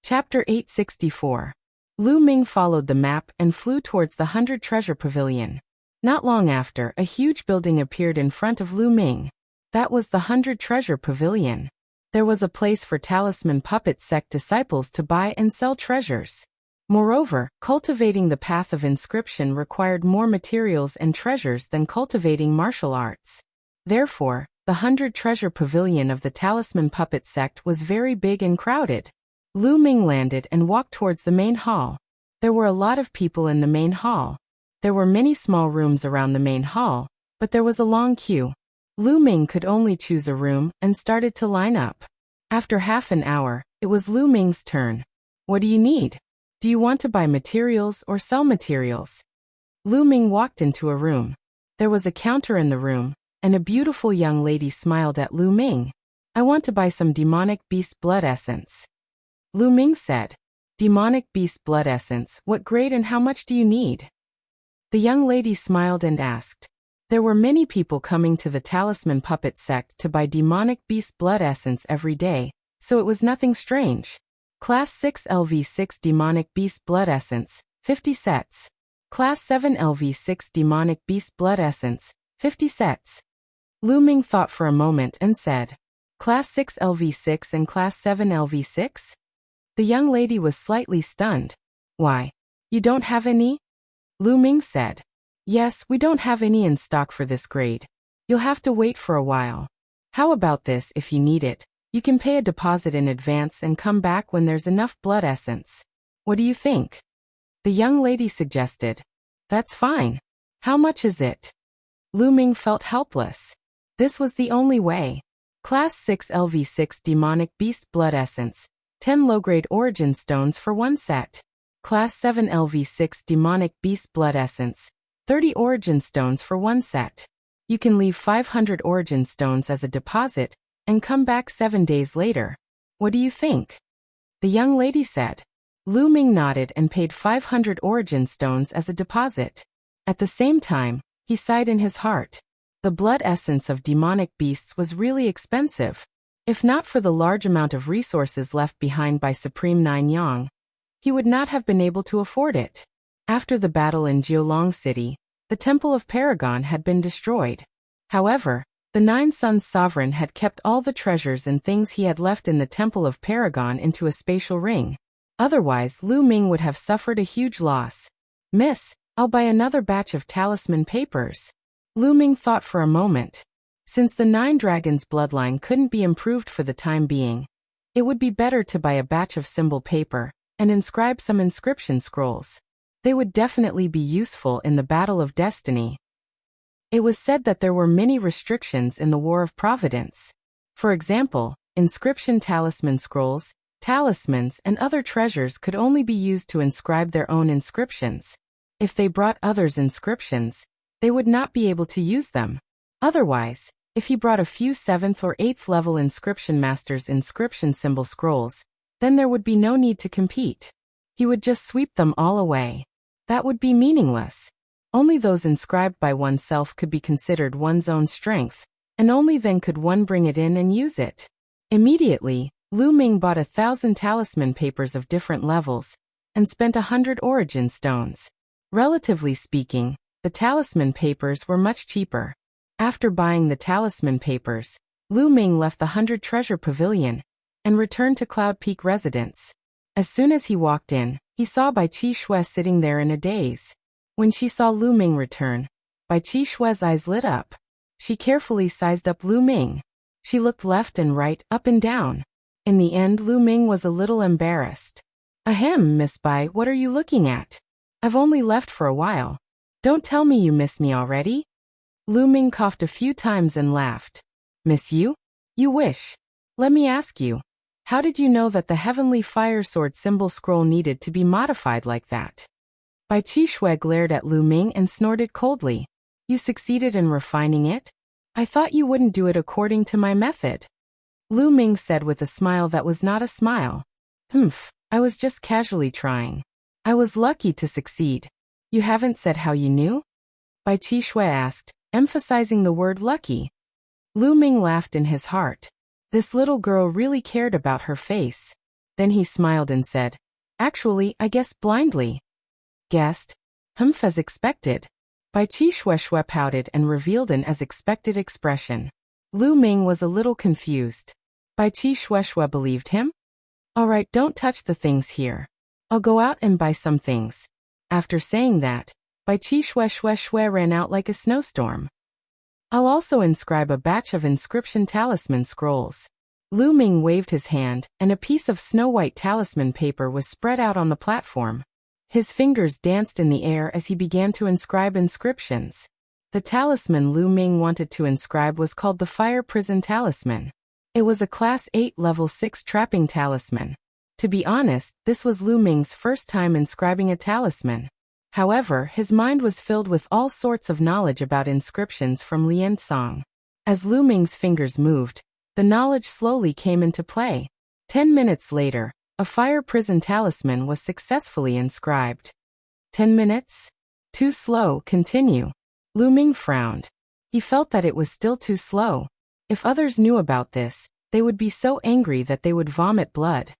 Chapter 864. Lu Ming followed the map and flew towards the 100 Treasure Pavilion. Not long after, a huge building appeared in front of Lu Ming. That was the 100 Treasure Pavilion. There was a place for talisman puppet sect disciples to buy and sell treasures. Moreover, cultivating the path of inscription required more materials and treasures than cultivating martial arts. Therefore, the 100 Treasure Pavilion of the talisman puppet sect was very big and crowded. Lu Ming landed and walked towards the main hall. There were a lot of people in the main hall. There were many small rooms around the main hall, but there was a long queue. Lu Ming could only choose a room and started to line up. After half an hour, it was Lu Ming's turn. What do you need? Do you want to buy materials or sell materials? Lu Ming walked into a room. There was a counter in the room, and a beautiful young lady smiled at Lu Ming. I want to buy some demonic beast blood essence. Lu Ming said, Demonic beast blood essence, what grade and how much do you need? The young lady smiled and asked. There were many people coming to the talisman puppet sect to buy demonic beast blood essence every day, so it was nothing strange. Class 6 LV6 demonic beast blood essence, 50 sets. Class 7 LV6 demonic beast blood essence, 50 sets. Lu Ming thought for a moment and said, Class 6 LV6 and Class 7 LV6? The young lady was slightly stunned. Why? You don't have any? Lu Ming said. Yes, we don't have any in stock for this grade. You'll have to wait for a while. How about this? If you need it, you can pay a deposit in advance and come back when there's enough blood essence. What do you think? The young lady suggested. That's fine. How much is it? Lu Ming felt helpless. This was the only way. Class 6 LV6 demonic beast blood essence, 10 low-grade origin stones for 1 set. Class 7 LV6 demonic beast blood essence, 30 origin stones for 1 set. You can leave 500 origin stones as a deposit and come back 7 days later. What do you think? The young lady said. Lu Ming nodded and paid 500 origin stones as a deposit. At the same time, he sighed in his heart. The blood essence of demonic beasts was really expensive. If not for the large amount of resources left behind by Supreme Nine Yang, he would not have been able to afford it. After the battle in Jiulong City, the Temple of Paragon had been destroyed. However, the Nine Suns Sovereign had kept all the treasures and things he had left in the Temple of Paragon into a spatial ring. Otherwise, Lu Ming would have suffered a huge loss. Miss, I'll buy another batch of talisman papers. Lu Ming thought for a moment. Since the Nine Dragons bloodline couldn't be improved for the time being, it would be better to buy a batch of symbol paper and inscribe some inscription scrolls. They would definitely be useful in the Battle of Destiny. It was said that there were many restrictions in the War of Providence. For example, inscription talisman scrolls, talismans, and other treasures could only be used to inscribe their own inscriptions. If they brought others' inscriptions, they would not be able to use them. Otherwise, if he brought a few 7th or 8th level inscription masters' inscription symbol scrolls, then there would be no need to compete. He would just sweep them all away. That would be meaningless. Only those inscribed by oneself could be considered one's own strength, and only then could one bring it in and use it. Immediately, Lu Ming bought 1,000 talisman papers of different levels, and spent 100 origin stones. Relatively speaking, the talisman papers were much cheaper. After buying the talisman papers, Lu Ming left the 100 Treasure Pavilion and returned to Cloud Peak residence. As soon as he walked in, he saw Bai Qi Shui sitting there in a daze. When she saw Lu Ming return, Bai Qi Shui's eyes lit up. She carefully sized up Lu Ming. She looked left and right, up and down. In the end, Lu Ming was a little embarrassed. Ahem, Miss Bai, what are you looking at? I've only left for a while. Don't tell me you miss me already? Lu Ming coughed a few times and laughed. Miss you? You wish. Let me ask you. How did you know that the Heavenly Fire Sword symbol scroll needed to be modified like that? Bai Qi Shui glared at Lu Ming and snorted coldly. You succeeded in refining it? I thought you wouldn't do it according to my method. Lu Ming said with a smile that was not a smile. I was just casually trying. I was lucky to succeed. You haven't said how you knew? Bai Qi Shui asked, emphasizing the word lucky. Lu Ming laughed in his heart. This little girl really cared about her face. Then he smiled and said, "Actually, I guessed blindly." "Guessed? Humph, as expected." Bai Qi Shui pouted and revealed an as expected expression. Lu Ming was a little confused. Bai Qi Shui believed him? "All right, don't touch the things here. I'll go out and buy some things." After saying that, Bai Qi Shui ran out like a snowstorm. "I'll also inscribe a batch of inscription talisman scrolls." Lu Ming waved his hand, and a piece of snow-white talisman paper was spread out on the platform. His fingers danced in the air as he began to inscribe inscriptions. The talisman Lu Ming wanted to inscribe was called the Fire Prison Talisman. It was a Class 8 Level 6 trapping talisman. To be honest, this was Lu Ming's first time inscribing a talisman. However, his mind was filled with all sorts of knowledge about inscriptions from Lian Song. As Lu Ming's fingers moved, the knowledge slowly came into play. 10 minutes later, a fire prison talisman was successfully inscribed. 10 minutes? Too slow, continue. Lu Ming frowned. He felt that it was still too slow. If others knew about this, they would be so angry that they would vomit blood.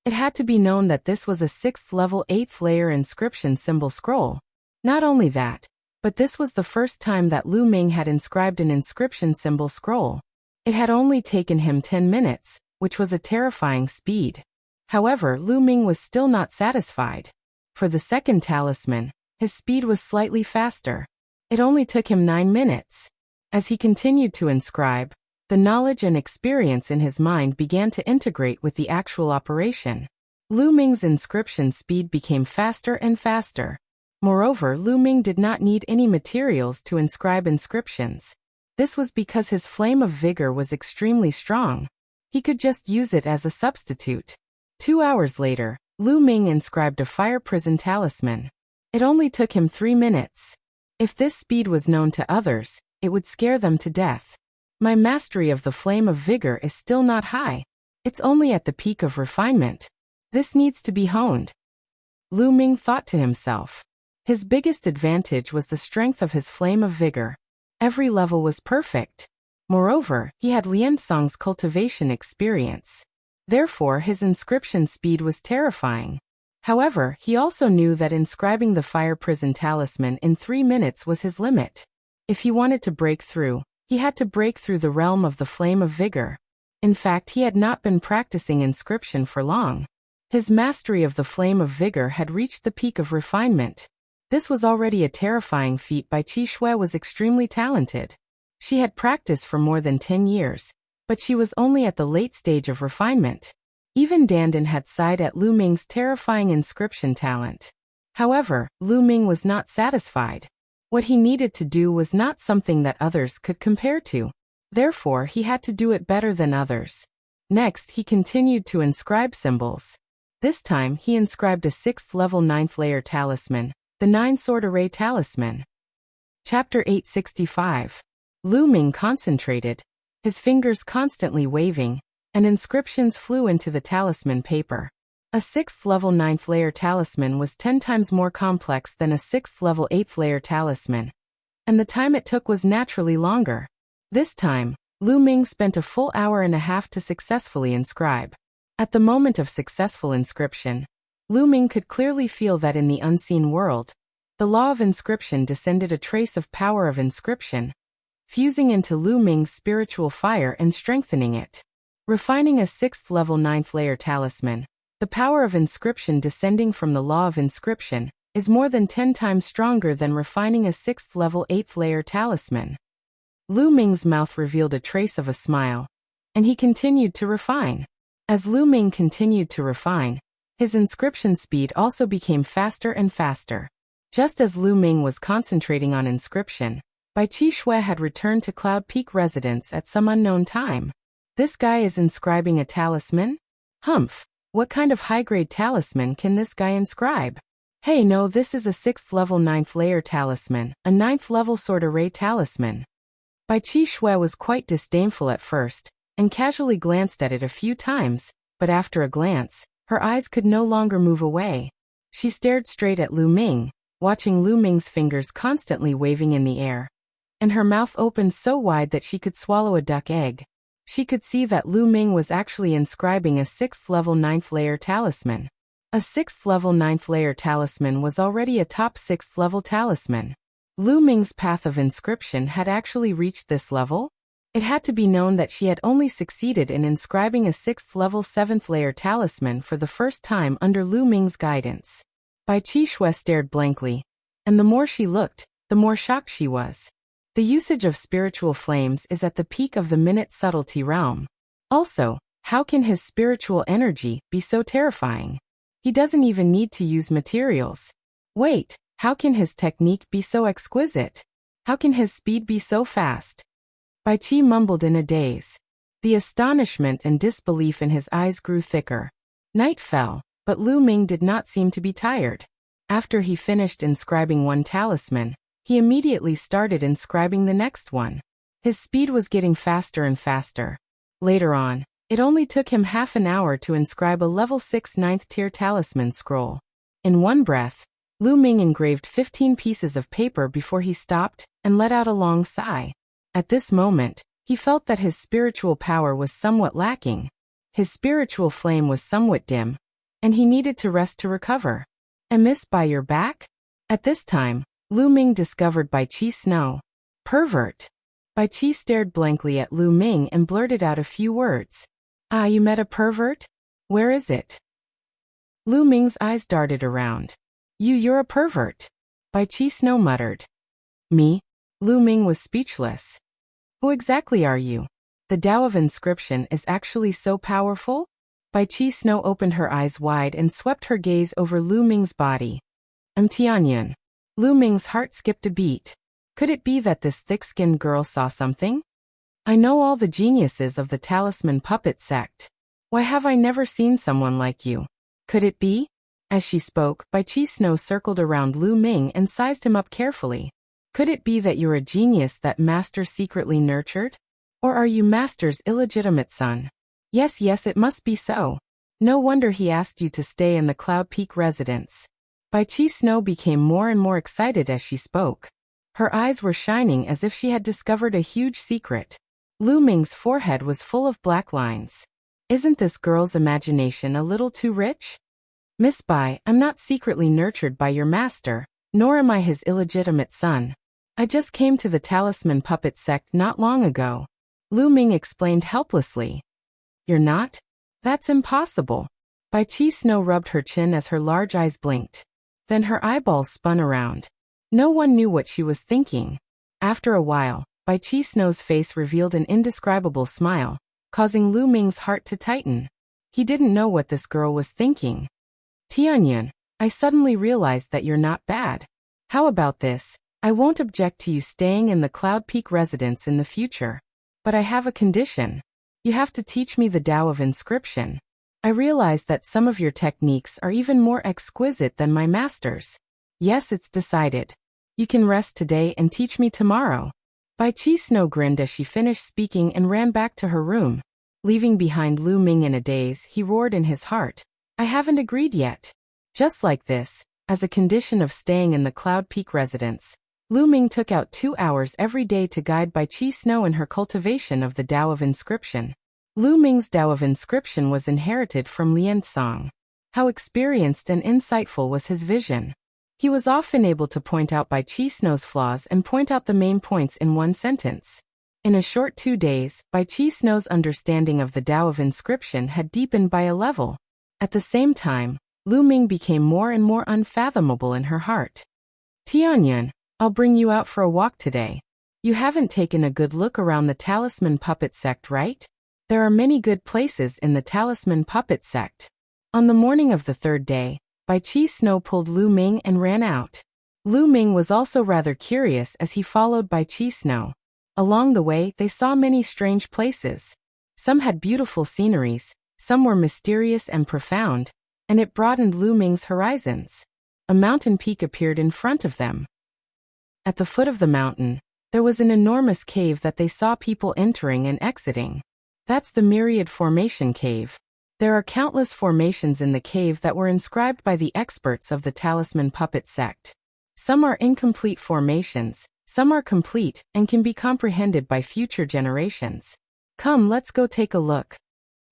It had to be known that this was a 6th level 8th layer inscription symbol scroll. Not only that, but this was the first time that Lu Ming had inscribed an inscription symbol scroll. It had only taken him 10 minutes, which was a terrifying speed. However, Lu Ming was still not satisfied. For the second talisman, his speed was slightly faster. It only took him 9 minutes. As he continued to inscribe, the knowledge and experience in his mind began to integrate with the actual operation. Lu Ming's inscription speed became faster and faster. Moreover, Lu Ming did not need any materials to inscribe inscriptions. This was because his flame of vigor was extremely strong. He could just use it as a substitute. 2 hours later, Lu Ming inscribed a fire prison talisman. It only took him 3 minutes. If this speed was known to others, it would scare them to death. My mastery of the flame of vigor is still not high. It's only at the peak of refinement. This needs to be honed. Lu Ming thought to himself. His biggest advantage was the strength of his flame of vigor. Every level was perfect. Moreover, he had Lian Song's cultivation experience. Therefore, his inscription speed was terrifying. However, he also knew that inscribing the fire prison talisman in 3 minutes was his limit. If he wanted to break through, he had to break through the realm of the flame of vigor. In fact, he had not been practicing inscription for long. His mastery of the flame of vigor had reached the peak of refinement. This was already a terrifying feat. Bai Qi Shui was extremely talented. She had practiced for more than 10 years, but she was only at the late stage of refinement. Even Dandan had sighed at Lu Ming's terrifying inscription talent. However, Lu Ming was not satisfied. What he needed to do was not something that others could compare to. Therefore, he had to do it better than others. Next, he continued to inscribe symbols. This time, he inscribed a 6th level 9th layer talisman, the 9-sword array talisman. Chapter 865. Lu Ming concentrated, his fingers constantly waving, and inscriptions flew into the talisman paper. A 6th level 9th layer talisman was 10 times more complex than a 6th level 8th layer talisman, and the time it took was naturally longer. This time, Lu Ming spent a full hour and a half to successfully inscribe. At the moment of successful inscription, Lu Ming could clearly feel that in the unseen world, the law of inscription descended a trace of power of inscription, fusing into Lu Ming's spiritual fire and strengthening it. Refining a 6th level 9th layer talisman, the power of inscription descending from the law of inscription is more than 10 times stronger than refining a 6th level 8th layer talisman. Lu Ming's mouth revealed a trace of a smile, and he continued to refine. As Lu Ming continued to refine, his inscription speed also became faster and faster. Just as Lu Ming was concentrating on inscription, Bai Qi Shui had returned to Cloud Peak residence at some unknown time. This guy is inscribing a talisman? Humph, what kind of high-grade talisman can this guy inscribe? Hey, no, this is a 6th level 9th layer talisman, a 9th level sword array talisman. Bai Qi Shui was quite disdainful at first, and casually glanced at it a few times, but after a glance, her eyes could no longer move away. She stared straight at Lu Ming, watching Lu Ming's fingers constantly waving in the air, and her mouth opened so wide that she could swallow a duck egg. She could see that Lu Ming was actually inscribing a 6th level 9th layer talisman. A 6th level 9th layer talisman was already a top 6th level talisman. Lu Ming's path of inscription had actually reached this level? It had to be known that she had only succeeded in inscribing a 6th level 7th layer talisman for the first time under Lu Ming's guidance. Bai Qixue stared blankly, and the more she looked, the more shocked she was. The usage of spiritual flames is at the peak of the minute subtlety realm. Also, how can his spiritual energy be so terrifying? He doesn't even need to use materials. Wait, how can his technique be so exquisite? How can his speed be so fast? Bai Qi mumbled in a daze. The astonishment and disbelief in his eyes grew thicker. Night fell, but Lu Ming did not seem to be tired. After he finished inscribing one talisman, he immediately started inscribing the next one. His speed was getting faster and faster. Later on, it only took him half an hour to inscribe a level 6 9th tier talisman scroll. In one breath, Lu Ming engraved 15 pieces of paper before he stopped and let out a long sigh. At this moment, he felt that his spiritual power was somewhat lacking. His spiritual flame was somewhat dim, and he needed to rest to recover. Amiss by your back? At this time, Lu Ming discovered Bai Qi Snow. Pervert. Bai Qi stared blankly at Lu Ming and blurted out a few words. Ah, you met a pervert? Where is it? Lu Ming's eyes darted around. You're a pervert. Bai Qi Snow muttered. Me? Lu Ming was speechless. Who exactly are you? The Tao of inscription is actually so powerful? Bai Qi Snow opened her eyes wide and swept her gaze over Lu Ming's body. Tianyan. Lu Ming's heart skipped a beat. Could it be that this thick-skinned girl saw something? I know all the geniuses of the talisman puppet sect. Why have I never seen someone like you? Could it be? As she spoke, Bai Qi Snow circled around Lu Ming and sized him up carefully. Could it be that you're a genius that Master secretly nurtured? Or are you Master's illegitimate son? Yes, it must be so. No wonder he asked you to stay in the Cloud Peak residence. Bai Qi Snow became more and more excited as she spoke. Her eyes were shining as if she had discovered a huge secret. Lu Ming's forehead was full of black lines. Isn't this girl's imagination a little too rich? Miss Bai, I'm not secretly nurtured by your master, nor am I his illegitimate son. I just came to the talisman puppet sect not long ago. Lu Ming explained helplessly. You're not? That's impossible. Bai Qi Snow rubbed her chin as her large eyes blinked. Then her eyeballs spun around. No one knew what she was thinking. After a while, Bai Qi Snow's face revealed an indescribable smile, causing Lu Ming's heart to tighten. He didn't know what this girl was thinking. Tianyan, I suddenly realized that you're not bad. How about this? I won't object to you staying in the Cloud Peak residence in the future. But I have a condition. You have to teach me the Tao of inscription. I realize that some of your techniques are even more exquisite than my master's. Yes, it's decided. You can rest today and teach me tomorrow. Bai Qi Snow grinned as she finished speaking and ran back to her room. Leaving behind Lu Ming in a daze, he roared in his heart. I haven't agreed yet. Just like this, as a condition of staying in the Cloud Peak residence, Lu Ming took out 2 hours every day to guide Bai Qi Snow in her cultivation of the Tao of inscription. Lu Ming's Tao of inscription was inherited from Lian Song. How experienced and insightful was his vision. He was often able to point out Bai Qi Snow's flaws and point out the main points in one sentence. In a short 2 days, Bai Qi Snow's understanding of the Tao of inscription had deepened by a level. At the same time, Lu Ming became more and more unfathomable in her heart. Tianyan, I'll bring you out for a walk today. You haven't taken a good look around the talisman puppet sect, right? There are many good places in the talisman puppet sect. On the morning of the 3rd day, Bai Qi Snow pulled Lu Ming and ran out. Lu Ming was also rather curious as he followed Bai Qi Snow. Along the way, they saw many strange places. Some had beautiful sceneries, some were mysterious and profound, and it broadened Lu Ming's horizons. A mountain peak appeared in front of them. At the foot of the mountain, there was an enormous cave that they saw people entering and exiting. That's the Myriad Formation Cave. There are countless formations in the cave that were inscribed by the experts of the Talisman Puppet sect. Some are incomplete formations, some are complete and can be comprehended by future generations. Come, let's go take a look.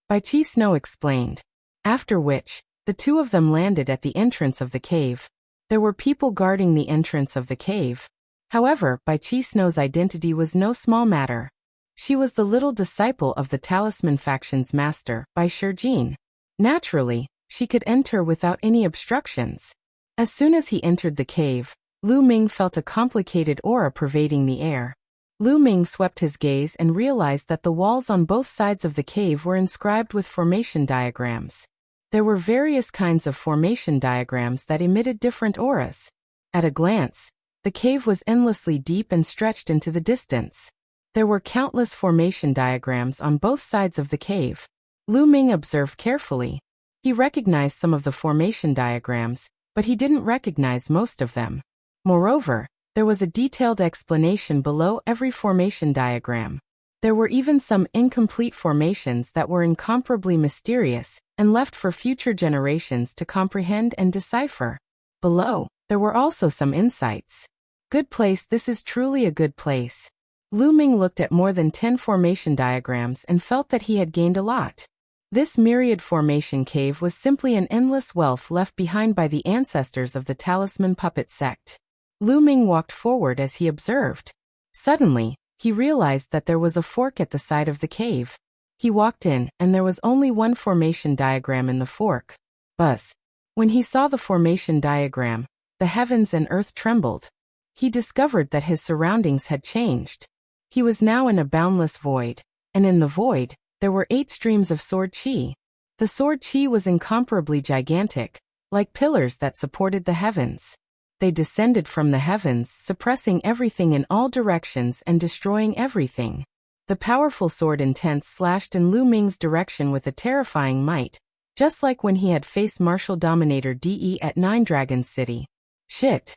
Bai Qi Snow explained. After which, the two of them landed at the entrance of the cave. There were people guarding the entrance of the cave. However, Bai Qi Snow's identity was no small matter. She was the little disciple of the Talisman faction's master, Bai Shijin. Naturally, she could enter without any obstructions. As soon as he entered the cave, Lu Ming felt a complicated aura pervading the air. Lu Ming swept his gaze and realized that the walls on both sides of the cave were inscribed with formation diagrams. There were various kinds of formation diagrams that emitted different auras. At a glance, the cave was endlessly deep and stretched into the distance. There were countless formation diagrams on both sides of the cave. Lu Ming observed carefully. He recognized some of the formation diagrams, but he didn't recognize most of them. Moreover, there was a detailed explanation below every formation diagram. There were even some incomplete formations that were incomparably mysterious and left for future generations to comprehend and decipher. Below, there were also some insights. Good place, this is truly a good place. Lu Ming looked at more than 10 formation diagrams and felt that he had gained a lot. This myriad formation cave was simply an endless wealth left behind by the ancestors of the Talisman puppet sect. Lu Ming walked forward as he observed. Suddenly, he realized that there was a fork at the side of the cave. He walked in, and there was only one formation diagram in the fork. Buzz. When he saw the formation diagram, the heavens and earth trembled. He discovered that his surroundings had changed. He was now in a boundless void, and in the void, there were 8 streams of sword chi. The sword chi was incomparably gigantic, like pillars that supported the heavens. They descended from the heavens, suppressing everything in all directions and destroying everything. The powerful sword intense slashed in Lu Ming's direction with a terrifying might, just like when he had faced Martial Dominator DE at 9 Dragons City. Shit.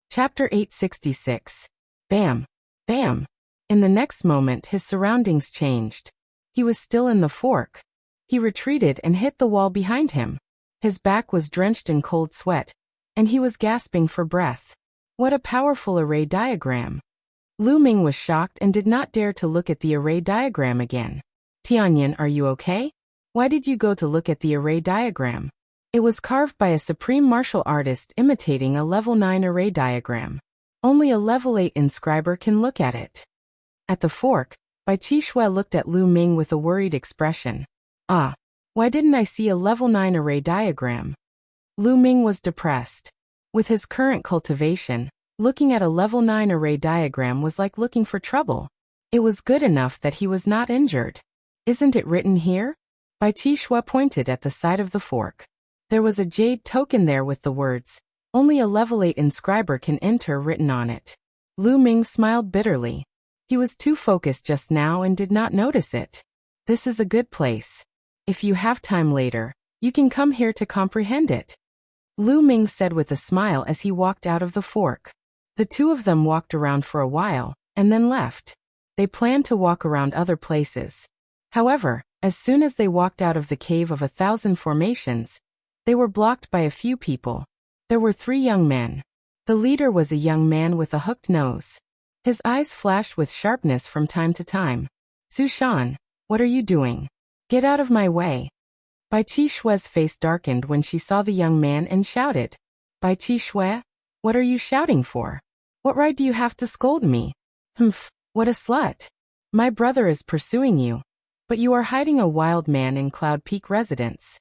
Chapter 866. Bam. Bam. In the next moment his surroundings changed. He was still in the fork. He retreated and hit the wall behind him. His back was drenched in cold sweat, and he was gasping for breath. What a powerful array diagram. Lu Ming was shocked and did not dare to look at the array diagram again. Tianyan, are you okay? Why did you go to look at the array diagram? It was carved by a supreme martial artist imitating a level 9 array diagram. Only a level 8 inscriber can look at it. At the fork, Bai Qi Shui looked at Lu Ming with a worried expression. Ah, why didn't I see a level 9 array diagram? Lu Ming was depressed. With his current cultivation, looking at a level 9 array diagram was like looking for trouble. It was good enough that he was not injured. Isn't it written here? Bai Qi Shui pointed at the side of the fork. There was a jade token there with the words, "Only a level 8 inscriber can enter" written on it. Lu Ming smiled bitterly. He was too focused just now and did not notice it. This is a good place. If you have time later, you can come here to comprehend it. Lu Ming said with a smile as he walked out of the fork. The two of them walked around for a while, and then left. They planned to walk around other places. However, as soon as they walked out of the cave of 1,000 formations, they were blocked by a few people. There were 3 young men. The leader was a young man with a hooked nose. His eyes flashed with sharpness from time to time. Su Shan, what are you doing? Get out of my way. Bai Qi Shui's face darkened when she saw the young man and shouted. Bai Qi Shui, what are you shouting for? What right do you have to scold me? Humph, what a slut. My brother is pursuing you. But you are hiding a wild man in Cloud Peak residence.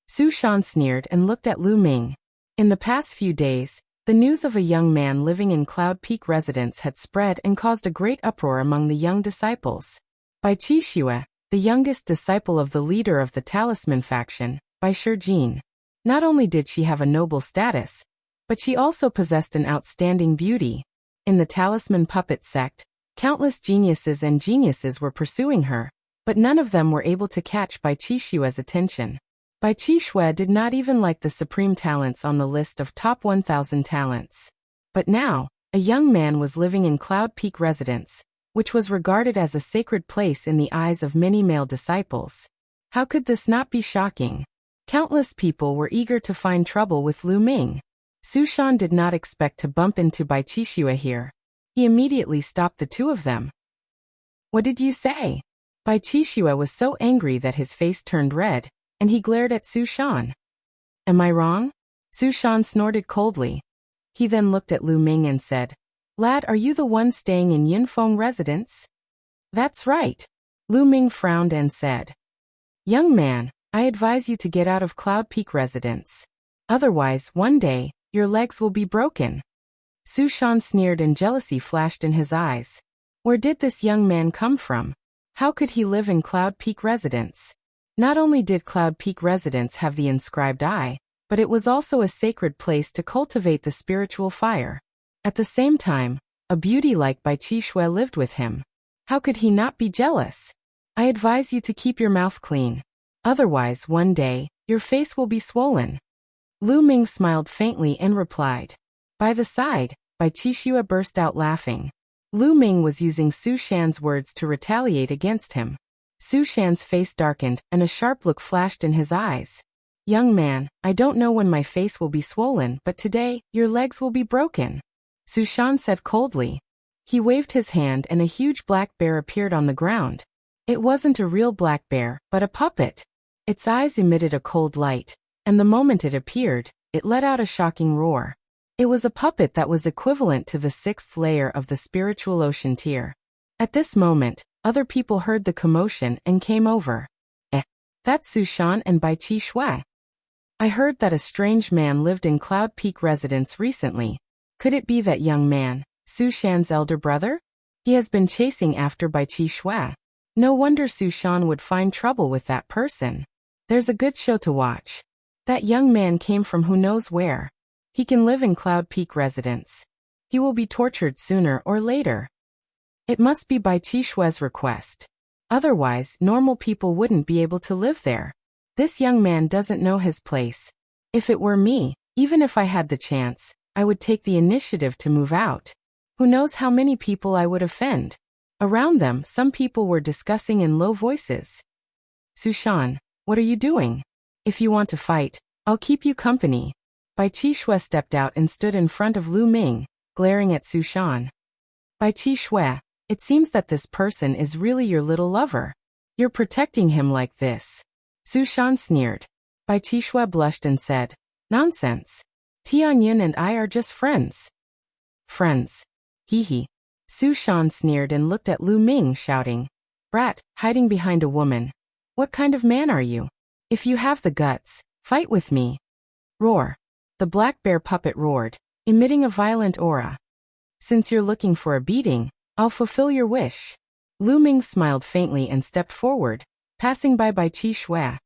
Su Shan sneered and looked at Lu Ming. In the past few days, the news of a young man living in Cloud Peak residence had spread and caused a great uproar among the young disciples. Bai Qi Shui, the youngest disciple of the leader of the Talisman faction, Bai Shijin. Not only did she have a noble status, but she also possessed an outstanding beauty. In the Talisman puppet sect, countless geniuses were pursuing her, but none of them were able to catch Bai Qi Shui's attention. Bai Qi Shui did not even like the supreme talents on the list of top 1,000 talents. But now, a young man was living in Cloud Peak residence, which was regarded as a sacred place in the eyes of many male disciples. How could this not be shocking? Countless people were eager to find trouble with Lu Ming. Su Shan did not expect to bump into Bai Qi Shui here. He immediately stopped the two of them. What did you say? Bai Qixue was so angry that his face turned red, and he glared at Su Shan. Am I wrong? Su Shan snorted coldly. He then looked at Lu Ming and said, Lad, are you the one staying in Yunfeng residence? That's right. Lu Ming frowned and said, Young man, I advise you to get out of Cloud Peak residence. Otherwise, one day, your legs will be broken. Su Shan sneered and jealousy flashed in his eyes. Where did this young man come from? How could he live in Cloud Peak residence? Not only did Cloud Peak residence have the inscribed eye, but it was also a sacred place to cultivate the spiritual fire. At the same time, a beauty like Bai Qixue lived with him. How could he not be jealous? I advise you to keep your mouth clean. Otherwise, one day, your face will be swollen. Lu Ming smiled faintly and replied. By the side, Bai Qixue burst out laughing. Lu Ming was using Su Shan's words to retaliate against him. Su Shan's face darkened and a sharp look flashed in his eyes. Young man, I don't know when my face will be swollen, but today, your legs will be broken. Su Shan said coldly. He waved his hand and a huge black bear appeared on the ground. It wasn't a real black bear, but a puppet. Its eyes emitted a cold light, and the moment it appeared, it let out a shocking roar. It was a puppet that was equivalent to the 6th layer of the spiritual ocean tier. At this moment, other people heard the commotion and came over. That's Su Shan and Bai Qixue. I heard that a strange man lived in Cloud Peak residence recently. Could it be that young man, Su Shan's elder brother? He has been chasing after Bai Qixue. No wonder Su Shan would find trouble with that person. There's a good show to watch. That young man came from who knows where. He can live in Cloud Peak residence. He will be tortured sooner or later. It must be Bai Qixue's request. Otherwise, normal people wouldn't be able to live there. This young man doesn't know his place. If it were me, even if I had the chance, I would take the initiative to move out. Who knows how many people I would offend? Around them, some people were discussing in low voices. Su Shan, what are you doing? If you want to fight, I'll keep you company. Bai Qixue stepped out and stood in front of Lu Ming, glaring at Su Shan. Bai Qixue, it seems that this person is really your little lover. You're protecting him like this. Su Shan sneered. Bai Qixue blushed and said, Nonsense. Tianyun and I are just friends. Friends. Hee. Su Shan sneered and looked at Lu Ming, shouting, Brat, hiding behind a woman. What kind of man are you? If you have the guts, fight with me. Roar. The black bear puppet roared, emitting a violent aura. Since you're looking for a beating, I'll fulfill your wish. Lu Ming smiled faintly and stepped forward, passing by Bai Qixue.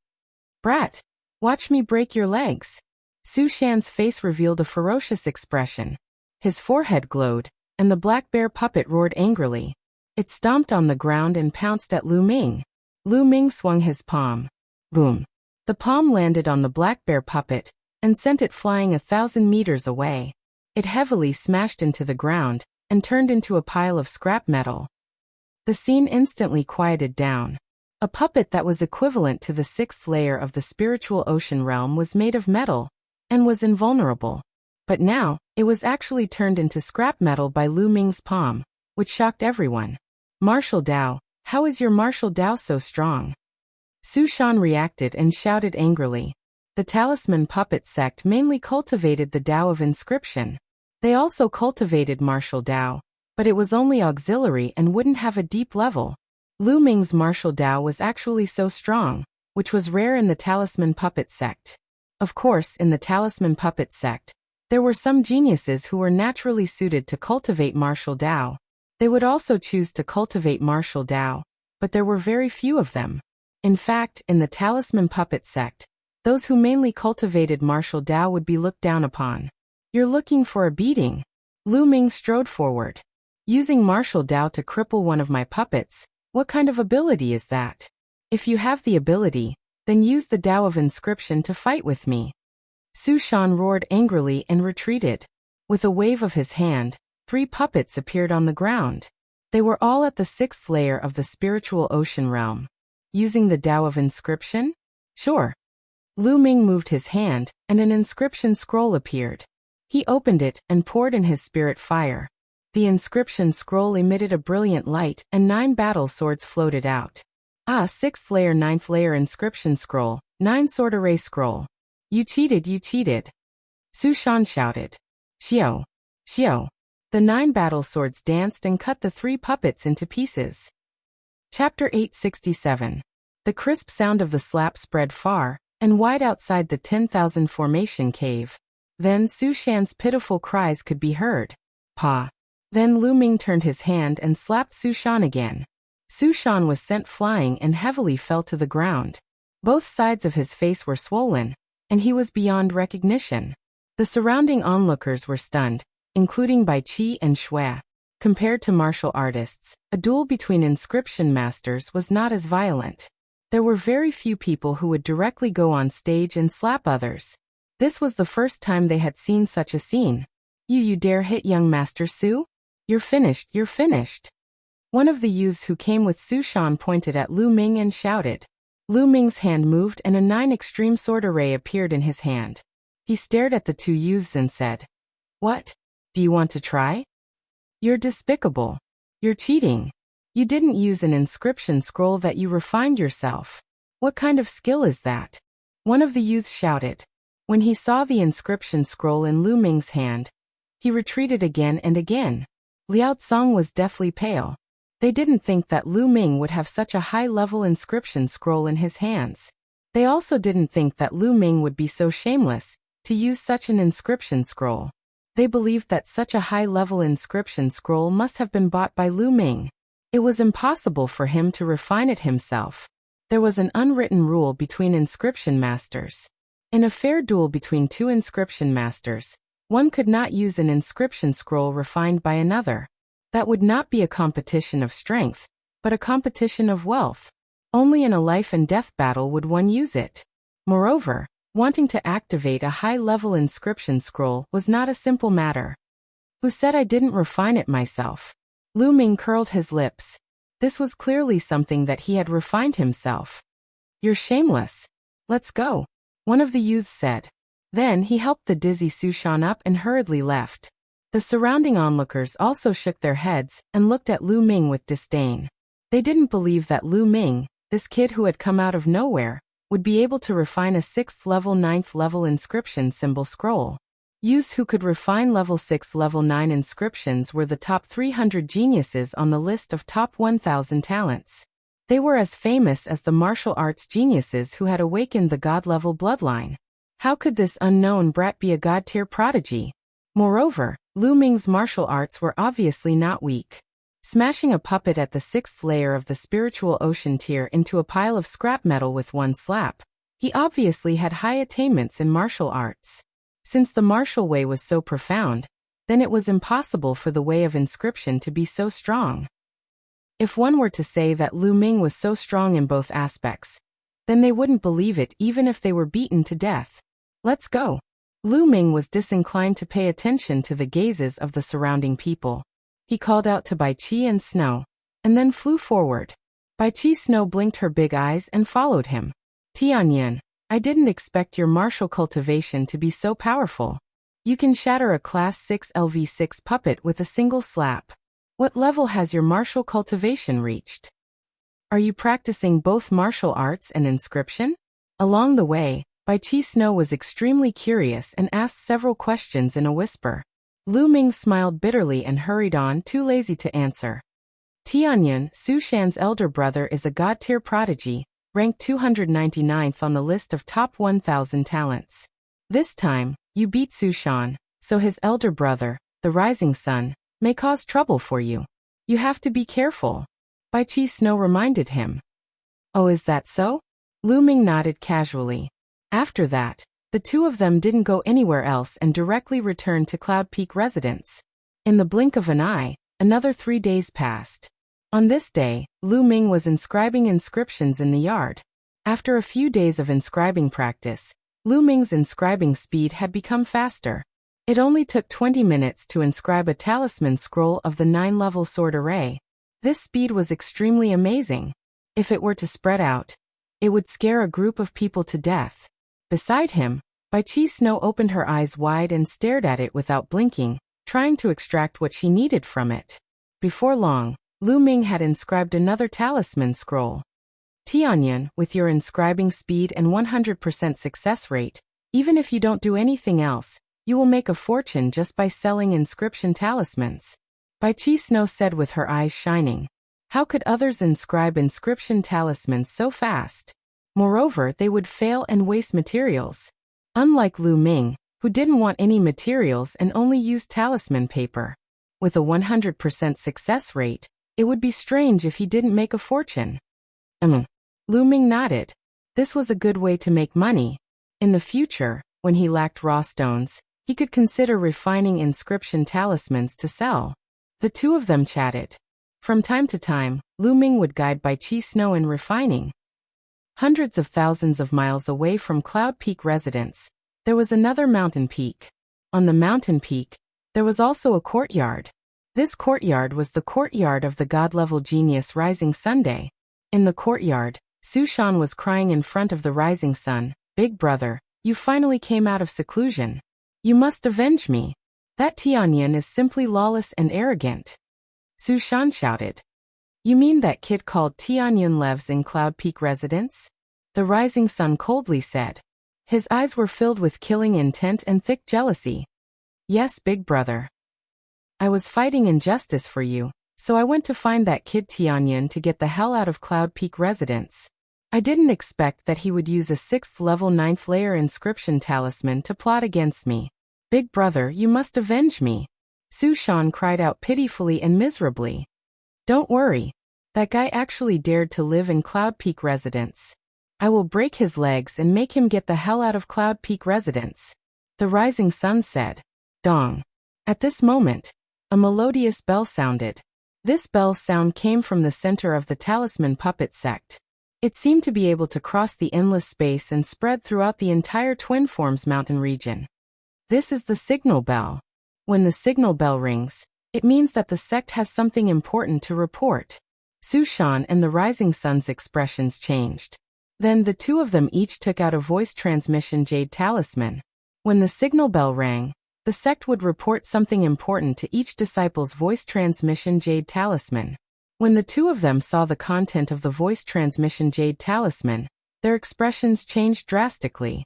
Brat, watch me break your legs. Su Shan's face revealed a ferocious expression. His forehead glowed, and the black bear puppet roared angrily. It stomped on the ground and pounced at Lu Ming. Lu Ming swung his palm. Boom. The palm landed on the black bear puppet, and sent it flying 1,000 meters away. It heavily smashed into the ground, and turned into a pile of scrap metal. The scene instantly quieted down. A puppet that was equivalent to the 6th layer of the spiritual ocean realm was made of metal, and was invulnerable. But now, it was actually turned into scrap metal by Lu Ming's palm, which shocked everyone. Martial Dao, how is your martial Dao so strong? Su Shan reacted and shouted angrily. The Talisman Puppet sect mainly cultivated the Dao of Inscription. They also cultivated martial Dao, but it was only auxiliary and wouldn't have a deep level. Lu Ming's martial Dao was actually so strong, which was rare in the Talisman Puppet sect. Of course, in the Talisman Puppet sect, there were some geniuses who were naturally suited to cultivate martial Dao. They would also choose to cultivate martial Dao, but there were very few of them. In fact, in the Talisman Puppet sect, those who mainly cultivated martial Dao would be looked down upon. You're looking for a beating. Lu Ming strode forward. Using martial Dao to cripple one of my puppets, what kind of ability is that? If you have the ability, then use the Dao of Inscription to fight with me. Su Shan roared angrily and retreated. With a wave of his hand, 3 puppets appeared on the ground. They were all at the 6th layer of the spiritual ocean realm. Using the Dao of Inscription? Sure. Lu Ming moved his hand, and an inscription scroll appeared. He opened it and poured in his spirit fire. The inscription scroll emitted a brilliant light and 9 battle swords floated out. Ah, 6th layer 9th layer inscription scroll, 9 sword array scroll. You cheated, you cheated. Su Shan shouted. Xiao. Xiao. The 9 battle swords danced and cut the 3 puppets into pieces. Chapter 867. The crisp sound of the slap spread far and wide outside the 10,000 formation cave. Then Su Shan's pitiful cries could be heard. Pa. Then Lu Ming turned his hand and slapped Su Shan again. Su Shan was sent flying and heavily fell to the ground. Both sides of his face were swollen, and he was beyond recognition. The surrounding onlookers were stunned, including Bai Qi and Shui. Compared to martial artists, a duel between inscription masters was not as violent. There were very few people who would directly go on stage and slap others. This was the first time they had seen such a scene. You dare hit young Master Su? You're finished, you're finished. One of the youths who came with Su Shan pointed at Lu Ming and shouted. Lu Ming's hand moved and a 9 extreme sword array appeared in his hand. He stared at the 2 youths and said, "What? Do you want to try? You're despicable. You're cheating. You didn't use an inscription scroll that you refined yourself. What kind of skill is that?" One of the youths shouted. When he saw the inscription scroll in Lu Ming's hand, he retreated again and again. Liao Tsong was deathly pale. They didn't think that Lu Ming would have such a high-level inscription scroll in his hands. They also didn't think that Lu Ming would be so shameless to use such an inscription scroll. They believed that such a high-level inscription scroll must have been bought by Lu Ming. It was impossible for him to refine it himself. There was an unwritten rule between inscription masters. In a fair duel between 2 inscription masters, one could not use an inscription scroll refined by another. That would not be a competition of strength, but a competition of wealth. Only in a life and death battle would one use it. Moreover, wanting to activate a high-level inscription scroll was not a simple matter. Who said I didn't refine it myself? Lu Ming curled his lips. This was clearly something that he had refined himself. You're shameless. Let's go, one of the youths said. Then he helped the dizzy Su Shan up and hurriedly left. The surrounding onlookers also shook their heads and looked at Lu Ming with disdain. They didn't believe that Lu Ming, this kid who had come out of nowhere, would be able to refine a 6th level 9th level inscription symbol scroll. Youths who could refine level 6 level 9 inscriptions were the top 300 geniuses on the list of top 1,000 talents. They were as famous as the martial arts geniuses who had awakened the god-level bloodline. How could this unknown brat be a god-tier prodigy? Moreover, Lu Ming's martial arts were obviously not weak. Smashing a puppet at the 6th layer of the spiritual ocean tier into a pile of scrap metal with one slap, he obviously had high attainments in martial arts. Since the martial way was so profound, then it was impossible for the way of inscription to be so strong. If one were to say that Lu Ming was so strong in both aspects, then they wouldn't believe it even if they were beaten to death. Let's go. Lu Ming was disinclined to pay attention to the gazes of the surrounding people. He called out to Bai Qi and Snow, and then flew forward. Bai Qi Snow blinked her big eyes and followed him. Tianyan, I didn't expect your martial cultivation to be so powerful. You can shatter a class 6 LV6 puppet with a single slap. What level has your martial cultivation reached? Are you practicing both martial arts and inscription? Along the way, Bai Qi Snow was extremely curious and asked several questions in a whisper. Lu Ming smiled bitterly and hurried on, too lazy to answer. Tianyan, Su Shan's elder brother, is a god-tier prodigy, ranked 299th on the list of top 1,000 talents. This time, you beat Su Shan, so his elder brother, the rising sun, may cause trouble for you. You have to be careful. Bai Qi Snow reminded him. Oh, is that so? Lu Ming nodded casually. After that, the two of them didn't go anywhere else and directly returned to Cloud Peak residence. In the blink of an eye, another 3 days passed. On this day, Lu Ming was inscribing inscriptions in the yard. After a few days of inscribing practice, Lu Ming's inscribing speed had become faster. It only took 20 minutes to inscribe a talisman scroll of the 9-level sword array. This speed was extremely amazing. If it were to spread out, it would scare a group of people to death. Beside him, Bai Qi Snow opened her eyes wide and stared at it without blinking, trying to extract what she needed from it. Before long, Lu Ming had inscribed another talisman scroll. Tianyan, with your inscribing speed and 100% success rate, even if you don't do anything else, you will make a fortune just by selling inscription talismans. Bai Qi Snow said with her eyes shining. How could others inscribe inscription talismans so fast? Moreover, they would fail and waste materials. Unlike Lu Ming, who didn't want any materials and only used talisman paper. With a 100% success rate, it would be strange if he didn't make a fortune. Lu Ming nodded. This was a good way to make money. In the future, when he lacked raw stones, he could consider refining inscription talismans to sell. The two of them chatted. From time to time, Lu Ming would guide Bai Qi Snow in refining. Hundreds of thousands of miles away from Cloud Peak residence, there was another mountain peak. On the mountain peak, there was also a courtyard. This courtyard was the courtyard of the god-level genius Rising Sunday. In the courtyard, Su Shan was crying in front of the rising sun. Big brother, you finally came out of seclusion. You must avenge me. That Tianyan is simply lawless and arrogant. Su Shan shouted. You mean that kid called Tianyan lives in Cloud Peak residence? The rising sun coldly said. His eyes were filled with killing intent and thick jealousy. Yes, big brother. I was fighting injustice for you, so I went to find that kid Tianyan to get the hell out of Cloud Peak residence. I didn't expect that he would use a 6th level 9th layer inscription talisman to plot against me. Big brother, you must avenge me. Su Shan cried out pitifully and miserably. Don't worry. That guy actually dared to live in Cloud Peak residence. I will break his legs and make him get the hell out of Cloud Peak residence. The rising sun said. Dong. At this moment, a melodious bell sounded. This bell's sound came from the center of the talisman puppet sect. It seemed to be able to cross the endless space and spread throughout the entire Twin Forms mountain region. This is the signal bell. When the signal bell rings, it means that the sect has something important to report. Su Shan and the rising sun's expressions changed. Then the two of them each took out a voice transmission jade talisman. When the signal bell rang, the sect would report something important to each disciple's voice transmission jade talisman. When the two of them saw the content of the voice transmission jade talisman, their expressions changed drastically.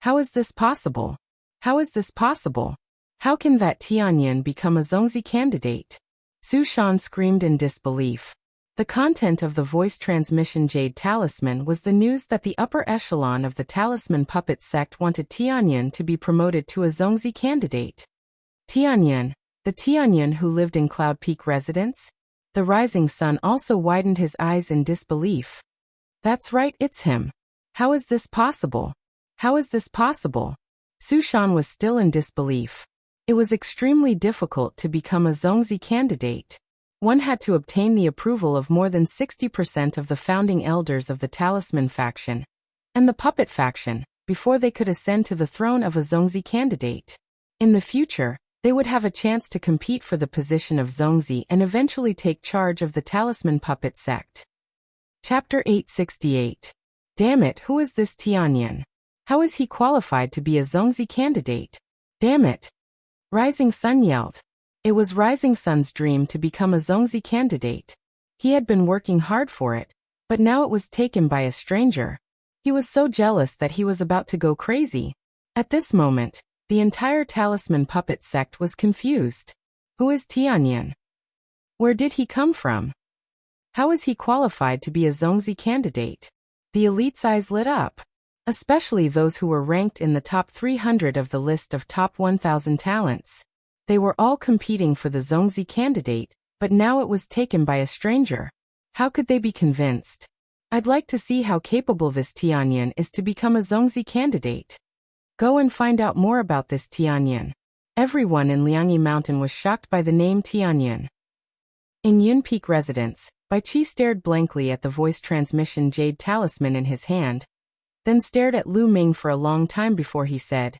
How is this possible? How is this possible? How can that Tianyan become a Zongzi candidate? Su Shan screamed in disbelief. The content of the voice transmission jade talisman was the news that the upper echelon of the talisman puppet sect wanted Tianyan to be promoted to a Zongzi candidate. Tianyan, the Tianyan who lived in Cloud Peak residence? The rising sun also widened his eyes in disbelief. That's right, it's him. How is this possible? How is this possible? Su Shan was still in disbelief. It was extremely difficult to become a Zongzi candidate. One had to obtain the approval of more than 60% of the founding elders of the Talisman faction and the Puppet faction before they could ascend to the throne of a Zongzi candidate. In the future, they would have a chance to compete for the position of Zongzi and eventually take charge of the Talisman Puppet sect. Chapter 868. Damn it, who is this Tianyan? How is he qualified to be a Zongzi candidate? Damn it! Rising Sun yelled. It was Rising Sun's dream to become a Zongzi candidate. He had been working hard for it, but now it was taken by a stranger. He was so jealous that he was about to go crazy. At this moment, the entire Talisman Puppet sect was confused. Who is Tianyan? Where did he come from? How is he qualified to be a Zongzi candidate? The elite's eyes lit up. Especially those who were ranked in the top 300 of the list of top 1,000 talents. They were all competing for the Zongzi candidate, but now it was taken by a stranger. How could they be convinced? I'd like to see how capable this Tianyan is to become a Zongzi candidate. Go and find out more about this Tianyan. Everyone in Liangyi Mountain was shocked by the name Tianyan. In Yun Peak residence, Bai Qi stared blankly at the voice transmission jade talisman in his hand, then stared at Lu Ming for a long time before he said,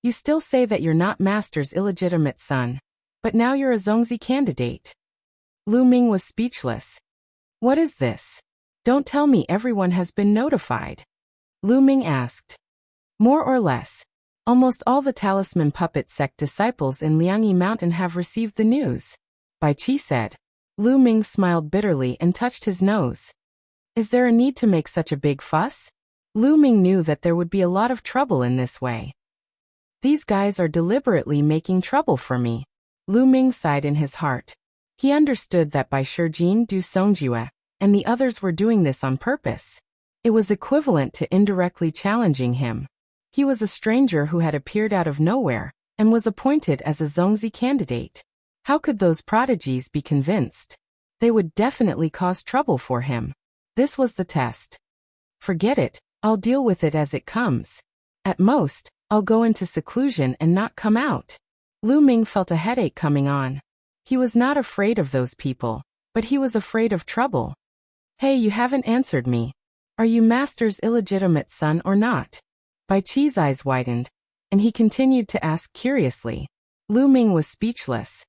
You still say that you're not Master's illegitimate son, but now you're a Zongzi candidate. Lu Ming was speechless. What is this? Don't tell me everyone has been notified. Lu Ming asked. More or less. Almost all the Talisman Puppet sect disciples in Liangyi Mountain have received the news. Bai Qi said. Lu Ming smiled bitterly and touched his nose. Is there a need to make such a big fuss? Lu Ming knew that there would be a lot of trouble in this way. These guys are deliberately making trouble for me. Lu Ming sighed in his heart. He understood that Bai Shijin Du Songjue and the others were doing this on purpose. It was equivalent to indirectly challenging him. He was a stranger who had appeared out of nowhere and was appointed as a Zongzi candidate. How could those prodigies be convinced? They would definitely cause trouble for him. This was the test. Forget it, I'll deal with it as it comes. At most, I'll go into seclusion and not come out. Lu Ming felt a headache coming on. He was not afraid of those people, but he was afraid of trouble. Hey, you haven't answered me. Are you Master's illegitimate son or not? Bai Qi's eyes widened, and he continued to ask curiously. Lu Ming was speechless.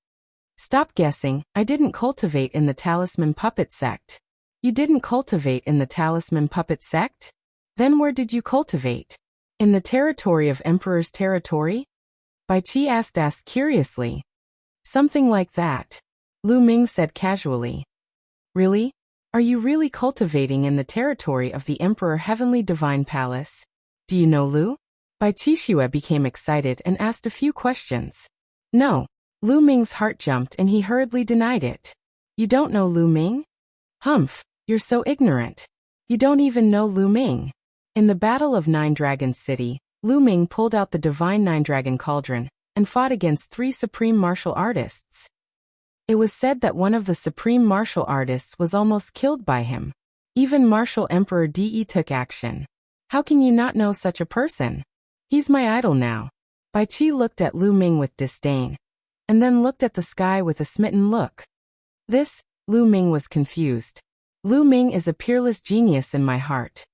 Stop guessing, I didn't cultivate in the Talisman Puppet Sect. You didn't cultivate in the Talisman Puppet Sect? Then where did you cultivate? In the territory of Emperor's territory? Bai Qi asked curiously. Something like that. Lu Ming said casually. Really? Are you really cultivating in the territory of the Emperor Heavenly Divine Palace? Do you know Lu? Bai Qixue became excited and asked a few questions. No. Lu Ming's heart jumped and he hurriedly denied it. You don't know Lu Ming? Humph, you're so ignorant. You don't even know Lu Ming. In the Battle of Nine Dragons City, Lu Ming pulled out the Divine Nine Dragon Cauldron and fought against 3 supreme martial artists. It was said that one of the supreme martial artists was almost killed by him. Even Martial Emperor De took action. How can you not know such a person? He's my idol now. Bai Qi looked at Lu Ming with disdain, and then looked at the sky with a smitten look. Lu Ming was confused. Lu Ming is a peerless genius in my heart.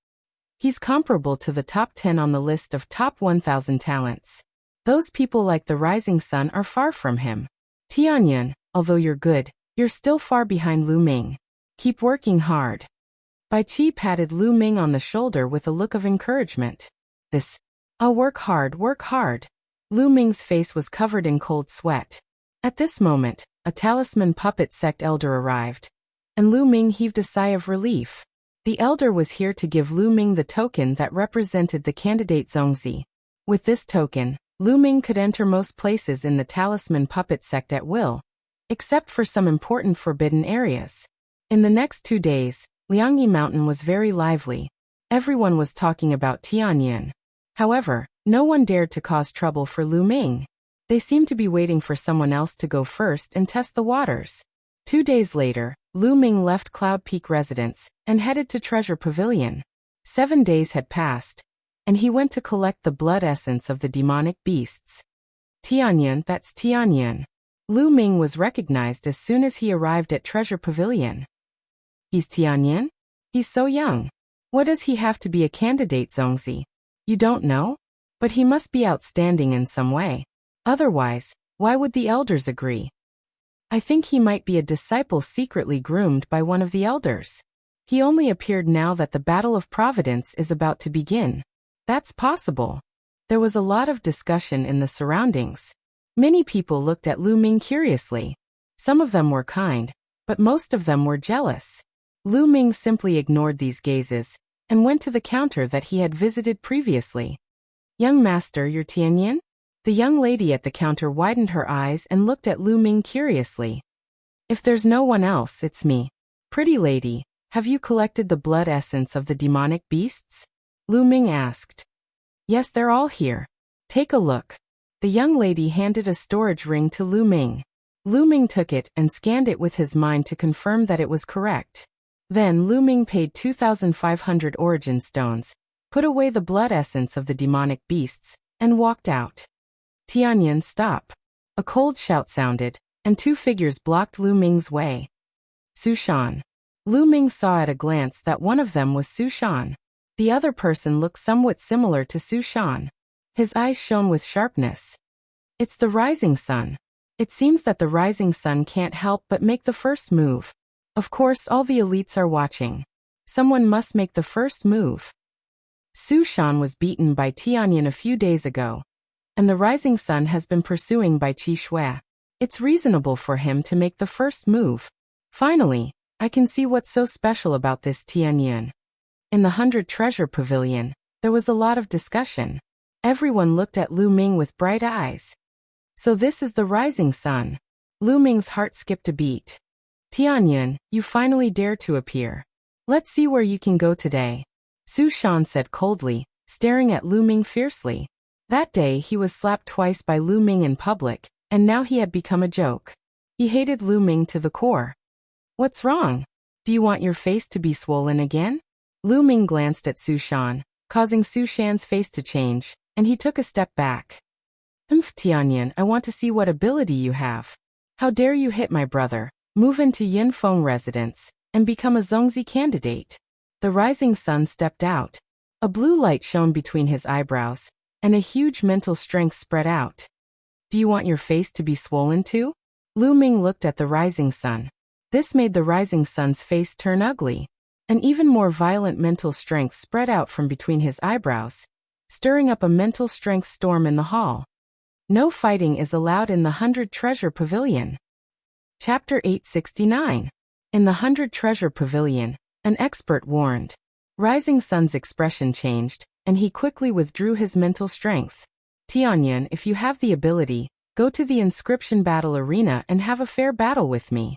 He's comparable to the top 10 on the list of top 1,000 talents. Those people like the rising sun are far from him. Tianyan, although you're good, you're still far behind Lu Ming. Keep working hard. Bai Qi patted Lu Ming on the shoulder with a look of encouragement. I'll work hard, work hard. Lu Ming's face was covered in cold sweat. At this moment, a Talisman Puppet Sect elder arrived, and Lu Ming heaved a sigh of relief. The elder was here to give Lu Ming the token that represented the candidate Zongzi. With this token, Lu Ming could enter most places in the Talisman Puppet Sect at will, except for some important forbidden areas. In the next 2 days, Liangyi Mountain was very lively. Everyone was talking about Tianyan. However, no one dared to cause trouble for Lu Ming. They seemed to be waiting for someone else to go first and test the waters. 2 days later, Lu Ming left Cloud Peak residence and headed to Treasure Pavilion. 7 days had passed, and he went to collect the blood essence of the demonic beasts. Tianyan, that's Tianyan. Lu Ming was recognized as soon as he arrived at Treasure Pavilion. He's Tianyan? He's so young. What does he have to be a candidate, Zongzi? You don't know? But he must be outstanding in some way. Otherwise, why would the elders agree? I think he might be a disciple secretly groomed by one of the elders. He only appeared now that the Battle of Providence is about to begin. That's possible. There was a lot of discussion in the surroundings. Many people looked at Lu Ming curiously. Some of them were kind, but most of them were jealous. Lu Ming simply ignored these gazes and went to the counter that he had visited previously. Young master, you're Tianyan? The young lady at the counter widened her eyes and looked at Lu Ming curiously. If there's no one else, it's me. Pretty lady, have you collected the blood essence of the demonic beasts? Lu Ming asked. Yes, they're all here. Take a look. The young lady handed a storage ring to Lu Ming. Lu Ming took it and scanned it with his mind to confirm that it was correct. Then Lu Ming paid 2,500 origin stones, put away the blood essence of the demonic beasts, and walked out. Tianyan, stop. A cold shout sounded, and 2 figures blocked Lu Ming's way. Su Shan. Lu Ming saw at a glance that one of them was Su Shan. The other person looked somewhat similar to Su Shan. His eyes shone with sharpness. It's the rising sun. It seems that the rising sun can't help but make the first move. Of course, all the elites are watching. Someone must make the first move. Su Shan was beaten by Tianyan a few days ago, and the rising sun has been pursuing Bai Qixue. It's reasonable for him to make the first move. Finally, I can see what's so special about this Tianyun. In the 100 Treasure Pavilion, there was a lot of discussion. Everyone looked at Lu Ming with bright eyes. So this is the rising sun. Lu Ming's heart skipped a beat. Tianyun, you finally dare to appear. Let's see where you can go today. Su Shan said coldly, staring at Lu Ming fiercely. That day he was slapped twice by Lu Ming in public, and now he had become a joke. He hated Lu Ming to the core. What's wrong? Do you want your face to be swollen again? Lu Ming glanced at Su Shan, causing Su Shan's face to change, and he took a step back. Tianyun, I want to see what ability you have. How dare you hit my brother, move into Yinfeng residence, and become a Zongzi candidate. The rising sun stepped out. A blue light shone between his eyebrows, and a huge mental strength spread out. Do you want your face to be swollen too? Lu Ming looked at the rising sun. This made the rising sun's face turn ugly. An even more violent mental strength spread out from between his eyebrows, stirring up a mental strength storm in the hall. No fighting is allowed in the 100 Treasure Pavilion. Chapter 869. In the 100 Treasure Pavilion, an expert warned. Rising Sun's expression changed, and he quickly withdrew his mental strength. Tianyun, if you have the ability, go to the inscription battle arena and have a fair battle with me.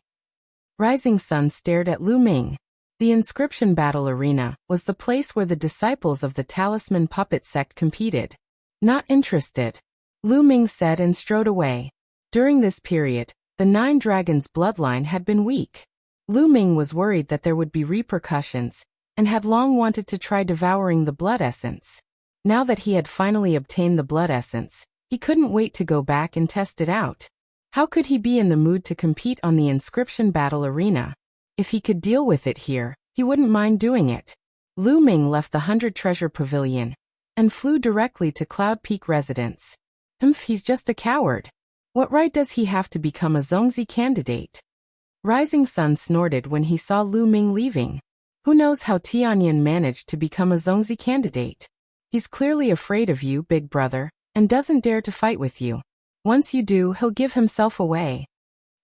Rising Sun stared at Lu Ming. The inscription battle arena was the place where the disciples of the Talisman Puppet sect competed. Not interested, Lu Ming said and strode away. During this period, the Nine Dragons bloodline had been weak. Lu Ming was worried that there would be repercussions, and had long wanted to try devouring the blood essence. Now that he had finally obtained the blood essence, he couldn't wait to go back and test it out. How could he be in the mood to compete on the inscription battle arena? If he could deal with it here, he wouldn't mind doing it. Lu Ming left the 100 Treasure Pavilion and flew directly to Cloud Peak residence. He's just a coward. What right does he have to become a Zongzi candidate? Rising Sun snorted when he saw Lu Ming leaving. Who knows how Tianyun managed to become a Zongzi candidate? He's clearly afraid of you, big brother, and doesn't dare to fight with you. Once you do, he'll give himself away.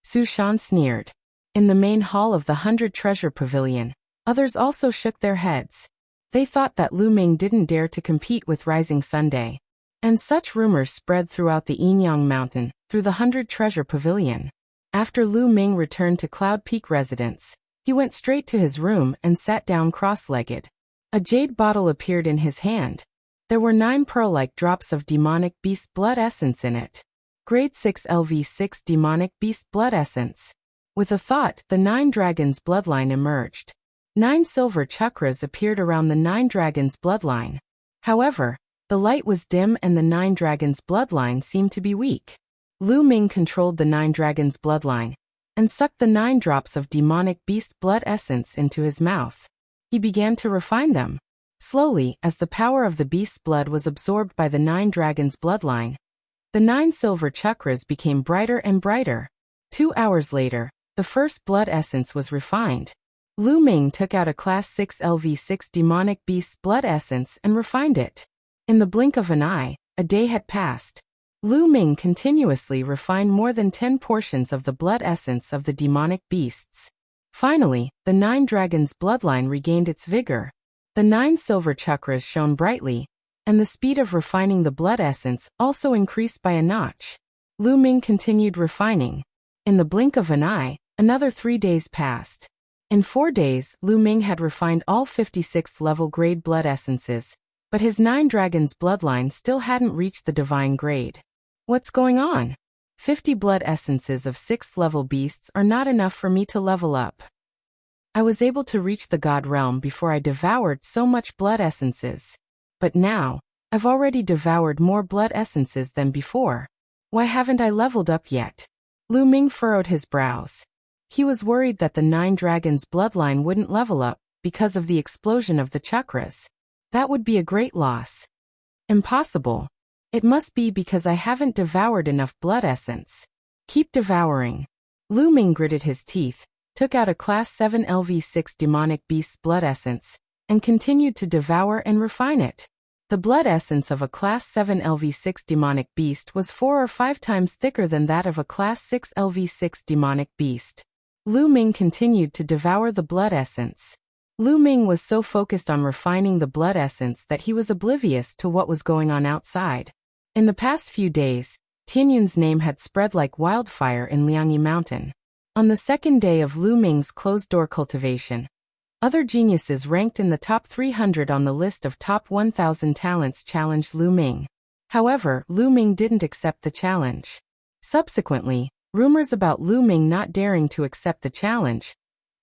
Su Shan sneered. In the main hall of the 100 Treasure Pavilion, others also shook their heads. They thought that Lu Ming didn't dare to compete with Rising Sunday. And such rumors spread throughout the Yinyang Mountain, through the 100 Treasure Pavilion. After Lu Ming returned to Cloud Peak residence, he went straight to his room and sat down cross-legged. A jade bottle appeared in his hand. There were 9 pearl-like drops of demonic beast blood essence in it. Grade 6 LV6 demonic beast blood essence. With a thought, the 9 dragons bloodline emerged. 9 silver chakras appeared around the 9 dragons bloodline. However, the light was dim and the 9 dragons bloodline seemed to be weak. Lu Ming controlled the 9 dragons bloodline and sucked the 9 drops of demonic beast blood essence into his mouth. He began to refine them. Slowly, as the power of the beast's blood was absorbed by the 9 dragons bloodline, the 9 silver chakras became brighter and brighter. 2 hours later, the first blood essence was refined. Lu Ming took out a Class 6 LV6 demonic beast's blood essence and refined it. In the blink of an eye, a day had passed. Lu Ming continuously refined more than 10 portions of the blood essence of the demonic beasts. Finally, the 9 dragons bloodline regained its vigor. The 9 silver chakras shone brightly, and the speed of refining the blood essence also increased by a notch. Lu Ming continued refining. In the blink of an eye, another 3 days passed. In 4 days, Lu Ming had refined all 56th level grade blood essences, but his 9 dragons bloodline still hadn't reached the divine grade. What's going on? 50 blood essences of 6th level beasts are not enough for me to level up. I was able to reach the god realm before I devoured so much blood essences. But now, I've already devoured more blood essences than before. Why haven't I leveled up yet? Lu Ming furrowed his brows. He was worried that the 9 dragons bloodline wouldn't level up because of the explosion of the chakras. That would be a great loss. Impossible. It must be because I haven't devoured enough blood essence. Keep devouring. Lu Ming gritted his teeth, took out a Class 7 LV6 demonic beast's blood essence, and continued to devour and refine it. The blood essence of a Class 7 LV6 demonic beast was 4 or 5 times thicker than that of a Class 6 LV6 demonic beast. Lu Ming continued to devour the blood essence. Lu Ming was so focused on refining the blood essence that he was oblivious to what was going on outside. In the past few days, Tianyun's name had spread like wildfire in Liangyi Mountain. On the second day of Lu Ming's closed-door cultivation, other geniuses ranked in the top 300 on the list of top 1,000 talents challenged Lu Ming. However, Lu Ming didn't accept the challenge. Subsequently, rumors about Lu Ming not daring to accept the challenge,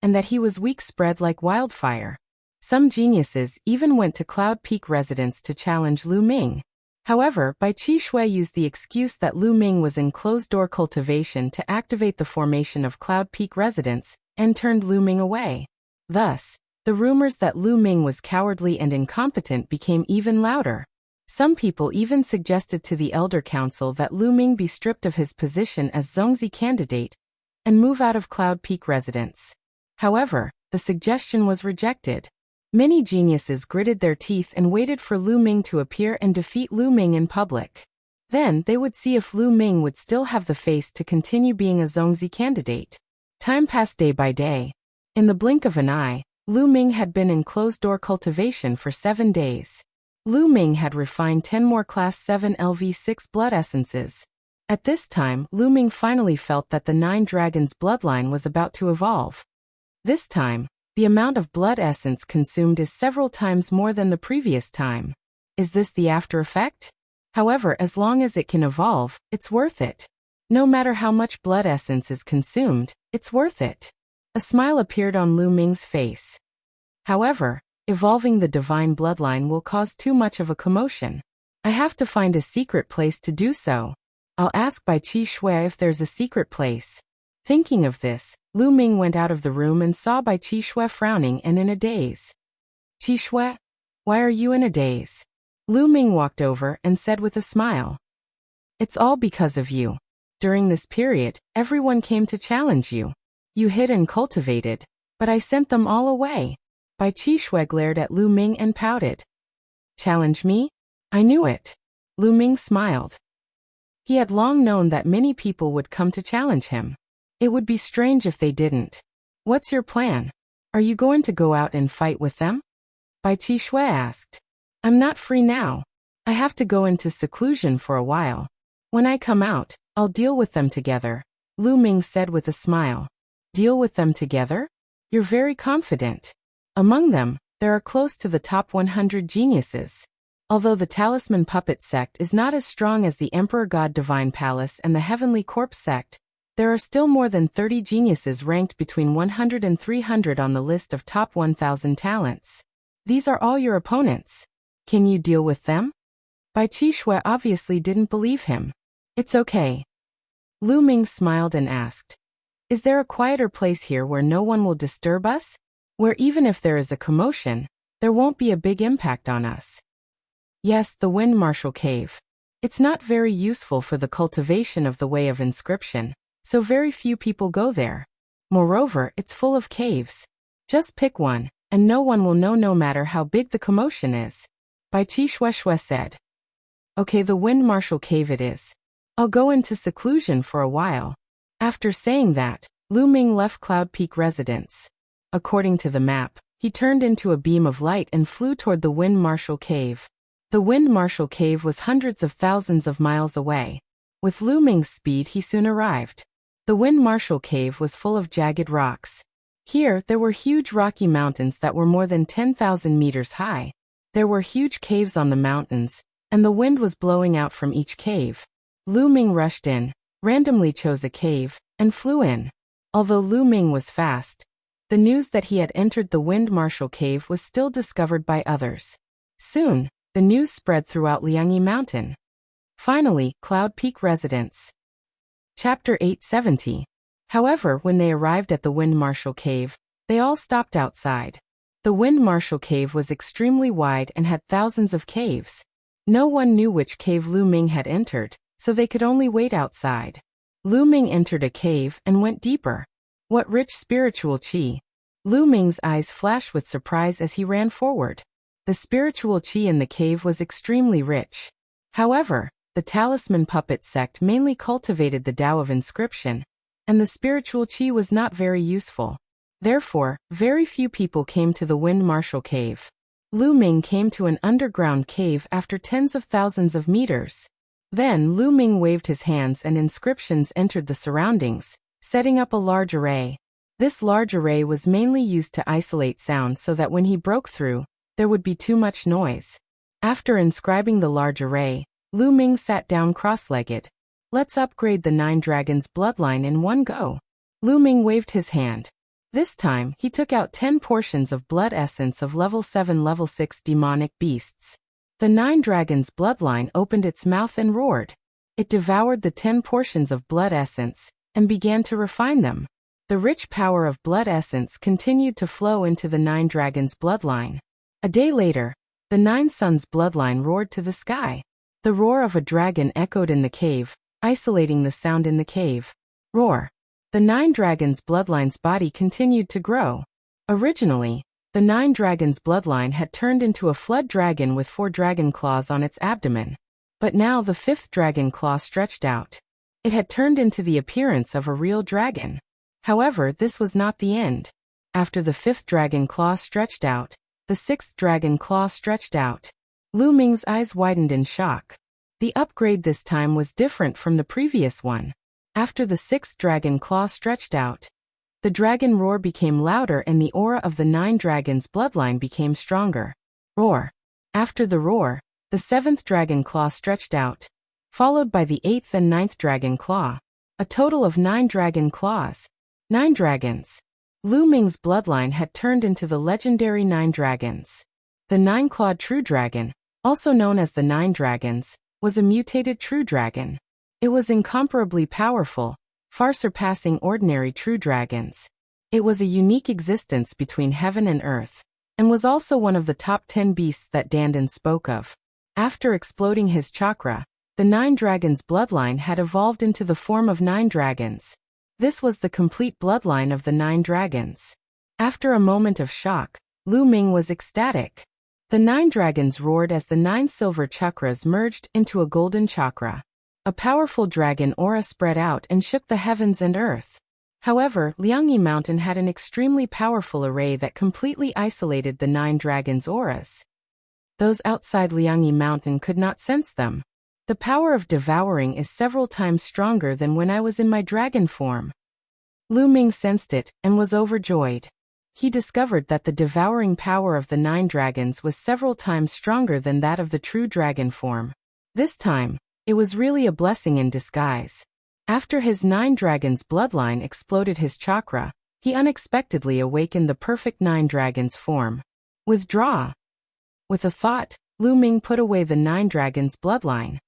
and that he was weak spread like wildfire. Some geniuses even went to Cloud Peak residence to challenge Lu Ming. However, Bai Qishui used the excuse that Lu Ming was in closed-door cultivation to activate the formation of Cloud Peak residence, and turned Lu Ming away. Thus, the rumors that Lu Ming was cowardly and incompetent became even louder. Some people even suggested to the Elder Council that Lu Ming be stripped of his position as Zongzi candidate and move out of Cloud Peak residence. However, the suggestion was rejected. Many geniuses gritted their teeth and waited for Lu Ming to appear and defeat Lu Ming in public. Then they would see if Lu Ming would still have the face to continue being a Zongzi candidate. Time passed day by day. In the blink of an eye, Lu Ming had been in closed-door cultivation for 7 days. Lu Ming had refined 10 more Class 7 LV6 blood essences. At this time, Lu Ming finally felt that the Nine Dragons bloodline was about to evolve. This time, the amount of blood essence consumed is several times more than the previous time. Is this the after effect? However, as long as it can evolve, it's worth it. No matter how much blood essence is consumed, it's worth it. A smile appeared on Lu Ming's face. However, evolving the divine bloodline will cause too much of a commotion. I have to find a secret place to do so. I'll ask Bai Qishui if there's a secret place. Thinking of this, Lu Ming went out of the room and saw Bai Qishui frowning and in a daze. Qishui, why are you in a daze? Lu Ming walked over and said with a smile. It's all because of you. During this period, everyone came to challenge you. You hid and cultivated, but I sent them all away. Bai Qishui glared at Lu Ming and pouted. Challenge me? I knew it. Lu Ming smiled. He had long known that many people would come to challenge him. It would be strange if they didn't. What's your plan? Are you going to go out and fight with them? Bai Qishui asked. I'm not free now. I have to go into seclusion for a while. When I come out, I'll deal with them together, Lu Ming said with a smile. Deal with them together? You're very confident. Among them, there are close to the top 100 geniuses. Although the Talisman Puppet sect is not as strong as the Emperor God Divine Palace and the Heavenly Corpse sect, there are still more than 30 geniuses ranked between 100 and 300 on the list of top 1,000 talents. These are all your opponents. Can you deal with them? Bai Qishui obviously didn't believe him. It's okay. Lu Ming smiled and asked. Is there a quieter place here where no one will disturb us? Where even if there is a commotion, there won't be a big impact on us. Yes, the Wind Marshal Cave. It's not very useful for the cultivation of the Way of Inscription, so very few people go there. Moreover, it's full of caves. Just pick one, and no one will know no matter how big the commotion is. Bai Qishui said. Okay, the Wind Marshal Cave it is. I'll go into seclusion for a while. After saying that, Lu Ming left Cloud Peak residence. According to the map, he turned into a beam of light and flew toward the Wind Marshal Cave. The Wind Marshal Cave was hundreds of thousands of miles away. With Lu Ming's speed he soon arrived. The Wind Marshal Cave was full of jagged rocks. Here, there were huge rocky mountains that were more than 10,000 meters high. There were huge caves on the mountains, and the wind was blowing out from each cave. Lu Ming rushed in, randomly chose a cave, and flew in. Although Lu Ming was fast, the news that he had entered the Wind Marshal Cave was still discovered by others. Soon, the news spread throughout Liangyi Mountain. Finally, Cloud Peak residence. Chapter 870. However, when they arrived at the Wind Marshal Cave, they all stopped outside. The Wind Marshal Cave was extremely wide and had thousands of caves. No one knew which cave Lu Ming had entered, so they could only wait outside. Lu Ming entered a cave and went deeper. What rich spiritual qi! Lu Ming's eyes flashed with surprise as he ran forward. The spiritual qi in the cave was extremely rich. However, the Talisman Puppet sect mainly cultivated the Tao of Inscription, and the spiritual chi was not very useful. Therefore, very few people came to the Wind Marshal Cave. Lu Ming came to an underground cave after tens of thousands of meters. Then Lu Ming waved his hands and inscriptions entered the surroundings, setting up a large array. This large array was mainly used to isolate sound so that when he broke through, there would be too much noise. After inscribing the large array, Lu Ming sat down cross-legged. Let's upgrade the 9 dragons bloodline in one go. Lu Ming waved his hand. This time, he took out 10 portions of blood essence of level 7 level 6 demonic beasts. The 9 dragons bloodline opened its mouth and roared. It devoured the 10 portions of blood essence, and began to refine them. The rich power of blood essence continued to flow into the 9 dragons bloodline. A day later, the 9 suns bloodline roared to the sky. The roar of a dragon echoed in the cave, isolating the sound in the cave. Roar. The 9 dragons bloodline's body continued to grow. Originally, the 9 dragons bloodline had turned into a flood dragon with 4 dragon claws on its abdomen. But now the 5th dragon claw stretched out. It had turned into the appearance of a real dragon. However, this was not the end. After the 5th dragon claw stretched out, the 6th dragon claw stretched out. Lu Ming's eyes widened in shock. The upgrade this time was different from the previous one. After the 6th dragon claw stretched out, the dragon roar became louder and the aura of the 9 dragons bloodline became stronger. Roar. After the roar, the 7th dragon claw stretched out, followed by the 8th and 9th dragon claw. A total of 9 dragon claws. 9 dragons. Lu Ming's bloodline had turned into the legendary 9 dragons. The 9-clawed true dragon, also known as the 9 dragons, was a mutated true dragon. It was incomparably powerful, far surpassing ordinary true dragons. It was a unique existence between heaven and earth, and was also one of the top 10 beasts that Dandan spoke of. After exploding his chakra, the 9 dragons bloodline had evolved into the form of 9 dragons. This was the complete bloodline of the 9 dragons. After a moment of shock, Lu Ming was ecstatic. The 9 dragons roared as the 9 silver chakras merged into a golden chakra. A powerful dragon aura spread out and shook the heavens and earth. However, Liangyi Mountain had an extremely powerful array that completely isolated the 9 dragons' auras. Those outside Liangyi Mountain could not sense them. The power of devouring is several times stronger than when I was in my dragon form. Lu Ming sensed it and was overjoyed. He discovered that the devouring power of the 9 dragons was several times stronger than that of the true dragon form. This time, it was really a blessing in disguise. After his 9 dragons bloodline exploded his chakra, he unexpectedly awakened the perfect 9 dragons form. Withdraw. With a thought, Lu Ming put away the 9 dragons bloodline.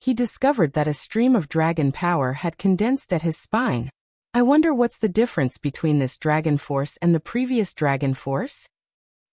He discovered that a stream of dragon power had condensed at his spine. I wonder what's the difference between this dragon force and the previous dragon force?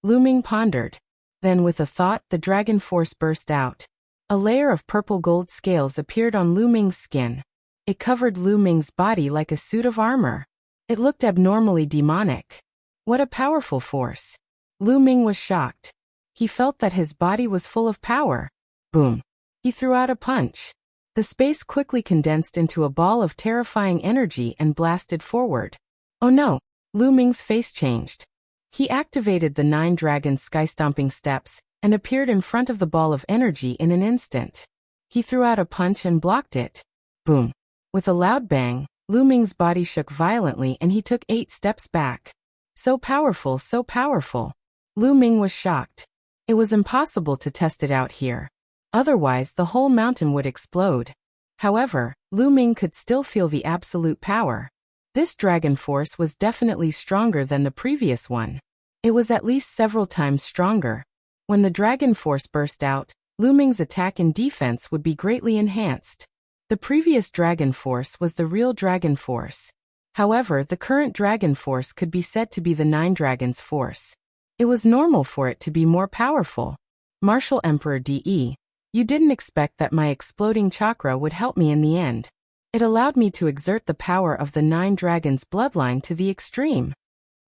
Lu Ming pondered. Then with a thought, the dragon force burst out. A layer of purple gold scales appeared on Lu Ming's skin. It covered Lu Ming's body like a suit of armor. It looked abnormally demonic. What a powerful force. Lu Ming was shocked. He felt that his body was full of power. Boom. He threw out a punch. The space quickly condensed into a ball of terrifying energy and blasted forward. Oh no! Lu Ming's face changed. He activated the 9 dragons sky-stomping steps and appeared in front of the ball of energy in an instant. He threw out a punch and blocked it. Boom. With a loud bang, Lu Ming's body shook violently and he took 8 steps back. So powerful, so powerful. Lu Ming was shocked. It was impossible to test it out here. Otherwise, the whole mountain would explode. However, Lu Ming could still feel the absolute power. This dragon force was definitely stronger than the previous one. It was at least several times stronger. When the dragon force burst out, Lu Ming's attack and defense would be greatly enhanced. The previous dragon force was the real dragon force. However, the current dragon force could be said to be the 9 dragons force. It was normal for it to be more powerful. Martial Emperor DE. You didn't expect that my exploding chakra would help me in the end. It allowed me to exert the power of the 9 dragons bloodline to the extreme.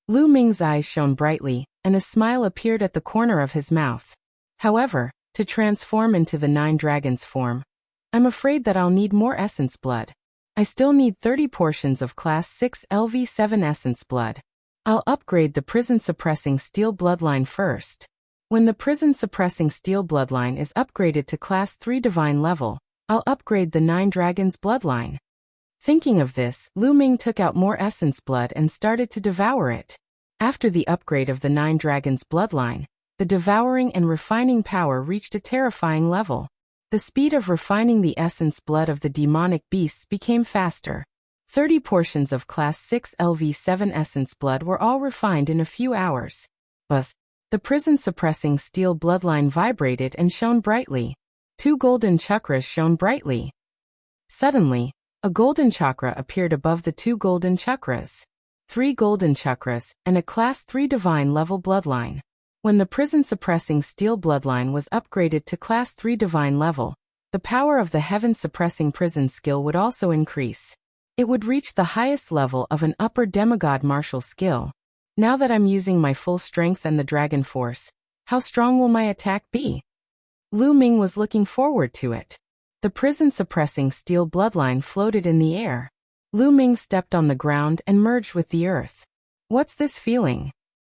Lu Ming's eyes shone brightly, and a smile appeared at the corner of his mouth. However, to transform into the 9 dragons form, I'm afraid that I'll need more essence blood. I still need 30 portions of Class 6 LV7 Essence Blood. I'll upgrade the prison-suppressing Steel Bloodline first. When the prison-suppressing Steel Bloodline is upgraded to Class 3 Divine level, I'll upgrade the 9 Dragons Bloodline. Thinking of this, Lu Ming took out more Essence Blood and started to devour it. After the upgrade of the 9 Dragons Bloodline, the devouring and refining power reached a terrifying level. The speed of refining the essence blood of the demonic beasts became faster. 30 portions of Class 6 LV7 Essence Blood were all refined in a few hours. Buzz! The prison-suppressing Steel Bloodline vibrated and shone brightly. 2 golden chakras shone brightly. Suddenly, a golden chakra appeared above the 2 golden chakras. 3 golden chakras and a Class 3 Divine level bloodline. When the prison-suppressing Steel Bloodline was upgraded to Class 3 Divine level, the power of the heaven-suppressing prison skill would also increase. It would reach the highest level of an upper demigod martial skill. Now that I'm using my full strength and the dragon force, how strong will my attack be? Lu Ming was looking forward to it. The prison-suppressing Steel Bloodline floated in the air. Lu Ming stepped on the ground and merged with the earth. What's this feeling?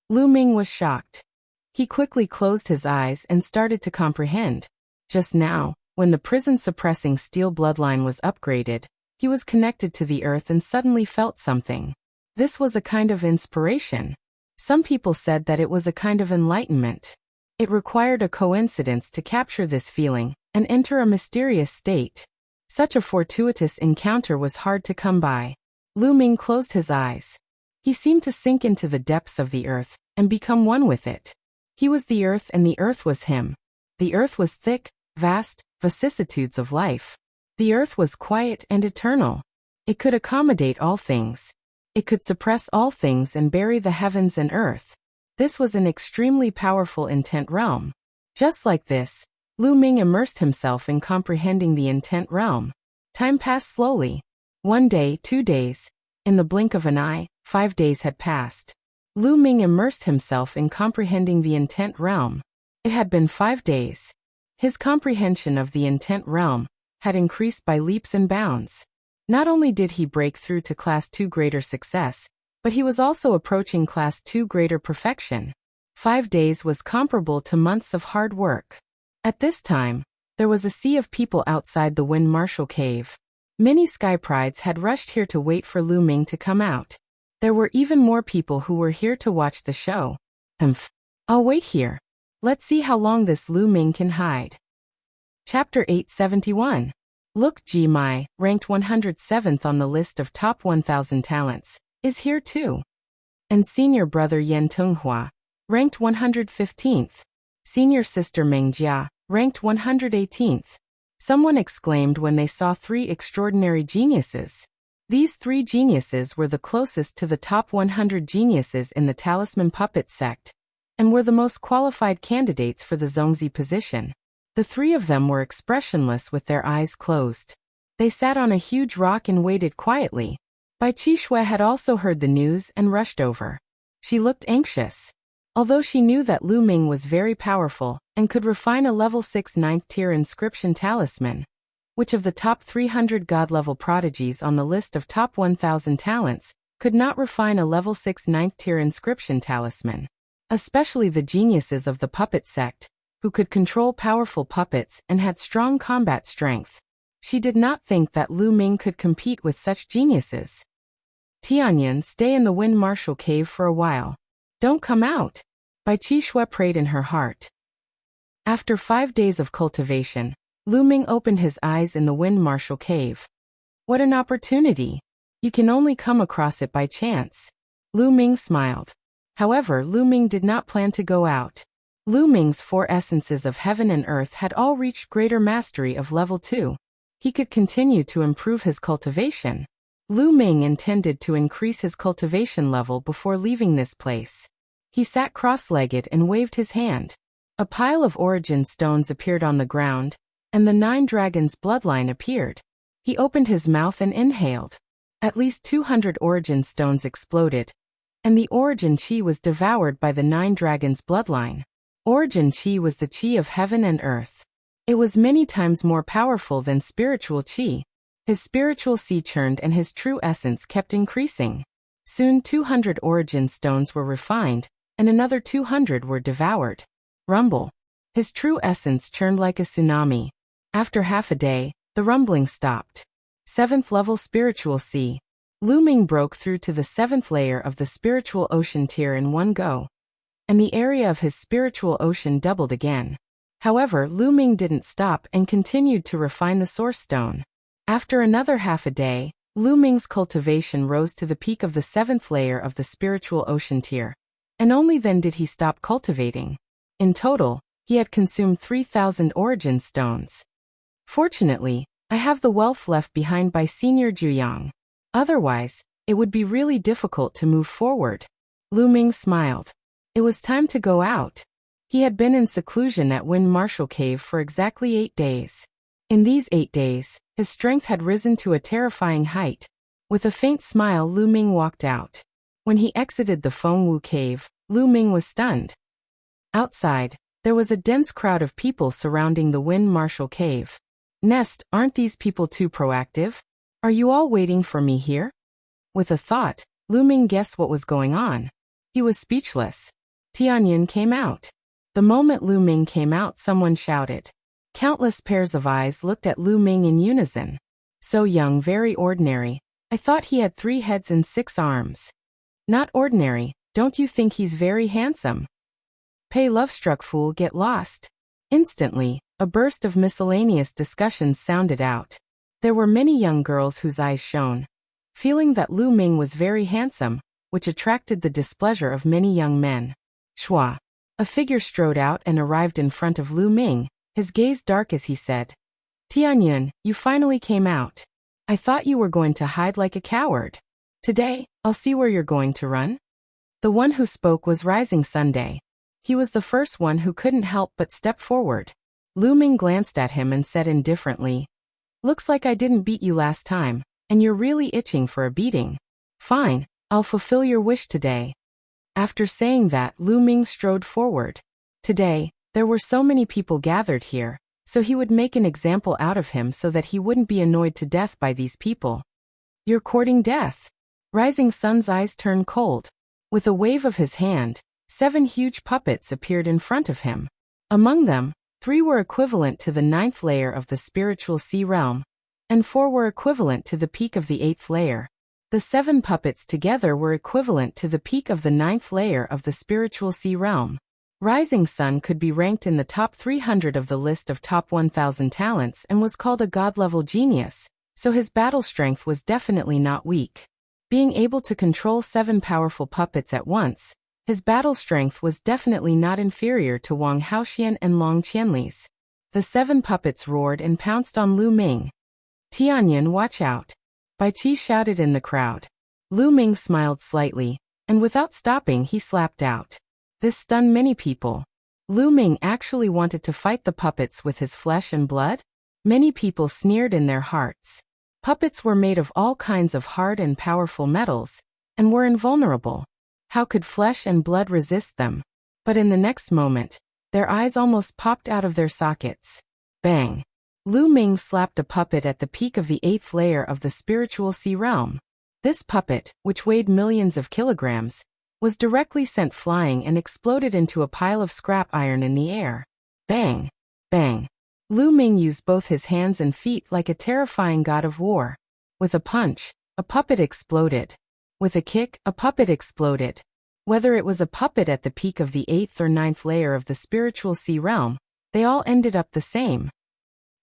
Lu Ming was shocked. He quickly closed his eyes and started to comprehend. Just now, when the prison-suppressing Steel Bloodline was upgraded, he was connected to the earth and suddenly felt something. This was a kind of inspiration. Some people said that it was a kind of enlightenment. It required a coincidence to capture this feeling and enter a mysterious state. Such a fortuitous encounter was hard to come by. Lu Ming closed his eyes. He seemed to sink into the depths of the earth and become one with it. He was the earth and the earth was him. The earth was thick, vast, vicissitudes of life. The earth was quiet and eternal. It could accommodate all things. It could suppress all things and bury the heavens and earth. This was an extremely powerful intent realm. Just like this, Lu Ming immersed himself in comprehending the intent realm. Time passed slowly. 1 day, 2 days. In the blink of an eye, 5 days had passed. Lu Ming immersed himself in comprehending the intent realm. It had been 5 days. His comprehension of the intent realm had increased by leaps and bounds. Not only did he break through to Class 2 greater success, but he was also approaching Class 2 greater perfection. 5 days was comparable to months of hard work. At this time, there was a sea of people outside the Wind Marshal Cave. Many Sky Prides had rushed here to wait for Lu Ming to come out. There were even more people who were here to watch the show. I'll wait here. Let's see how long this Lu Ming can hide. Chapter 871. Look, Ji Mai, ranked 107th on the list of top 1,000 talents, is here too. And senior brother Yan Tenghua, ranked 115th. Senior sister Meng Jia, ranked 118th. Someone exclaimed when they saw 3 extraordinary geniuses. These 3 geniuses were the closest to the top 100 geniuses in the Talisman Puppet sect, and were the most qualified candidates for the Zongzi position. The 3 of them were expressionless with their eyes closed. They sat on a huge rock and waited quietly. Bai Qishui had also heard the news and rushed over. She looked anxious. Although she knew that Lu Ming was very powerful and could refine a level 6 9th tier inscription talisman, which of the top 300 god-level prodigies on the list of top 1,000 talents could not refine a level 6 9th tier inscription talisman, especially the geniuses of the puppet sect, who could control powerful puppets and had strong combat strength. She did not think that Lu Ming could compete with such geniuses. Tianyan, stay in the Wind Marshal Cave for a while. Don't come out. Bai Qishui prayed in her heart. After 5 days of cultivation, Lu Ming opened his eyes in the Wind Marshal Cave. What an opportunity! You can only come across it by chance. Lu Ming smiled. However, Lu Ming did not plan to go out. Lu Ming's 4 essences of heaven and earth had all reached greater mastery of level 2. He could continue to improve his cultivation. Lu Ming intended to increase his cultivation level before leaving this place. He sat cross-legged and waved his hand. A pile of origin stones appeared on the ground, and the 9 dragons' bloodline appeared. He opened his mouth and inhaled. At least 200 origin stones exploded, and the origin chi was devoured by the 9 dragons' bloodline. Origin chi was the chi of heaven and earth. It was many times more powerful than spiritual chi. His spiritual sea churned and his true essence kept increasing. Soon 200 origin stones were refined, and another 200 were devoured. Rumble. His true essence churned like a tsunami. After half a day, the rumbling stopped. 7th level spiritual sea. Lu Ming broke through to the 7th layer of the spiritual ocean tier in one go, and the area of his spiritual ocean doubled again. However, Lu Ming didn't stop and continued to refine the source stone. After another half a day, Lu Ming's cultivation rose to the peak of the 7th layer of the spiritual ocean tier, and only then did he stop cultivating. In total, he had consumed 3,000 origin stones. Fortunately, I have the wealth left behind by Senior Juyang. Otherwise, it would be really difficult to move forward. Lu Ming smiled. It was time to go out. He had been in seclusion at Wind Marshal Cave for exactly 8 days. In these 8 days, his strength had risen to a terrifying height. With a faint smile, Lu Ming walked out. When he exited the Fengwu Cave, Lu Ming was stunned. Outside, there was a dense crowd of people surrounding the Wind Marshal Cave. Nest, aren't these people too proactive? Are you all waiting for me here? With a thought, Lu Ming guessed what was going on. He was speechless. Tianyan came out. The moment Lu Ming came out, someone shouted. Countless pairs of eyes looked at Lu Ming in unison. So young, very ordinary. I thought he had 3 heads and 6 arms. Not ordinary, don't you think he's very handsome? Pay love-struck fool, get lost. Instantly, a burst of miscellaneous discussions sounded out. There were many young girls whose eyes shone, feeling that Lu Ming was very handsome, which attracted the displeasure of many young men. Shua. A figure strode out and arrived in front of Lu Ming, his gaze dark as he said, Tianyan, you finally came out. I thought you were going to hide like a coward. Today, I'll see where you're going to run. The one who spoke was Rising Sunday. He was the first one who couldn't help but step forward. Lu Ming glanced at him and said indifferently, Looks like I didn't beat you last time, and you're really itching for a beating. Fine, I'll fulfill your wish today. After saying that, Lu Ming strode forward. Today, there were so many people gathered here, so he would make an example out of him so that he wouldn't be annoyed to death by these people. You're courting death. Rising Sun's eyes turned cold. With a wave of his hand, 7 huge puppets appeared in front of him. Among them, 3 were equivalent to the 9th layer of the spiritual sea realm, and 4 were equivalent to the peak of the 8th layer. The 7 puppets together were equivalent to the peak of the 9th layer of the spiritual sea realm. Rising Sun could be ranked in the top 300 of the list of top 1,000 talents and was called a god-level genius, so his battle strength was definitely not weak. Being able to control 7 powerful puppets at once, his battle strength was definitely not inferior to Wang Haoxian and Long Qianli's. The 7 puppets roared and pounced on Lu Ming. Tianyan, watch out. Bai Qi shouted in the crowd. Lu Ming smiled slightly, and without stopping he slapped out. This stunned many people. Lu Ming actually wanted to fight the puppets with his flesh and blood? Many people sneered in their hearts. Puppets were made of all kinds of hard and powerful metals, and were invulnerable. How could flesh and blood resist them? But in the next moment, their eyes almost popped out of their sockets. Bang! Lu Ming slapped a puppet at the peak of the 8th layer of the spiritual sea realm. This puppet, which weighed millions of kilograms, was directly sent flying and exploded into a pile of scrap iron in the air. Bang! Bang! Lu Ming used both his hands and feet like a terrifying god of war. With a punch, a puppet exploded. With a kick, a puppet exploded. Whether it was a puppet at the peak of the 8th or 9th layer of the spiritual sea realm, they all ended up the same.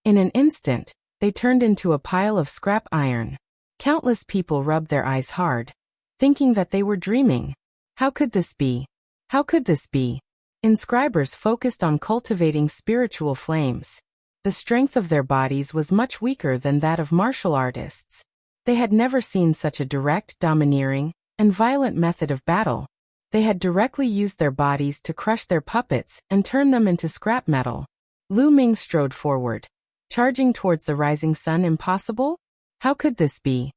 In an instant, they turned into a pile of scrap iron. Countless people rubbed their eyes hard, thinking that they were dreaming. How could this be? How could this be? Inscribers focused on cultivating spiritual flames. The strength of their bodies was much weaker than that of martial artists. They had never seen such a direct, domineering, and violent method of battle. They had directly used their bodies to crush their puppets and turn them into scrap metal. Lu Ming strode forward, charging towards the Rising Sun. Impossible? How could this be?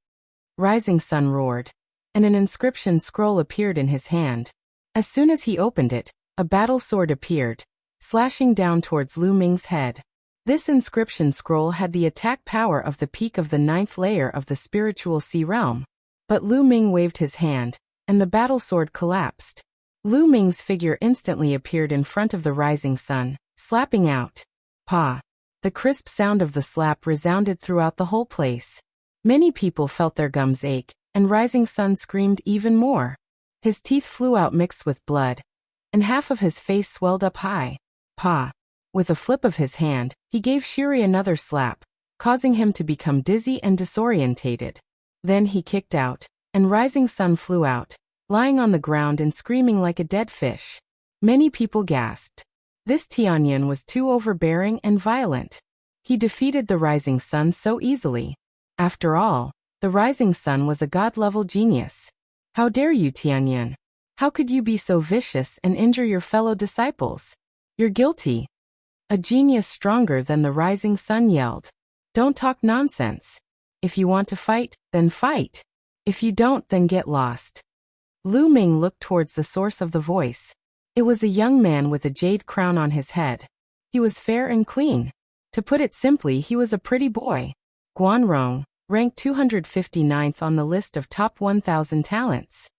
Rising Sun roared, and an inscription scroll appeared in his hand. As soon as he opened it, a battle sword appeared, slashing down towards Lu Ming's head. This inscription scroll had the attack power of the peak of the 9th layer of the spiritual sea realm. But Lu Ming waved his hand, and the battle sword collapsed. Lu Ming's figure instantly appeared in front of the rising sun, slapping out. Pa! The crisp sound of the slap resounded throughout the whole place. Many people felt their gums ache, and Rising Sun screamed even more. His teeth flew out mixed with blood, and half of his face swelled up high. Pa! With a flip of his hand, he gave Shuri another slap, causing him to become dizzy and disorientated. Then he kicked out, and Rising Sun flew out, lying on the ground and screaming like a dead fish. Many people gasped. This Tianyan was too overbearing and violent. He defeated the Rising Sun so easily. After all, the Rising Sun was a god-level genius. How dare you, Tianyan? How could you be so vicious and injure your fellow disciples? You're guilty. A genius stronger than the Rising Sun yelled. Don't talk nonsense. If you want to fight, then fight. If you don't, then get lost. Lu Ming looked towards the source of the voice. It was a young man with a jade crown on his head. He was fair and clean. To put it simply, he was a pretty boy. Guanrong, ranked 259th on the list of top 1,000 talents.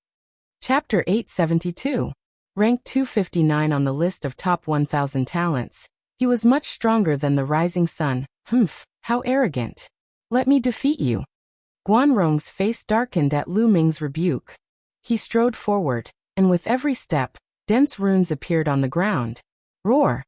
Chapter 872. Ranked 259 on the list of top 1,000 talents. He was much stronger than the Rising Sun. Humph, how arrogant. Let me defeat you. Guanrong's face darkened at Lu Ming's rebuke. He strode forward, and with every step, dense runes appeared on the ground. Roar!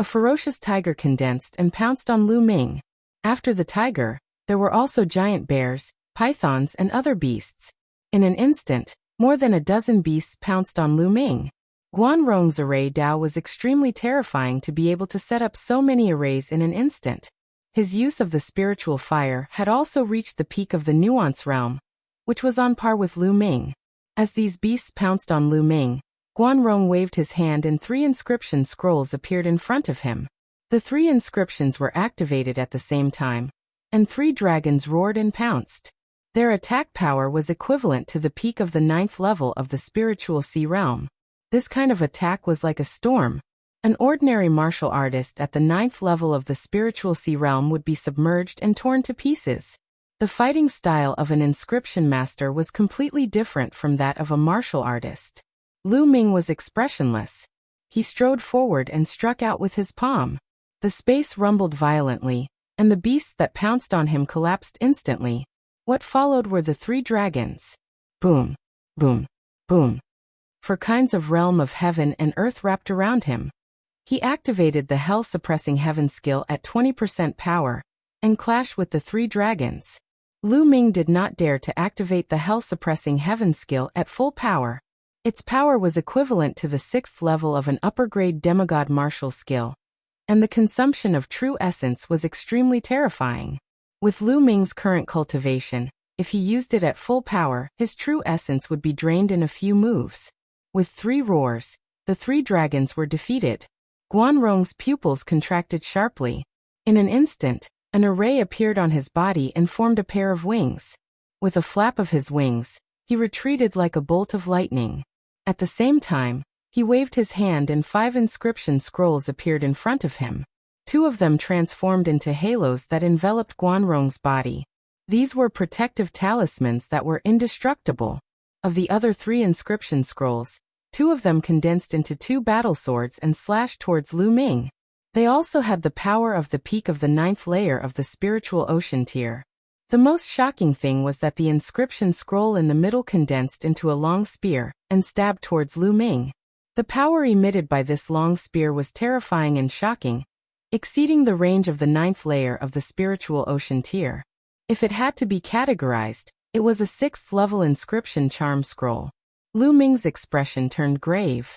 A ferocious tiger condensed and pounced on Lu Ming. After the tiger, there were also giant bears, pythons and other beasts. In an instant, more than a dozen beasts pounced on Lu Ming. Guanrong's array Dao was extremely terrifying to be able to set up so many arrays in an instant. His use of the spiritual fire had also reached the peak of the nuance realm, which was on par with Lu Ming. As these beasts pounced on Lu Ming, Guanrong waved his hand and 3 inscription scrolls appeared in front of him. The 3 inscriptions were activated at the same time, and 3 dragons roared and pounced. Their attack power was equivalent to the peak of the 9th level of the spiritual sea realm. This kind of attack was like a storm. An ordinary martial artist at the 9th level of the spiritual sea realm would be submerged and torn to pieces. The fighting style of an inscription master was completely different from that of a martial artist. Lu Ming was expressionless. He strode forward and struck out with his palm. The space rumbled violently, and the beasts that pounced on him collapsed instantly. What followed were the 3 dragons. Boom, boom, boom. 4 kinds of realm of heaven and earth wrapped around him. He activated the hell-suppressing heaven skill at 20% power, and clashed with the 3 dragons. Lu Ming did not dare to activate the hell-suppressing heaven skill at full power. Its power was equivalent to the 6th level of an upper-grade demigod martial skill, and the consumption of true essence was extremely terrifying. With Lu Ming's current cultivation, if he used it at full power, his true essence would be drained in a few moves. With 3 roars, the 3 dragons were defeated. Guanrong's pupils contracted sharply. In an instant, an array appeared on his body and formed a pair of wings. With a flap of his wings, he retreated like a bolt of lightning. At the same time, he waved his hand and 5 inscription scrolls appeared in front of him. 2 of them transformed into halos that enveloped Guanrong's body. These were protective talismans that were indestructible. Of the other 3 inscription scrolls, 2 of them condensed into 2 battle swords and slashed towards Lu Ming. They also had the power of the peak of the 9th layer of the spiritual ocean tier. The most shocking thing was that the inscription scroll in the middle condensed into a long spear and stabbed towards Lu Ming. The power emitted by this long spear was terrifying and shocking, exceeding the range of the 9th layer of the spiritual ocean tier. If it had to be categorized, it was a 6th level inscription charm scroll. Lu Ming's expression turned grave.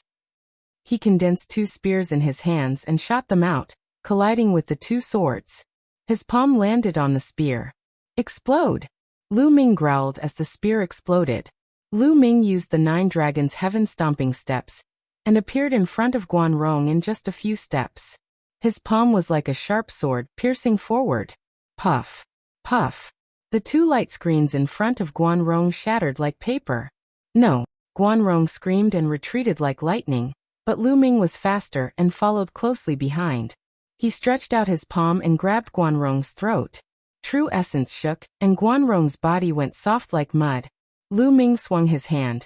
He condensed 2 spears in his hands and shot them out, colliding with the 2 swords. His palm landed on the spear. Explode! Lu Ming growled as the spear exploded. Lu Ming used the 9 dragons' heaven-stomping steps and appeared in front of Guanrong in just a few steps. His palm was like a sharp sword piercing forward. Puff! Puff! The 2 light screens in front of Guanrong shattered like paper. No! Guanrong screamed and retreated like lightning, but Lu Ming was faster and followed closely behind. He stretched out his palm and grabbed Guanrong's throat. True essence shook, and Guanrong's body went soft like mud. Lu Ming swung his hand,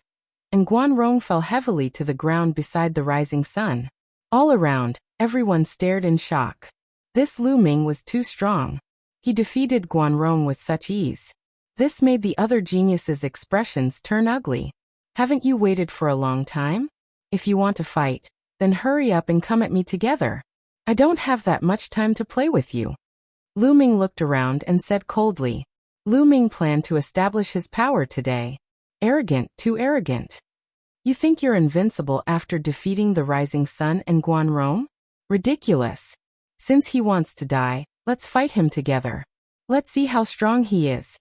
and Guanrong fell heavily to the ground beside the rising sun. All around, everyone stared in shock. This Lu Ming was too strong. He defeated Guanrong with such ease. This made the other geniuses' expressions turn ugly. Haven't you waited for a long time? If you want to fight, then hurry up and come at me together. I don't have that much time to play with you. Lu Ming looked around and said coldly. Lu Ming planned to establish his power today. Arrogant, too arrogant. You think you're invincible after defeating the rising sun and Guanrong? Ridiculous. Since he wants to die, let's fight him together. Let's see how strong he is.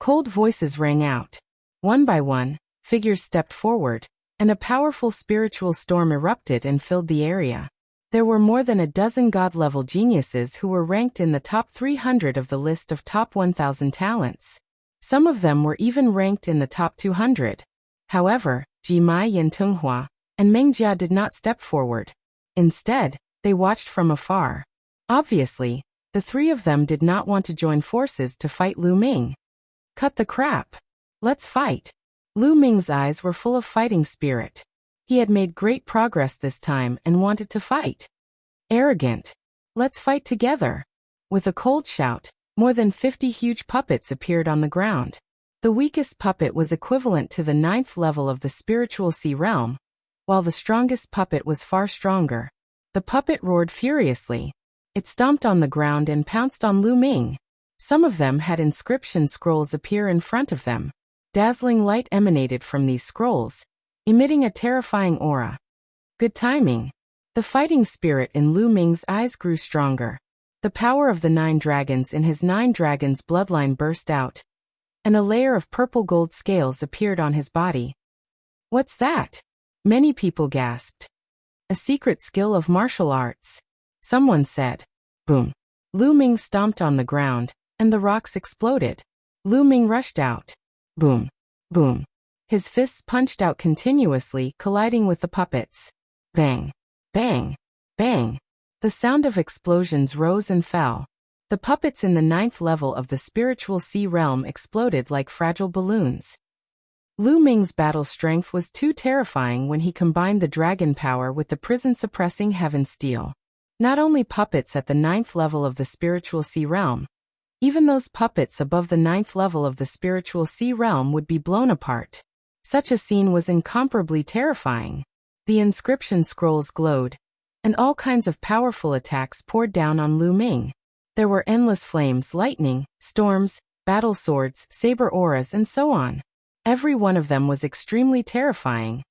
Cold voices rang out. One by one, figures stepped forward, and a powerful spiritual storm erupted and filled the area. There were more than a dozen god-level geniuses who were ranked in the top 300 of the list of top 1,000 talents. Some of them were even ranked in the top 200. However, Ji Mai Yin Tunghua and Meng Jia did not step forward. Instead, they watched from afar. Obviously, the three of them did not want to join forces to fight Lu Ming. Cut the crap. Let's fight. Lu Ming's eyes were full of fighting spirit. He had made great progress this time and wanted to fight. Arrogant. Let's fight together. With a cold shout, more than 50 huge puppets appeared on the ground. The weakest puppet was equivalent to the 9th level of the spiritual sea realm, while the strongest puppet was far stronger. The puppet roared furiously. It stomped on the ground and pounced on Lu Ming. Some of them had inscription scrolls appear in front of them. Dazzling light emanated from these scrolls, emitting a terrifying aura. Good timing. The fighting spirit in Lu Ming's eyes grew stronger. The power of the 9 dragons in his 9 dragons bloodline burst out, and a layer of purple gold scales appeared on his body. What's that? Many people gasped. A secret skill of martial arts. Someone said. Boom. Lu Ming stomped on the ground, and the rocks exploded. Lu Ming rushed out. Boom. Boom. His fists punched out continuously, colliding with the puppets. Bang. Bang. Bang. The sound of explosions rose and fell. The puppets in the 9th level of the spiritual sea realm exploded like fragile balloons. Lu Ming's battle strength was too terrifying when he combined the dragon power with the prison-suppressing heaven steel. Not only puppets at the 9th level of the spiritual sea realm, even those puppets above the 9th level of the spiritual sea realm would be blown apart. Such a scene was incomparably terrifying. The inscription scrolls glowed, and all kinds of powerful attacks poured down on Lu Ming. There were endless flames, lightning, storms, battle swords, saber auras, and so on. Every one of them was extremely terrifying,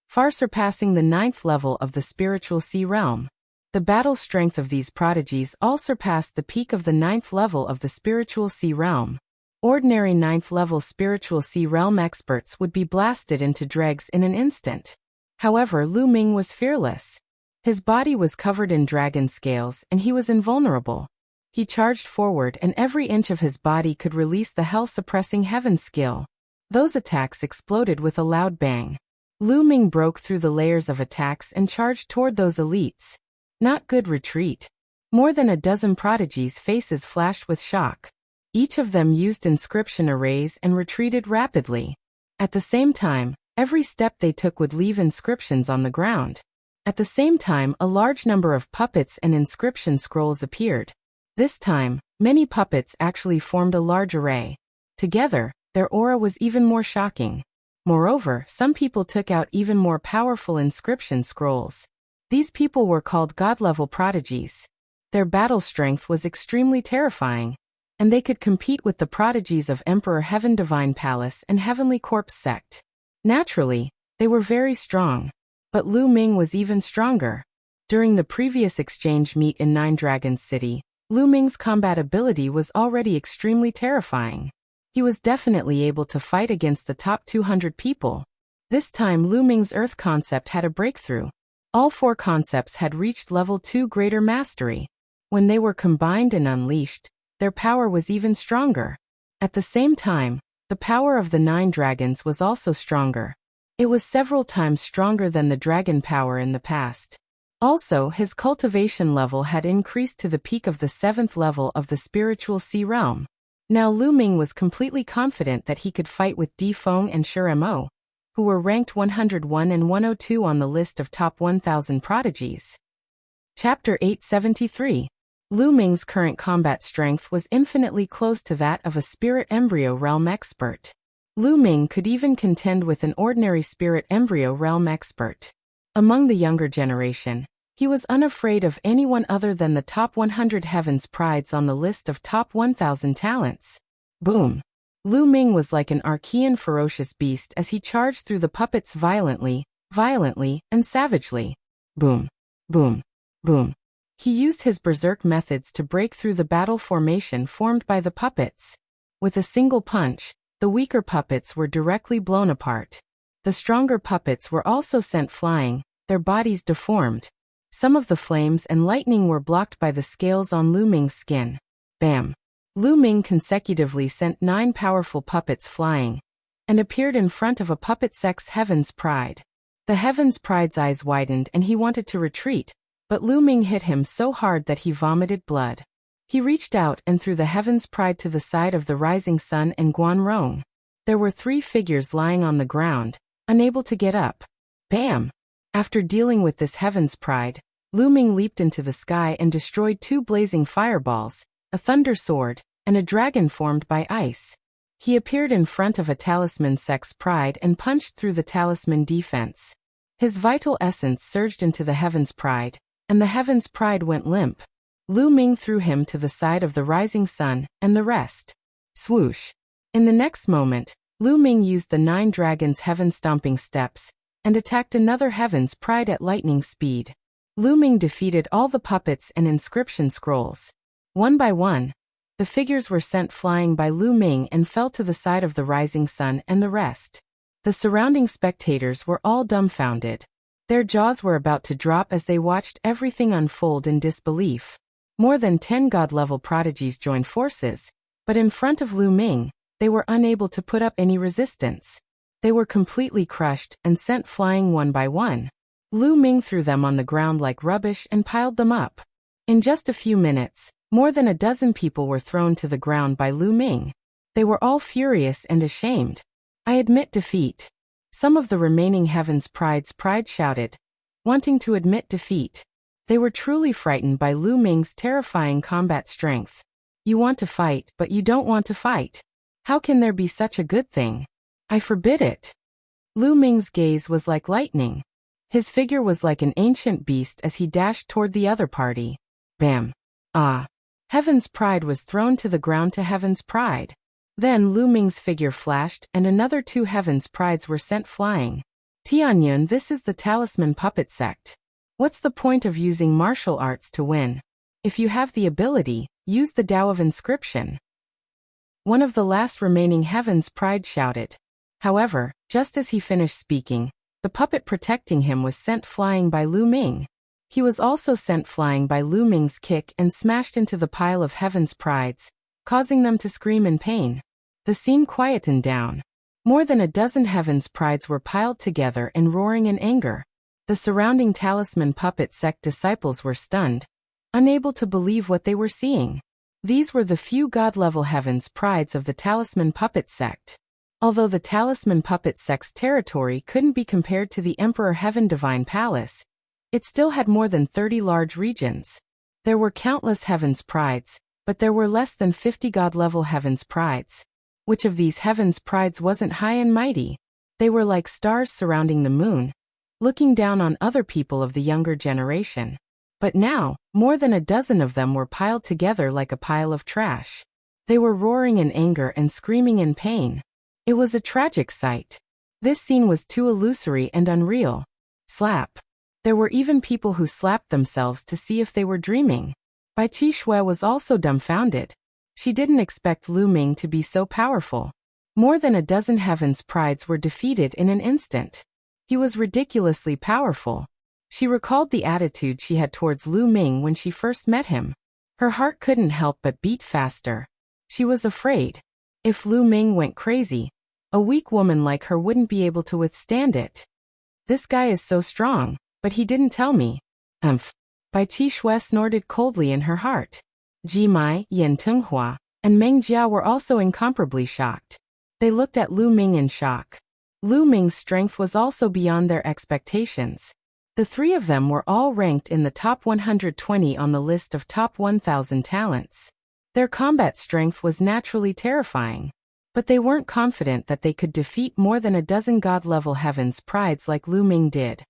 far surpassing the 9th level of the spiritual sea realm. The battle strength of these prodigies all surpassed the peak of the 9th level of the spiritual sea realm. Ordinary 9th level spiritual sea realm experts would be blasted into dregs in an instant. However, Lu Ming was fearless. His body was covered in dragon scales and he was invulnerable. He charged forward and every inch of his body could release the hell-suppressing heaven skill. Those attacks exploded with a loud bang. Lu Ming broke through the layers of attacks and charged toward those elites. Not good retreat. More than a dozen prodigies' faces flashed with shock. Each of them used inscription arrays and retreated rapidly. At the same time, every step they took would leave inscriptions on the ground. At the same time, a large number of puppets and inscription scrolls appeared. This time, many puppets actually formed a large array. Together, their aura was even more shocking. Moreover, some people took out even more powerful inscription scrolls. These people were called god-level prodigies. Their battle strength was extremely terrifying, and they could compete with the prodigies of Emperor Heaven Divine Palace and Heavenly Corpse Sect. Naturally, they were very strong. But Lu Ming was even stronger. During the previous exchange meet in 9 Dragons City, Lu Ming's combat ability was already extremely terrifying. He was definitely able to fight against the top 200 people. This time Lu Ming's Earth concept had a breakthrough. All 4 concepts had reached level 2 greater mastery. When they were combined and unleashed, their power was even stronger. At the same time, the power of the 9 dragons was also stronger. It was several times stronger than the dragon power in the past. Also, his cultivation level had increased to the peak of the 7th level of the spiritual sea realm. Now Lu Ming was completely confident that he could fight with Di Feng and Shi Mo, who were ranked 101 and 102 on the list of top 1,000 prodigies. Chapter 873. Lu Ming's current combat strength was infinitely close to that of a spirit embryo realm expert. Lu Ming could even contend with an ordinary spirit embryo realm expert. Among the younger generation, he was unafraid of anyone other than the top 100 heavens prides on the list of top 1,000 talents. Boom! Lu Ming was like an Archean ferocious beast as he charged through the puppets violently, and savagely. Boom! Boom! Boom! He used his berserk methods to break through the battle formation formed by the puppets. With a single punch, the weaker puppets were directly blown apart. The stronger puppets were also sent flying, their bodies deformed. Some of the flames and lightning were blocked by the scales on Lu Ming's skin. Bam! Lu Ming consecutively sent 9 powerful puppets flying, and appeared in front of a puppet sect's Heaven's Pride. The Heaven's Pride's eyes widened and he wanted to retreat, but Lu Ming hit him so hard that he vomited blood. He reached out and threw the Heaven's Pride to the side of the Rising Sun and Guan Rong. There were 3 figures lying on the ground, unable to get up. Bam! After dealing with this Heaven's Pride, Lu Ming leaped into the sky and destroyed 2 blazing fireballs, a thunder sword, and a dragon formed by ice. He appeared in front of a talisman sect's pride and punched through the talisman defense. His vital essence surged into the Heaven's Pride, and the Heaven's Pride went limp. Lu Ming threw him to the side of the Rising Sun, and the rest. Swoosh! In the next moment, Lu Ming used the 9 dragons' heaven-stomping steps, and attacked another Heaven's Pride at lightning speed. Lu Ming defeated all the puppets and inscription scrolls. One by one, the figures were sent flying by Lu Ming and fell to the side of the Rising Sun and the rest. The surrounding spectators were all dumbfounded. Their jaws were about to drop as they watched everything unfold in disbelief. More than 10 god-level prodigies joined forces, but in front of Lu Ming, they were unable to put up any resistance. They were completely crushed and sent flying one by one. Lu Ming threw them on the ground like rubbish and piled them up. In just a few minutes, more than a dozen people were thrown to the ground by Lu Ming. They were all furious and ashamed. I admit defeat. Some of the remaining Heaven's Pride's pride shouted, wanting to admit defeat. They were truly frightened by Lu Ming's terrifying combat strength. You want to fight, but you don't want to fight. How can there be such a good thing? I forbid it. Lu Ming's gaze was like lightning. His figure was like an ancient beast as he dashed toward the other party. Bam! Ah! Heaven's Pride was thrown to the ground to Heaven's Pride. Then Lu Ming's figure flashed and another 2 Heaven's Prides were sent flying. Tianyun, this is the Talisman Puppet Sect. What's the point of using martial arts to win? If you have the ability, use the Tao of Inscription. One of the last remaining Heaven's Pride shouted. However, just as he finished speaking, the puppet protecting him was sent flying by Lu Ming. He was also sent flying by Lu Ming's kick and smashed into the pile of Heaven's Prides, causing them to scream in pain. The scene quietened down. More than a dozen Heaven's Prides were piled together and roaring in anger. The surrounding Talisman Puppet Sect disciples were stunned, unable to believe what they were seeing. These were the few god-level Heaven's Prides of the Talisman Puppet Sect. Although the Talisman Puppet Sect's territory couldn't be compared to the Emperor Heaven Divine Palace, it still had more than 30 large regions. There were countless Heaven's Prides, but there were less than 50 god-level Heaven's Prides. Which of these Heaven's Prides wasn't high and mighty? They were like stars surrounding the moon, looking down on other people of the younger generation. But now, more than a dozen of them were piled together like a pile of trash. They were roaring in anger and screaming in pain. It was a tragic sight. This scene was too illusory and unreal. Slap. There were even people who slapped themselves to see if they were dreaming. Bai Qi Shui was also dumbfounded. She didn't expect Lu Ming to be so powerful. More than a dozen Heaven's Prides were defeated in an instant. He was ridiculously powerful. She recalled the attitude she had towards Lu Ming when she first met him. Her heart couldn't help but beat faster. She was afraid. If Lu Ming went crazy, a weak woman like her wouldn't be able to withstand it. This guy is so strong, but he didn't tell me. Umph. Bai Qixue snorted coldly in her heart. Ji Mai, Yin Tenghua, and Meng Jia were also incomparably shocked. They looked at Lu Ming in shock. Lu Ming's strength was also beyond their expectations. The three of them were all ranked in the top 120 on the list of top 1,000 talents. Their combat strength was naturally terrifying. But they weren't confident that they could defeat more than a dozen god-level heavens prides like Lu Ming did.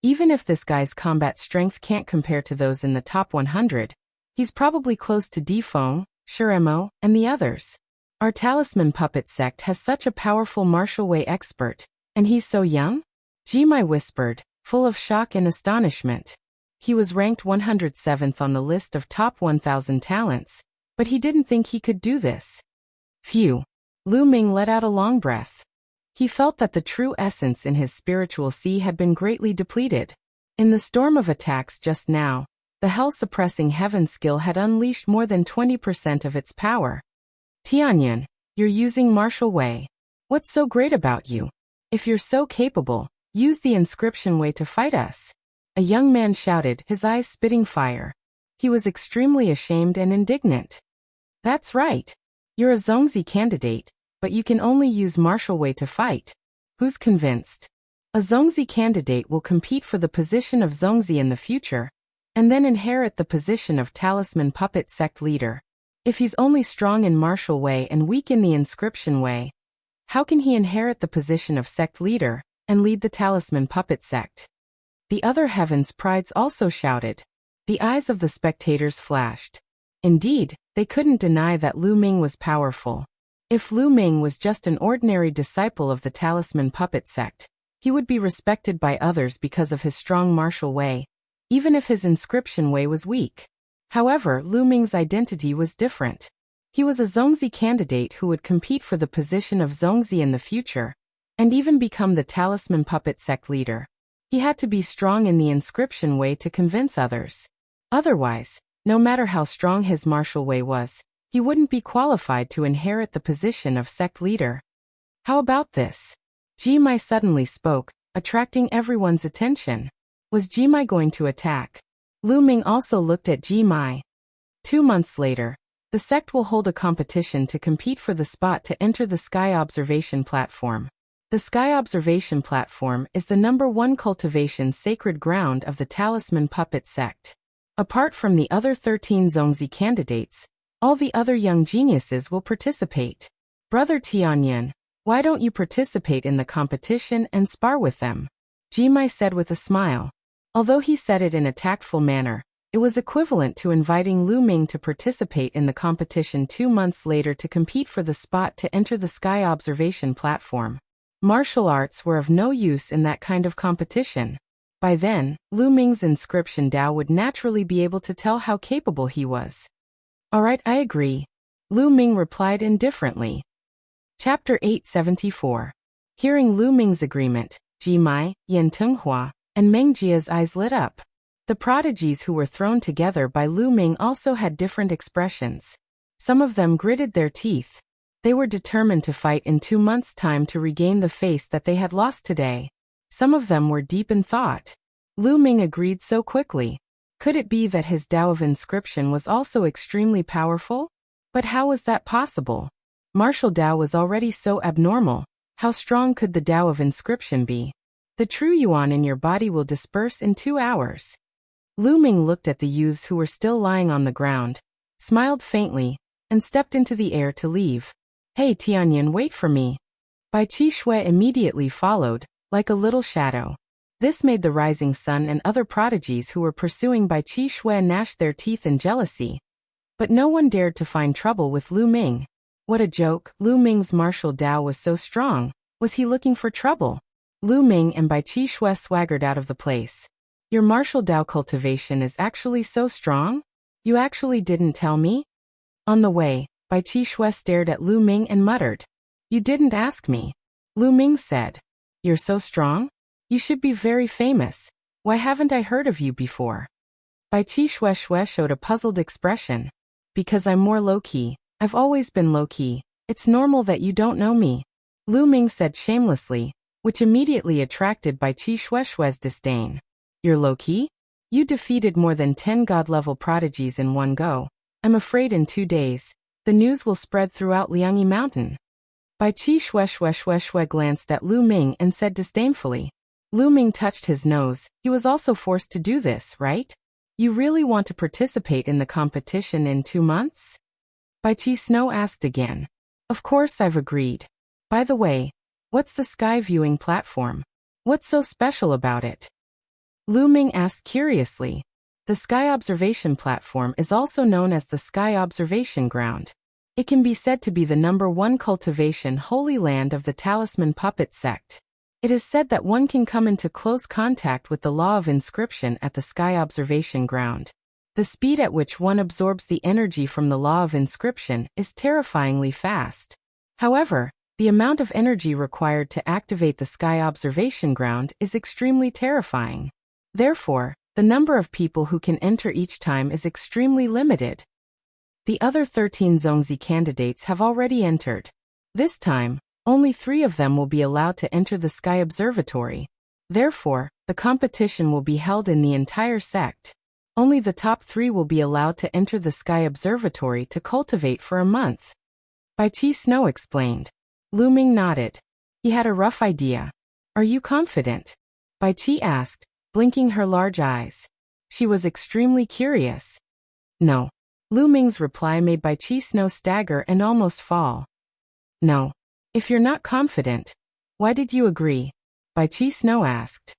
Even if this guy's combat strength can't compare to those in the top 100, he's probably close to Difeng, Shiremo, and the others. Our talisman puppet sect has such a powerful martial way expert, and he's so young? Jimai whispered, full of shock and astonishment. He was ranked 107th on the list of top 1,000 talents, but he didn't think he could do this. Phew. Lu Ming let out a long breath. He felt that the true essence in his spiritual sea had been greatly depleted. In the storm of attacks just now, the hell-suppressing heaven skill had unleashed more than 20% of its power. Tianyan, you're using martial way. What's so great about you? If you're so capable, use the inscription way to fight us. A young man shouted, his eyes spitting fire. He was extremely ashamed and indignant. That's right. You're a Zongzi candidate, but you can only use martial way to fight. Who's convinced? A Zongzi candidate will compete for the position of Zongzi in the future, and then inherit the position of talisman puppet sect leader. If he's only strong in martial way and weak in the inscription way, how can he inherit the position of sect leader and lead the talisman puppet sect? The other heavens prides also shouted. The eyes of the spectators flashed. Indeed, they couldn't deny that Lu Ming was powerful. If Lu Ming was just an ordinary disciple of the talisman puppet sect, he would be respected by others because of his strong martial way, even if his inscription way was weak. However, Lu Ming's identity was different. He was a Zongzi candidate who would compete for the position of Zongzi in the future, and even become the talisman puppet sect leader. He had to be strong in the inscription way to convince others. Otherwise, no matter how strong his martial way was, he wouldn't be qualified to inherit the position of sect leader. How about this? Jimai suddenly spoke, attracting everyone's attention. Was Jimai going to attack? Lu Ming also looked at Jimai. 2 months later, the sect will hold a competition to compete for the spot to enter the Sky Observation Platform. The Sky Observation Platform is the #1 cultivation sacred ground of the Talisman Puppet sect. Apart from the other 13 Zongzi candidates, all the other young geniuses will participate. Brother Tianyan, why don't you participate in the competition and spar with them? Jimai said with a smile. Although he said it in a tactful manner, it was equivalent to inviting Lu Ming to participate in the competition 2 months later to compete for the spot to enter the Sky Observation Platform. Martial arts were of no use in that kind of competition. By then, Lu Ming's inscription Dao would naturally be able to tell how capable he was. Alright, I agree. Lu Ming replied indifferently. Chapter 874. Hearing Lu Ming's agreement, Jimai, Yin Tenghua, and Meng Jia's eyes lit up. The prodigies who were thrown together by Lu Ming also had different expressions. Some of them gritted their teeth. They were determined to fight in 2 months' time to regain the face that they had lost today. Some of them were deep in thought. Lu Ming agreed so quickly. Could it be that his Dao of inscription was also extremely powerful? But how was that possible? Martial Dao was already so abnormal. How strong could the Dao of inscription be? The true yuan in your body will disperse in 2 hours. Lu Ming looked at the youths who were still lying on the ground, smiled faintly, and stepped into the air to leave. Hey Tianyan, wait for me. Bai Qixue immediately followed, like a little shadow. This made the rising sun and other prodigies who were pursuing Bai Qixue gnash their teeth in jealousy. But no one dared to find trouble with Lu Ming. What a joke, Lu Ming's martial Dao was so strong. Was he looking for trouble? Lu Ming and Bai Qixue swaggered out of the place. Your martial Dao cultivation is actually so strong? You actually didn't tell me? On the way, Bai Qixue stared at Lu Ming and muttered. You didn't ask me. Lu Ming said. You're so strong? You should be very famous. Why haven't I heard of you before? Bai Qixue showed a puzzled expression. Because I'm more low-key. I've always been low-key. It's normal that you don't know me. Lu Ming said shamelessly, which immediately attracted Bai Qixue's disdain. You're low-key? You defeated more than 10 god-level prodigies in one go. I'm afraid in 2 days, the news will spread throughout Liangyi Mountain. Bai Qi Shui glanced at Lu Ming and said disdainfully. Lu Ming touched his nose. He was also forced to do this, right? You really want to participate in the competition in 2 months? Bai Qi Snow asked again. Of course I've agreed. By the way, what's the sky viewing platform? What's so special about it? Lu Ming asked curiously. The sky observation platform is also known as the sky observation ground. It can be said to be the #1 cultivation holy land of the Talisman Puppet sect. It is said that one can come into close contact with the law of inscription at the sky observation ground. The speed at which one absorbs the energy from the law of inscription is terrifyingly fast. However, the amount of energy required to activate the sky observation ground is extremely terrifying. Therefore, the number of people who can enter each time is extremely limited. The other 13 Zongzi candidates have already entered. This time, only 3 of them will be allowed to enter the Sky Observatory. Therefore, the competition will be held in the entire sect. Only the top 3 will be allowed to enter the Sky Observatory to cultivate for a month. Bai Qi Snow explained. Lu Ming nodded. He had a rough idea. Are you confident? Bai Qi asked, blinking her large eyes. She was extremely curious. No. Lu Ming's reply made Bai Qi Snow stagger and almost fall. No. If you're not confident, why did you agree? Bai Qi Snow asked.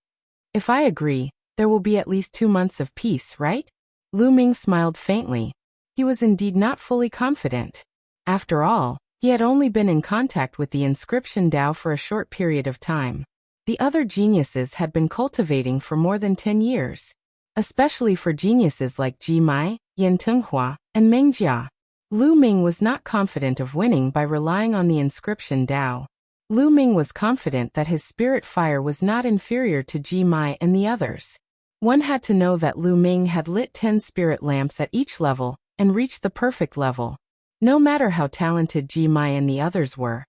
If I agree, there will be at least 2 months of peace, right? Lu Ming smiled faintly. He was indeed not fully confident. After all, he had only been in contact with the inscription Dao for a short period of time. The other geniuses had been cultivating for more than 10 years. Especially for geniuses like Ji Mai, Yin Tenghua, and Meng Jia. Lu Ming was not confident of winning by relying on the inscription Dao. Lu Ming was confident that his spirit fire was not inferior to Ji Mai and the others. One had to know that Lu Ming had lit 10 spirit lamps at each level and reached the perfect level. No matter how talented Ji Mai and the others were,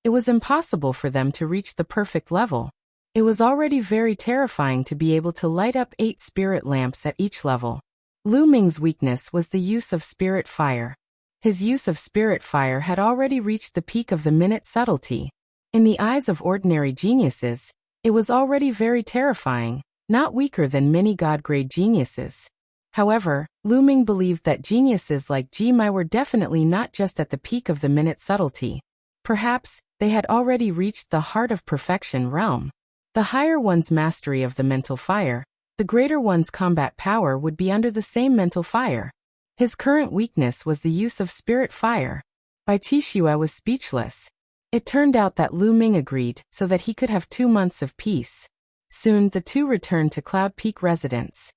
it was impossible for them to reach the perfect level. It was already very terrifying to be able to light up 8 spirit lamps at each level. Lu Ming's weakness was the use of spirit fire. His use of spirit fire had already reached the peak of the minute subtlety. In the eyes of ordinary geniuses, it was already very terrifying, not weaker than many god-grade geniuses. However, Lu Ming believed that geniuses like Ji Mai were definitely not just at the peak of the minute subtlety. Perhaps, they had already reached the heart of perfection realm. The higher one's mastery of the mental fire, the greater one's combat power would be under the same mental fire. His current weakness was the use of spirit fire. Bai Qi Shui was speechless. It turned out that Lu Ming agreed so that he could have 2 months of peace. Soon the two returned to Cloud Peak residence.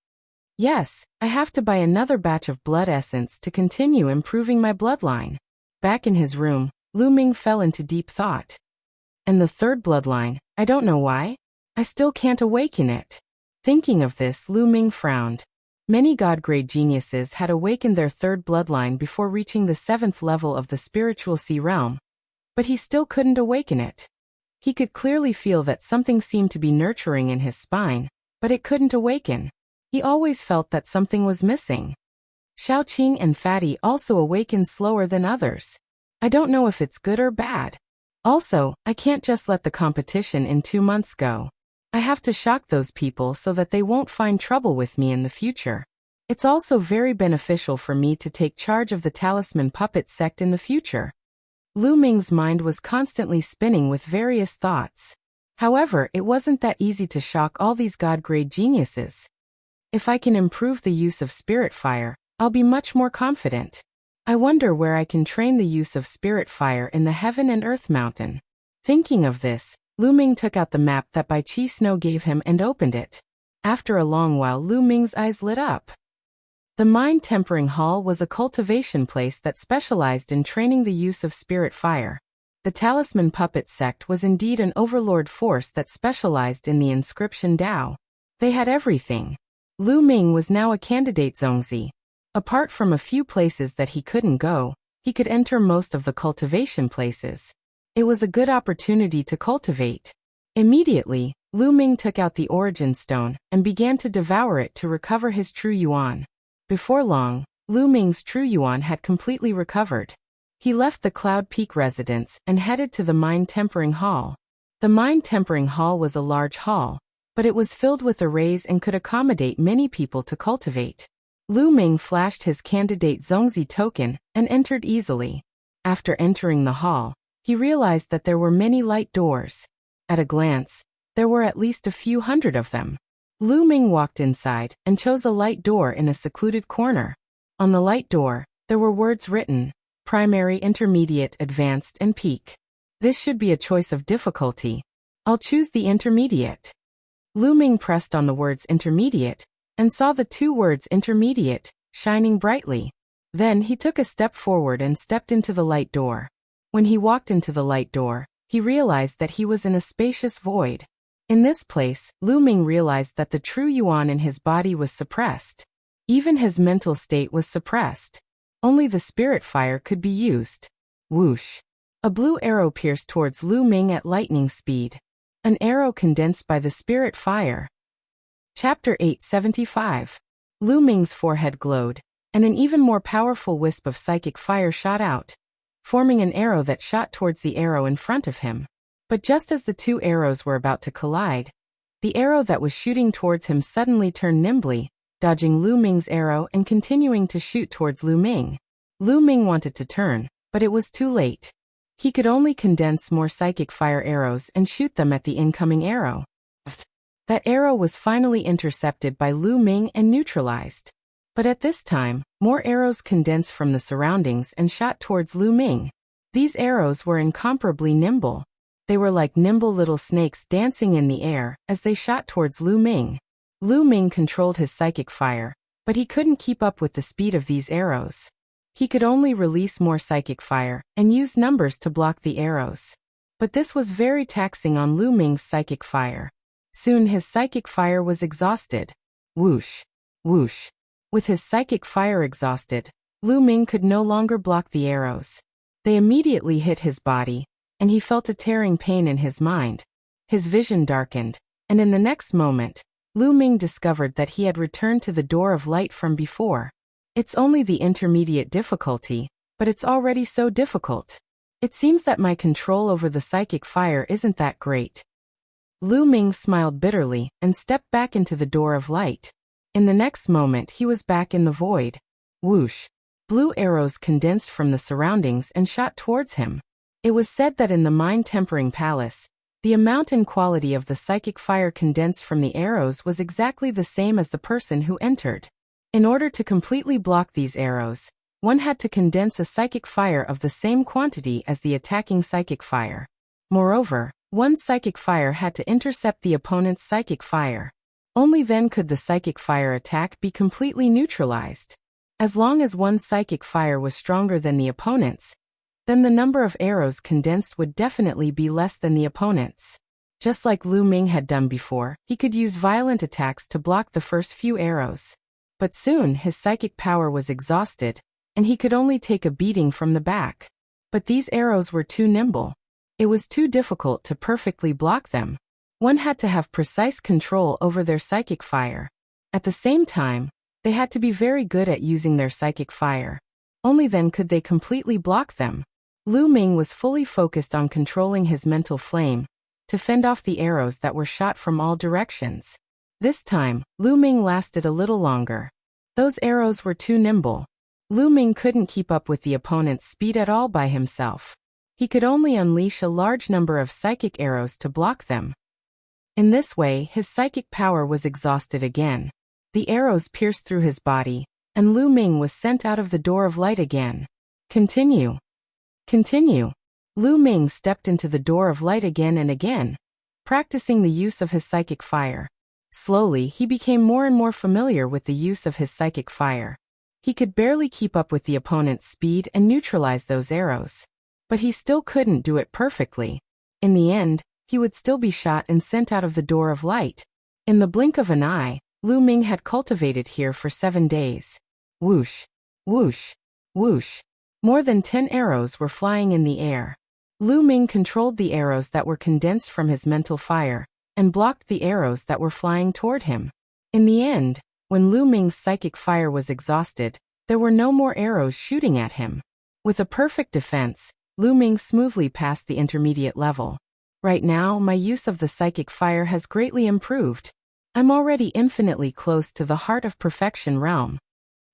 Yes, I have to buy another batch of blood essence to continue improving my bloodline. Back in his room, Lu Ming fell into deep thought. And the 3rd bloodline, I don't know why. I still can't awaken it. Thinking of this, Lu Ming frowned. Many god-grade geniuses had awakened their 3rd bloodline before reaching the 7th level of the spiritual sea realm. But he still couldn't awaken it. He could clearly feel that something seemed to be nurturing in his spine, but it couldn't awaken. He always felt that something was missing. Xiaoqing and Fatty also awakened slower than others. I don't know if it's good or bad. Also, I can't just let the competition in 2 months go. I have to shock those people so that they won't find trouble with me in the future. It's also very beneficial for me to take charge of the Talisman Puppet sect in the future. Lu Ming's mind was constantly spinning with various thoughts. However, it wasn't that easy to shock all these god-grade geniuses. If I can improve the use of spirit fire, I'll be much more confident. I wonder where I can train the use of spirit fire in the Heaven and Earth Mountain. Thinking of this, Lu Ming took out the map that Bai Qi Snow gave him and opened it. After a long while, Lu Ming's eyes lit up. The Mind Tempering Hall was a cultivation place that specialized in training the use of spirit fire. The Talisman Puppet sect was indeed an overlord force that specialized in the inscription Dao. They had everything. Lu Ming was now a candidate Zongzi. Apart from a few places that he couldn't go, he could enter most of the cultivation places. It was a good opportunity to cultivate. Immediately, Lu Ming took out the origin stone and began to devour it to recover his true yuan. Before long, Lu Ming's true yuan had completely recovered. He left the Cloud Peak residence and headed to the mind-tempering hall. The mind-tempering hall was a large hall, but it was filled with arrays and could accommodate many people to cultivate. Lu Ming flashed his candidate Zongzi token and entered easily. After entering the hall, he realized that there were many light doors. At a glance, there were at least a few hundred of them. Lu Ming walked inside and chose a light door in a secluded corner. On the light door, there were words written: Primary, Intermediate, Advanced, and Peak. This should be a choice of difficulty. I'll choose the Intermediate. Lu Ming pressed on the words Intermediate and saw the two words Intermediate shining brightly. Then he took a step forward and stepped into the light door. When he walked into the light door, he realized that he was in a spacious void. In this place, Lu Ming realized that the true yuan in his body was suppressed. Even his mental state was suppressed. Only the spirit fire could be used. Whoosh! A blue arrow pierced towards Lu Ming at lightning speed. An arrow condensed by the spirit fire. Chapter 875. Lu Ming's forehead glowed, and an even more powerful wisp of psychic fire shot out, forming an arrow that shot towards the arrow in front of him. But just as the two arrows were about to collide, the arrow that was shooting towards him suddenly turned nimbly, dodging Lu Ming's arrow and continuing to shoot towards Lu Ming. Lu Ming wanted to turn, but it was too late. He could only condense more psychic fire arrows and shoot them at the incoming arrow. That arrow was finally intercepted by Lu Ming and neutralized. But at this time, more arrows condensed from the surroundings and shot towards Lu Ming. These arrows were incomparably nimble. They were like nimble little snakes dancing in the air as they shot towards Lu Ming. Lu Ming controlled his psychic fire, but he couldn't keep up with the speed of these arrows. He could only release more psychic fire and use numbers to block the arrows. But this was very taxing on Lu Ming's psychic fire. Soon his psychic fire was exhausted. Whoosh! Whoosh! With his psychic fire exhausted, Lu Ming could no longer block the arrows. They immediately hit his body, and he felt a tearing pain in his mind. His vision darkened, and in the next moment, Lu Ming discovered that he had returned to the door of light from before. It's only the intermediate difficulty, but it's already so difficult. It seems that my control over the psychic fire isn't that great. Lu Ming smiled bitterly and stepped back into the door of light. In the next moment he was back in the void. Whoosh! Blue arrows condensed from the surroundings and shot towards him. It was said that in the mind-tempering palace, the amount and quality of the psychic fire condensed from the arrows was exactly the same as the person who entered. In order to completely block these arrows, one had to condense a psychic fire of the same quantity as the attacking psychic fire. Moreover, one psychic fire had to intercept the opponent's psychic fire. Only then could the psychic fire attack be completely neutralized. As long as one psychic fire was stronger than the opponent's, then the number of arrows condensed would definitely be less than the opponent's. Just like Lu Ming had done before, he could use violent attacks to block the first few arrows. But soon his psychic power was exhausted, and he could only take a beating from the back. But these arrows were too nimble. It was too difficult to perfectly block them. One had to have precise control over their psychic fire. At the same time, they had to be very good at using their psychic fire. Only then could they completely block them. Lu Ming was fully focused on controlling his mental flame to fend off the arrows that were shot from all directions. This time, Lu Ming lasted a little longer. Those arrows were too nimble. Lu Ming couldn't keep up with the opponent's speed at all by himself. He could only unleash a large number of psychic arrows to block them. In this way, his psychic power was exhausted again. The arrows pierced through his body, and Lu Ming was sent out of the door of light again. Continue. Continue. Lu Ming stepped into the door of light again and again, practicing the use of his psychic fire. Slowly, he became more and more familiar with the use of his psychic fire. He could barely keep up with the opponent's speed and neutralize those arrows. But he still couldn't do it perfectly. In the end, he would still be shot and sent out of the door of light. In the blink of an eye, Lu Ming had cultivated here for 7 days. Whoosh! Whoosh! Whoosh! More than 10 arrows were flying in the air. Lu Ming controlled the arrows that were condensed from his mental fire, and blocked the arrows that were flying toward him. In the end, when Lu Ming's psychic fire was exhausted, there were no more arrows shooting at him. With a perfect defense, Lu Ming smoothly passed the intermediate level. Right now, my use of the psychic fire has greatly improved. I'm already infinitely close to the heart of perfection realm.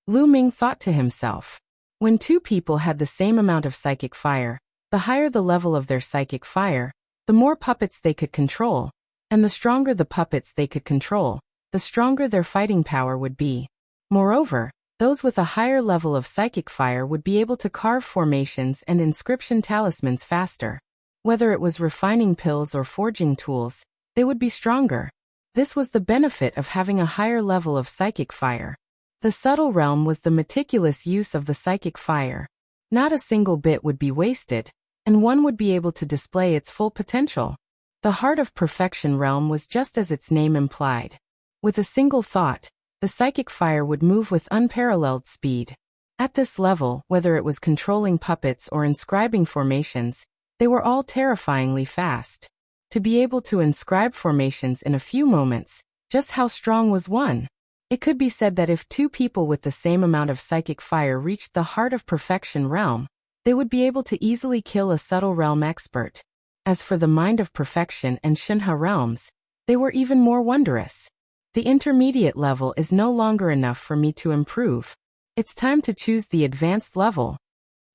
Lu Ming thought to himself. When two people had the same amount of psychic fire, the higher the level of their psychic fire, the more puppets they could control, and the stronger the puppets they could control, the stronger their fighting power would be. Moreover, those with a higher level of psychic fire would be able to carve formations and inscription talismans faster. Whether it was refining pills or forging tools, they would be stronger. This was the benefit of having a higher level of psychic fire. The subtle realm was the meticulous use of the psychic fire. Not a single bit would be wasted, and one would be able to display its full potential. The heart of perfection realm was just as its name implied. With a single thought, the psychic fire would move with unparalleled speed. At this level, whether it was controlling puppets or inscribing formations, they were all terrifyingly fast. To be able to inscribe formations in a few moments, just how strong was one? It could be said that if two people with the same amount of psychic fire reached the heart of perfection realm, they would be able to easily kill a subtle realm expert. As for the mind of perfection and Shinha realms, they were even more wondrous. The intermediate level is no longer enough for me to improve. It's time to choose the advanced level.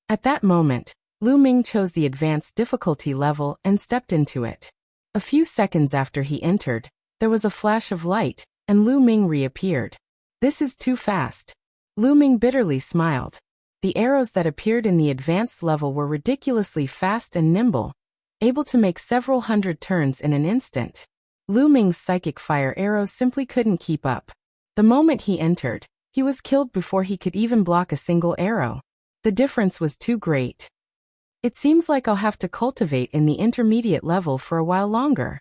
At that moment, Lu Ming chose the advanced difficulty level and stepped into it. A few seconds after he entered, there was a flash of light, and Lu Ming reappeared. This is too fast. Lu Ming bitterly smiled. The arrows that appeared in the advanced level were ridiculously fast and nimble, able to make several hundred turns in an instant. Lu Ming's psychic fire arrows simply couldn't keep up. The moment he entered, he was killed before he could even block a single arrow. The difference was too great. It seems like I'll have to cultivate in the intermediate level for a while longer.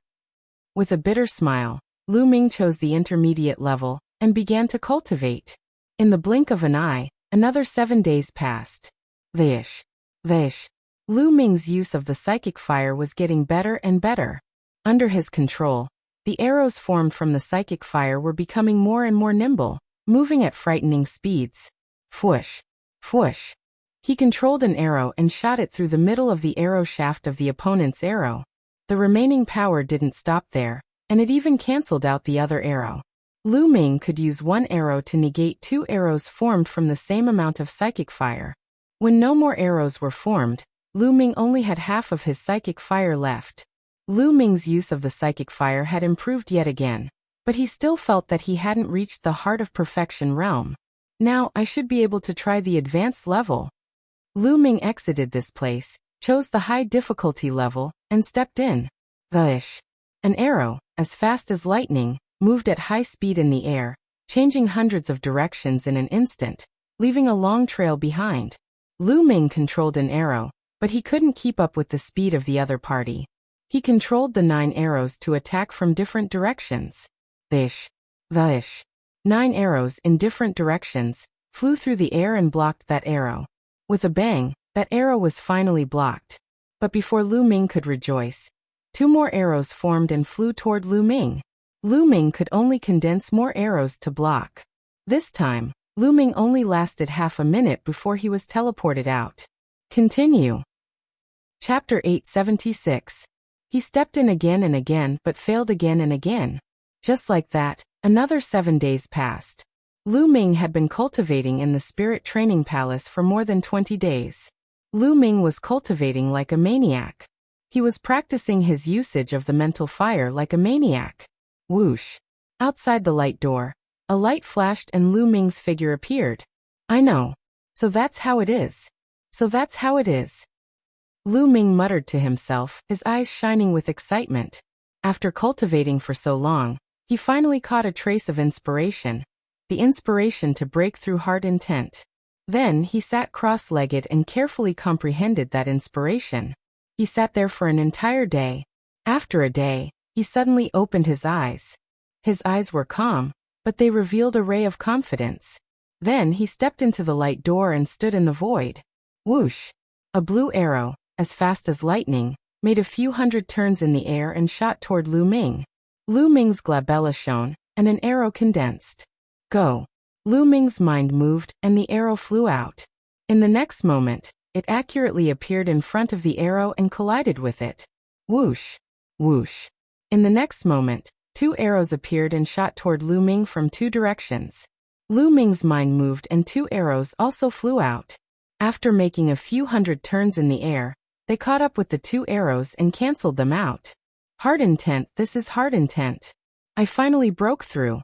With a bitter smile, Lu Ming chose the intermediate level and began to cultivate. In the blink of an eye, another 7 days passed. Vish. Lu Ming's use of the psychic fire was getting better and better. Under his control, the arrows formed from the psychic fire were becoming more and more nimble, moving at frightening speeds. Fwoosh. He controlled an arrow and shot it through the middle of the arrow shaft of the opponent's arrow. The remaining power didn't stop there, and it even cancelled out the other arrow. Lu Ming could use one arrow to negate two arrows formed from the same amount of psychic fire. When no more arrows were formed, Lu Ming only had half of his psychic fire left. Lu Ming's use of the psychic fire had improved yet again, but he still felt that he hadn't reached the heart of perfection realm. Now I should be able to try the advanced level. Lu Ming exited this place, chose the high difficulty level, and stepped in. Vish. An arrow, as fast as lightning, moved at high speed in the air, changing hundreds of directions in an instant, leaving a long trail behind. Lu Ming controlled an arrow, but he couldn't keep up with the speed of the other party. He controlled the 9 arrows to attack from different directions. Vish. 9 arrows in different directions flew through the air and blocked that arrow. With a bang, that arrow was finally blocked. But before Lu Ming could rejoice, 2 more arrows formed and flew toward Lu Ming. Lu Ming could only condense more arrows to block. This time, Lu Ming only lasted half a minute before he was teleported out. Continue. Chapter 876. He stepped in again and again but failed again and again. Just like that, another 7 days passed. Lu Ming had been cultivating in the Spirit Training Palace for more than 20 days. Lu Ming was cultivating like a maniac. He was practicing his usage of the mental fire like a maniac. Whoosh. Outside the light door, a light flashed and Lu Ming's figure appeared. I know. So that's how it is. Lu Ming muttered to himself, his eyes shining with excitement. After cultivating for so long, he finally caught a trace of inspiration. The inspiration to break through heart intent. Then he sat cross-legged and carefully comprehended that inspiration. He sat there for an entire day. After a day, he suddenly opened his eyes. His eyes were calm, but they revealed a ray of confidence. Then he stepped into the light door and stood in the void. Whoosh! A blue arrow, as fast as lightning, made a few hundred turns in the air and shot toward Lu Ming. Lu Ming's glabella shone, and an arrow condensed. Go. Lu Ming's mind moved, and the arrow flew out. In the next moment, it accurately appeared in front of the arrow and collided with it. Whoosh! Whoosh! In the next moment, 2 arrows appeared and shot toward Lu Ming from 2 directions. Lu Ming's mind moved and 2 arrows also flew out. After making a few hundred turns in the air, they caught up with the 2 arrows and cancelled them out. Hard intent, this is hard intent. I finally broke through.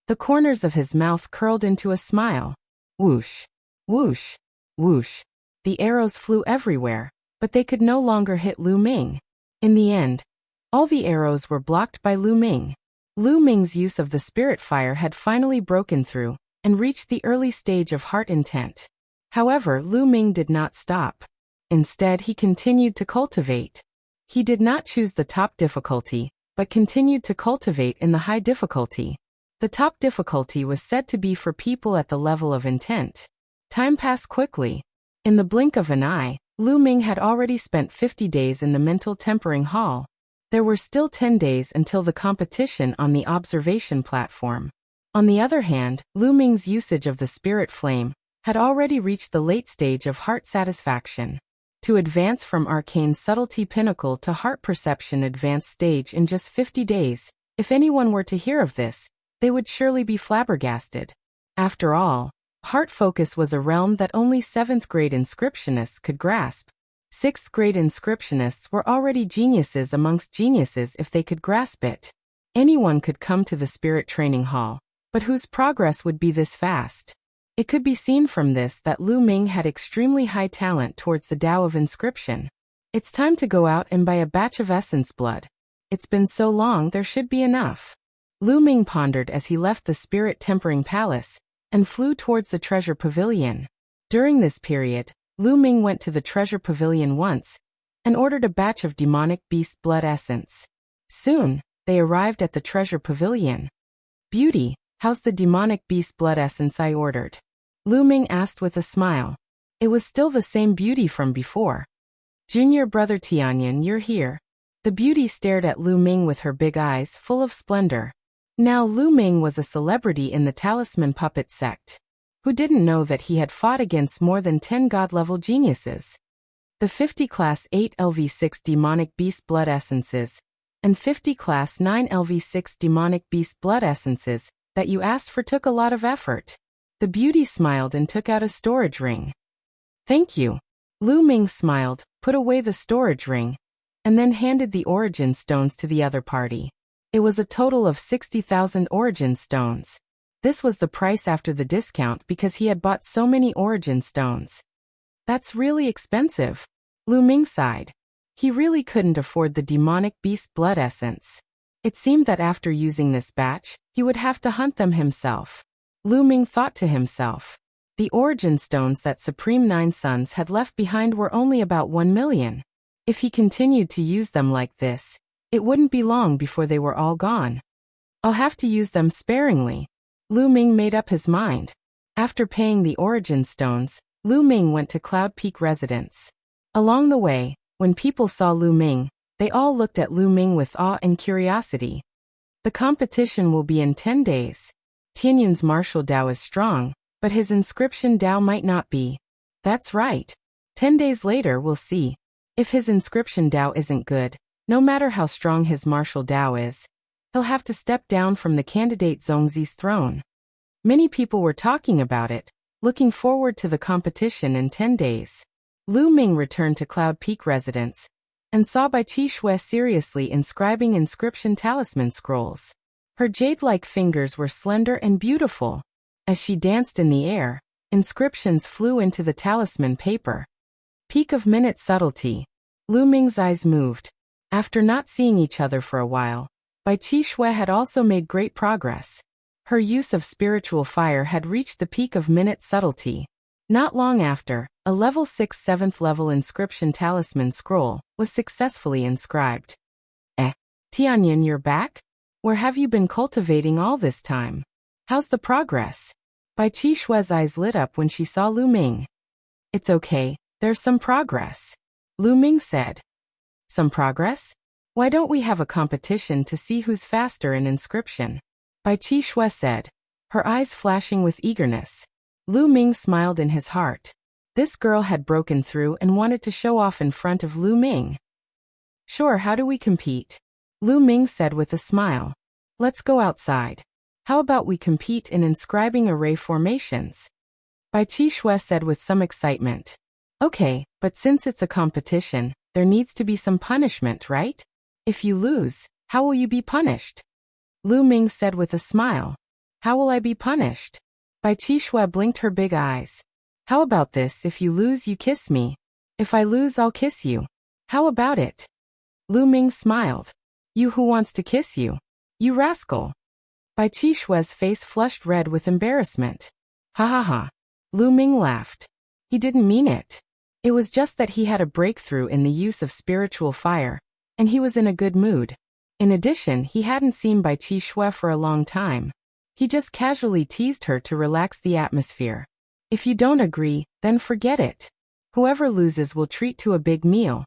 The corners of his mouth curled into a smile. Whoosh! Whoosh! Whoosh! The arrows flew everywhere, but they could no longer hit Lu Ming. In the end, all the arrows were blocked by Lu Ming. Lu Ming's use of the spirit fire had finally broken through and reached the early stage of heart intent. However, Lu Ming did not stop. Instead, he continued to cultivate. He did not choose the top difficulty, but continued to cultivate in the high difficulty. The top difficulty was said to be for people at the level of intent. Time passed quickly. In the blink of an eye, Lu Ming had already spent 50 days in the mental tempering hall. There were still 10 days until the competition on the observation platform. On the other hand, Lu Ming's usage of the spirit flame had already reached the late stage of heart satisfaction. To advance from arcane subtlety pinnacle to heart perception advanced stage in just 50 days, if anyone were to hear of this, they would surely be flabbergasted. After all, heart focus was a realm that only 7th grade inscriptionists could grasp. 6th grade inscriptionists were already geniuses amongst geniuses if they could grasp it. Anyone could come to the spirit training hall, but whose progress would be this fast? It could be seen from this that Lu Ming had extremely high talent towards the Tao of inscription. It's time to go out and buy a batch of essence blood. It's been so long, there should be enough. Lu Ming pondered as he left the spirit tempering palace and flew towards the treasure pavilion. During this period, Lu Ming went to the treasure pavilion once and ordered a batch of demonic beast blood essence. Soon, they arrived at the treasure pavilion. Beauty, how's the demonic beast blood essence I ordered? Lu Ming asked with a smile. It was still the same beauty from before. Junior brother Tianyan, you're here. The beauty stared at Lu Ming with her big eyes full of splendor. Now Lu Ming was a celebrity in the talisman puppet sect. Who didn't know that he had fought against more than 10 god-level geniuses? The 50 Class 8 LV6 demonic beast blood essences and 50 Class 9 LV6 demonic beast blood essences that you asked for took a lot of effort. The beauty smiled and took out a storage ring. Thank you. Lu Ming smiled, put away the storage ring, and then handed the origin stones to the other party. It was a total of 60,000 origin stones. This was the price after the discount because he had bought so many origin stones. That's really expensive. Lu Ming sighed. He really couldn't afford the demonic beast blood essence. It seemed that after using this batch, he would have to hunt them himself. Lu Ming thought to himself. The origin stones that Supreme Nine Sons had left behind were only about 1 million. If he continued to use them like this, it wouldn't be long before they were all gone. I'll have to use them sparingly. Lu Ming made up his mind. After paying the origin stones, Lu Ming went to Cloud Peak residence. Along the way, when people saw Lu Ming, they all looked at Lu Ming with awe and curiosity. The competition will be in 10 days. Tianyan's martial Tao is strong, but his inscription Tao might not be. That's right. 10 days later we'll see. If his inscription Tao isn't good, no matter how strong his martial Tao is, he'll have to step down from the candidate Zhongzi's throne. Many people were talking about it, looking forward to the competition in 10 days. Lu Ming returned to Cloud Peak residence and saw Bai Qishui seriously inscribing inscription talisman scrolls. Her jade-like fingers were slender and beautiful. As she danced in the air, inscriptions flew into the talisman paper. Peak of minute subtlety. Lu Ming's eyes moved. After not seeing each other for a while, Bai Qishui had also made great progress. Her use of spiritual fire had reached the peak of minute subtlety. Not long after, a level 6 7th level inscription talisman scroll was successfully inscribed. Tianyan, you're back? Where have you been cultivating all this time? How's the progress? Bai Qishui's eyes lit up when she saw Lu Ming. It's okay, there's some progress. Lu Ming said. Some progress? Why don't we have a competition to see who's faster in inscription? Bai Qi Shui said, her eyes flashing with eagerness. Lu Ming smiled in his heart. This girl had broken through and wanted to show off in front of Lu Ming. Sure, how do we compete? Lu Ming said with a smile. Let's go outside. How about we compete in inscribing array formations? Bai Qi Shui said with some excitement. Okay, but since it's a competition, there needs to be some punishment, right? If you lose, how will you be punished? Lu Ming said with a smile. How will I be punished? Bai Qi Shui blinked her big eyes. How about this, if you lose you kiss me. If I lose I'll kiss you. How about it? Lu Ming smiled. You who wants to kiss you? You rascal. Bai Qi Shui's face flushed red with embarrassment. Ha ha ha. Lu Ming laughed. He didn't mean it. It was just that he had a breakthrough in the use of spiritual fire, and he was in a good mood. In addition, he hadn't seen Bai Qi Shui for a long time. He just casually teased her to relax the atmosphere. If you don't agree, then forget it. Whoever loses will treat to a big meal.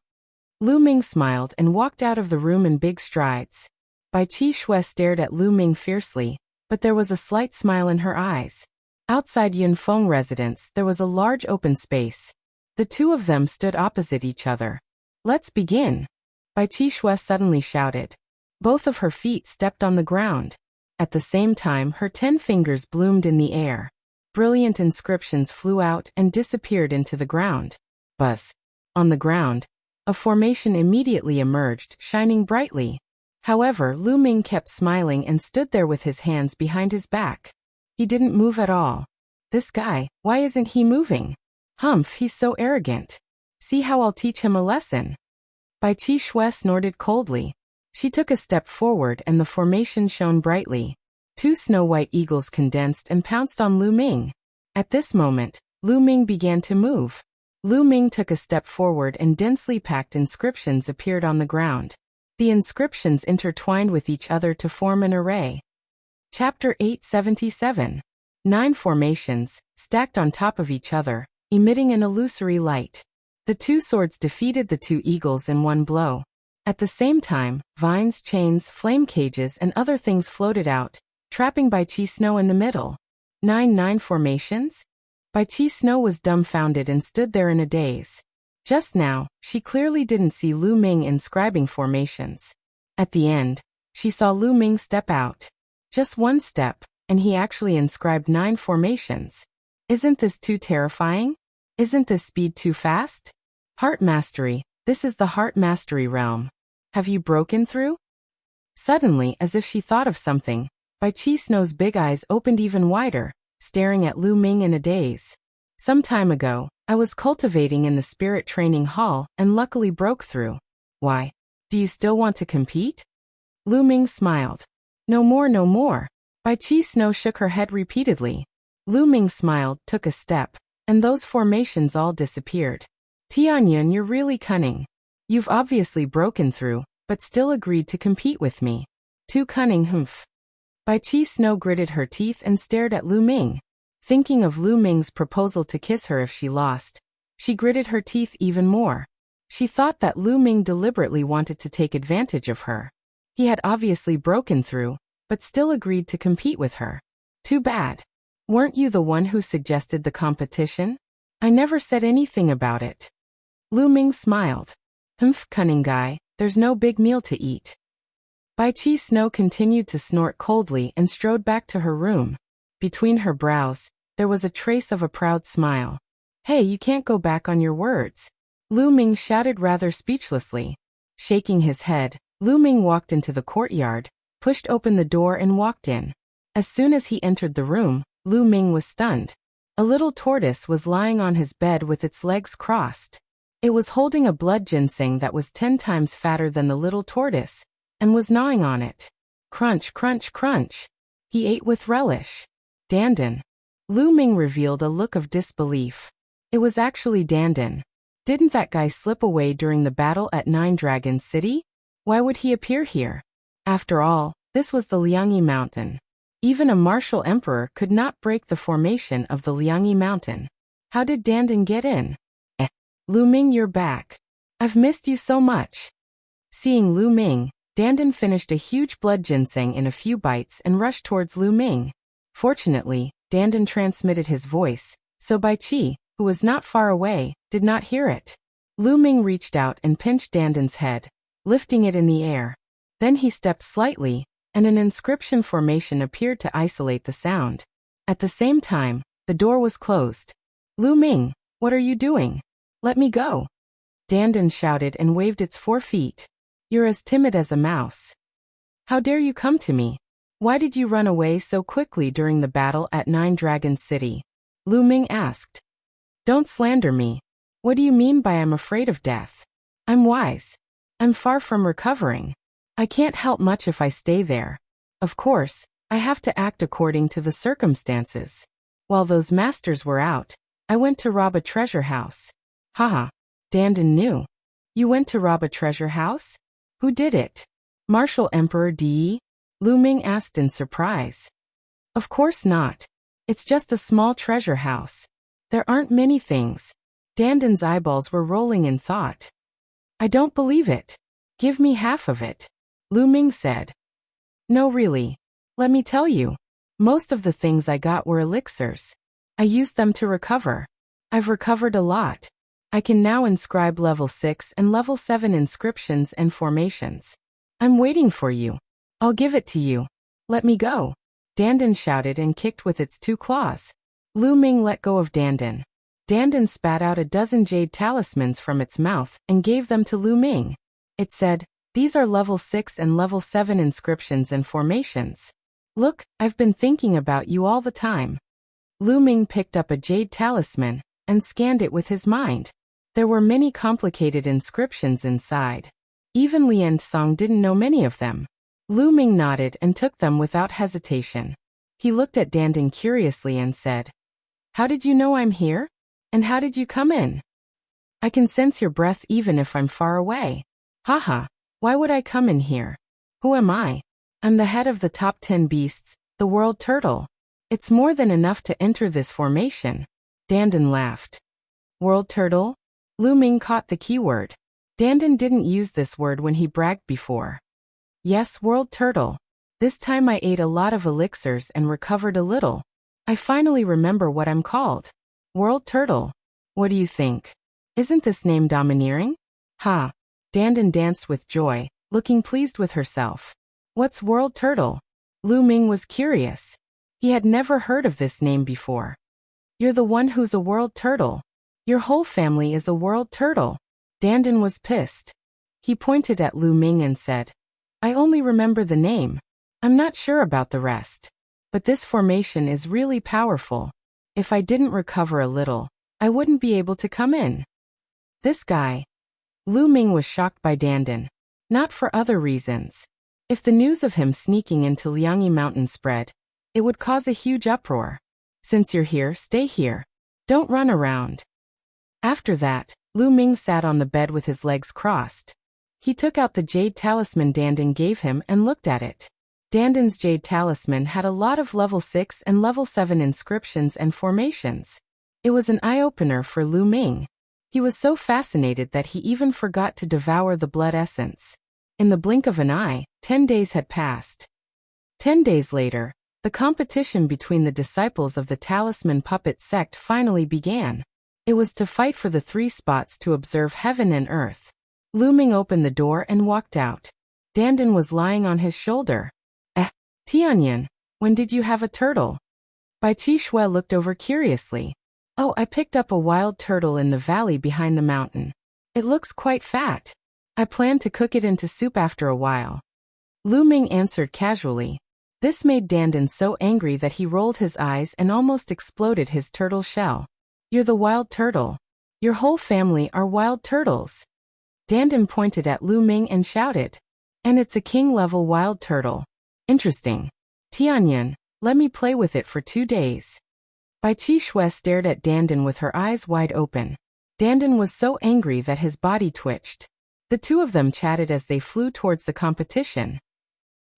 Lu Ming smiled and walked out of the room in big strides. Bai Qi Shui stared at Lu Ming fiercely, but there was a slight smile in her eyes. Outside Yunfeng residence there was a large open space. The two of them stood opposite each other. Let's begin. Bai Qi Shui suddenly shouted. Both of her feet stepped on the ground. At the same time her 10 fingers bloomed in the air. Brilliant inscriptions flew out and disappeared into the ground. Buzz. On the ground, a formation immediately emerged, shining brightly. However, Lu Ming kept smiling and stood there with his hands behind his back. He didn't move at all. This guy, why isn't he moving? Humph, he's so arrogant. See how I'll teach him a lesson. Bai Qi Shui snorted coldly. She took a step forward and the formation shone brightly. 2 snow-white eagles condensed and pounced on Lu Ming. At this moment, Lu Ming began to move. Lu Ming took a step forward and densely packed inscriptions appeared on the ground. The inscriptions intertwined with each other to form an array. Chapter 877. 9 formations, stacked on top of each other, emitting an illusory light. The 2 swords defeated the 2 eagles in one blow. At the same time, vines, chains, flame cages and other things floated out, trapping Bai Qi Snow in the middle. 9 formations? Bai Qi Snow was dumbfounded and stood there in a daze. Just now, she clearly didn't see Lu Ming inscribing formations. At the end, she saw Lu Ming step out. Just one step, and he actually inscribed 9 formations. Isn't this too terrifying? Isn't this speed too fast? Heart mastery, this is the heart mastery realm. Have you broken through? Suddenly, as if she thought of something, Bai Qi Snow's big eyes opened even wider, staring at Lu Ming in a daze. Some time ago, I was cultivating in the spirit training hall and luckily broke through. Why? Do you still want to compete? Lu Ming smiled. No more, no more. Bai Qi Snow shook her head repeatedly. Lu Ming smiled, took a step, and those formations all disappeared. Tianyun, you're really cunning. You've obviously broken through, but still agreed to compete with me. Too cunning, humph. Bai Qi Snow gritted her teeth and stared at Lu Ming. Thinking of Lu Ming's proposal to kiss her if she lost, she gritted her teeth even more. She thought that Lu Ming deliberately wanted to take advantage of her. He had obviously broken through, but still agreed to compete with her. Too bad. Weren't you the one who suggested the competition? I never said anything about it. Lu Ming smiled. Humph, cunning guy, there's no big meal to eat. Bai Qi Snow continued to snort coldly and strode back to her room. Between her brows, there was a trace of a proud smile. Hey, you can't go back on your words. Lu Ming shouted rather speechlessly. Shaking his head, Lu Ming walked into the courtyard, pushed open the door and walked in. As soon as he entered the room, Lu Ming was stunned. A little tortoise was lying on his bed with its legs crossed. It was holding a blood ginseng that was 10 times fatter than the little tortoise, and was gnawing on it. Crunch, crunch, crunch. He ate with relish. Dandan. Lu Ming revealed a look of disbelief. It was actually Dandan. Didn't that guy slip away during the battle at 9 Dragon City? Why would he appear here? After all, this was the Liangyi Mountain. Even a martial emperor could not break the formation of the Liangyi Mountain. How did Dandan get in? Lu Ming, you're back. I've missed you so much. Seeing Lu Ming, Dandan finished a huge blood ginseng in a few bites and rushed towards Lu Ming. Fortunately, Dandan transmitted his voice, so Bai Qi, who was not far away, did not hear it. Lu Ming reached out and pinched Dandan's head, lifting it in the air. Then he stepped slightly, and an inscription formation appeared to isolate the sound. At the same time, the door was closed. Lu Ming, what are you doing? Let me go. Dandan shouted and waved its 4 feet. You're as timid as a mouse. How dare you come to me? Why did you run away so quickly during the battle at 9 Dragon City? Lu Ming asked. Don't slander me. What do you mean by I'm afraid of death? I'm wise. I'm far from recovering. I can't help much if I stay there. Of course, I have to act according to the circumstances. While those masters were out, I went to rob a treasure house. Haha. Dandan knew. You went to rob a treasure house? Who did it? Martial Emperor Di? Lu Ming asked in surprise. Of course not. It's just a small treasure house. There aren't many things. Dandan's eyeballs were rolling in thought. I don't believe it. Give me half of it. Lu Ming said. No really. Let me tell you. Most of the things I got were elixirs. I used them to recover. I've recovered a lot. I can now inscribe level 6 and level 7 inscriptions and formations. I'm waiting for you. I'll give it to you. Let me go. Dandan shouted and kicked with its 2 claws. Lu Ming let go of Dandan. Dandan spat out a dozen jade talismans from its mouth and gave them to Lu Ming. It said, these are level 6 and level 7 inscriptions and formations. Look, I've been thinking about you all the time. Lu Ming picked up a jade talisman and scanned it with his mind. There were many complicated inscriptions inside. Even Lien Song didn't know many of them. Lu Ming nodded and took them without hesitation. He looked at Dandan curiously and said, How did you know I'm here? And how did you come in? I can sense your breath even if I'm far away. Haha, why would I come in here? Who am I? I'm the head of the top 10 beasts, the world turtle. It's more than enough to enter this formation. Dandan laughed. World turtle? Lu Ming caught the keyword. Dandan didn't use this word when he bragged before. Yes, world turtle. This time I ate a lot of elixirs and recovered a little. I finally remember what I'm called. World turtle. What do you think? Isn't this name domineering? Ha. Dandan danced with joy, looking pleased with herself. What's world turtle? Lu Ming was curious. He had never heard of this name before. You're the one who's a world turtle. Your whole family is a world turtle. Dandan was pissed. He pointed at Lu Ming and said, I only remember the name. I'm not sure about the rest. But this formation is really powerful. If I didn't recover a little, I wouldn't be able to come in. This guy. Lu Ming was shocked by Dandan. Not for other reasons. If the news of him sneaking into Liangyi Mountain spread, it would cause a huge uproar. Since you're here, stay here. Don't run around. After that, Lu Ming sat on the bed with his legs crossed. He took out the jade talisman Dandan gave him and looked at it. Dandan's jade talisman had a lot of level 6 and level 7 inscriptions and formations. It was an eye-opener for Lu Ming. He was so fascinated that he even forgot to devour the blood essence. In the blink of an eye, 10 days had passed. 10 days later, the competition between the disciples of the Talisman Puppet sect finally began. It was to fight for the 3 spots to observe heaven and earth. Lu Ming opened the door and walked out. Dandan was lying on his shoulder. Tianyan, when did you have a turtle? Bai Qi Shui looked over curiously. Oh, I picked up a wild turtle in the valley behind the mountain. It looks quite fat. I plan to cook it into soup after a while. Lu Ming answered casually. This made Dandan so angry that he rolled his eyes and almost exploded his turtle shell. You're the wild turtle. Your whole family are wild turtles. Dandan pointed at Lu Ming and shouted. And it's a king-level wild turtle. Interesting. Tianyan, let me play with it for 2 days. Bai Qi Shui stared at Dandan with her eyes wide open. Dandan was so angry that his body twitched. The 2 of them chatted as they flew towards the competition.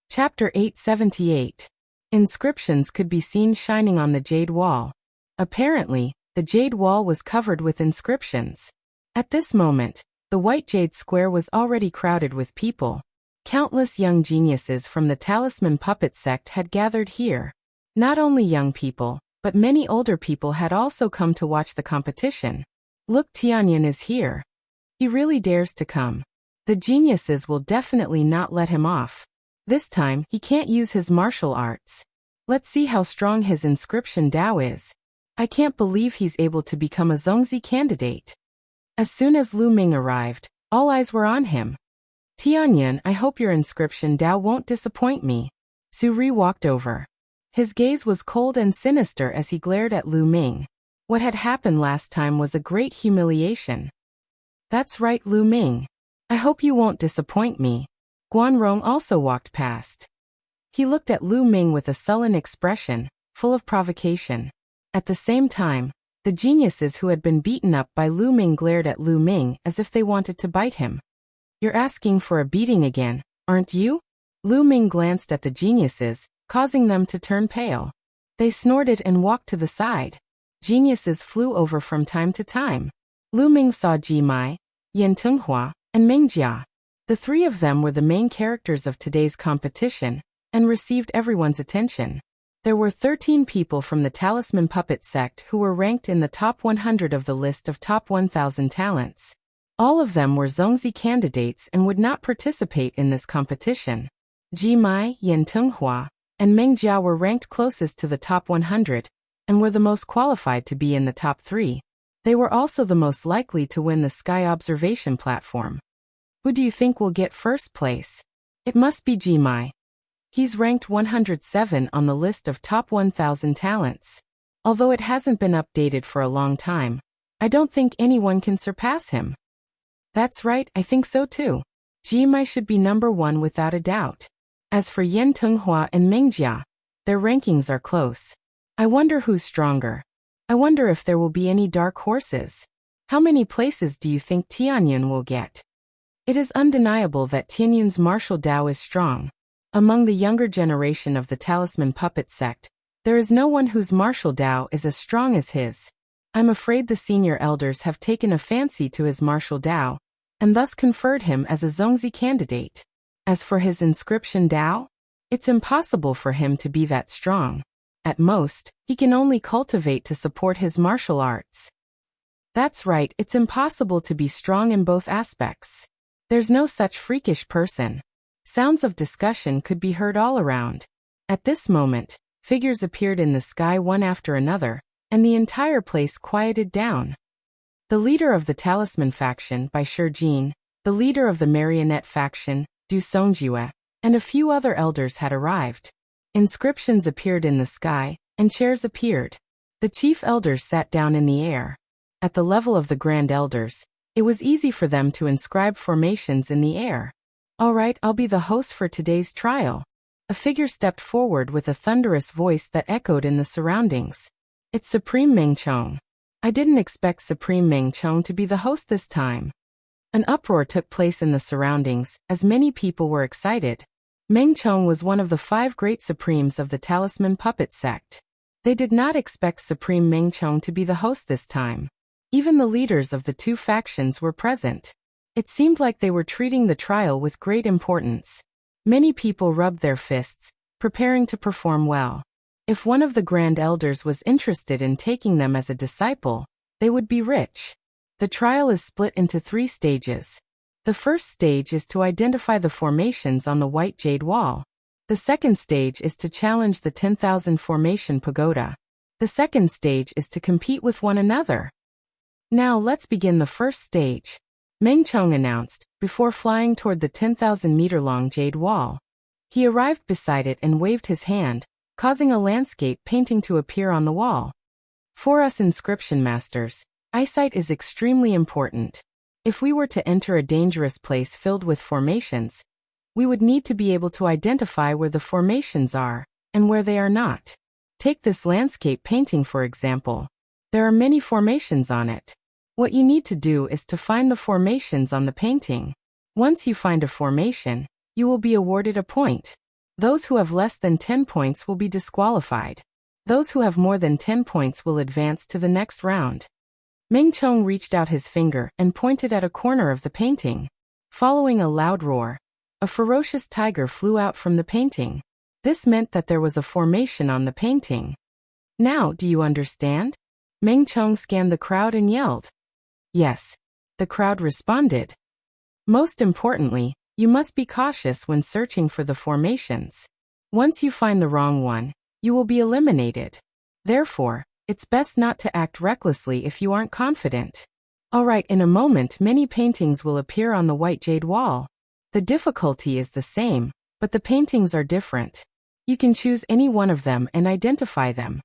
Chapter 878. Inscriptions could be seen shining on the jade wall. Apparently, the jade wall was covered with inscriptions. At this moment, The White Jade Square was already crowded with people. Countless young geniuses from the Talisman Puppet sect had gathered here. Not only young people, but many older people had also come to watch the competition. Look, Tianyan is here. He really dares to come. The geniuses will definitely not let him off. This time, he can't use his martial arts. Let's see how strong his inscription Dao is. I can't believe he's able to become a Zongzi candidate. As soon as Lu Ming arrived, all eyes were on him. Tianyan, I hope your inscription Dao won't disappoint me. Su Ri walked over. His gaze was cold and sinister as he glared at Lu Ming. What had happened last time was a great humiliation. That's right, Lu Ming. I hope you won't disappoint me. Guan Rong also walked past. He looked at Lu Ming with a sullen expression, full of provocation. At the same time, the geniuses who had been beaten up by Lu Ming glared at Lu Ming as if they wanted to bite him. You're asking for a beating again, aren't you? Lu Ming glanced at the geniuses, causing them to turn pale. They snorted and walked to the side. Geniuses flew over from time to time. Lu Ming saw Ji Mai, Yan Tenghua, and Meng Jia. The three of them were the main characters of today's competition, and received everyone's attention. There were 13 people from the Talisman Puppet sect who were ranked in the top 100 of the list of top 1,000 talents. All of them were Zongzi candidates and would not participate in this competition. Ji Mai, Yan Tenghua, and Meng Jia were ranked closest to the top 100, and were the most qualified to be in the top 3. They were also the most likely to win the Sky Observation platform. Who do you think will get first place? It must be Ji Mai. He's ranked 107 on the list of top 1,000 talents. Although it hasn't been updated for a long time, I don't think anyone can surpass him. That's right, I think so too. Ji Mai should be number 1 without a doubt. As for Yan Tenghua and Meng Jia, their rankings are close. I wonder who's stronger. I wonder if there will be any dark horses. How many places do you think Tianyan will get? It is undeniable that Tianyan's martial Dao is strong. Among the younger generation of the Talisman Puppet sect, there is no one whose martial Dao is as strong as his. I'm afraid the senior elders have taken a fancy to his martial Dao, and thus conferred him as a Zongzi candidate. As for his inscription Dao, it's impossible for him to be that strong. At most, he can only cultivate to support his martial arts. That's right, it's impossible to be strong in both aspects. There's no such freakish person. Sounds of discussion could be heard all around. At this moment, figures appeared in the sky one after another, and the entire place quieted down. The leader of the Talisman faction by Shi Jin, the leader of the Marionette faction, Du Songjue, and a few other elders had arrived. Inscriptions appeared in the sky, and chairs appeared. The chief elders sat down in the air. At the level of the grand elders, it was easy for them to inscribe formations in the air. All right, I'll be the host for today's trial. A figure stepped forward with a thunderous voice that echoed in the surroundings. It's Supreme Meng Chong. I didn't expect Supreme Meng Chong to be the host this time. An uproar took place in the surroundings, as many people were excited. Meng Chong was one of the 5 great supremes of the Talisman Puppet sect. They did not expect Supreme Meng Chong to be the host this time. Even the leaders of the 2 factions were present. It seemed like they were treating the trial with great importance. Many people rubbed their fists, preparing to perform well. If one of the grand elders was interested in taking them as a disciple, they would be rich. The trial is split into 3 stages. The first stage is to identify the formations on the White Jade Wall. The second stage is to challenge the 10,000 formation pagoda. The second stage is to compete with one another. Now let's begin the first stage, Meng Chong announced, before flying toward the 10,000-meter-long Jade Wall. He arrived beside it and waved his hand, causing a landscape painting to appear on the wall. For us inscription masters, eyesight is extremely important. If we were to enter a dangerous place filled with formations, we would need to be able to identify where the formations are, and where they are not. Take this landscape painting for example. There are many formations on it. What you need to do is to find the formations on the painting. Once you find a formation, you will be awarded a point. Those who have less than 10 points will be disqualified. Those who have more than 10 points will advance to the next round. Meng Chong reached out his finger and pointed at a corner of the painting. Following a loud roar, a ferocious tiger flew out from the painting. This meant that there was a formation on the painting. Now, do you understand? Meng Chong scanned the crowd and yelled. Yes. The crowd responded. Most importantly, you must be cautious when searching for the formations. Once you find the wrong one, you will be eliminated. Therefore, it's best not to act recklessly if you aren't confident. Alright, in a moment many paintings will appear on the white jade wall. The difficulty is the same, but the paintings are different. You can choose any one of them and identify them.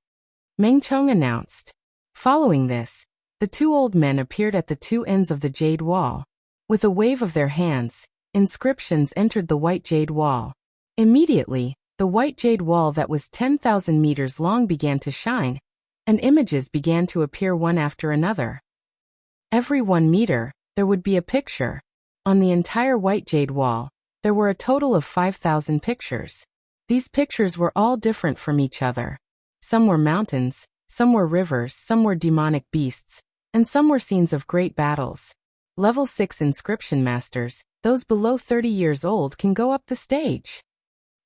Meng Chong announced. Following this, the two old men appeared at the two ends of the jade wall. With a wave of their hands, inscriptions entered the white jade wall. Immediately, the white jade wall that was 10,000 meters long began to shine, and images began to appear one after another. Every 1 meter, there would be a picture. On the entire white jade wall, there were a total of 5,000 pictures. These pictures were all different from each other. Some were mountains, some were rivers, some were demonic beasts, and some were scenes of great battles. Level 6 inscription masters, those below 30 years old, can go up the stage.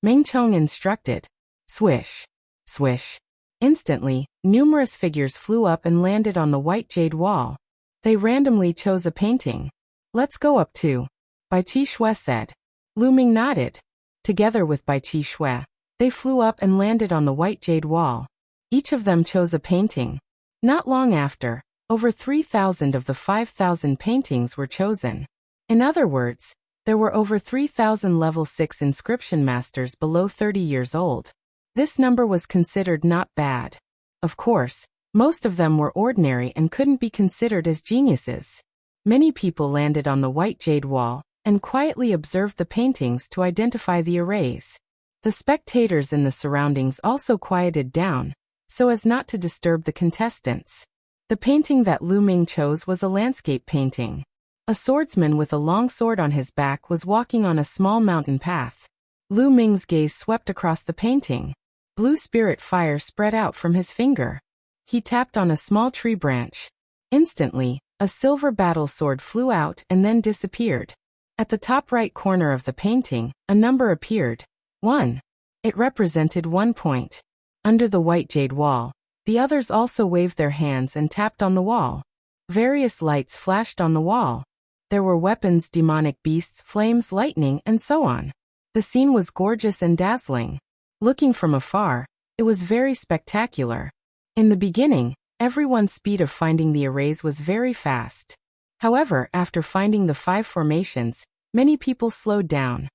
Meng Chong instructed. Swish. Swish. Instantly, numerous figures flew up and landed on the white jade wall. They randomly chose a painting. Let's go up too. Bai Qi Shui said. Lu Ming nodded. Together with Bai Qi Shui, they flew up and landed on the white jade wall. Each of them chose a painting. Not long after, over 3,000 of the 5,000 paintings were chosen. In other words, there were over 3,000 level 6 inscription masters below 30 years old. This number was considered not bad. Of course, most of them were ordinary and couldn't be considered as geniuses. Many people landed on the white jade wall and quietly observed the paintings to identify the arrays. The spectators in the surroundings also quieted down, so as not to disturb the contestants. The painting that Lu Ming chose was a landscape painting. A swordsman with a long sword on his back was walking on a small mountain path. Lu Ming's gaze swept across the painting. Blue spirit fire spread out from his finger. He tapped on a small tree branch. Instantly, a silver battle sword flew out and then disappeared. At the top right corner of the painting, a number appeared. 1. It represented 1 point. Under the white jade wall, the others also waved their hands and tapped on the wall. Various lights flashed on the wall. There were weapons, demonic beasts, flames, lightning, and so on. The scene was gorgeous and dazzling. Looking from afar, it was very spectacular. In the beginning, everyone's speed of finding the arrays was very fast. However, after finding the 5 formations, many people slowed down.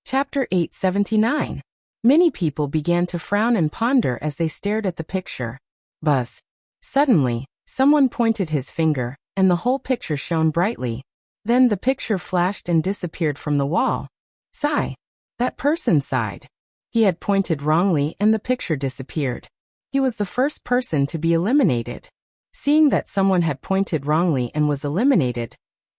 Chapter 879. Many people began to frown and ponder as they stared at the picture. Buzz. Suddenly, someone pointed his finger, and the whole picture shone brightly. Then the picture flashed and disappeared from the wall. Sigh. That person sighed. He had pointed wrongly and the picture disappeared. He was the first person to be eliminated. Seeing that someone had pointed wrongly and was eliminated,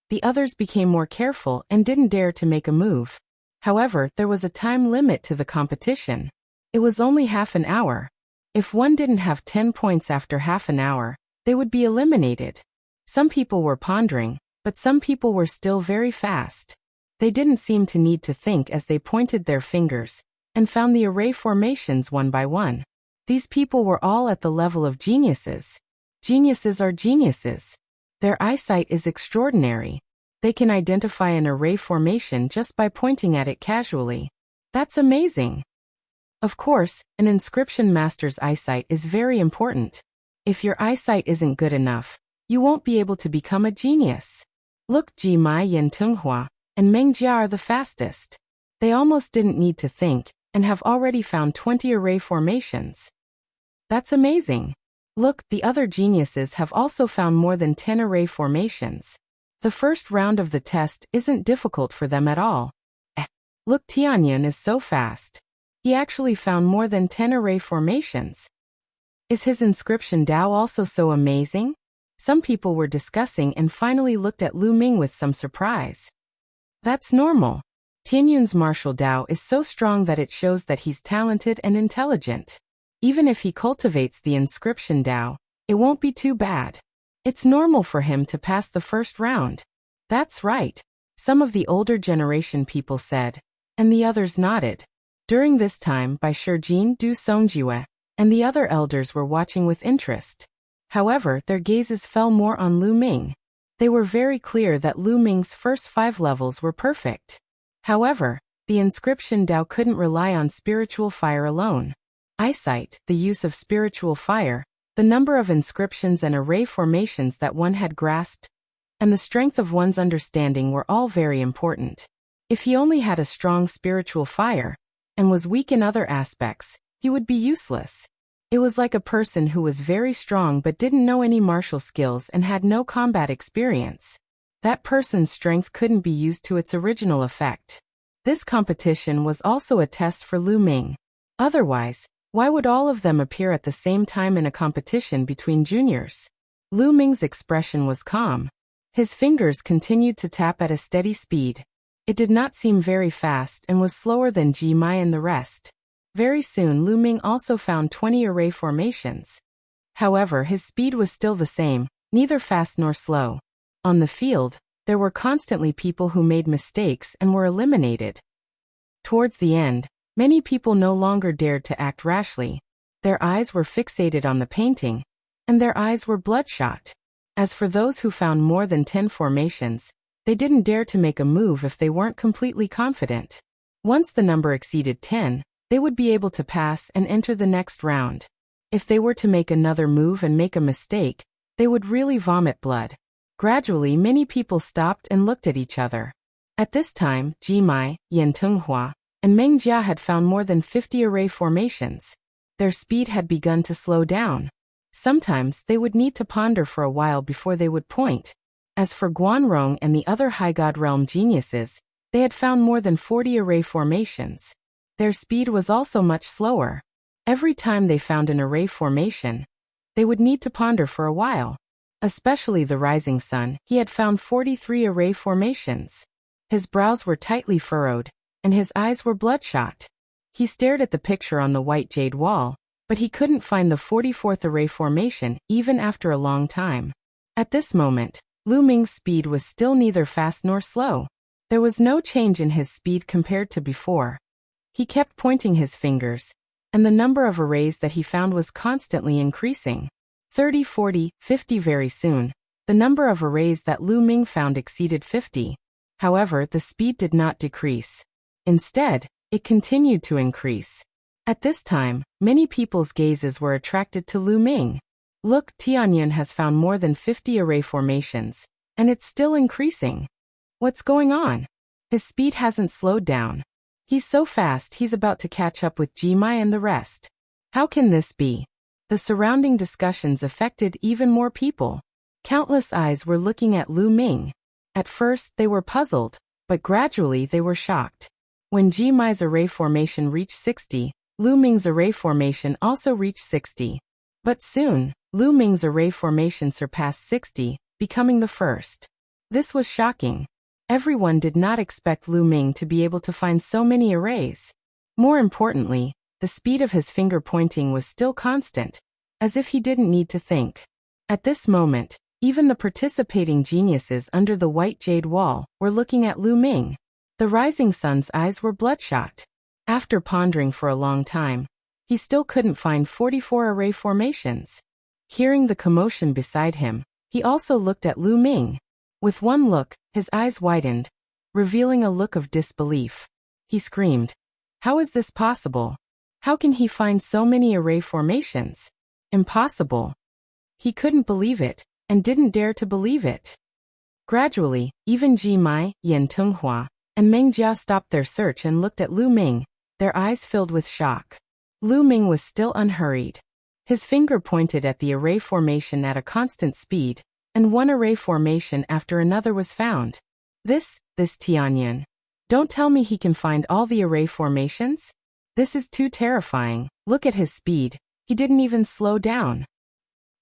the others became more careful and didn't dare to make a move. However, there was a time limit to the competition. It was only half an hour. If one didn't have 10 points after half an hour, they would be eliminated. Some people were pondering, but some people were still very fast. They didn't seem to need to think as they pointed their fingers and found the array formations one by one. These people were all at the level of geniuses. Geniuses are geniuses. Their eyesight is extraordinary. They can identify an array formation just by pointing at it casually. That's amazing. Of course, an inscription master's eyesight is very important. If your eyesight isn't good enough, you won't be able to become a genius. Look, Ji Mai Yin Tunghua and Meng Jia are the fastest. They almost didn't need to think, and have already found 20 array formations. That's amazing. Look, the other geniuses have also found more than 10 array formations. The first round of the test isn't difficult for them at all. Look, Tianyan is so fast. He actually found more than 10 array formations. Is his inscription Dao also so amazing? Some people were discussing and finally looked at Lu Ming with some surprise. That's normal. Tianyun's martial Dao is so strong that it shows that he's talented and intelligent. Even if he cultivates the inscription Dao, it won't be too bad. It's normal for him to pass the first round. That's right, some of the older generation people said, and the others nodded. During this time, Bai Shijin Du Songjiwe and the other elders were watching with interest. However, their gazes fell more on Lu Ming. They were very clear that Lu Ming's first 5 levels were perfect. However, the inscription Dao couldn't rely on spiritual fire alone. Eyesight, the use of spiritual fire, the number of inscriptions and array formations that one had grasped, and the strength of one's understanding were all very important. If he only had a strong spiritual fire, and was weak in other aspects, he would be useless. It was like a person who was very strong but didn't know any martial skills and had no combat experience. That person's strength couldn't be used to its original effect. This competition was also a test for Lu Ming. Otherwise, why would all of them appear at the same time in a competition between juniors? Lu Ming's expression was calm. His fingers continued to tap at a steady speed. It did not seem very fast and was slower than Ji Mai and the rest. Very soon Lu Ming also found 20 array formations. However, his speed was still the same, neither fast nor slow. On the field, there were constantly people who made mistakes and were eliminated. Towards the end, many people no longer dared to act rashly. Their eyes were fixated on the painting, and their eyes were bloodshot. As for those who found more than 10 formations, they didn't dare to make a move if they weren't completely confident. Once the number exceeded 10, they would be able to pass and enter the next round. If they were to make another move and make a mistake, they would really vomit blood. Gradually, many people stopped and looked at each other. At this time, Ji Mai, Yan Tenghua, and Meng Jia had found more than 50 array formations. Their speed had begun to slow down. Sometimes they would need to ponder for a while before they would point. As for Guanrong and the other High God Realm geniuses, they had found more than 40 array formations. Their speed was also much slower. Every time they found an array formation, they would need to ponder for a while. Especially the Rising Sun, he had found 43 array formations. His brows were tightly furrowed, and his eyes were bloodshot. He stared at the picture on the white jade wall, but he couldn't find the 44th array formation even after a long time. At this moment, Lu Ming's speed was still neither fast nor slow. There was no change in his speed compared to before. He kept pointing his fingers, and the number of arrays that he found was constantly increasing. 30, 40, 50 very soon. The number of arrays that Lu Ming found exceeded 50. However, the speed did not decrease. Instead, it continued to increase. At this time, many people's gazes were attracted to Lu Ming. Look, Tianyan has found more than 50 array formations, and it's still increasing. What's going on? His speed hasn't slowed down. He's so fast he's about to catch up with Ji Mai and the rest. How can this be? The surrounding discussions affected even more people. Countless eyes were looking at Lu Ming. At first, they were puzzled, but gradually they were shocked. When Ji Mai's array formation reached 60, Lu Ming's array formation also reached 60. But soon, Lu Ming's array formation surpassed 60, becoming the first. This was shocking. Everyone did not expect Lu Ming to be able to find so many arrays. More importantly, the speed of his finger pointing was still constant, as if he didn't need to think. At this moment, even the participating geniuses under the white jade wall were looking at Lu Ming. The Rising Sun's eyes were bloodshot. After pondering for a long time, he still couldn't find 44 array formations. Hearing the commotion beside him, he also looked at Lu Ming. With one look, his eyes widened, revealing a look of disbelief. He screamed, "How is this possible? How can he find so many array formations? Impossible." He couldn't believe it, and didn't dare to believe it. Gradually, even Ji Mai, Yan Tenghua, and Meng Jia stopped their search and looked at Lu Ming, their eyes filled with shock. Lu Ming was still unhurried. His finger pointed at the array formation at a constant speed, and one array formation after another was found. This Tianyan. Don't tell me he can find all the array formations? This is too terrifying. Look at his speed. He didn't even slow down.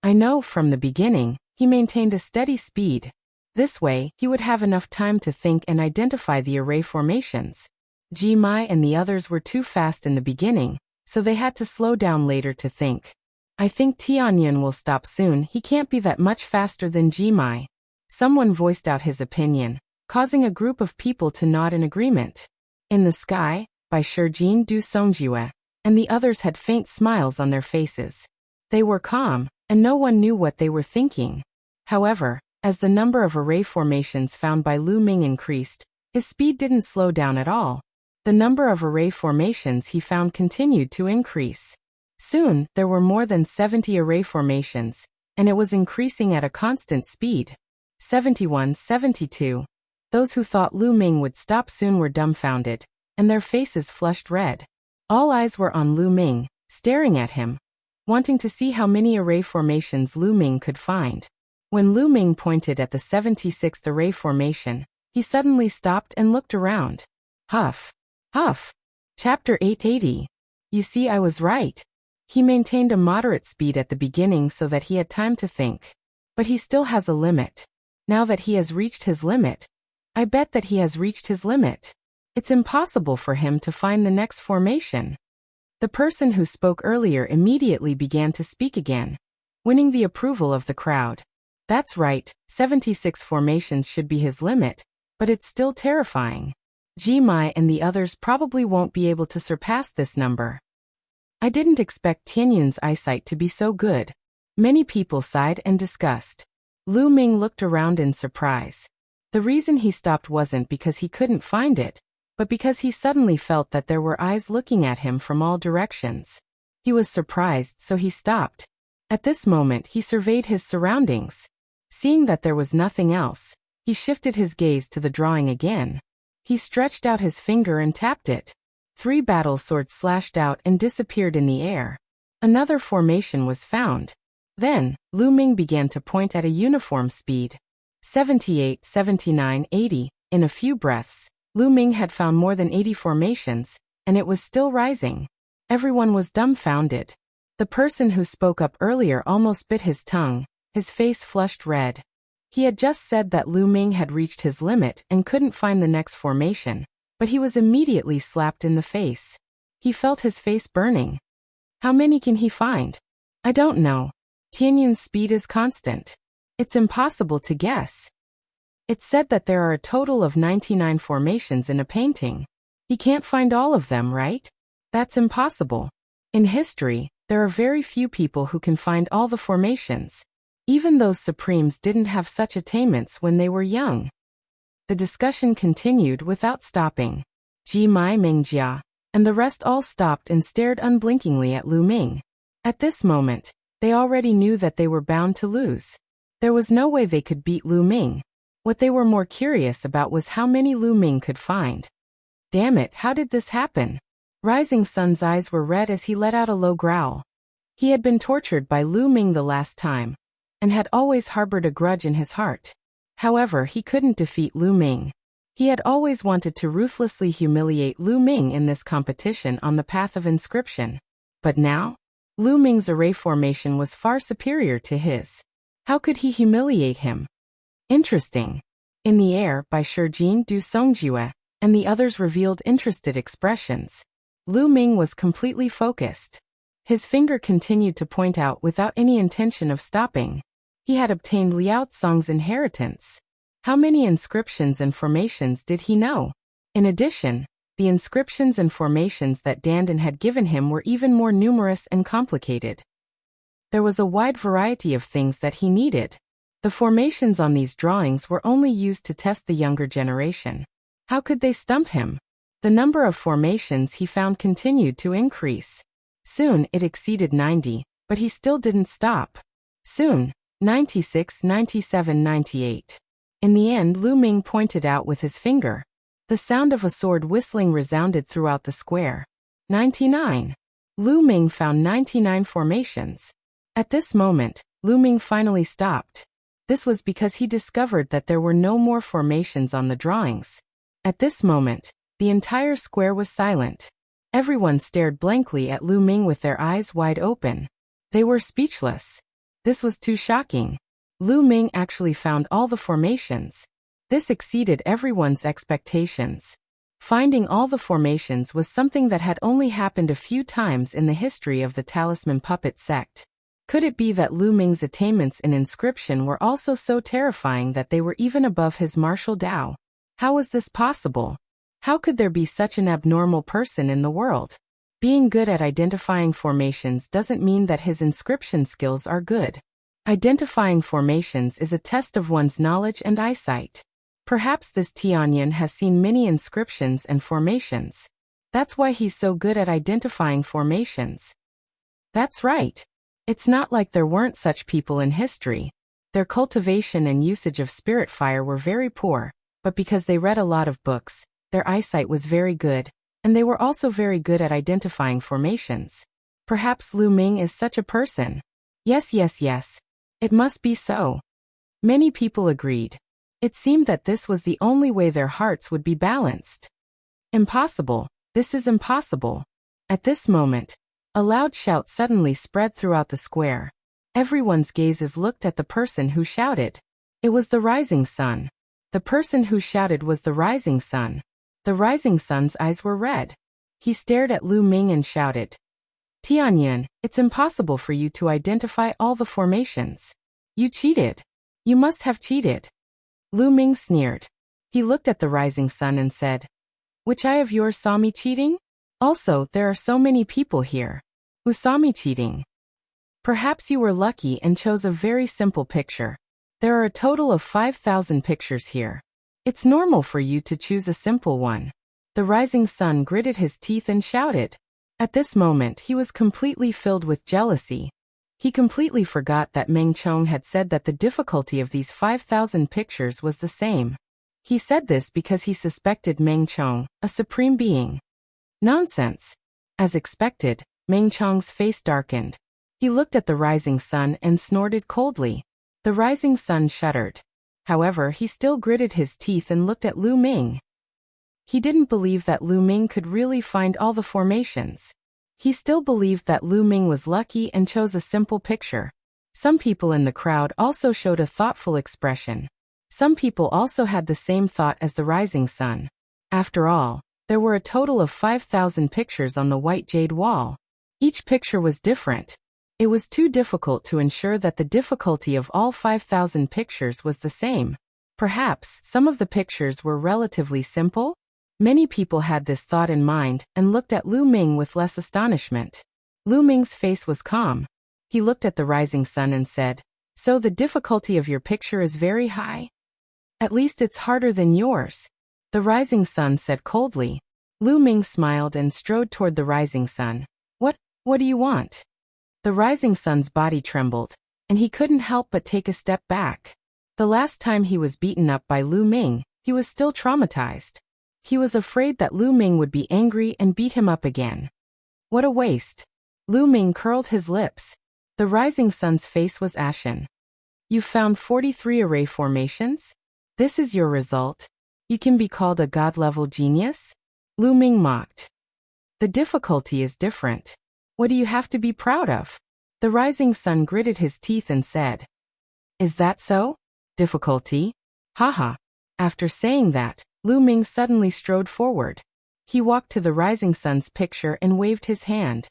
I know from the beginning, he maintained a steady speed. This way, he would have enough time to think and identify the array formations. Ji Mai and the others were too fast in the beginning, so they had to slow down later to think. I think Tianyan will stop soon, he can't be that much faster than Jimai. Someone voiced out his opinion, causing a group of people to nod in agreement. In the Sky, by Shijin Du Songjue, and the others had faint smiles on their faces. They were calm, and no one knew what they were thinking. However, as the number of array formations found by Lu Ming increased, his speed didn't slow down at all. The number of array formations he found continued to increase. Soon, there were more than 70 array formations, and it was increasing at a constant speed. 71, 72. Those who thought Lu Ming would stop soon were dumbfounded, and their faces flushed red. All eyes were on Lu Ming, staring at him, wanting to see how many array formations Lu Ming could find. When Lu Ming pointed at the 76th array formation, he suddenly stopped and looked around. Huff. Huff. Chapter 880. You see, I was right. He maintained a moderate speed at the beginning so that he had time to think. But he still has a limit. Now that he has reached his limit, I bet that he has reached his limit. It's impossible for him to find the next formation. The person who spoke earlier immediately began to speak again, winning the approval of the crowd. That's right, 76 formations should be his limit, but it's still terrifying. Jimai and the others probably won't be able to surpass this number. I didn't expect Tianyun's eyesight to be so good. Many people sighed and discussed. Lu Ming looked around in surprise. The reason he stopped wasn't because he couldn't find it, but because he suddenly felt that there were eyes looking at him from all directions. He was surprised, so he stopped. At this moment, he surveyed his surroundings. Seeing that there was nothing else, he shifted his gaze to the drawing again. He stretched out his finger and tapped it. 3 battle swords slashed out and disappeared in the air. Another formation was found. Then, Lu Ming began to point at a uniform speed. 78, 79, 80. In a few breaths, Lu Ming had found more than 80 formations, and it was still rising. Everyone was dumbfounded. The person who spoke up earlier almost bit his tongue. His face flushed red. He had just said that Lu Ming had reached his limit and couldn't find the next formation, but he was immediately slapped in the face. He felt his face burning. How many can he find? I don't know. Tianyun's speed is constant. It's impossible to guess. It's said that there are a total of 99 formations in a painting. He can't find all of them, right? That's impossible. In history, there are very few people who can find all the formations. Even those supremes didn't have such attainments when they were young. The discussion continued without stopping. Jimai Mingjia and the rest all stopped and stared unblinkingly at Lu Ming. At this moment, they already knew that they were bound to lose. There was no way they could beat Lu Ming. What they were more curious about was how many Lu Ming could find. Damn it, how did this happen? Rising Sun's eyes were red as he let out a low growl. He had been tortured by Lu Ming the last time, and had always harbored a grudge in his heart. However, he couldn't defeat Lu Ming. He had always wanted to ruthlessly humiliate Lu Ming in this competition on the path of inscription. But now, Lu Ming's array formation was far superior to his. How could he humiliate him? Interesting. In the Air by Shijin Du Songjue, and the others revealed interested expressions. Lu Ming was completely focused. His finger continued to point out without any intention of stopping. He had obtained Liao Tsong's inheritance. How many inscriptions and formations did he know? In addition, the inscriptions and formations that Dandan had given him were even more numerous and complicated. There was a wide variety of things that he needed. The formations on these drawings were only used to test the younger generation. How could they stump him? The number of formations he found continued to increase. Soon, it exceeded 90, but he still didn't stop. Soon, 96, 97, 98. In the end, Lu Ming pointed out with his finger. The sound of a sword whistling resounded throughout the square. 99. Lu Ming found 99 formations. At this moment, Lu Ming finally stopped. This was because he discovered that there were no more formations on the drawings. At this moment, the entire square was silent. Everyone stared blankly at Lu Ming with their eyes wide open. They were speechless. This was too shocking. Lu Ming actually found all the formations. This exceeded everyone's expectations. Finding all the formations was something that had only happened a few times in the history of the Talisman Puppet sect. Could it be that Lu Ming's attainments in inscription were also so terrifying that they were even above his martial Dao? How was this possible? How could there be such an abnormal person in the world? Being good at identifying formations doesn't mean that his inscription skills are good. Identifying formations is a test of one's knowledge and eyesight. Perhaps this Tianyan has seen many inscriptions and formations. That's why he's so good at identifying formations. That's right. It's not like there weren't such people in history. Their cultivation and usage of spirit fire were very poor, but because they read a lot of books, their eyesight was very good, and they were also very good at identifying formations. Perhaps Lu Ming is such a person. Yes. It must be so. Many people agreed. It seemed that this was the only way their hearts would be balanced. Impossible. This is impossible. At this moment, a loud shout suddenly spread throughout the square. Everyone's gazes looked at the person who shouted. It was the rising sun. The person who shouted was the rising sun. The rising sun's eyes were red. He stared at Lu Ming and shouted, Tianyan, it's impossible for you to identify all the formations. You cheated. You must have cheated. Lu Ming sneered. He looked at the rising sun and said, Which eye of yours saw me cheating? Also, there are so many people here. Who saw me cheating? Perhaps you were lucky and chose a very simple picture. There are a total of 5,000 pictures here. It's normal for you to choose a simple one. The rising sun gritted his teeth and shouted. At this moment he was completely filled with jealousy. He completely forgot that Meng Chong had said that the difficulty of these 5,000 pictures was the same. He said this because he suspected Meng Chong, a supreme being. Nonsense. As expected, Meng Chong's face darkened. He looked at the rising sun and snorted coldly. The rising sun shuddered. However, he still gritted his teeth and looked at Lu Ming. He didn't believe that Lu Ming could really find all the formations. He still believed that Lu Ming was lucky and chose a simple picture. Some people in the crowd also showed a thoughtful expression. Some people also had the same thought as the rising sun. After all, there were a total of 5,000 pictures on the white jade wall. Each picture was different. It was too difficult to ensure that the difficulty of all 5,000 pictures was the same. Perhaps some of the pictures were relatively simple? Many people had this thought in mind and looked at Lu Ming with less astonishment. Lu Ming's face was calm. He looked at the rising sun and said, So the difficulty of your picture is very high? At least it's harder than yours. The rising sun said coldly. Lu Ming smiled and strode toward the rising sun. What do you want? The rising sun's body trembled, and he couldn't help but take a step back. The last time he was beaten up by Lu Ming, he was still traumatized. He was afraid that Lu Ming would be angry and beat him up again. What a waste. Lu Ming curled his lips. The rising sun's face was ashen. You found 43 array formations? This is your result? You can be called a god-level genius? Lu Ming mocked. The difficulty is different. What do you have to be proud of? The rising sun gritted his teeth and said, Is that so? Difficulty? Haha. After saying that, Lu Ming suddenly strode forward. He walked to the rising sun's picture and waved his hand.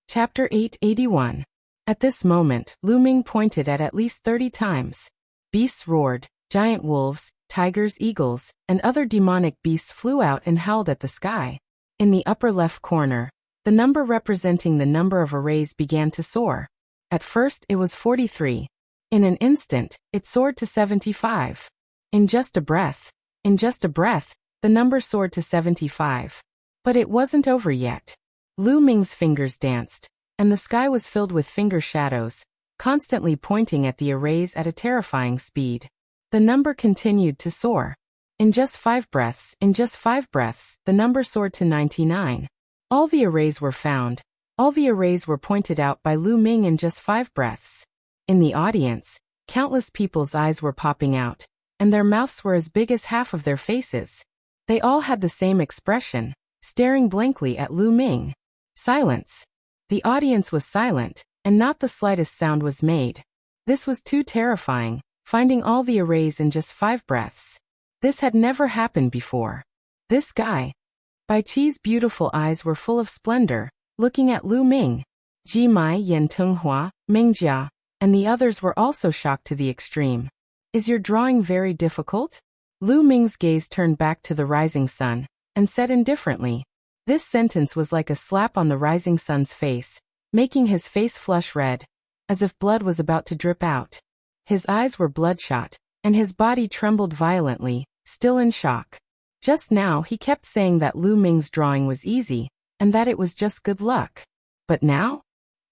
Chapter 881. At this moment, Lu Ming pointed at least 30 times. Beasts roared, giant wolves, tigers, eagles, and other demonic beasts flew out and howled at the sky. In the upper left corner, the number representing the number of arrays began to soar. At first it was 43. In an instant, it soared to 75. In just a breath, the number soared to 75. But it wasn't over yet. Lu Ming's fingers danced, and the sky was filled with finger shadows, constantly pointing at the arrays at a terrifying speed. The number continued to soar. In just 5 breaths, the number soared to 99. All the arrays were found. All the arrays were pointed out by Lu Ming in just 5 breaths. In the audience, countless people's eyes were popping out, and their mouths were as big as half of their faces. They all had the same expression, staring blankly at Lu Ming. Silence. The audience was silent, and not the slightest sound was made. This was too terrifying, finding all the arrays in just 5 breaths. This had never happened before. This guy. Bai Qi's beautiful eyes were full of splendor, looking at Lu Ming. Ji Mai, Yen Tenghua, Mengjia, and the others were also shocked to the extreme. Is your drawing very difficult? Lu Ming's gaze turned back to the rising sun, and said indifferently. This sentence was like a slap on the rising sun's face, making his face flush red, as if blood was about to drip out. His eyes were bloodshot, and his body trembled violently, still in shock. Just now he kept saying that Lu Ming's drawing was easy, and that it was just good luck. But now?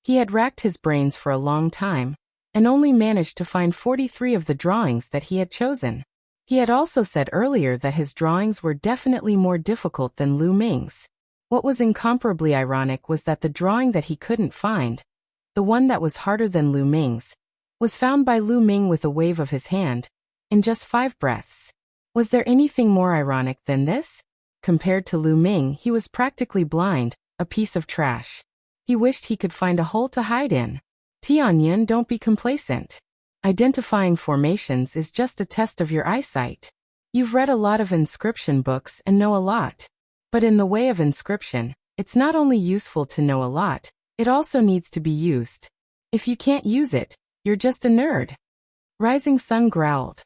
He had racked his brains for a long time, and only managed to find 43 of the drawings that he had chosen. He had also said earlier that his drawings were definitely more difficult than Lu Ming's. What was incomparably ironic was that the drawing that he couldn't find, the one that was harder than Lu Ming's, was found by Lu Ming with a wave of his hand, in just 5 breaths. Was there anything more ironic than this? Compared to Lu Ming, he was practically blind, a piece of trash. He wished he could find a hole to hide in. Tianyan, don't be complacent. Identifying formations is just a test of your eyesight. You've read a lot of inscription books and know a lot. But in the way of inscription, it's not only useful to know a lot, it also needs to be used. If you can't use it, you're just a nerd. Rising Sun growled.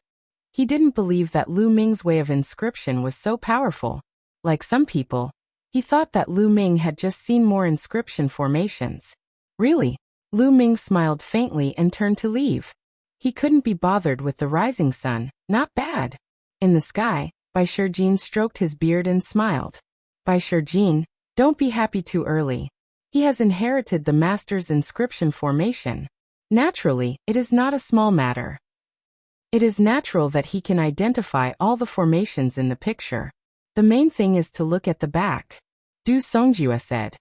He didn't believe that Lu Ming's way of inscription was so powerful. Like some people, he thought that Lu Ming had just seen more inscription formations. Really? Lu Ming smiled faintly and turned to leave. He couldn't be bothered with the rising sun, not bad. In the sky, Bai Shijin stroked his beard and smiled. Bai Shijin, don't be happy too early. He has inherited the master's inscription formation. Naturally, it is not a small matter. It is natural that he can identify all the formations in the picture. The main thing is to look at the back. Du Songjue said.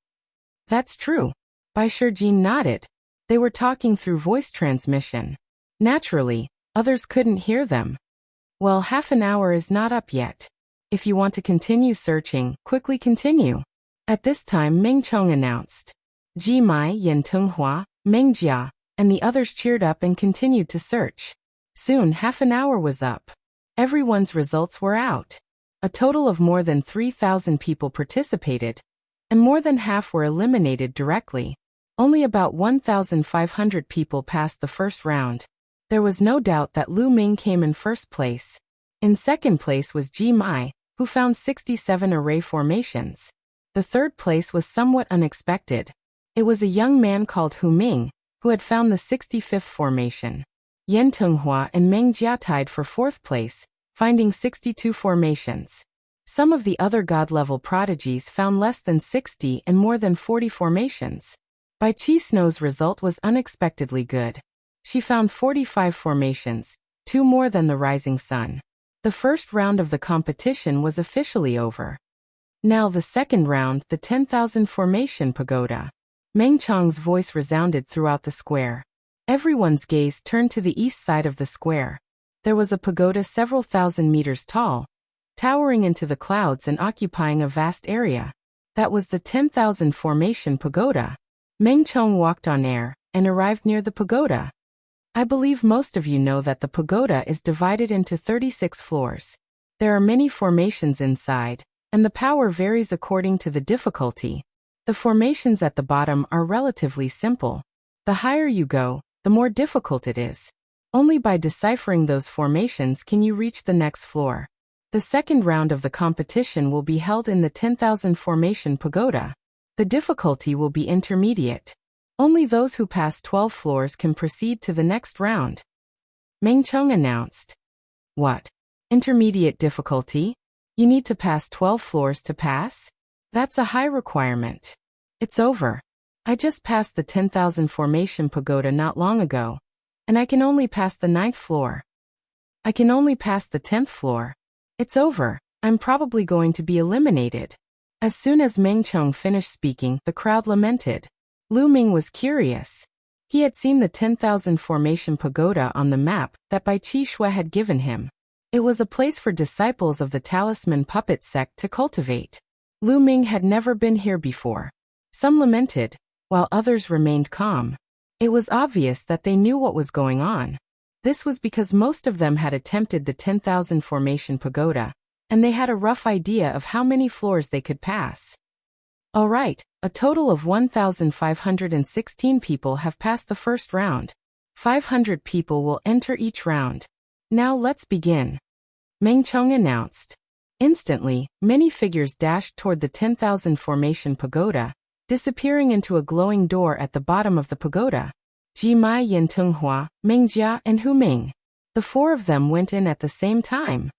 That's true. Bai Shijin nodded. They were talking through voice transmission. Naturally, others couldn't hear them. Well, half an hour is not up yet. If you want to continue searching, quickly continue. At this time Meng Chong announced. Ji Mai, Yen Tenghua, Mengjia, and the others cheered up and continued to search. Soon half an hour was up. Everyone's results were out. A total of more than 3,000 people participated, and more than half were eliminated directly. Only about 1,500 people passed the first round. There was no doubt that Lu Ming came in first place. In second place was Ji Mai, who found 67 array formations. The third place was somewhat unexpected. It was a young man called Hu Ming, who had found the 65th formation. Yen Tenghua and Meng Jia tied for fourth place, finding 62 formations. Some of the other god-level prodigies found less than 60 and more than 40 formations. Bai Qi Snow's result was unexpectedly good. She found 45 formations, 2 more than the rising sun. The first round of the competition was officially over. Now the second round, the 10,000 formation pagoda. Meng Chong's voice resounded throughout the square. Everyone's gaze turned to the east side of the square. There was a pagoda several thousand meters tall, towering into the clouds and occupying a vast area. That was the 10,000 formation pagoda. Meng Chong walked on air and arrived near the pagoda. I believe most of you know that the pagoda is divided into 36 floors. There are many formations inside, and the power varies according to the difficulty. The formations at the bottom are relatively simple. The higher you go, the more difficult it is. Only by deciphering those formations can you reach the next floor. The second round of the competition will be held in the 10,000 formation pagoda. The difficulty will be intermediate. Only those who pass 12 floors can proceed to the next round. Meng Chong announced. What? Intermediate difficulty? You need to pass 12 floors to pass? That's a high requirement. It's over. I just passed the 10,000 formation pagoda not long ago, and I can only pass the 9th floor. I can only pass the 10th floor. It's over. I'm probably going to be eliminated. As soon as Meng Chong finished speaking, the crowd lamented. Lu Ming was curious. He had seen the 10,000 formation pagoda on the map that Bai Qi Shui had given him. It was a place for disciples of the talisman puppet sect to cultivate. Lu Ming had never been here before. Some lamented, while others remained calm. It was obvious that they knew what was going on. This was because most of them had attempted the 10,000 formation pagoda, and they had a rough idea of how many floors they could pass. Alright, a total of 1,516 people have passed the first round. 500 people will enter each round. Now let's begin. Meng Chong announced. Instantly, many figures dashed toward the 10,000 formation pagoda, disappearing into a glowing door at the bottom of the pagoda. Ji Mai, Yin Tenghua, Meng Jia, and Hu Ming. The four of them went in at the same time.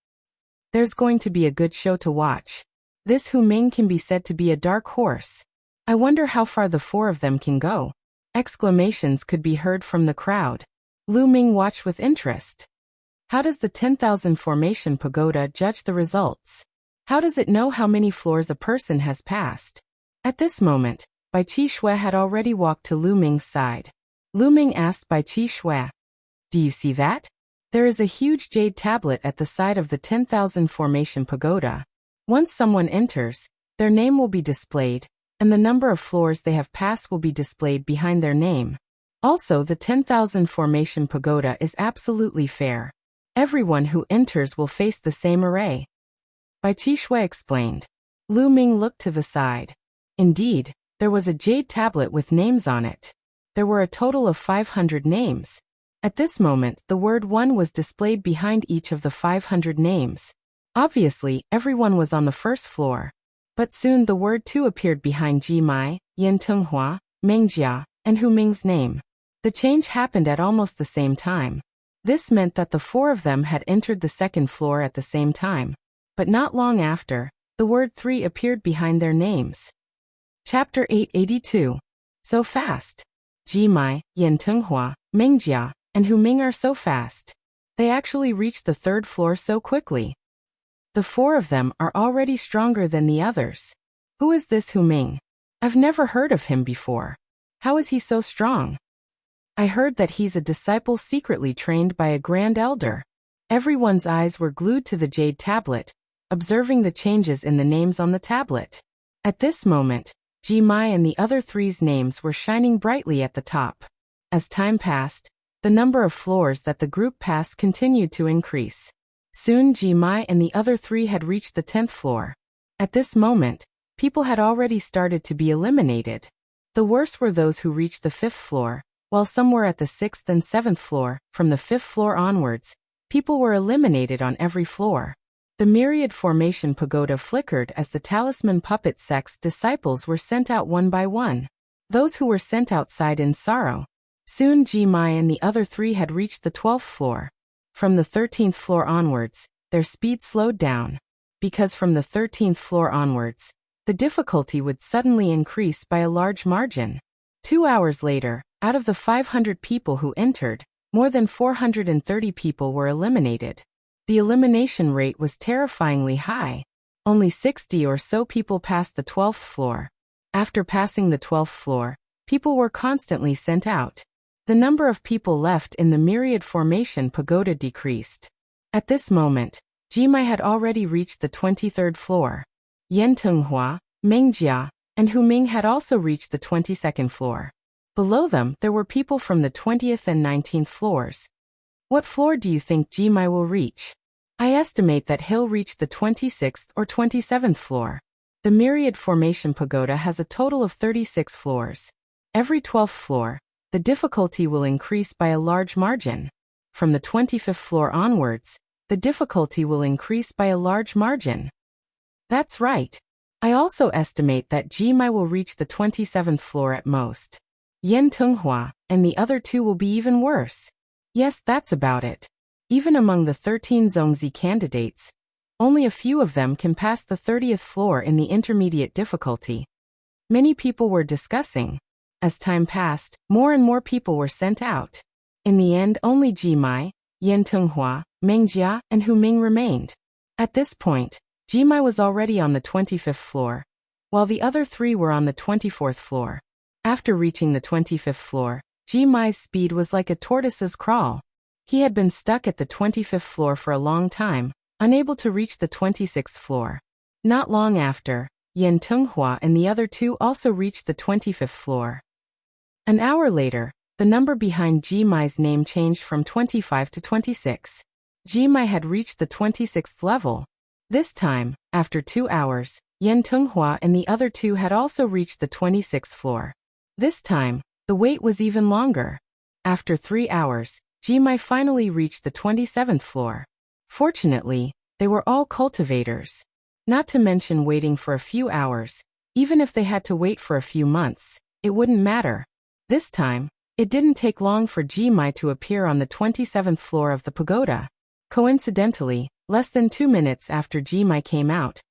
There's going to be a good show to watch. This Hu Ming can be said to be a dark horse. I wonder how far the four of them can go. Exclamations could be heard from the crowd. Lu Ming watched with interest. How does the 10,000 formation pagoda judge the results? How does it know how many floors a person has passed? At this moment, Bai Qi Shui had already walked to Lu Ming's side. Lu Ming asked Bai Qi Shui, "Do you see that? There is a huge jade tablet at the side of the 10,000 formation pagoda. Once someone enters, their name will be displayed, and the number of floors they have passed will be displayed behind their name. Also, the 10,000 formation pagoda is absolutely fair. Everyone who enters will face the same array." Bai Qi Shui explained. Lu Ming looked to the side. Indeed, there was a jade tablet with names on it. There were a total of 500 names. At this moment, the word 1 was displayed behind each of the 500 names. Obviously, everyone was on the first floor. But soon the word 2 appeared behind Ji Mai, Yin Tenghua, Meng Jia, and Hu Ming's name. The change happened at almost the same time. This meant that the four of them had entered the second floor at the same time. But not long after, the word 3 appeared behind their names. Chapter 882. So fast. Ji Mai, Yin Tenghua, Meng Jia, and Hu Ming are so fast. They actually reached the third floor so quickly. The four of them are already stronger than the others. Who is this Hu Ming? I've never heard of him before. How is he so strong? I heard that he's a disciple secretly trained by a grand elder. Everyone's eyes were glued to the jade tablet, observing the changes in the names on the tablet. At this moment, Ji Mai and the other three's names were shining brightly at the top. As time passed, the number of floors that the group passed continued to increase. Soon Ji Mai and the other three had reached the 10th floor. At this moment, people had already started to be eliminated. The worst were those who reached the 5th floor, while some were at the 6th and 7th floor. From the 5th floor onwards, people were eliminated on every floor. The myriad formation pagoda flickered as the talisman puppet sect's disciples were sent out one by one. Those who were sent outside in sorrow. Soon Ji Mai and the other three had reached the 12th floor. From the 13th floor onwards, their speed slowed down. Because from the 13th floor onwards, the difficulty would suddenly increase by a large margin. 2 hours later, out of the 500 people who entered, more than 430 people were eliminated. The elimination rate was terrifyingly high. Only 60 or so people passed the 12th floor. After passing the 12th floor, people were constantly sent out. The number of people left in the myriad formation pagoda decreased. At this moment, Ji Mai had already reached the 23rd floor. Yin Tenghua, Meng Jia, and Hu Ming had also reached the 22nd floor. Below them, there were people from the 20th and 19th floors. What floor do you think Ji Mai will reach? I estimate that he'll reach the 26th or 27th floor. The myriad formation pagoda has a total of 36 floors. Every 12th floor, the difficulty will increase by a large margin. From the 25th floor onwards, the difficulty will increase by a large margin. That's right. I also estimate that Ji Mai will reach the 27th floor at most. Yin Tenghua and the other two will be even worse. Yes, that's about it. Even among the 13 Zhongzi candidates, only a few of them can pass the 30th floor in the intermediate difficulty. Many people were discussing. As time passed, more and more people were sent out. In the end, only Ji Mai, Yin Tenghua, Meng Jia, and Hu Ming remained. At this point, Ji Mai was already on the 25th floor, while the other three were on the 24th floor. After reaching the 25th floor, Ji Mai's speed was like a tortoise's crawl. He had been stuck at the 25th floor for a long time, unable to reach the 26th floor. Not long after, Yin Tenghua and the other two also reached the 25th floor. An hour later, the number behind Ji Mai's name changed from 25 to 26. Ji Mai had reached the 26th level. This time, after 2 hours, Yan Tenghua and the other two had also reached the 26th floor. This time, the wait was even longer. After 3 hours, Jimai finally reached the 27th floor. Fortunately, they were all cultivators. Not to mention waiting for a few hours, even if they had to wait for a few months, it wouldn't matter. This time, it didn't take long for Jimai to appear on the 27th floor of the pagoda. Coincidentally, less than 2 minutes after Jimai came out,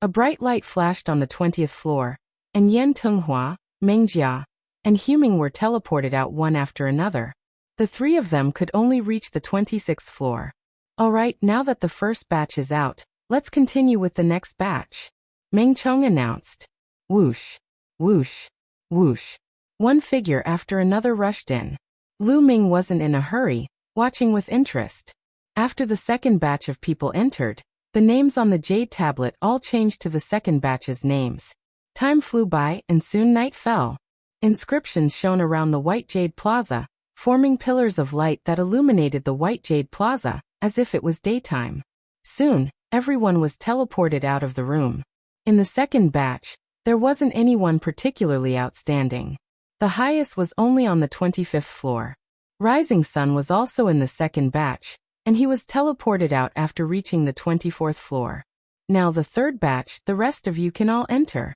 a bright light flashed on the 20th floor, and Yan Tenghua, Mengjia, and Huming were teleported out one after another. The three of them could only reach the 26th floor. Alright, now that the first batch is out, let's continue with the next batch. Meng Chong announced. Whoosh, whoosh, whoosh. One figure after another rushed in. Lu Ming wasn't in a hurry, watching with interest. After the second batch of people entered, the names on the jade tablet all changed to the second batch's names. Time flew by and soon night fell. Inscriptions shone around the White Jade Plaza, forming pillars of light that illuminated the White Jade Plaza, as if it was daytime. Soon, everyone was teleported out of the room. In the second batch, there wasn't anyone particularly outstanding. The highest was only on the 25th floor. Rising Sun was also in the second batch, and he was teleported out after reaching the 24th floor. Now the third batch, the rest of you can all enter.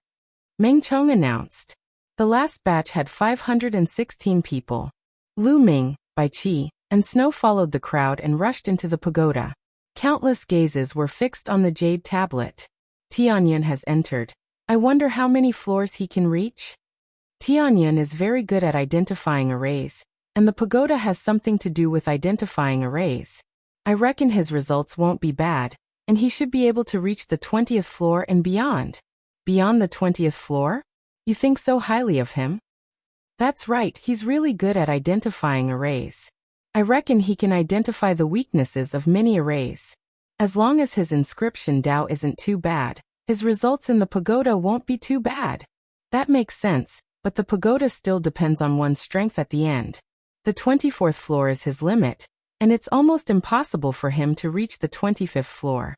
Meng Chong announced. The last batch had 516 people. Lu Ming, Bai Qi, and Snow followed the crowd and rushed into the pagoda. Countless gazes were fixed on the jade tablet. Tianyun has entered. I wonder how many floors he can reach? Tianyun is very good at identifying arrays, and the pagoda has something to do with identifying arrays. I reckon his results won't be bad, and he should be able to reach the 20th floor and beyond. Beyond the 20th floor? You think so highly of him? That's right, he's really good at identifying arrays. I reckon he can identify the weaknesses of many arrays. As long as his inscription Dao isn't too bad, his results in the pagoda won't be too bad. That makes sense, but the pagoda still depends on one's strength at the end. The 24th floor is his limit, and it's almost impossible for him to reach the 25th floor.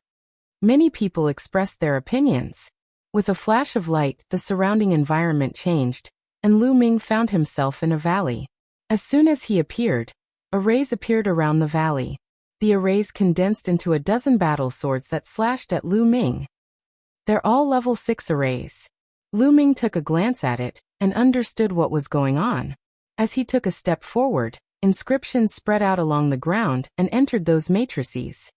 Many people expressed their opinions. With a flash of light, the surrounding environment changed, and Lu Ming found himself in a valley. As soon as he appeared, arrays appeared around the valley. The arrays condensed into a dozen battle swords that slashed at Lu Ming. They're all level 6 arrays. Lu Ming took a glance at it, and understood what was going on. As he took a step forward, inscriptions spread out along the ground and entered those matrices.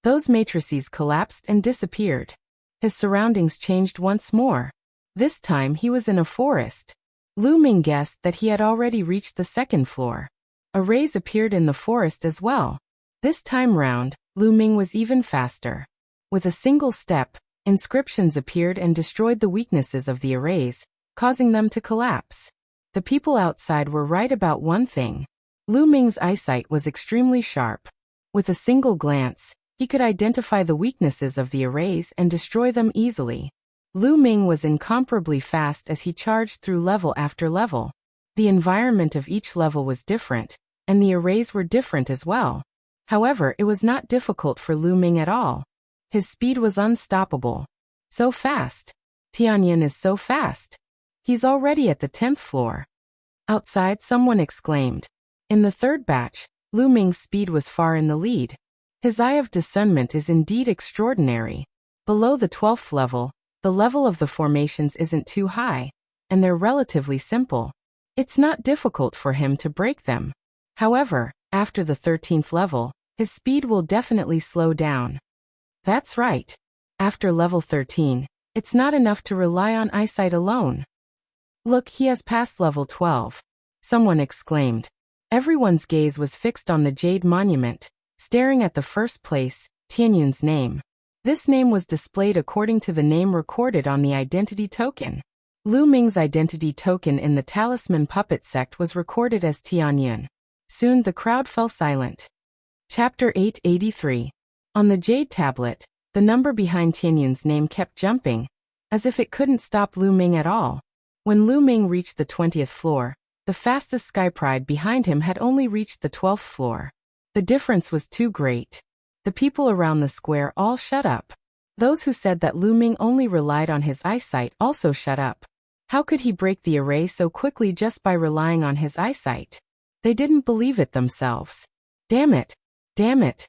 Those matrices collapsed and disappeared. His surroundings changed once more. This time he was in a forest. Lu Ming guessed that he had already reached the second floor. Arrays appeared in the forest as well. This time round, Lu Ming was even faster. With a single step, inscriptions appeared and destroyed the weaknesses of the arrays, causing them to collapse. The people outside were right about one thing. Lu Ming's eyesight was extremely sharp. With a single glance, he could identify the weaknesses of the arrays and destroy them easily. Lu Ming was incomparably fast as he charged through level after level. The environment of each level was different, and the arrays were different as well. However, it was not difficult for Lu Ming at all. His speed was unstoppable. So fast. Tianyun is so fast. He's already at the 10th floor. Outside, someone exclaimed. In the third batch, Lu Ming's speed was far in the lead. His eye of discernment is indeed extraordinary. Below the 12th level, the level of the formations isn't too high, and they're relatively simple. It's not difficult for him to break them. However, after the 13th level, his speed will definitely slow down. That's right. After level 13, it's not enough to rely on eyesight alone. Look, he has passed level 12. Someone exclaimed. Everyone's gaze was fixed on the Jade Monument, staring at the first place, Tianyun's name. This name was displayed according to the name recorded on the identity token. Lu Ming's identity token in the Talisman Puppet sect was recorded as Tianyun. Soon the crowd fell silent. Chapter 883. On the Jade Tablet, the number behind Tianyun's name kept jumping, as if it couldn't stop Lu Ming at all. When Lu Ming reached the 20th floor, the fastest Sky Pride behind him had only reached the 12th floor. The difference was too great. The people around the square all shut up. Those who said that Lu Ming only relied on his eyesight also shut up. How could he break the array so quickly just by relying on his eyesight? They didn't believe it themselves. Damn it! Damn it!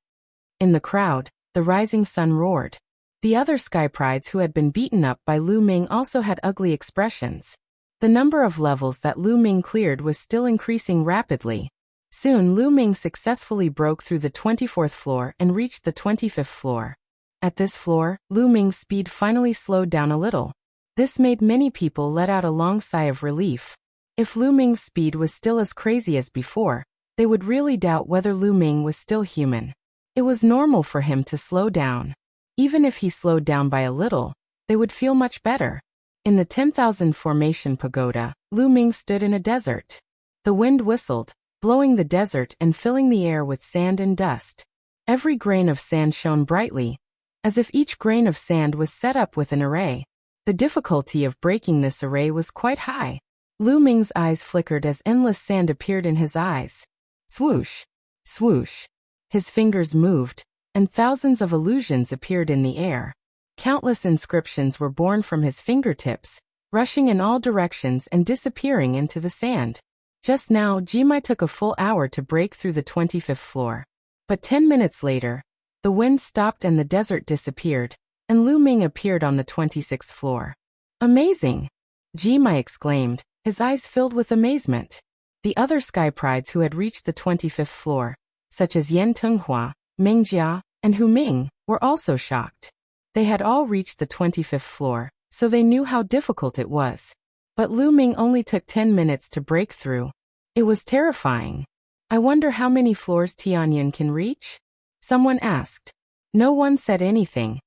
In the crowd, the rising sun roared. The other sky prides who had been beaten up by Lu Ming also had ugly expressions. The number of levels that Lu Ming cleared was still increasing rapidly. Soon Lu Ming successfully broke through the 24th floor and reached the 25th floor. At this floor, Lu Ming's speed finally slowed down a little. This made many people let out a long sigh of relief. If Lu Ming's speed was still as crazy as before, they would really doubt whether Lu Ming was still human. It was normal for him to slow down. Even if he slowed down by a little, they would feel much better. In the 10,000 formation pagoda, Lu Ming stood in a desert. The wind whistled, blowing the desert and filling the air with sand and dust. Every grain of sand shone brightly, as if each grain of sand was set up with an array. The difficulty of breaking this array was quite high. Lu Ming's eyes flickered as endless sand appeared in his eyes. Swoosh! Swoosh! His fingers moved, and thousands of illusions appeared in the air. Countless inscriptions were born from his fingertips, rushing in all directions and disappearing into the sand. Just now, Jimai took a full hour to break through the 25th floor. But 10 minutes later, the wind stopped and the desert disappeared, and Lu Ming appeared on the 26th floor. Amazing! Jimai exclaimed, his eyes filled with amazement. The other sky prides who had reached the 25th floor, such as Yan Tenghua, Ming Jia, and Hu Ming, were also shocked. They had all reached the 25th floor, so they knew how difficult it was. But Lu Ming only took 10 minutes to break through. It was terrifying. I wonder how many floors Tianyan can reach? Someone asked. No one said anything.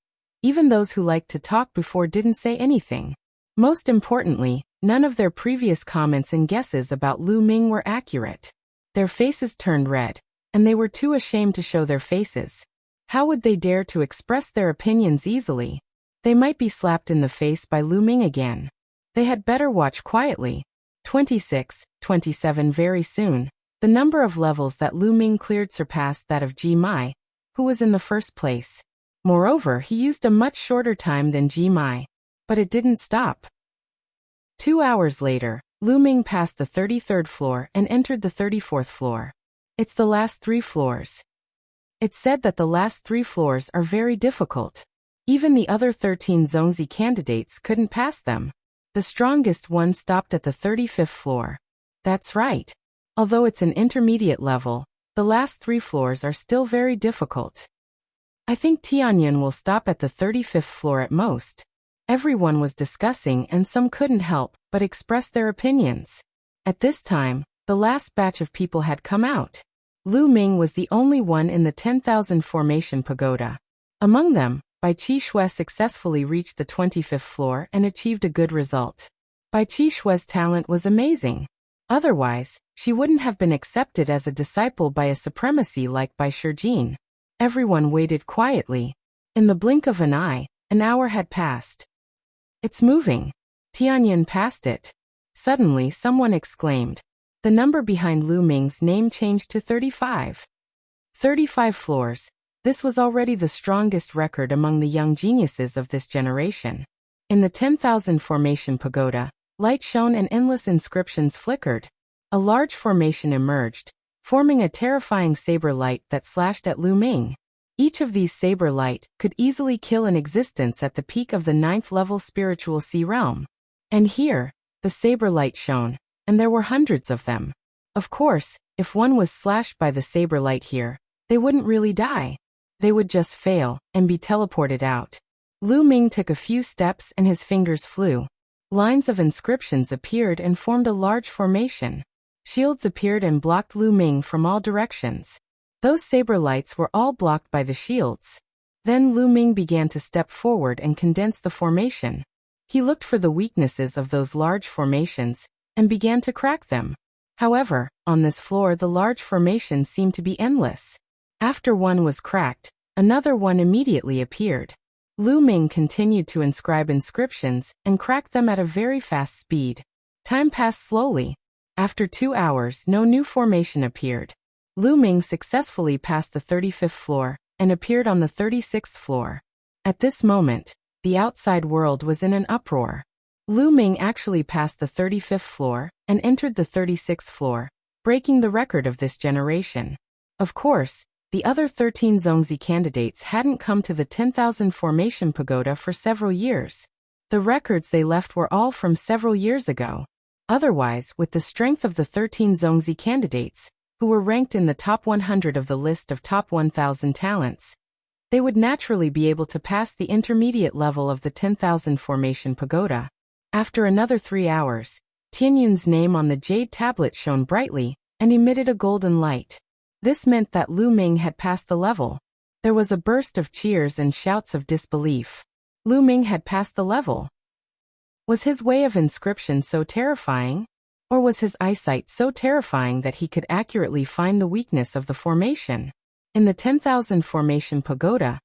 Even those who liked to talk before didn't say anything. Most importantly, none of their previous comments and guesses about Lu Ming were accurate. Their faces turned red, and they were too ashamed to show their faces. How would they dare to express their opinions easily? They might be slapped in the face by Lu Ming again. They had better watch quietly. 26, 27 Very soon, the number of levels that Lu Ming cleared surpassed that of Jimai, who was in the first place. Moreover, he used a much shorter time than Jimai. But it didn't stop. 2 hours later, Lu Ming passed the 33rd floor and entered the 34th floor. It's the last 3 floors. It's said that the last 3 floors are very difficult. Even the other 13 Zongzi candidates couldn't pass them. The strongest one stopped at the 35th floor. That's right. Although it's an intermediate level, the last 3 floors are still very difficult. I think Tianyan will stop at the 35th floor at most. Everyone was discussing and some couldn't help but express their opinions. At this time, the last batch of people had come out. Lu Ming was the only one in the 10,000 formation pagoda. Among them, Bai Qi Shui successfully reached the 25th floor and achieved a good result. Bai Qi Shui's talent was amazing. Otherwise, she wouldn't have been accepted as a disciple by a supremacy like Bai Shijin. Everyone waited quietly. In the blink of an eye, an hour had passed. It's moving. Tianyan passed it. Suddenly someone exclaimed. The number behind Lu Ming's name changed to 35. 35 floors. This was already the strongest record among the young geniuses of this generation. In the 10,000 formation pagoda, light shone and endless inscriptions flickered. A large formation emerged, forming a terrifying saber light that slashed at Lu Ming. Each of these saber light could easily kill an existence at the peak of the 9th level spiritual sea realm. And here, the saber light shone, and there were hundreds of them. Of course, if one was slashed by the saber light here, they wouldn't really die. They would just fail and be teleported out. Lu Ming took a few steps and his fingers flew. Lines of inscriptions appeared and formed a large formation. Shields appeared and blocked Lu Ming from all directions. Those saber lights were all blocked by the shields. Then Lu Ming began to step forward and condense the formation. He looked for the weaknesses of those large formations and began to crack them. However, on this floor the large formations seemed to be endless. After one was cracked, another one immediately appeared. Lu Ming continued to inscribe inscriptions and crack them at a very fast speed. Time passed slowly. After 2 hours, no new formation appeared. Lu Ming successfully passed the 35th floor and appeared on the 36th floor. At this moment, the outside world was in an uproar. Lu Ming actually passed the 35th floor and entered the 36th floor, breaking the record of this generation. Of course, the other 13 Zongzi candidates hadn't come to the 10,000 formation pagoda for several years. The records they left were all from several years ago. Otherwise, with the strength of the 13 Zongzi candidates, who were ranked in the top 100 of the list of top 1,000 talents, they would naturally be able to pass the intermediate level of the 10,000 formation pagoda. After another 3 hours, Tianyun's name on the jade tablet shone brightly and emitted a golden light. This meant that Lu Ming had passed the level. There was a burst of cheers and shouts of disbelief. Lu Ming had passed the level. Was his way of inscription so terrifying? Or was his eyesight so terrifying that he could accurately find the weakness of the formation? In the 10,000 formation pagoda,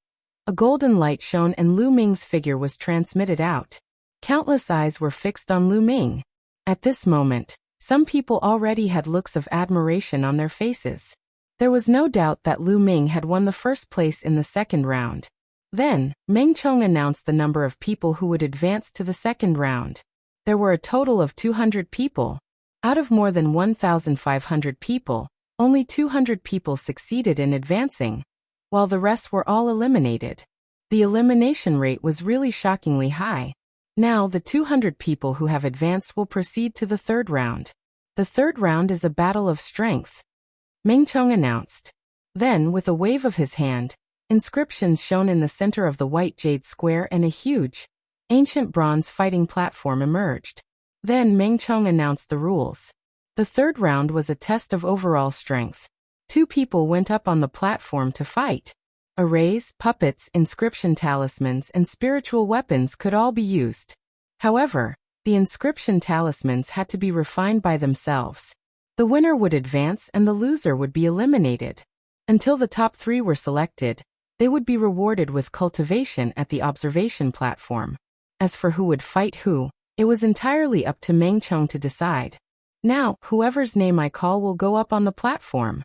a golden light shone and Lu Ming's figure was transmitted out. Countless eyes were fixed on Lu Ming. At this moment, some people already had looks of admiration on their faces. There was no doubt that Lu Ming had won the first place in the second round. Then, Meng Chong announced the number of people who would advance to the second round. There were a total of 200 people. Out of more than 1,500 people, only 200 people succeeded in advancing, while the rest were all eliminated. The elimination rate was really shockingly high. Now, the 200 people who have advanced will proceed to the third round. The third round is a battle of strength, Meng Chong announced. Then, with a wave of his hand, inscriptions shone in the center of the white jade square and a huge, ancient bronze fighting platform emerged. Then Meng Chong announced the rules. The third round was a test of overall strength. 2 people went up on the platform to fight. Arrays, puppets, inscription talismans, and spiritual weapons could all be used. However, the inscription talismans had to be refined by themselves. The winner would advance and the loser would be eliminated. Until the top 3 were selected, they would be rewarded with cultivation at the observation platform. As for who would fight who, it was entirely up to Meng Chong to decide. Now, whoever's name I call will go up on the platform,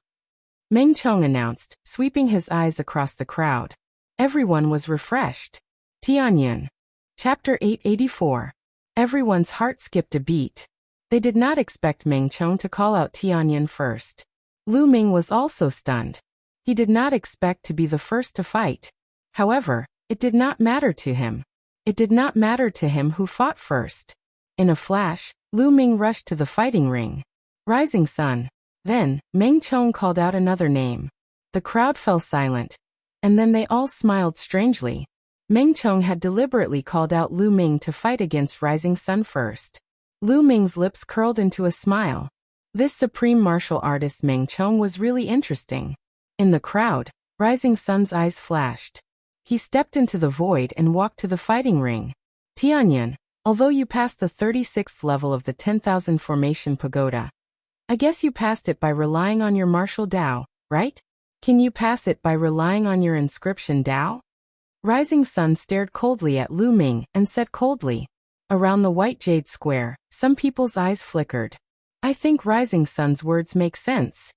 Meng Chong announced, sweeping his eyes across the crowd. Everyone was refreshed. Tianyun. Chapter 884. Everyone's heart skipped a beat. They did not expect Meng Chong to call out Tianyun first. Lu Ming was also stunned. He did not expect to be the first to fight. However, it did not matter to him. It did not matter to him who fought first. In a flash, Lu Ming rushed to the fighting ring. Rising Sun. Then, Meng Chong called out another name. The crowd fell silent. And then they all smiled strangely. Meng Chong had deliberately called out Lu Ming to fight against Rising Sun first. Lu Ming's lips curled into a smile. This supreme martial artist Meng Chong was really interesting. In the crowd, Rising Sun's eyes flashed. He stepped into the void and walked to the fighting ring. Tianyun, although you passed the 36th level of the 10,000 formation pagoda, I guess you passed it by relying on your martial Dao, right? Can you pass it by relying on your inscription Dao? Rising Sun stared coldly at Lu Ming and said coldly. Around the white jade square, some people's eyes flickered. I think Rising Sun's words make sense.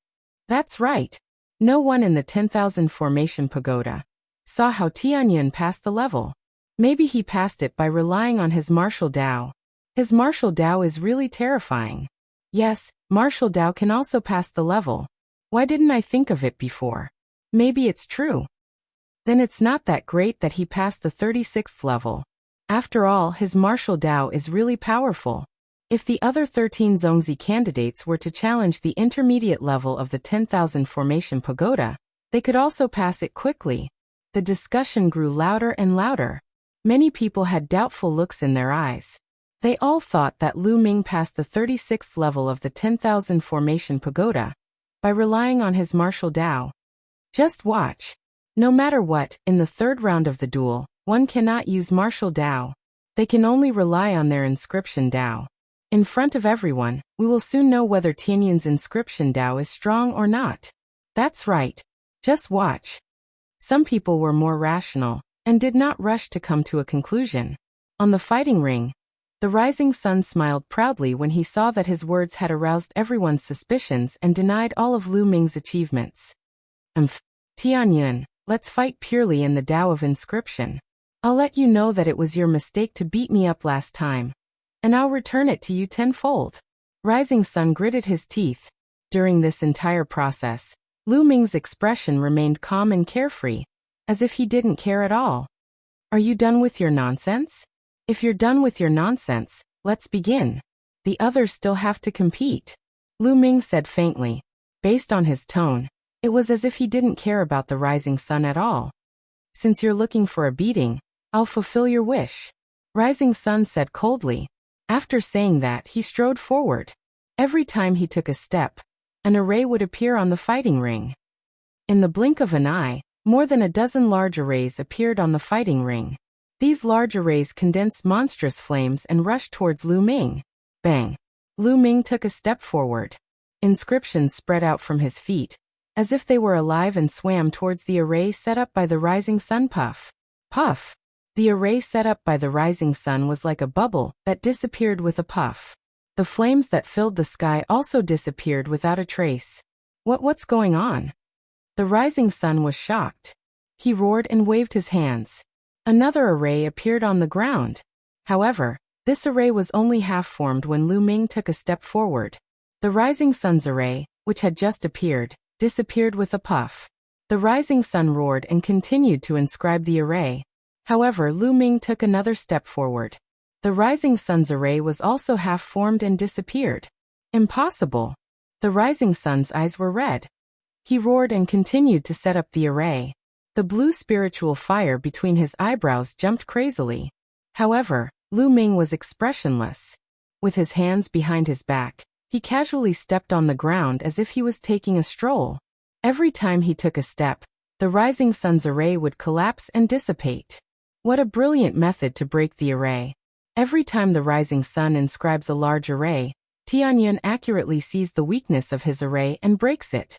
That's right. No one in the 10,000 formation pagoda saw how Tianyun passed the level. Maybe he passed it by relying on his martial Dao. His martial Dao is really terrifying. Yes, martial Dao can also pass the level. Why didn't I think of it before? Maybe it's true. Then it's not that great that he passed the 36th level. After all, his martial Dao is really powerful. If the other 13 Zongzi candidates were to challenge the intermediate level of the 10,000 formation pagoda, they could also pass it quickly. The discussion grew louder and louder. Many people had doubtful looks in their eyes. They all thought that Lu Ming passed the 36th level of the 10,000 formation pagoda by relying on his martial Dao. Just watch. No matter what, in the third round of the duel, one cannot use martial Dao. They can only rely on their inscription Dao. In front of everyone, we will soon know whether Tianyun's inscription Dao is strong or not. That's right. Just watch. Some people were more rational and did not rush to come to a conclusion. On the fighting ring, the Rising Sun smiled proudly when he saw that his words had aroused everyone's suspicions and denied all of Lu Ming's achievements. Tianyun, let's fight purely in the Dao of inscription. I'll let you know that it was your mistake to beat me up last time. And I'll return it to you tenfold. Rising Sun gritted his teeth. During this entire process, Lu Ming's expression remained calm and carefree, as if he didn't care at all. Are you done with your nonsense? If you're done with your nonsense, let's begin. The others still have to compete. Lu Ming said faintly. Based on his tone, it was as if he didn't care about the Rising Sun at all. Since you're looking for a beating, I'll fulfill your wish. Rising Sun said coldly. After saying that, he strode forward. Every time he took a step, an array would appear on the fighting ring. In the blink of an eye, more than a dozen large arrays appeared on the fighting ring. These large arrays condensed monstrous flames and rushed towards Lu Ming. Bang! Lu Ming took a step forward. Inscriptions spread out from his feet, as if they were alive and swam towards the array set up by the Rising Sun. Puff! Puff! The array set up by the Rising Sun was like a bubble that disappeared with a puff. The flames that filled the sky also disappeared without a trace. What's going on? The Rising Sun was shocked. He roared and waved his hands. Another array appeared on the ground. However, this array was only half-formed when Lu Ming took a step forward. The Rising Sun's array, which had just appeared, disappeared with a puff. The Rising Sun roared and continued to inscribe the array. However, Lu Ming took another step forward. The Rising Sun's array was also half-formed and disappeared. Impossible! The Rising Sun's eyes were red. He roared and continued to set up the array. The blue spiritual fire between his eyebrows jumped crazily. However, Lu Ming was expressionless. With his hands behind his back, he casually stepped on the ground as if he was taking a stroll. Every time he took a step, the Rising Sun's array would collapse and dissipate. What a brilliant method to break the array. Every time the Rising Sun inscribes a large array, Tianyun accurately sees the weakness of his array and breaks it.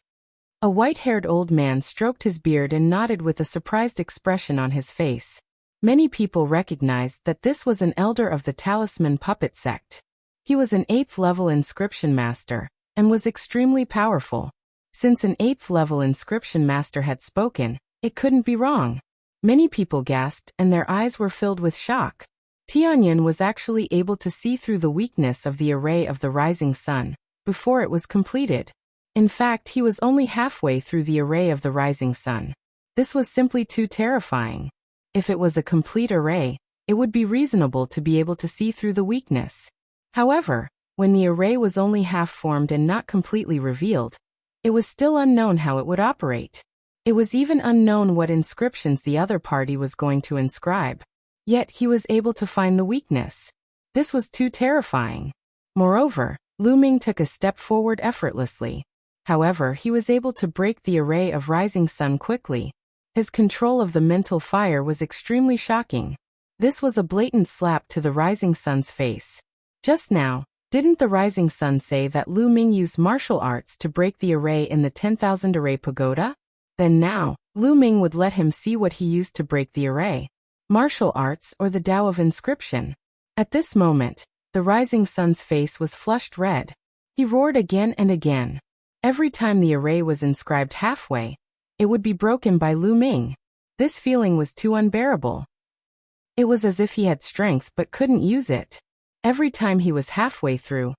A white-haired old man stroked his beard and nodded with a surprised expression on his face. Many people recognized that this was an elder of the Talisman Puppet sect. He was an 8th-level inscription master, and was extremely powerful. Since an 8th-level inscription master had spoken, it couldn't be wrong. Many people gasped and their eyes were filled with shock. Tianyun was actually able to see through the weakness of the array of the Rising Sun before it was completed. In fact, he was only halfway through the array of the Rising Sun. This was simply too terrifying. If it was a complete array, it would be reasonable to be able to see through the weakness. However, when the array was only half-formed and not completely revealed, it was still unknown how it would operate. It was even unknown what inscriptions the other party was going to inscribe. Yet he was able to find the weakness. This was too terrifying. Moreover, Lu Ming took a step forward effortlessly. However, he was able to break the array of Rising Sun quickly. His control of the mental fire was extremely shocking. This was a blatant slap to the Rising Sun's face. Just now, didn't the Rising Sun say that Lu Ming used martial arts to break the array in the 10,000 array pagoda? Then now, Lu Ming would let him see what he used to break the array. Martial arts or the Tao of inscription. At this moment, the Rising Sun's face was flushed red. He roared again and again. Every time the array was inscribed halfway, it would be broken by Lu Ming. This feeling was too unbearable. It was as if he had strength but couldn't use it. Every time he was halfway through,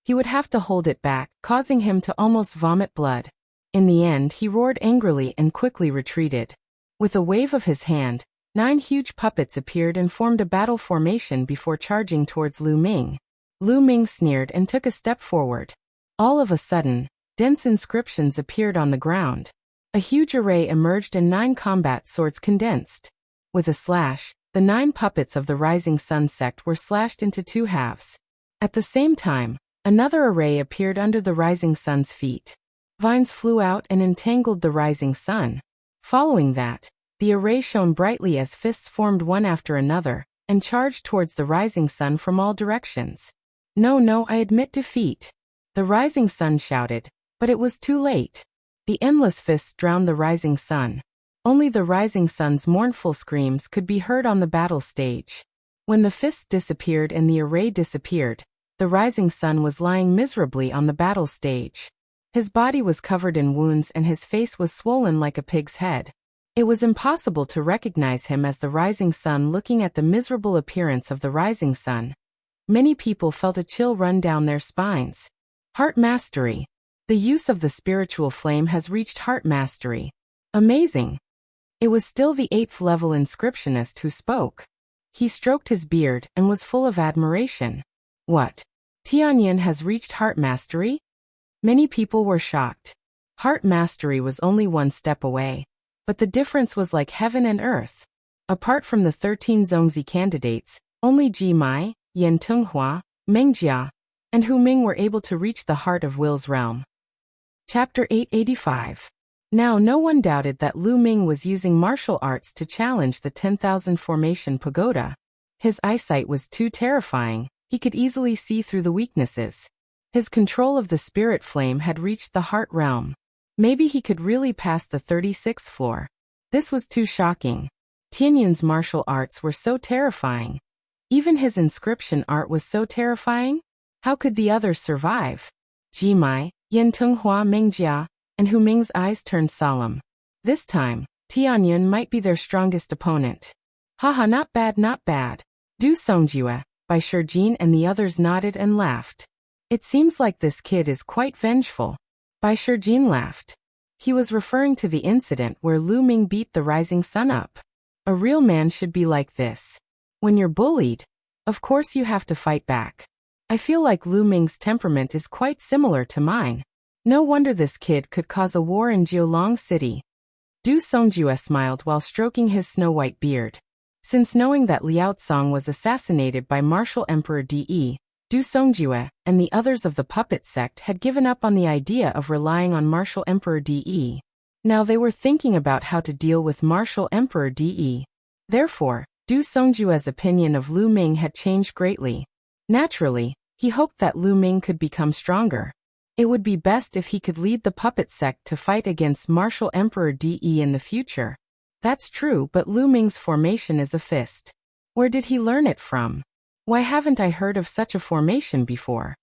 he would have to hold it back, causing him to almost vomit blood. In the end, he roared angrily and quickly retreated. With a wave of his hand, 9 huge puppets appeared and formed a battle formation before charging towards Lu Ming. Lu Ming sneered and took a step forward. All of a sudden, dense inscriptions appeared on the ground. A huge array emerged and 9 combat swords condensed. With a slash, the 9 puppets of the Rising Sun sect were slashed into 2 halves. At the same time, another array appeared under the Rising Sun's feet. Vines flew out and entangled the Rising Sun. Following that, the array shone brightly as fists formed one after another, and charged towards the Rising Sun from all directions. No, I admit defeat. The Rising Sun shouted, but it was too late. The endless fists drowned the Rising Sun. Only the Rising Sun's mournful screams could be heard on the battle stage. When the fists disappeared and the array disappeared, the Rising Sun was lying miserably on the battle stage. His body was covered in wounds and his face was swollen like a pig's head. It was impossible to recognize him as the rising sun. Looking at the miserable appearance of the rising sun, many people felt a chill run down their spines. Heart mastery. The use of the spiritual flame has reached heart mastery. Amazing. It was still the 8th level inscriptionist who spoke. He stroked his beard and was full of admiration. What? Tianyin has reached heart mastery? Many people were shocked. Heart mastery was only one step away. But the difference was like heaven and earth. Apart from the 13 Zongzi candidates, only Ji Mai, Yan Tenghua, Meng Jia, and Hu Ming were able to reach the heart of Will's realm. Chapter 885. Now no one doubted that Lu Ming was using martial arts to challenge the 10,000 formation pagoda. His eyesight was too terrifying, he could easily see through the weaknesses. His control of the spirit flame had reached the heart realm. Maybe he could really pass the 36th floor. This was too shocking. Tianyin's martial arts were so terrifying. Even his inscription art was so terrifying? How could the others survive? Ji Mai, Yan Tenghua, Meng Jia, and Hu Ming's eyes turned solemn. This time, Tianyin might be their strongest opponent. Haha, not bad, not bad. Du Songjue, Bai Shijin and the others nodded and laughed. It seems like this kid is quite vengeful. Bai Shijin laughed. He was referring to the incident where Lu Ming beat the rising sun up. A real man should be like this. When you're bullied, of course you have to fight back. I feel like Lu Ming's temperament is quite similar to mine. No wonder this kid could cause a war in Jiulong City. Du Songjue smiled while stroking his snow-white beard. Since knowing that Liao Tsong was assassinated by Martial Emperor De, Du Songjue and the others of the puppet sect had given up on the idea of relying on Martial Emperor De. Now they were thinking about how to deal with Martial Emperor De. Therefore, Du Songjue's opinion of Lu Ming had changed greatly. Naturally, he hoped that Lu Ming could become stronger. It would be best if he could lead the puppet sect to fight against Martial Emperor De in the future. That's true, but Lu Ming's formation is a fist. Where did he learn it from? Why haven't I heard of such a formation before?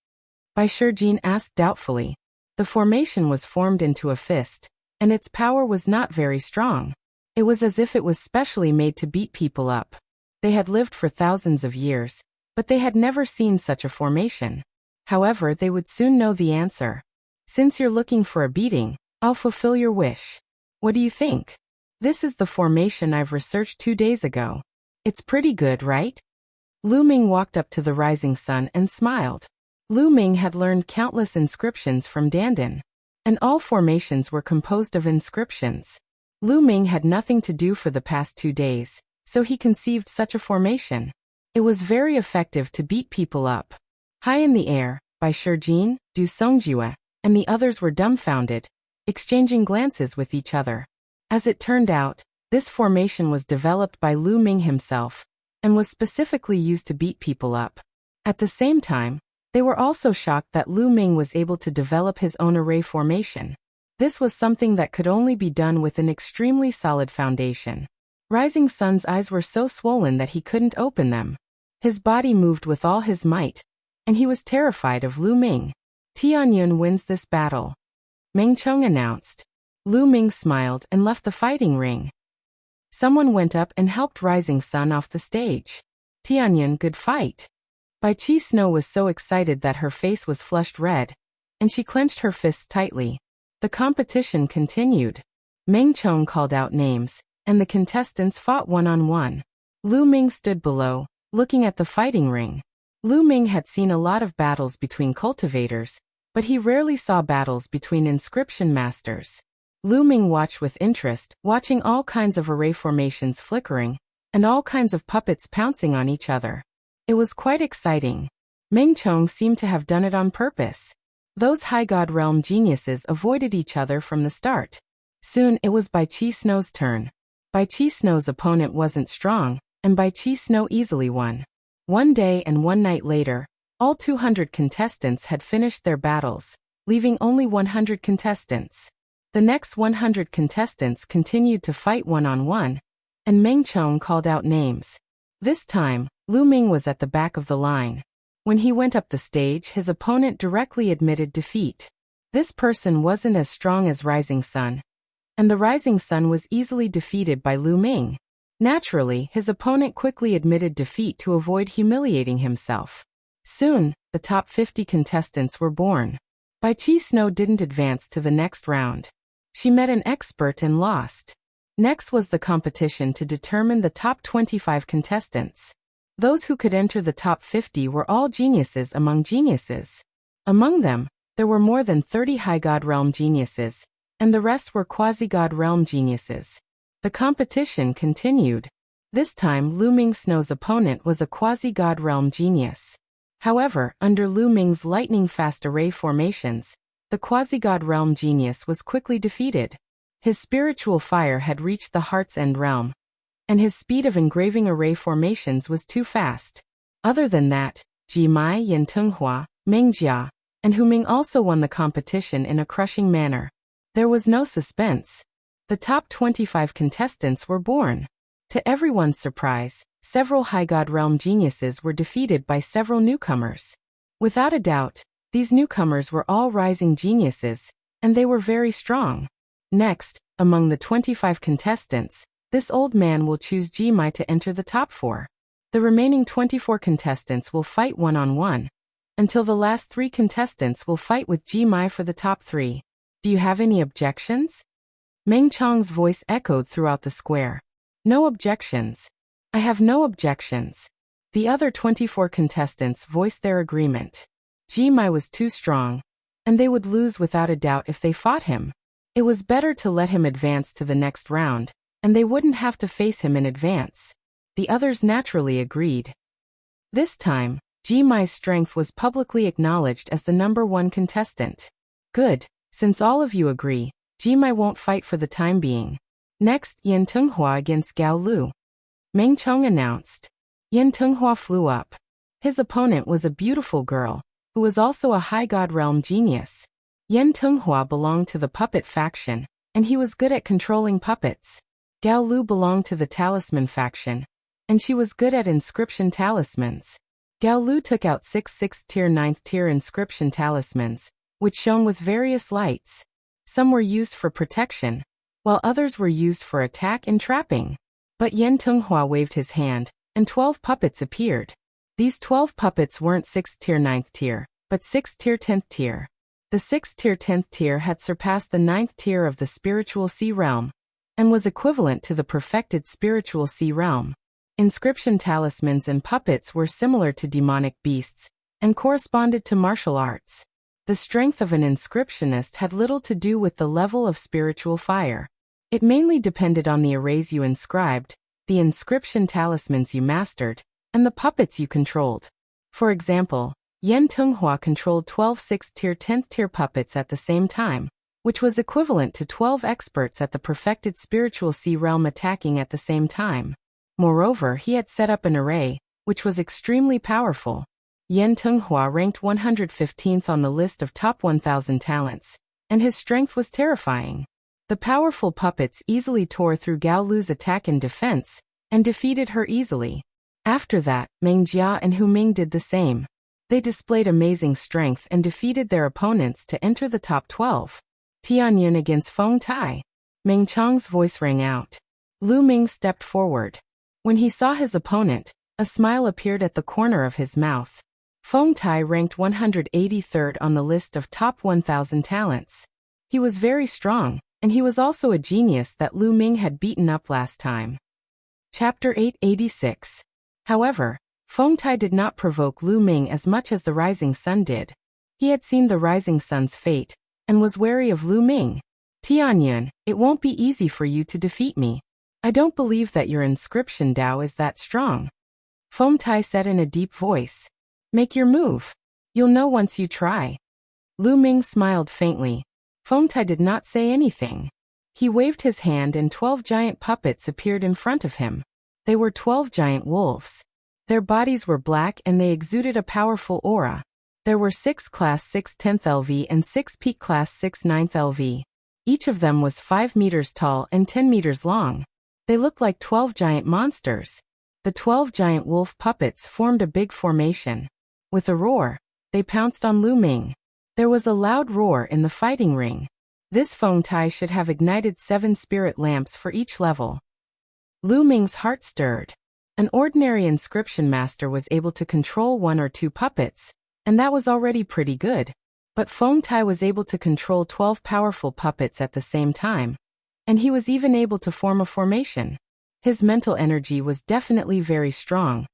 Bai Shijin asked doubtfully. The formation was formed into a fist, and its power was not very strong. It was as if it was specially made to beat people up. They had lived for thousands of years, but they had never seen such a formation. However, they would soon know the answer. Since you're looking for a beating, I'll fulfill your wish. What do you think? This is the formation I've researched 2 days ago. It's pretty good, right? Lu Ming walked up to the rising sun and smiled. Lu Ming had learned countless inscriptions from Dandan, and all formations were composed of inscriptions. Lu Ming had nothing to do for the past 2 days, so he conceived such a formation. It was very effective to beat people up. High in the air, Bai Shijin, Du Songjue, and the others were dumbfounded, exchanging glances with each other. As it turned out, this formation was developed by Lu Ming himself, and was specifically used to beat people up. At the same time, they were also shocked that Lu Ming was able to develop his own array formation. This was something that could only be done with an extremely solid foundation. Rising Sun's eyes were so swollen that he couldn't open them. His body moved with all his might, and he was terrified of Lu Ming. Tianyin wins this battle, Meng Chong announced. Lu Ming smiled and left the fighting ring. Someone went up and helped Rising Sun off the stage. Tianyin, good fight. Bai Chi Snow was so excited that her face was flushed red, and she clenched her fists tightly. The competition continued. Meng Chong called out names, and the contestants fought one-on-one. Lu Ming stood below, looking at the fighting ring. Lu Ming had seen a lot of battles between cultivators, but he rarely saw battles between inscription masters. Lu Ming watched with interest, watching all kinds of array formations flickering, and all kinds of puppets pouncing on each other. It was quite exciting. Meng Chong seemed to have done it on purpose. Those High God Realm geniuses avoided each other from the start. Soon it was Bai Chi Snow's turn. Bai Chi Snow's opponent wasn't strong, and Bai Chi Snow easily won. One day and one night later, all 200 contestants had finished their battles, leaving only 100 contestants. The next 100 contestants continued to fight one-on-one, and Meng Chong called out names. This time, Lu Ming was at the back of the line. When he went up the stage, his opponent directly admitted defeat. This person wasn't as strong as Rising Sun, and the rising sun was easily defeated by Lu Ming. Naturally, his opponent quickly admitted defeat to avoid humiliating himself. Soon, the top 50 contestants were born. Bai Qi Snow didn't advance to the next round. She met an expert and lost. Next was the competition to determine the top 25 contestants. Those who could enter the top 50 were all geniuses among geniuses. Among them, there were more than 30 high god realm geniuses, and the rest were quasi-god realm geniuses. The competition continued. This time Lu Ming Snow's opponent was a quasi-god realm genius. However, under Lu Ming's lightning-fast array formations, the quasi-god realm genius was quickly defeated. His spiritual fire had reached the heart's end realm, and his speed of engraving array formations was too fast. Other than that, Ji Mai, Yan Tenghua, Meng Jia, and Hu Ming also won the competition in a crushing manner. There was no suspense. The top 25 contestants were born. To everyone's surprise, several high god realm geniuses were defeated by several newcomers. Without a doubt, these newcomers were all rising geniuses, and they were very strong. Next, among the 25 contestants, this old man will choose Ji Mai to enter the top 4. The remaining 24 contestants will fight one-on-one, until the last 3 contestants will fight with Ji Mai for the top 3. Do you have any objections? Meng Chong's voice echoed throughout the square. No objections. I have no objections. The other 24 contestants voiced their agreement. Ji Mai was too strong, and they would lose without a doubt if they fought him. It was better to let him advance to the next round, and they wouldn't have to face him in advance. The others naturally agreed. This time, Ji Mai's strength was publicly acknowledged as the number 1 contestant. Good, since all of you agree, Ji Mai won't fight for the time being. Next, Yan Tenghua against Gao Lu. Meng Chong announced. Yan Tenghua flew up. His opponent was a beautiful girl, who was also a high god realm genius. Yan Tenghua belonged to the puppet faction, and he was good at controlling puppets. Gao Lu belonged to the talisman faction, and she was good at inscription talismans. Gao Lu took out 6 6th tier 9th tier inscription talismans, which shone with various lights. Some were used for protection, while others were used for attack and trapping. But Yan Tenghua waved his hand, and 12 puppets appeared. These 12 puppets weren't 6th tier 9th tier, but 6th tier 10th tier. The 6th tier 10th tier had surpassed the 9th tier of the spiritual sea realm, and was equivalent to the perfected spiritual sea realm. Inscription talismans and puppets were similar to demonic beasts, and corresponded to martial arts. The strength of an inscriptionist had little to do with the level of spiritual fire. It mainly depended on the arrays you inscribed, the inscription talismans you mastered, and the puppets you controlled. For example, Yan Tenghua controlled 12 6th tier 10th tier puppets at the same time, which was equivalent to 12 experts at the perfected spiritual sea realm attacking at the same time. Moreover, he had set up an array, which was extremely powerful. Yan Tenghua ranked 115th on the list of top 1,000 talents, and his strength was terrifying. The powerful puppets easily tore through Gao Lu's attack and defense, and defeated her easily. After that, Meng Jia and Hu Ming did the same. They displayed amazing strength and defeated their opponents to enter the top 12. Tianyun against Feng Tai. Meng Chong's voice rang out. Lu Ming stepped forward. When he saw his opponent, a smile appeared at the corner of his mouth. Feng Tai ranked 183rd on the list of top 1,000 talents. He was very strong, and he was also a genius that Lu Ming had beaten up last time. Chapter 886. However, Feng Tai did not provoke Lu Ming as much as the rising sun did. He had seen the rising sun's fate, and was wary of Lu Ming. Tianyun, it won't be easy for you to defeat me. I don't believe that your inscription Dao is that strong. Feng Tai said in a deep voice. Make your move. You'll know once you try. Lu Ming smiled faintly. Feng Tai did not say anything. He waved his hand and 12 giant puppets appeared in front of him. They were 12 giant wolves. Their bodies were black and they exuded a powerful aura. There were 6 class 6 10th LV and 6 peak class 6 9th LV. Each of them was 5 meters tall and 10 meters long. They looked like 12 giant monsters. The 12 giant wolf puppets formed a big formation. With a roar, they pounced on Lu Ming. There was a loud roar in the fighting ring. This Feng Tai should have ignited 7 spirit lamps for each level. Lu Ming's heart stirred. An ordinary inscription master was able to control 1 or 2 puppets, and that was already pretty good. But Feng Tai was able to control 12 powerful puppets at the same time, and he was even able to form a formation. His mental energy was definitely very strong,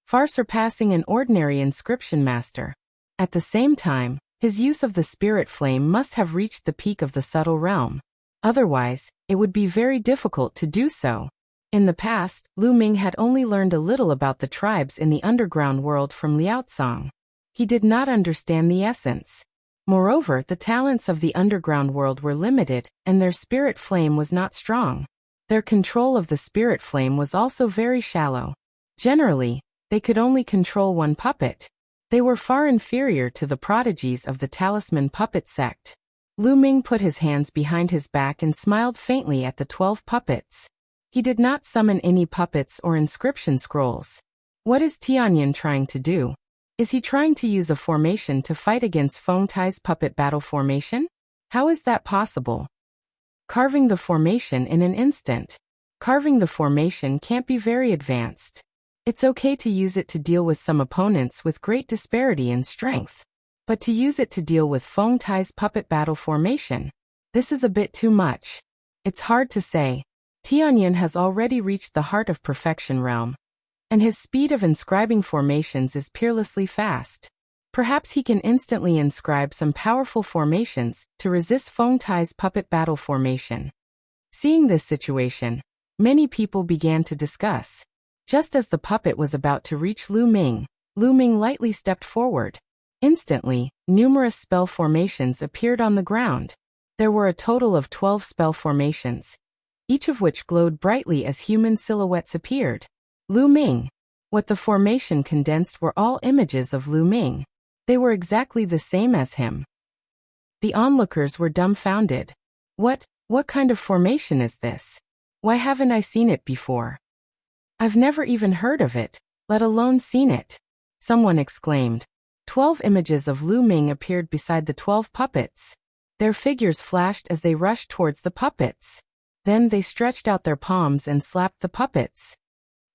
far surpassing an ordinary inscription master. At the same time, his use of the spirit flame must have reached the peak of the subtle realm. Otherwise, it would be very difficult to do so. In the past, Lu Ming had only learned a little about the tribes in the underground world from Liaocang. He did not understand the essence. Moreover, the talents of the underground world were limited, and their spirit flame was not strong. Their control of the spirit flame was also very shallow. Generally, they could only control 1 puppet. They were far inferior to the prodigies of the talisman puppet sect. Lu Ming put his hands behind his back and smiled faintly at the 12 puppets. He did not summon any puppets or inscription scrolls. What is Tianyan trying to do? Is he trying to use a formation to fight against Feng Tai's puppet battle formation? How is that possible? Carving the formation in an instant. Carving the formation can't be very advanced. It's okay to use it to deal with some opponents with great disparity in strength. But to use it to deal with Feng Tai's puppet battle formation, this is a bit too much. It's hard to say. Tianyan has already reached the heart of perfection realm, and his speed of inscribing formations is peerlessly fast. Perhaps he can instantly inscribe some powerful formations to resist Feng Tai's puppet battle formation. Seeing this situation, many people began to discuss. Just as the puppet was about to reach Lu Ming lightly stepped forward. Instantly, numerous spell formations appeared on the ground. There were a total of 12 spell formations, each of which glowed brightly as human silhouettes appeared. Lu Ming. What the formation condensed were all images of Lu Ming. They were exactly the same as him. The onlookers were dumbfounded. What kind of formation is this? Why haven't I seen it before? I've never even heard of it, let alone seen it. Someone exclaimed. 12 images of Lu Ming appeared beside the 12 puppets. Their figures flashed as they rushed towards the puppets. Then they stretched out their palms and slapped the puppets.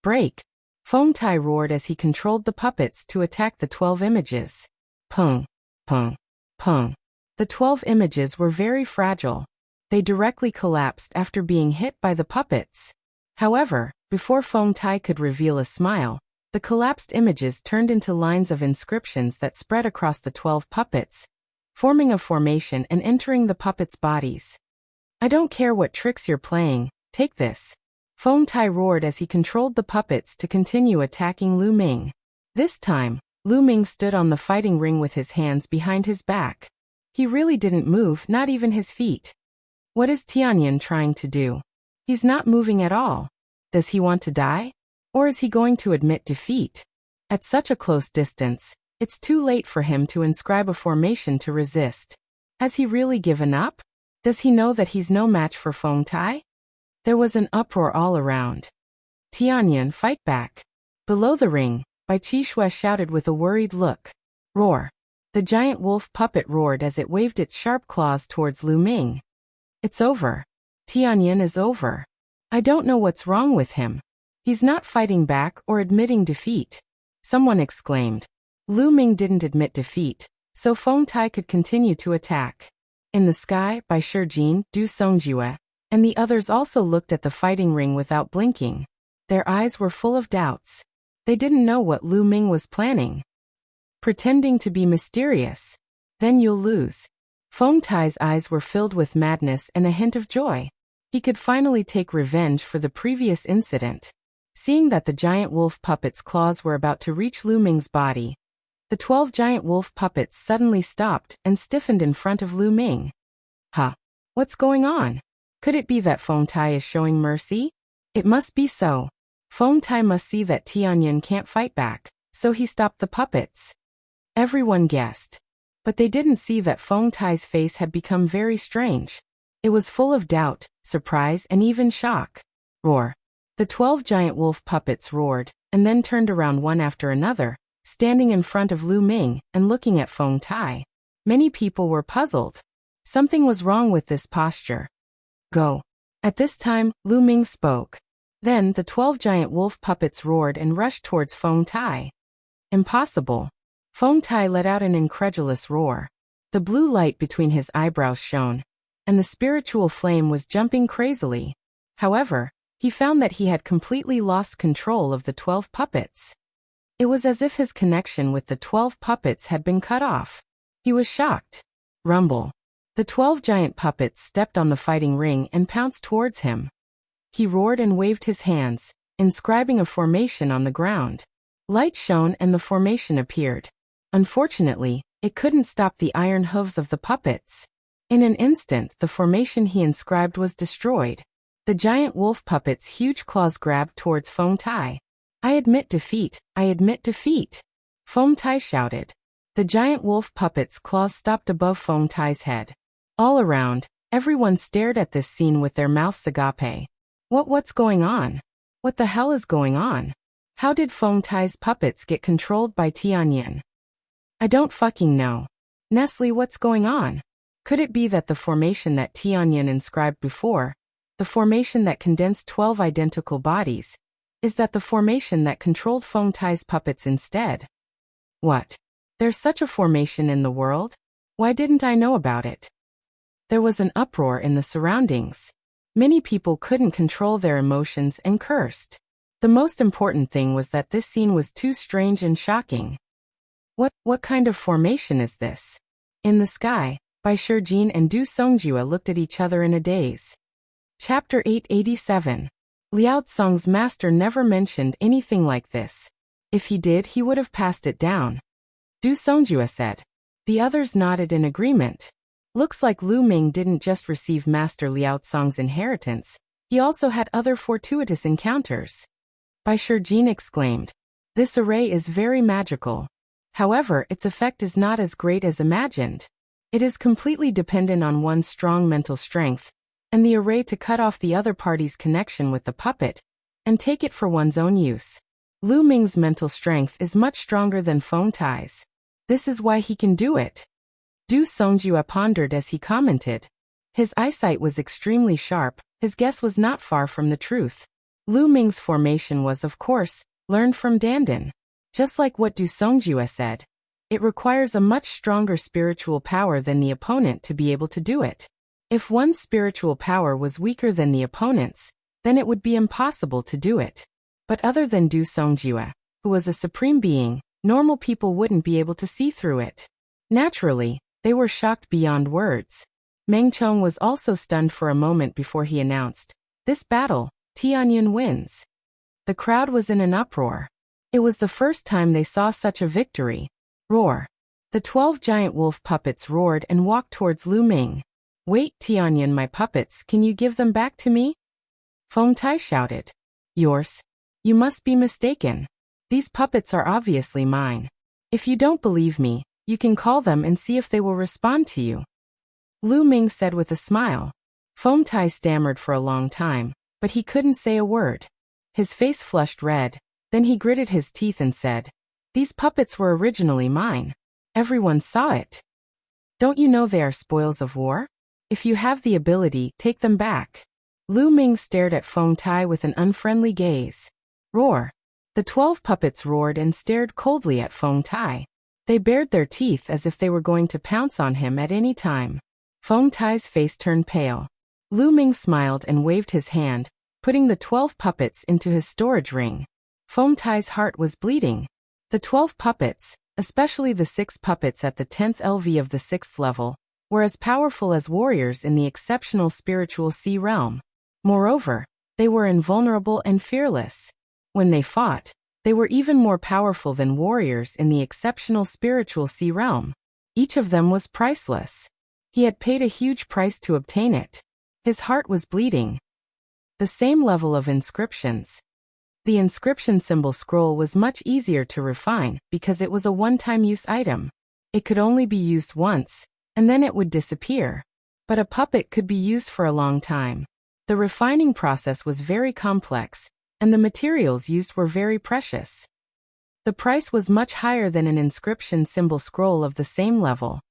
Break! Feng Tai roared as he controlled the puppets to attack the 12 images. Pung! Pung! Pung! The 12 images were very fragile. They directly collapsed after being hit by the puppets. However, before Feng Tai could reveal a smile, the collapsed images turned into lines of inscriptions that spread across the 12 puppets, forming a formation and entering the puppets' bodies. I don't care what tricks you're playing, take this. Feng Tai roared as he controlled the puppets to continue attacking Lu Ming. This time, Lu Ming stood on the fighting ring with his hands behind his back. He really didn't move, not even his feet. What is Tianyan trying to do? He's not moving at all. Does he want to die? Or is he going to admit defeat? At such a close distance, it's too late for him to inscribe a formation to resist. Has he really given up? Does he know that he's no match for Feng Tai? There was an uproar all around. Tianyan, fight back. Below the ring, Bai Qishui shouted with a worried look. Roar. The giant wolf puppet roared as it waved its sharp claws towards Lu Ming. It's over. Tianyan is over. I don't know what's wrong with him. He's not fighting back or admitting defeat. Someone exclaimed. Lu Ming didn't admit defeat, so Feng Tai could continue to attack. In the sky, Bai Shijin, Du Songjue, and the others also looked at the fighting ring without blinking. Their eyes were full of doubts. They didn't know what Lu Ming was planning. Pretending to be mysterious. Then you'll lose. Feng Tai's eyes were filled with madness and a hint of joy. He could finally take revenge for the previous incident. Seeing that the giant wolf puppet's claws were about to reach Lu Ming's body, the 12 giant wolf puppets suddenly stopped and stiffened in front of Lu Ming. Huh? What's going on? Could it be that Feng Tai is showing mercy? It must be so. Feng Tai must see that Tianyan can't fight back, so he stopped the puppets. Everyone guessed. But they didn't see that Feng Tai's face had become very strange. It was full of doubt, surprise, and even shock. Roar. The 12 giant wolf puppets roared, and then turned around one after another, standing in front of Lu Ming and looking at Feng Tai. Many people were puzzled. Something was wrong with this posture. Go. At this time, Lu Ming spoke. Then the 12 giant wolf puppets roared and rushed towards Feng Tai. Impossible. Feng Tai let out an incredulous roar. The blue light between his eyebrows shone, and the spiritual flame was jumping crazily. However, he found that he had completely lost control of the 12 puppets. It was as if his connection with the 12 puppets had been cut off. He was shocked. Rumble. The 12 giant puppets stepped on the fighting ring and pounced towards him. He roared and waved his hands, inscribing a formation on the ground. Light shone and the formation appeared. Unfortunately, it couldn't stop the iron hooves of the puppets. In an instant, the formation he inscribed was destroyed. The giant wolf puppet's huge claws grabbed towards Feng Tai. I admit defeat, I admit defeat. Feng Tai shouted. The giant wolf puppet's claws stopped above Feng Tai's head. All around, everyone stared at this scene with their mouths agape. What's going on? What the hell is going on? How did Feng Tai's puppets get controlled by Tianyin? I don't fucking know. Nestle, what's going on? Could it be that the formation that Tianyin inscribed before, the formation that condensed 12 identical bodies, is that the formation that controlled Feng Tai's puppets instead? What? There's such a formation in the world? Why didn't I know about it? There was an uproar in the surroundings. Many people couldn't control their emotions and cursed. The most important thing was that this scene was too strange and shocking. What kind of formation is this? In the sky, Bai Shijin and Du Songjue looked at each other in a daze. Chapter 887. Liao Tsong's master never mentioned anything like this. If he did, he would have passed it down. Du Songjue said. The others nodded in agreement. Looks like Lu Ming didn't just receive Master Liao Tsong's inheritance, he also had other fortuitous encounters. Bai Shijin exclaimed. This array is very magical. However, its effect is not as great as imagined. It is completely dependent on one's strong mental strength, and the array to cut off the other party's connection with the puppet, and take it for one's own use. Lu Ming's mental strength is much stronger than Feng Tai's. This is why he can do it. Du Songjue pondered as he commented. His eyesight was extremely sharp, his guess was not far from the truth. Lu Ming's formation was, of course, learned from Dandan. Just like what Du Songjue said, it requires a much stronger spiritual power than the opponent to be able to do it. If one's spiritual power was weaker than the opponent's, then it would be impossible to do it. But other than Du Songjue, who was a supreme being, normal people wouldn't be able to see through it. Naturally, they were shocked beyond words. Meng Chong was also stunned for a moment before he announced, "This battle, Tianyin wins." The crowd was in an uproar. It was the first time they saw such a victory. Roar. The 12 giant wolf puppets roared and walked towards Lu Ming. Wait, Tianyin, my puppets, can you give them back to me? Feng Tai shouted. Yours? You must be mistaken. These puppets are obviously mine. If you don't believe me, you can call them and see if they will respond to you. Lu Ming said with a smile. Feng Tai stammered for a long time, but he couldn't say a word. His face flushed red, then he gritted his teeth and said, These puppets were originally mine. Everyone saw it. Don't you know they are spoils of war? If you have the ability, take them back. Lu Ming stared at Feng Tai with an unfriendly gaze. Roar. The 12 puppets roared and stared coldly at Feng Tai. They bared their teeth as if they were going to pounce on him at any time. Feng Tai's face turned pale. Lu Ming smiled and waved his hand, putting the 12 puppets into his storage ring. Feng Tai's heart was bleeding. The 12 puppets, especially the 6 puppets at the 10th LV of the 6th level, were as powerful as warriors in the exceptional spiritual sea realm. Moreover, they were invulnerable and fearless. When they fought, they were even more powerful than warriors in the exceptional spiritual sea realm. Each of them was priceless. He had paid a huge price to obtain it. His heart was bleeding. The same level of inscriptions. The inscription symbol scroll was much easier to refine because it was a one-time use item. It could only be used once, and then it would disappear. But a puppet could be used for a long time. The refining process was very complex, and the materials used were very precious. The price was much higher than an inscription symbol scroll of the same level.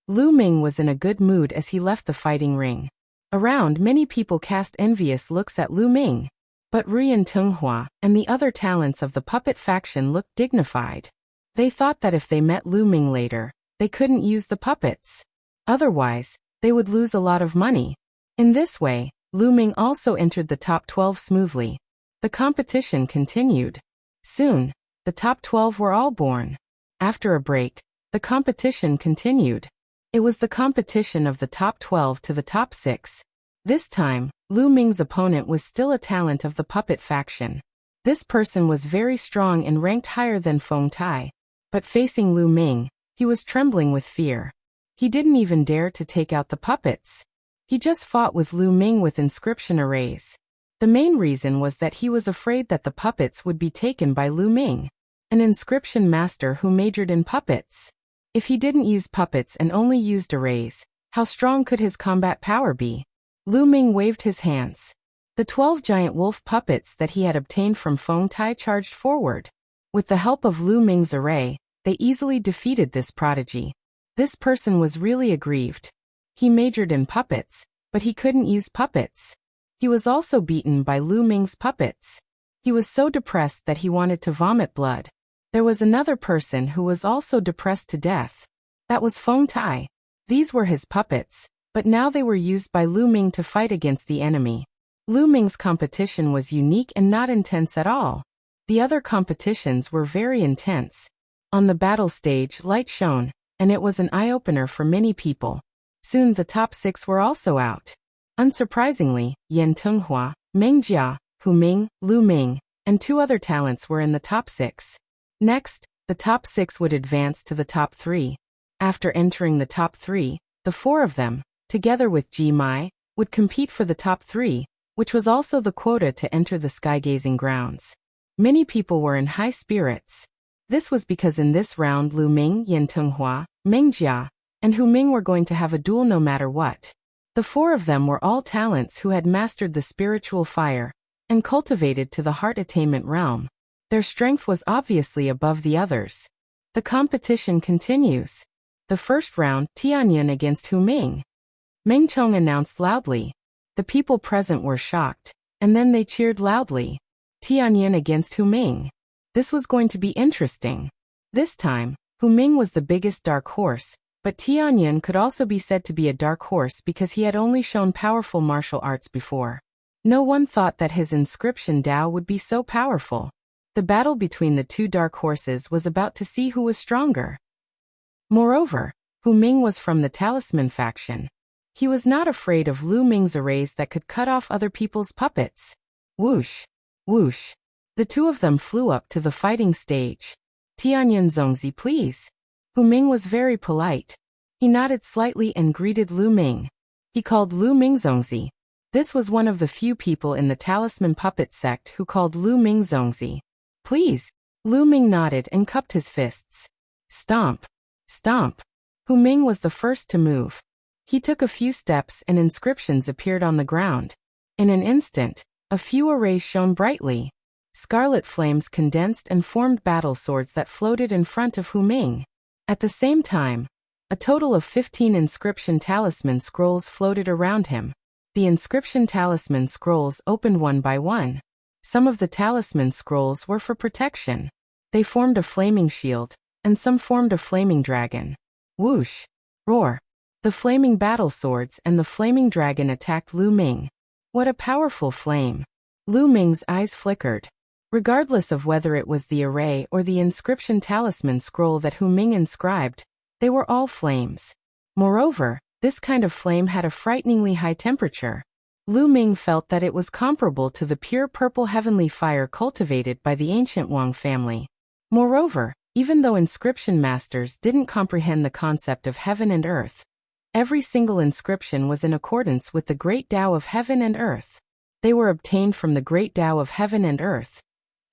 Lu Ming was in a good mood as he left the fighting ring. Around, many people cast envious looks at Lu Ming. But Rui and Tenghua and the other talents of the puppet faction looked dignified. They thought that if they met Lu Ming later, they couldn't use the puppets. Otherwise, they would lose a lot of money. In this way, Lu Ming also entered the top 12 smoothly. The competition continued. Soon, the top 12 were all born. After a break, the competition continued. It was the competition of the top 12 to the top 6. This time, Lu Ming's opponent was still a talent of the puppet faction. This person was very strong and ranked higher than Feng Tai. But facing Lu Ming, he was trembling with fear. He didn't even dare to take out the puppets. He just fought with Lu Ming with inscription arrays. The main reason was that he was afraid that the puppets would be taken by Lu Ming, an inscription master who majored in puppets. If he didn't use puppets and only used arrays, how strong could his combat power be? Lu Ming waved his hands. The 12 giant wolf puppets that he had obtained from Feng Tai charged forward. With the help of Lu Ming's array, they easily defeated this prodigy. This person was really aggrieved. He majored in puppets, but he couldn't use puppets. He was also beaten by Lu Ming's puppets. He was so depressed that he wanted to vomit blood. There was another person who was also depressed to death. That was Feng Tai. These were his puppets, but now they were used by Lu Ming to fight against the enemy. Lu Ming's competition was unique and not intense at all. The other competitions were very intense. On the battle stage, light shone, and it was an eye-opener for many people. Soon the top 6 were also out. Unsurprisingly, Yan Tenghua, Meng Jia, Hu Ming, Lu Ming, and 2 other talents were in the top 6. Next, the top 6 would advance to the top 3. After entering the top 3, the 4 of them, together with Ji Mai, would compete for the top 3, which was also the quota to enter the sky-gazing grounds. Many people were in high spirits. This was because in this round Lu Ming, Yan Tenghua, Meng Jia, and Hu Ming were going to have a duel no matter what. The 4 of them were all talents who had mastered the spiritual fire and cultivated to the heart attainment realm. Their strength was obviously above the others. The competition continues. The first round, Tianyun against Hu Ming. Meng Chong announced loudly. The people present were shocked, and then they cheered loudly. Tianyun against Hu Ming. This was going to be interesting. This time, Hu Ming was the biggest dark horse, but Tianyun could also be said to be a dark horse because he had only shown powerful martial arts before. No one thought that his inscription Dao would be so powerful. The battle between the 2 dark horses was about to see who was stronger. Moreover, Hu Ming was from the Talisman faction. He was not afraid of Lu Ming's arrays that could cut off other people's puppets. Whoosh! Whoosh! The 2 of them flew up to the fighting stage. Tianyun Zongzi, please. Hu Ming was very polite. He nodded slightly and greeted Lu Ming. He called Lu Ming Zongzi. This was one of the few people in the Talisman puppet sect who called Lu Ming Zongzi. Please. Lu Ming nodded and cupped his fists. Stomp. Stomp. Hu Ming was the first to move. He took a few steps and inscriptions appeared on the ground. In an instant, a few arrays shone brightly. Scarlet flames condensed and formed battle swords that floated in front of Hu Ming. At the same time, a total of 15 inscription talisman scrolls floated around him. The inscription talisman scrolls opened one by one. Some of the talisman scrolls were for protection. They formed a flaming shield, and some formed a flaming dragon. Whoosh! Roar! The flaming battle swords and the flaming dragon attacked Lu Ming. What a powerful flame! Lu Ming's eyes flickered. Regardless of whether it was the array or the inscription talisman scroll that Hu Ming inscribed, they were all flames. Moreover, this kind of flame had a frighteningly high temperature. Lu Ming felt that it was comparable to the pure purple heavenly fire cultivated by the ancient Wang family. Moreover, even though inscription masters didn't comprehend the concept of heaven and earth, every single inscription was in accordance with the great Tao of heaven and earth. They were obtained from the great Tao of heaven and earth.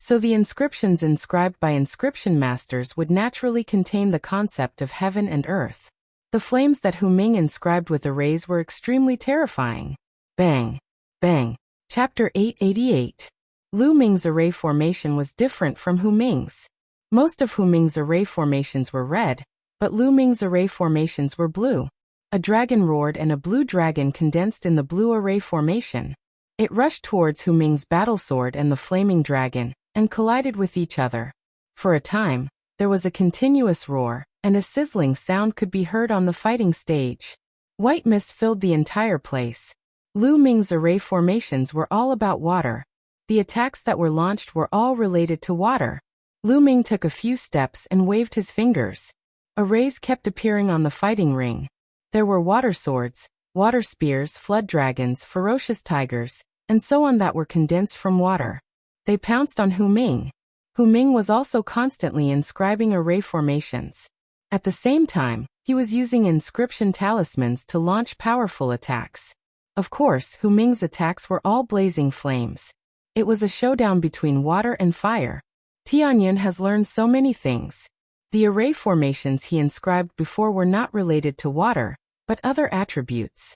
So the inscriptions inscribed by inscription masters would naturally contain the concept of heaven and earth. The flames that Hu Ming inscribed with arrays were extremely terrifying. Bang! Bang! Chapter 888. Lu Ming's array formation was different from Hu Ming's. Most of Hu Ming's array formations were red, but Lu Ming's array formations were blue. A dragon roared and a blue dragon condensed in the blue array formation. It rushed towards Hu Ming's battle sword and the flaming dragon, and collided with each other. For a time, there was a continuous roar, and a sizzling sound could be heard on the fighting stage. White mist filled the entire place. Lu Ming's array formations were all about water. The attacks that were launched were all related to water. Lu Ming took a few steps and waved his fingers. Arrays kept appearing on the fighting ring. There were water swords, water spears, flood dragons, ferocious tigers, and so on that were condensed from water. They pounced on Hu Ming. Hu Ming was also constantly inscribing array formations. At the same time, he was using inscription talismans to launch powerful attacks. Of course, Hu Ming's attacks were all blazing flames. It was a showdown between water and fire. Tianyun has learned so many things. The array formations he inscribed before were not related to water, but other attributes.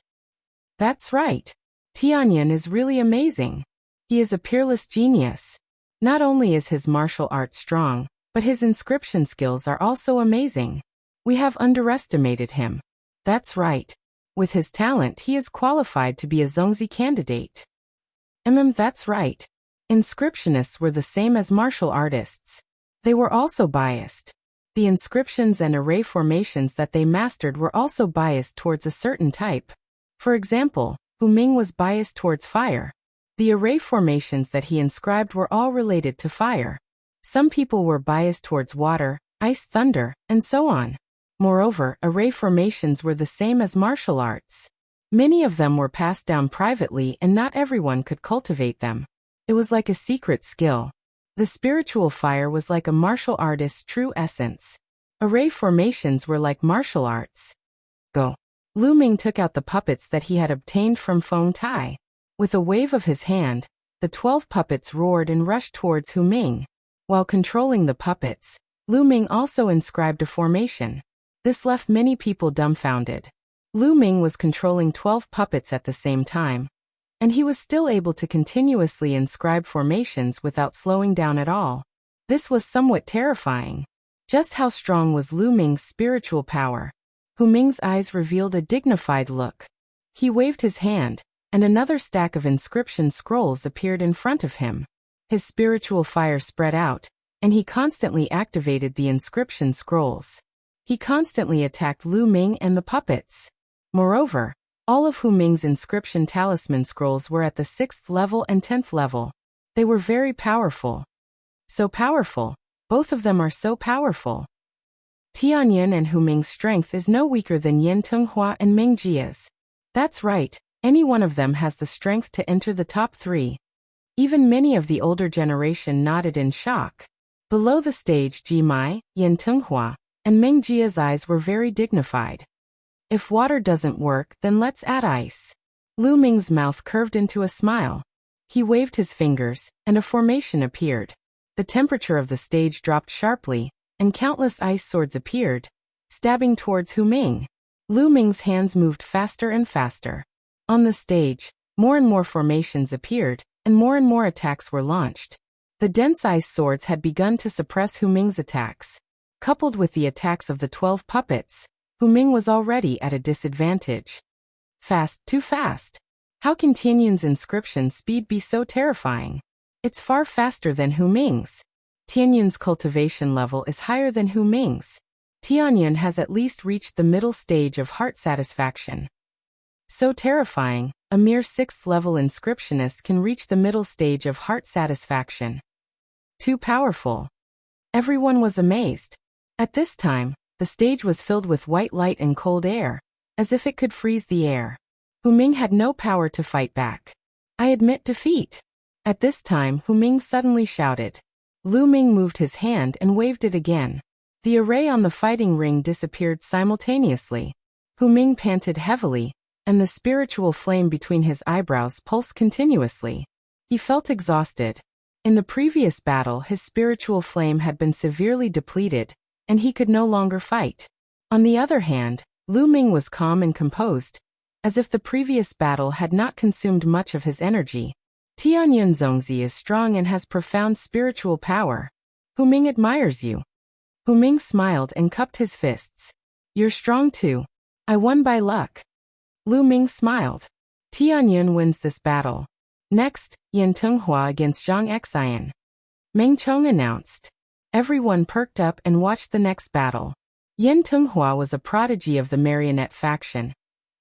That's right. Tianyun is really amazing. He is a peerless genius. Not only is his martial art strong, but his inscription skills are also amazing. We have underestimated him. That's right. With his talent, he is qualified to be a Zongzi candidate. That's right. Inscriptionists were the same as martial artists. They were also biased. The inscriptions and array formations that they mastered were also biased towards a certain type. For example, Hu Ming was biased towards fire. The array formations that he inscribed were all related to fire. Some people were biased towards water, ice, thunder, and so on. Moreover, array formations were the same as martial arts. Many of them were passed down privately and not everyone could cultivate them. It was like a secret skill. The spiritual fire was like a martial artist's true essence. Array formations were like martial arts. Go. Lu Ming took out the puppets that he had obtained from Feng Tai. With a wave of his hand, the 12 puppets roared and rushed towards Hu Ming. While controlling the puppets, Lu Ming also inscribed a formation. This left many people dumbfounded. Lu Ming was controlling 12 puppets at the same time, and he was still able to continuously inscribe formations without slowing down at all. This was somewhat terrifying. Just how strong was Lu Ming's spiritual power? Hu Ming's eyes revealed a dignified look. He waved his hand, and another stack of inscription scrolls appeared in front of him. His spiritual fire spread out, and he constantly activated the inscription scrolls. He constantly attacked Lu Ming and the puppets. Moreover, all of Hu Ming's inscription talisman scrolls were at the 6th level and 10th level. They were very powerful. So powerful. Both of them are so powerful. Tianyun and Hu Ming's strength is no weaker than Yin Tunghua and Ming Jia's. That's right, any one of them has the strength to enter the top 3. Even many of the older generation nodded in shock. Below the stage, Ji Mai, Yin Tunghua, and Ming Jia's eyes were very dignified. If water doesn't work, then let's add ice. Lu Ming's mouth curved into a smile. He waved his fingers, and a formation appeared. The temperature of the stage dropped sharply, and countless ice swords appeared, stabbing towards Hu Ming. Lu Ming's hands moved faster and faster. On the stage, more and more formations appeared, and more attacks were launched. The dense ice swords had begun to suppress Hu Ming's attacks. Coupled with the attacks of the 12 puppets, Hu Ming was already at a disadvantage. Fast, too fast. How can Tianyun's inscription speed be so terrifying? It's far faster than Hu Ming's. Tianyun's cultivation level is higher than Hu Ming's. Tianyun has at least reached the middle stage of heart satisfaction. So terrifying, a mere 6th level inscriptionist can reach the middle stage of heart satisfaction. Too powerful. Everyone was amazed. At this time, the stage was filled with white light and cold air, as if it could freeze the air. Hu Ming had no power to fight back. I admit defeat. At this time, Hu Ming suddenly shouted. Lu Ming moved his hand and waved it again. The array on the fighting ring disappeared simultaneously. Hu Ming panted heavily, and the spiritual flame between his eyebrows pulsed continuously. He felt exhausted. In the previous battle, his spiritual flame had been severely depleted, and he could no longer fight. On the other hand, Lu Ming was calm and composed, as if the previous battle had not consumed much of his energy. Tianyun Zongzi is strong and has profound spiritual power. Hu Ming admires you. Hu Ming smiled and cupped his fists. You're strong too. I won by luck. Lu Ming smiled. Tianyun wins this battle. Next, Yan Tenghua against Zhang Xian. Meng Chong announced. Everyone perked up and watched the next battle. Yan Tenghua was a prodigy of the marionette faction,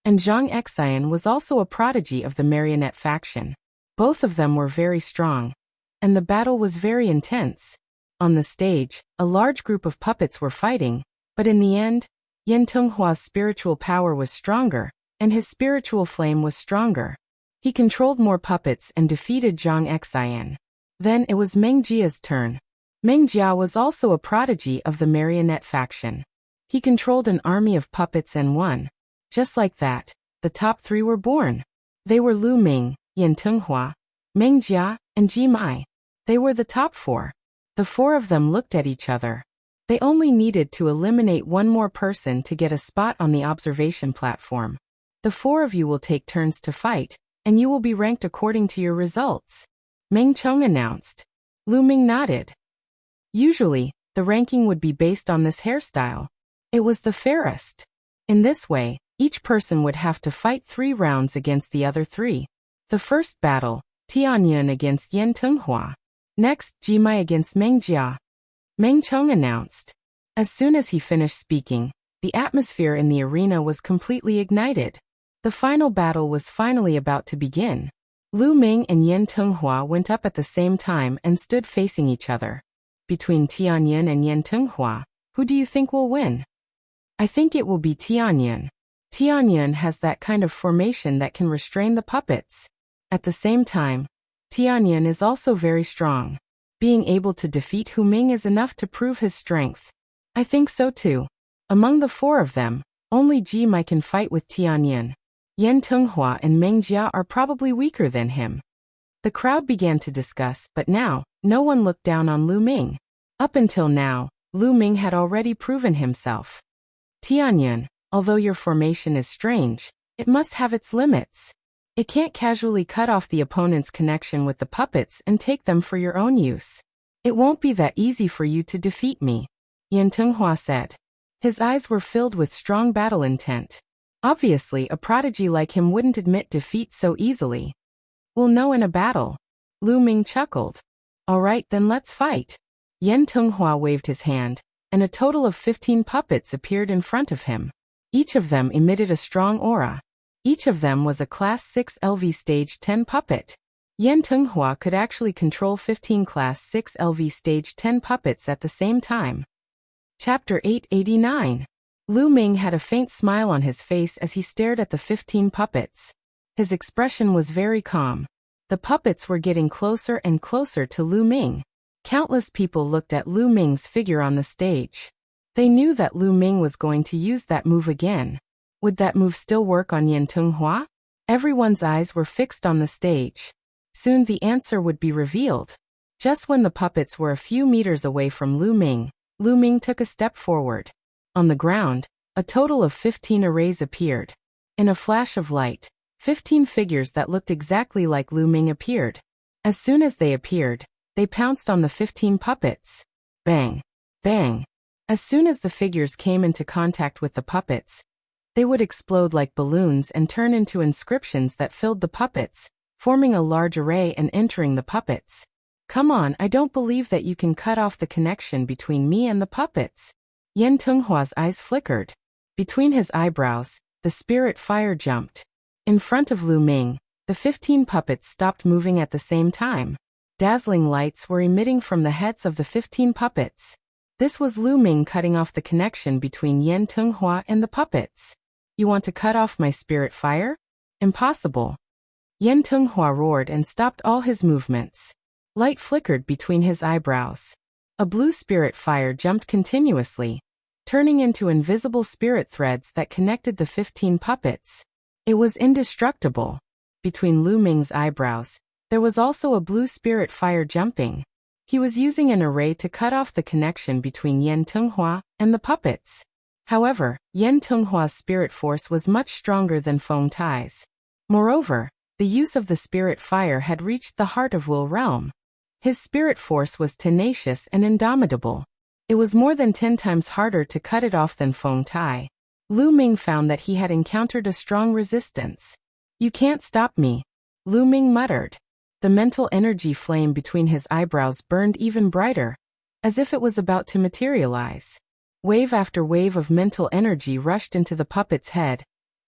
and Zhang Xian was also a prodigy of the marionette faction. Both of them were very strong, and the battle was very intense. On the stage, a large group of puppets were fighting, but in the end, Yan Tenghua's spiritual power was stronger, and his spiritual flame was stronger. He controlled more puppets and defeated Zhang Xian. Then it was Meng Jia's turn. Meng Jia was also a prodigy of the marionette faction. He controlled an army of puppets and won. Just like that, the top three were born. They were Lu Ming, Yan Tenghua, Meng Jia, and Ji Mai. They were the top four. The four of them looked at each other. They only needed to eliminate one more person to get a spot on the observation platform. The four of you will take turns to fight, and you will be ranked according to your results. Meng Chong announced. Lu Ming nodded. Usually, the ranking would be based on this hairstyle. It was the fairest. In this way, each person would have to fight 3 rounds against the other 3. The first battle, Tianyun against Yan Tenghua. Next, Ji Mai against Meng Jia. Meng Chong announced. As soon as he finished speaking, the atmosphere in the arena was completely ignited. The final battle was finally about to begin. Lu Ming and Yan Tenghua went up at the same time and stood facing each other. Between Tianyun and Yan Tenghua, who do you think will win? I think it will be Tianyun. Tianyun has that kind of formation that can restrain the puppets. At the same time, Tianyun is also very strong. Being able to defeat Hu Ming is enough to prove his strength. I think so too. Among the 4 of them, only Ji Mai can fight with Tianyun. Yan Tenghua and Meng Jia are probably weaker than him. The crowd began to discuss, but now, no one looked down on Lu Ming. Up until now, Lu Ming had already proven himself. Tianyun, although your formation is strange, it must have its limits. It can't casually cut off the opponent's connection with the puppets and take them for your own use. It won't be that easy for you to defeat me, Yan Tenghua said. His eyes were filled with strong battle intent. Obviously, a prodigy like him wouldn't admit defeat so easily. We'll know in a battle. Lu Ming chuckled. All right, then let's fight. Yan Tenghua waved his hand, and a total of 15 puppets appeared in front of him. Each of them emitted a strong aura. Each of them was a Class 6 LV Stage 10 puppet. Yan Tenghua could actually control 15 Class 6 LV Stage 10 puppets at the same time. Chapter 889. Lu Ming had a faint smile on his face as he stared at the 15 puppets. His expression was very calm. The puppets were getting closer and closer to Lu Ming. Countless people looked at Lu Ming's figure on the stage. They knew that Lu Ming was going to use that move again. Would that move still work on Yan Tenghua? Everyone's eyes were fixed on the stage. Soon the answer would be revealed. Just when the puppets were a few meters away from Lu Ming took a step forward. On the ground, a total of 15 arrays appeared. In a flash of light, 15 figures that looked exactly like Lu Ming appeared. As soon as they appeared, they pounced on the 15 puppets. Bang! Bang! As soon as the figures came into contact with the puppets, they would explode like balloons and turn into inscriptions that filled the puppets, forming a large array and entering the puppets. Come on, I don't believe that you can cut off the connection between me and the puppets. Yan Tenghua's eyes flickered. Between his eyebrows, the spirit fire jumped. In front of Lu Ming, the 15 puppets stopped moving at the same time. Dazzling lights were emitting from the heads of the 15 puppets. This was Lu Ming cutting off the connection between Yan Tenghua and the puppets. You want to cut off my spirit fire? Impossible. Yan Tenghua roared and stopped all his movements. Light flickered between his eyebrows. A blue spirit fire jumped continuously, turning into invisible spirit threads that connected the 15 puppets. It was indestructible. Between Lu Ming's eyebrows, there was also a blue spirit fire jumping. He was using an array to cut off the connection between Yan Tenghua and the puppets. However, Yan Tenghua's spirit force was much stronger than Feng Tai's. Moreover, the use of the spirit fire had reached the heart of Will Realm. His spirit force was tenacious and indomitable. It was more than 10 times harder to cut it off than Feng Tai. Lu Ming found that he had encountered a strong resistance. "You can't stop me," Lu Ming muttered. The mental energy flame between his eyebrows burned even brighter, as if it was about to materialize. Wave after wave of mental energy rushed into the puppet's head,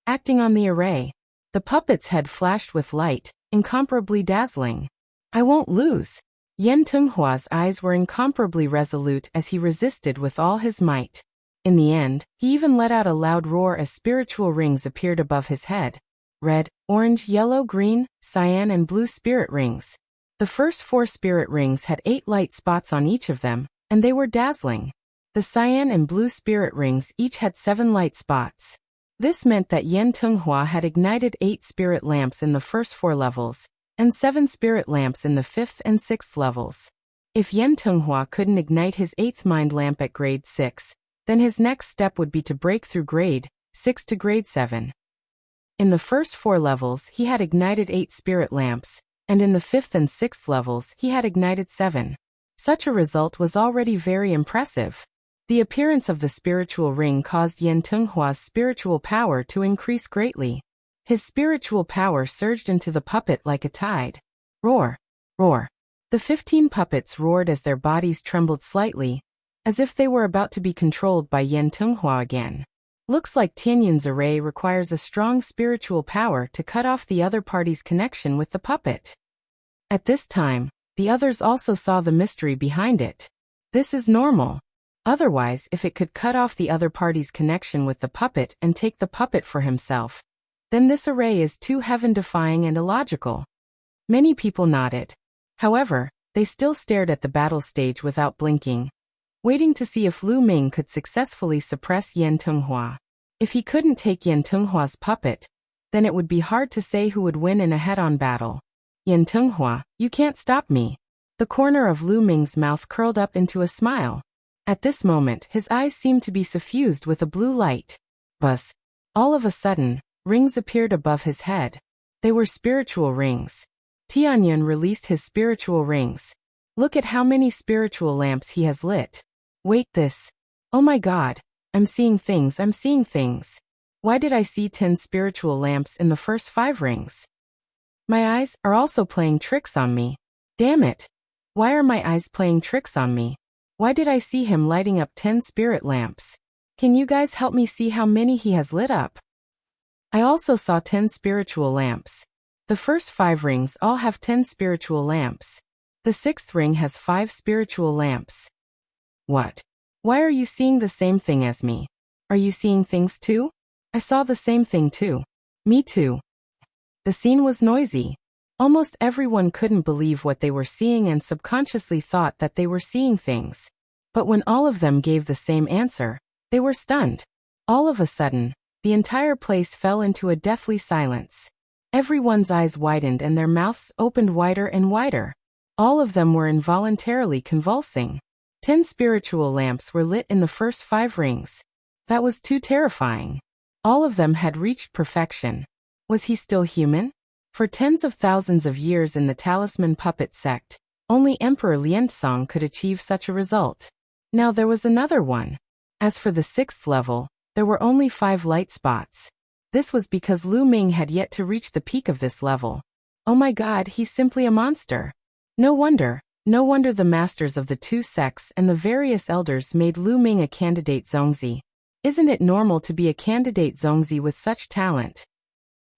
acting on the array. The puppet's head flashed with light, incomparably dazzling. "I won't lose." Yan Tenghua's eyes were incomparably resolute as he resisted with all his might. In the end, he even let out a loud roar as spiritual rings appeared above his head. Red, orange, yellow, green, cyan and blue spirit rings. The first 4 spirit rings had 8 light spots on each of them, and they were dazzling. The cyan and blue spirit rings each had 7 light spots. This meant that Yan Tenghua had ignited 8 spirit lamps in the first 4 levels, and 7 spirit lamps in the 5th and 6th levels. If Yan Tenghua couldn't ignite his 8th mind lamp at grade 6, then his next step would be to break through grade 6 to grade 7. In the first 4 levels he had ignited 8 spirit lamps, and in the 5th and 6th levels he had ignited 7. Such a result was already very impressive. The appearance of the spiritual ring caused Yan Tenghua's spiritual power to increase greatly. His spiritual power surged into the puppet like a tide. Roar! Roar! The 15 puppets roared as their bodies trembled slightly, as if they were about to be controlled by Yan Tenghua again. Looks like Tianyun's array requires a strong spiritual power to cut off the other party's connection with the puppet. At this time, the others also saw the mystery behind it. This is normal. Otherwise, if it could cut off the other party's connection with the puppet and take the puppet for himself, then this array is too heaven-defying and illogical. Many people nodded. However, they still stared at the battle stage without blinking, waiting to see if Lu Ming could successfully suppress Yan Tenghua. If he couldn't take Yan Tenghua's puppet, then it would be hard to say who would win in a head-on battle. "Yan Tenghua, you can't stop me." The corner of Lu Ming's mouth curled up into a smile. At this moment, his eyes seemed to be suffused with a blue light. Buzz! All of a sudden, rings appeared above his head. They were spiritual rings. Tianyun released his spiritual rings. "Look at how many spiritual lamps he has lit. Wait, this. Oh my god, I'm seeing things. Why did I see 10 spiritual lamps in the first 5 rings? My eyes are also playing tricks on me. Damn it. Why are my eyes playing tricks on me? Why did I see him lighting up 10 spirit lamps? Can you guys help me see how many he has lit up?" I also saw 10 spiritual lamps. The first 5 rings all have 10 spiritual lamps. The 6th ring has 5 spiritual lamps. What? Why are you seeing the same thing as me? Are you seeing things too? I saw the same thing too. Me too. The scene was noisy. Almost everyone couldn't believe what they were seeing and subconsciously thought that they were seeing things. But when all of them gave the same answer, they were stunned. All of a sudden, the entire place fell into a deathly silence. Everyone's eyes widened and their mouths opened wider and wider. All of them were involuntarily convulsing. 10 spiritual lamps were lit in the first 5 rings. That was too terrifying. All of them had reached perfection. Was he still human? For tens of thousands of years in the Talisman Puppet sect, only Emperor Lianzong could achieve such a result. Now there was another one. As for the 6th level, there were only 5 light spots. This was because Lu Ming had yet to reach the peak of this level. Oh my god, he's simply a monster. No wonder the masters of the 2 sects and the various elders made Lu Ming a candidate Zongzi. Isn't it normal to be a candidate Zongzi with such talent?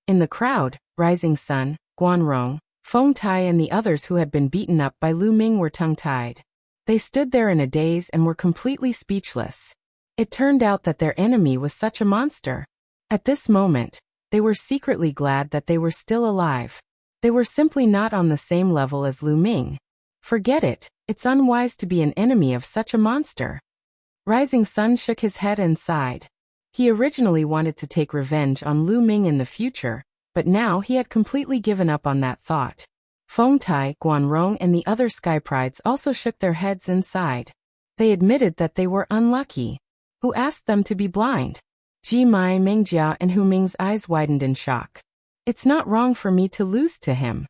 In the crowd, Rising Sun, Guanrong, Feng Tai and the others who had been beaten up by Lu Ming were tongue-tied. They stood there in a daze and were completely speechless. It turned out that their enemy was such a monster. At this moment, they were secretly glad that they were still alive. They were simply not on the same level as Lu Ming. Forget it, it's unwise to be an enemy of such a monster. Rising Sun shook his head and sighed. He originally wanted to take revenge on Lu Ming in the future, but now he had completely given up on that thought. Feng Tai, Guanrong and the other Sky Prides also shook their heads and sighed. They admitted that they were unlucky. Who asked them to be blind? Ji Mai, Mengjia and Hu Ming's eyes widened in shock. It's not wrong for me to lose to him,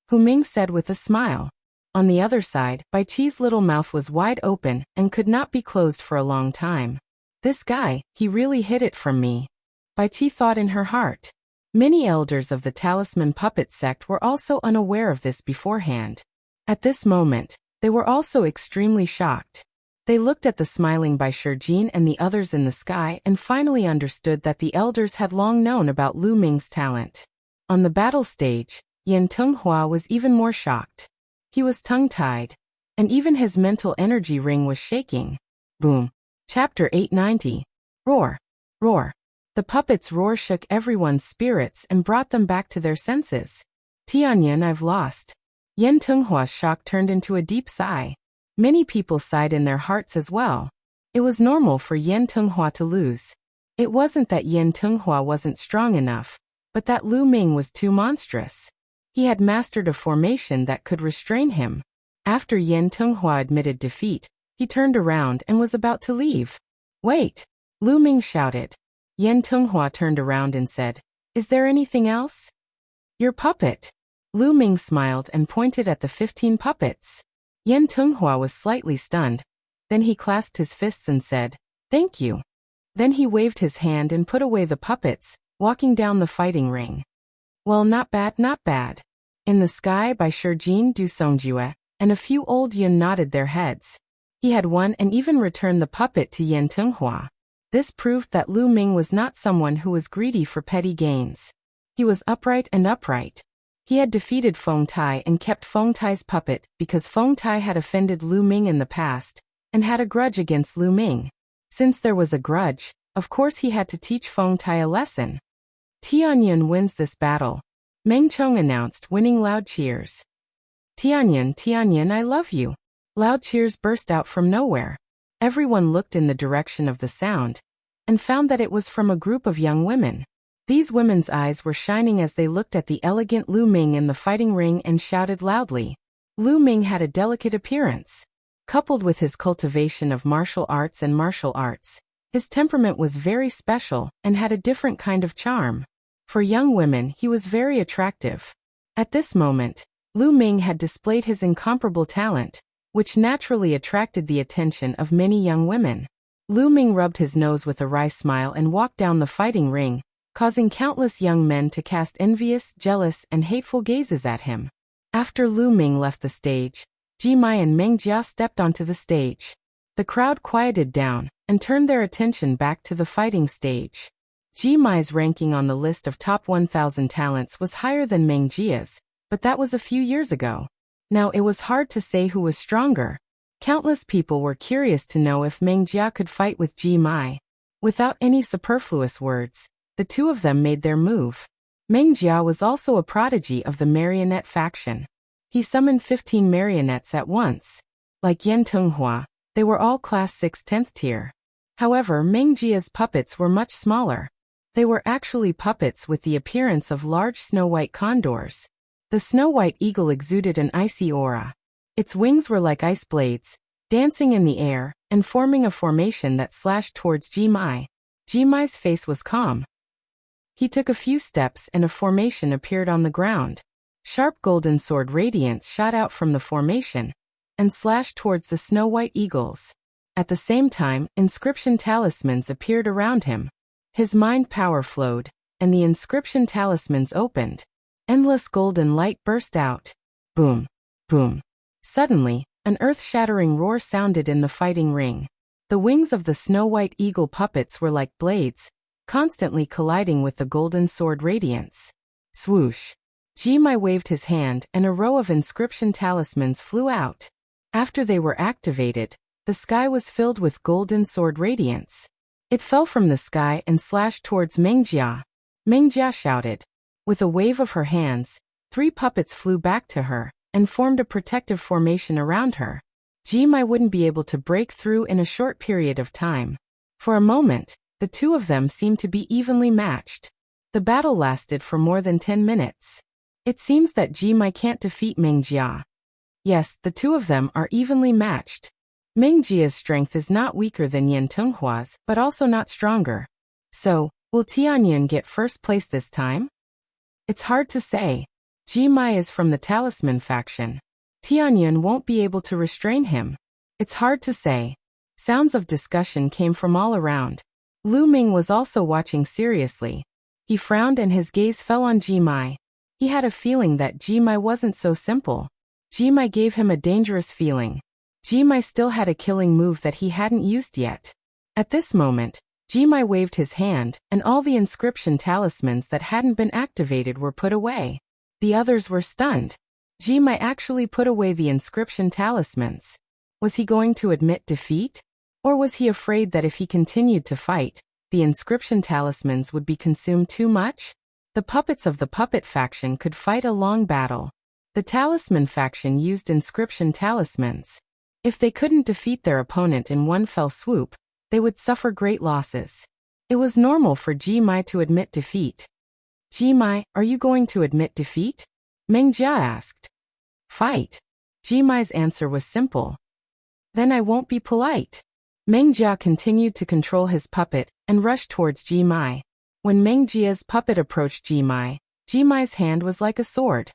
Hu Ming said with a smile. On the other side, Bai Qi's little mouth was wide open and could not be closed for a long time. This guy, he really hid it from me. Bai Qi thought in her heart. Many elders of the Talisman Puppet sect were also unaware of this beforehand. At this moment, they were also extremely shocked. They looked at the smiling Bai Shijin and the others in the sky and finally understood that the elders had long known about Lu Ming's talent. On the battle stage, Yan Tenghua was even more shocked. He was tongue-tied, and even his mental energy ring was shaking. Boom. Chapter 890. Roar. Roar. The puppet's roar shook everyone's spirits and brought them back to their senses. Tianyan, I've lost. Yan Tenghua's shock turned into a deep sigh. Many people sighed in their hearts as well. It was normal for Yan Tenghua to lose. It wasn't that Yan Tenghua wasn't strong enough, but that Lu Ming was too monstrous. He had mastered a formation that could restrain him. After Yan Tenghua admitted defeat, he turned around and was about to leave. Wait! Lu Ming shouted. Yan Tenghua turned around and said, Is there anything else? Your puppet. Lu Ming smiled and pointed at the 15 puppets. Yan Tenghua was slightly stunned. Then he clasped his fists and said, Thank you. Then he waved his hand and put away the puppets, walking down the fighting ring. Well, not bad, not bad. In the sky Bai Shijin Du Songjue, and a few old Yun nodded their heads. He had won and even returned the puppet to Yan Tenghua. This proved that Lu Ming was not someone who was greedy for petty gains. He was upright and upright. He had defeated Feng Tai and kept Feng Tai's puppet because Feng Tai had offended Lu Ming in the past, and had a grudge against Lu Ming. Since there was a grudge, of course he had to teach Feng Tai a lesson. Tianyan wins this battle. Meng Chong announced, winning loud cheers. Tianyan, Tianyan, I love you. Loud cheers burst out from nowhere. Everyone looked in the direction of the sound, and found that it was from a group of young women. These women's eyes were shining as they looked at the elegant Lu Ming in the fighting ring and shouted loudly. Lu Ming had a delicate appearance. Coupled with his cultivation of martial arts, his temperament was very special and had a different kind of charm. For young women, he was very attractive. At this moment, Lu Ming had displayed his incomparable talent, which naturally attracted the attention of many young women. Lu Ming rubbed his nose with a wry smile and walked down the fighting ring, causing countless young men to cast envious, jealous, and hateful gazes at him. After Lu Ming left the stage, Ji Mai and Meng Jia stepped onto the stage. The crowd quieted down and turned their attention back to the fighting stage. Ji Mai's ranking on the list of top 1,000 talents was higher than Meng Jia's, but that was a few years ago. Now it was hard to say who was stronger. Countless people were curious to know if Meng Jia could fight with Ji Mai. Without any superfluous words, the two of them made their move. Meng Jia was also a prodigy of the marionette faction. He summoned 15 marionettes at once. Like Yan Tenghua, they were all class 6 10th tier. However, Meng Jia's puppets were much smaller. They were actually puppets with the appearance of large snow-white condors. The snow-white eagle exuded an icy aura. Its wings were like ice blades, dancing in the air, and forming a formation that slashed towards Ji Mai. Ji Mai's face was calm. He took a few steps and a formation appeared on the ground. Sharp golden sword radiance shot out from the formation, and slashed towards the snow-white eagles. At the same time, inscription talismans appeared around him. His mind power flowed, and the inscription talismans opened. Endless golden light burst out. Boom. Boom. Suddenly, an earth-shattering roar sounded in the fighting ring. The wings of the snow-white eagle puppets were like blades, constantly colliding with the golden sword radiance. Swoosh. Ji Mai waved his hand and a row of inscription talismans flew out. After they were activated, the sky was filled with golden sword radiance. It fell from the sky and slashed towards Meng Jia. Meng Jia shouted. With a wave of her hands, 3 puppets flew back to her and formed a protective formation around her. Ji Mai wouldn't be able to break through in a short period of time. For a moment, the two of them seemed to be evenly matched. The battle lasted for more than 10 minutes. It seems that Ji Mai can't defeat Meng Jia. Yes, the two of them are evenly matched. Meng Jia's strength is not weaker than Yan Tenghua's, but also not stronger. So, will Tianyan get first place this time? It's hard to say. Ji Mai is from the Talisman faction. Tianyun won't be able to restrain him. It's hard to say. Sounds of discussion came from all around. Lu Ming was also watching seriously. He frowned and his gaze fell on Ji Mai. He had a feeling that Ji Mai wasn't so simple. Ji Mai gave him a dangerous feeling. Ji Mai still had a killing move that he hadn't used yet. At this moment, Ji Mai waved his hand, and all the inscription talismans that hadn't been activated were put away. The others were stunned. Ji Mai actually put away the inscription talismans. Was he going to admit defeat? Or was he afraid that if he continued to fight, the inscription talismans would be consumed too much? The puppets of the puppet faction could fight a long battle. The talisman faction used inscription talismans. If they couldn't defeat their opponent in one fell swoop, they would suffer great losses. It was normal for Ji Mai to admit defeat. Ji Mai, are you going to admit defeat? Meng Jia asked. Fight. Ji Mai's answer was simple. Then I won't be polite. Meng Jia continued to control his puppet and rushed towards Ji Mai. When Meng Jia's puppet approached Ji Mai's hand was like a sword.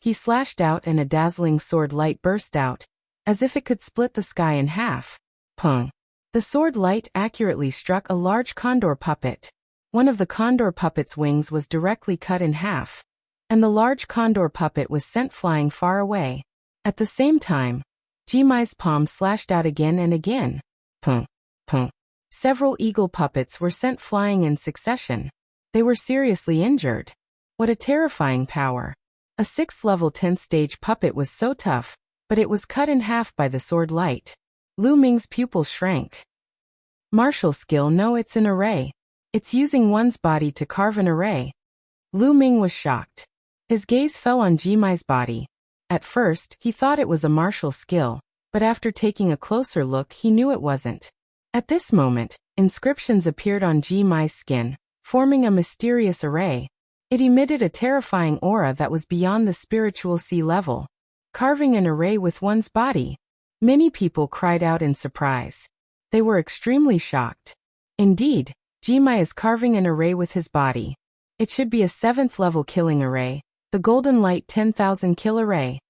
He slashed out and a dazzling sword light burst out, as if it could split the sky in half. Pung. The sword light accurately struck a large condor puppet. One of the condor puppet's wings was directly cut in half, and the large condor puppet was sent flying far away. At the same time, Ji Mai's palm slashed out again and again. Pung, pung. Several eagle puppets were sent flying in succession. They were seriously injured. What a terrifying power. A 6th level 10th stage puppet was so tough, but it was cut in half by the sword light. Lu Ming's pupil shrank. Martial skill? No, it's an array. It's using one's body to carve an array. Lu Ming was shocked. His gaze fell on Ji Mai's body. At first, he thought it was a martial skill, but after taking a closer look he knew it wasn't. At this moment, inscriptions appeared on Ji Mai's skin, forming a mysterious array. It emitted a terrifying aura that was beyond the spiritual sea level. Carving an array with one's body. Many people cried out in surprise. They were extremely shocked. Indeed, Ji Mai is carving an array with his body. It should be a 7th level killing array, the Golden Light 10,000 kill array.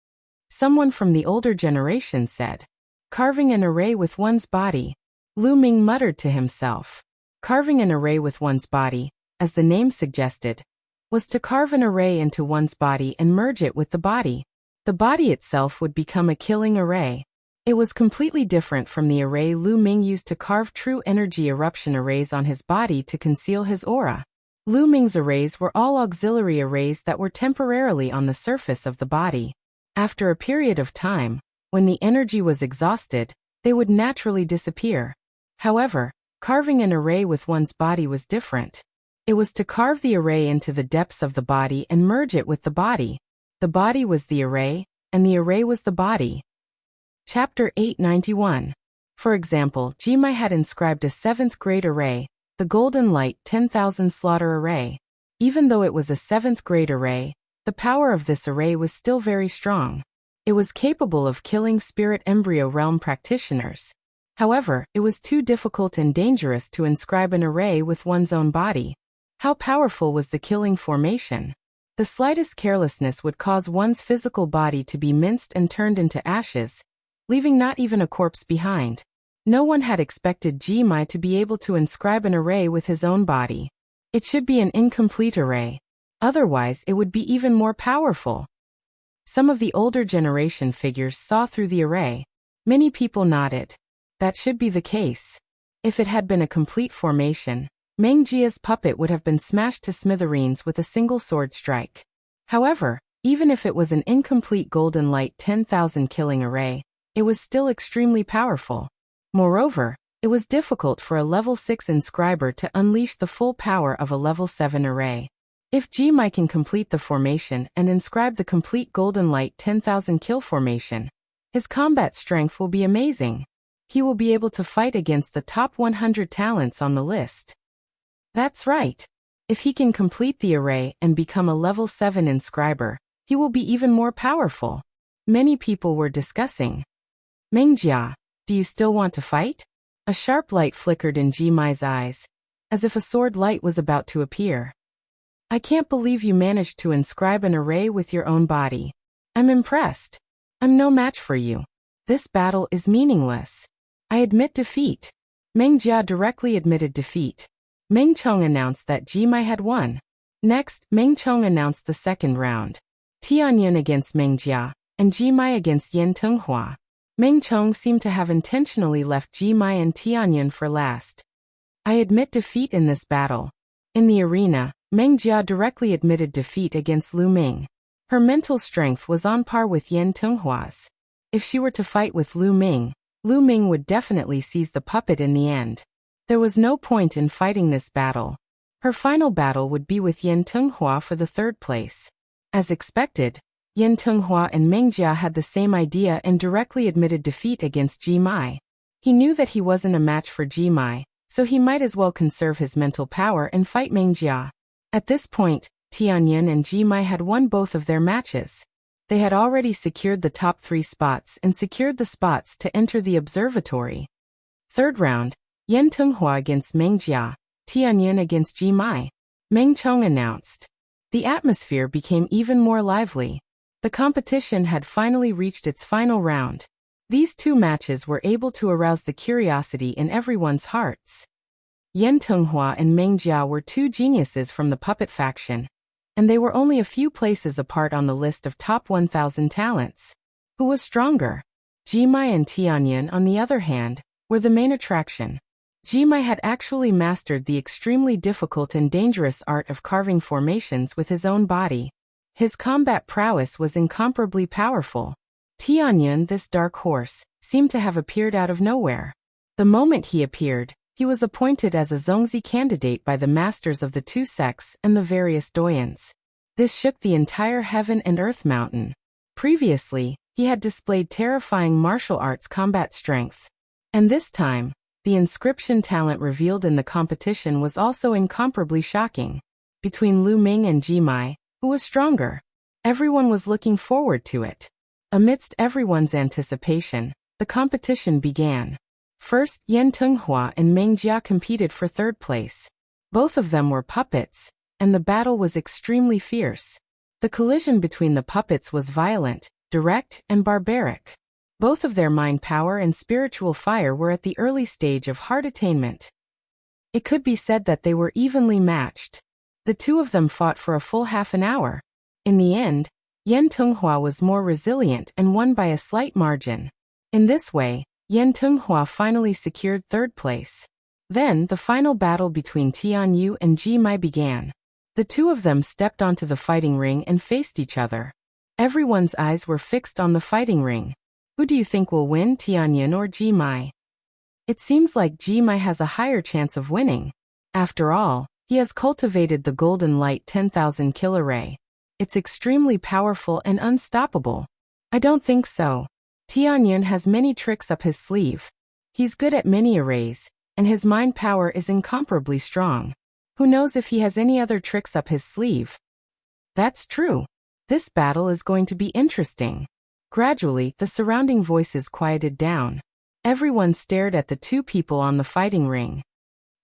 Someone from the older generation said. Carving an array with one's body. Lu Ming muttered to himself. Carving an array with one's body, as the name suggested, was to carve an array into one's body and merge it with the body. The body itself would become a killing array. It was completely different from the array Lu Ming used to carve true energy eruption arrays on his body to conceal his aura. Lu Ming's arrays were all auxiliary arrays that were temporarily on the surface of the body. After a period of time, when the energy was exhausted, they would naturally disappear. However, carving an array with one's body was different. It was to carve the array into the depths of the body and merge it with the body. The body was the array, and the array was the body. Chapter 891. For example, Ji Mai had inscribed a 7th grade array, the Golden Light 10,000 slaughter array. Even though it was a 7th grade array, the power of this array was still very strong. It was capable of killing spirit embryo realm practitioners. However, it was too difficult and dangerous to inscribe an array with one's own body. How powerful was the killing formation? The slightest carelessness would cause one's physical body to be minced and turned into ashes, leaving not even a corpse behind. No one had expected Ji Mai to be able to inscribe an array with his own body. It should be an incomplete array. Otherwise, it would be even more powerful. Some of the older generation figures saw through the array. Many people nodded. That should be the case. If it had been a complete formation, Meng Jia's puppet would have been smashed to smithereens with a single sword strike. However, even if it was an incomplete Golden Light 10,000 killing array, it was still extremely powerful. Moreover, it was difficult for a level 6 inscriber to unleash the full power of a level 7 array. If Ji Mai can complete the formation and inscribe the complete Golden Light 10,000 kill formation, his combat strength will be amazing. He will be able to fight against the top 100 talents on the list. That's right. If he can complete the array and become a level 7 inscriber, he will be even more powerful. Many people were discussing. Meng Jia, do you still want to fight? A sharp light flickered in Ji Mai's eyes, as if a sword light was about to appear. I can't believe you managed to inscribe an array with your own body. I'm impressed. I'm no match for you. This battle is meaningless. I admit defeat. Meng Jia directly admitted defeat. Meng Chong announced that Jimai had won. Next, Meng Chong announced the second round. Tianyan against Meng Jia, and Jimai against Yan Tenghua. Meng Chong seemed to have intentionally left Jimai and Tianyan for last. I admit defeat in this battle. In the arena, Meng Jia directly admitted defeat against Lu Ming. Her mental strength was on par with Yan Tenghua's. If she were to fight with Lu Ming would definitely seize the puppet in the end. There was no point in fighting this battle. Her final battle would be with Yan Tenghua for the third place. As expected, Yan Tenghua and Meng Jia had the same idea and directly admitted defeat against Jimai. He knew that he wasn't a match for Jimai, so he might as well conserve his mental power and fight Meng Jia. At this point, Tianyan and Jimai had won both of their matches. They had already secured the top 3 spots and secured the spots to enter the observatory. Third round, Yan Tenghua against Meng Jia, Tianyan against Jimai. Meng Chong announced. The atmosphere became even more lively. The competition had finally reached its final round. These 2 matches were able to arouse the curiosity in everyone's hearts. Yan Tenghua and Meng Jia were 2 geniuses from the puppet faction, and they were only a few places apart on the list of top 1,000 talents. Who was stronger? Jimai and Tianyan, on the other hand, were the main attraction. Jimai had actually mastered the extremely difficult and dangerous art of carving formations with his own body. His combat prowess was incomparably powerful. Tianyan, this dark horse, seemed to have appeared out of nowhere. The moment he appeared, he was appointed as a Zongzi candidate by the masters of the 2 sects and the various doyens. This shook the entire heaven and earth mountain. Previously, he had displayed terrifying martial arts combat strength. And this time, the inscription talent revealed in the competition was also incomparably shocking. Between Lu Ming and Jimai, who was stronger? Everyone was looking forward to it. Amidst everyone's anticipation, the competition began. First, Yan Tenghua and Meng Jia competed for third place. Both of them were puppets, and the battle was extremely fierce. The collision between the puppets was violent, direct, and barbaric. Both of their mind power and spiritual fire were at the early stage of heart attainment. It could be said that they were evenly matched. The 2 of them fought for a full half an hour. In the end, Yan Tenghua was more resilient and won by a slight margin. In this way, Yan Tenghua finally secured third place. Then, the final battle between Tianyu and Jimai began. The 2 of them stepped onto the fighting ring and faced each other. Everyone's eyes were fixed on the fighting ring. Who do you think will win, Tianyan or Jimai? It seems like Jimai has a higher chance of winning. After all, he has cultivated the Golden Light 10,000 Killerray. It's extremely powerful and unstoppable. I don't think so. Tianyan has many tricks up his sleeve. He's good at many arrays, and his mind power is incomparably strong. Who knows if he has any other tricks up his sleeve? That's true. This battle is going to be interesting. Gradually, the surrounding voices quieted down. Everyone stared at the 2 people on the fighting ring.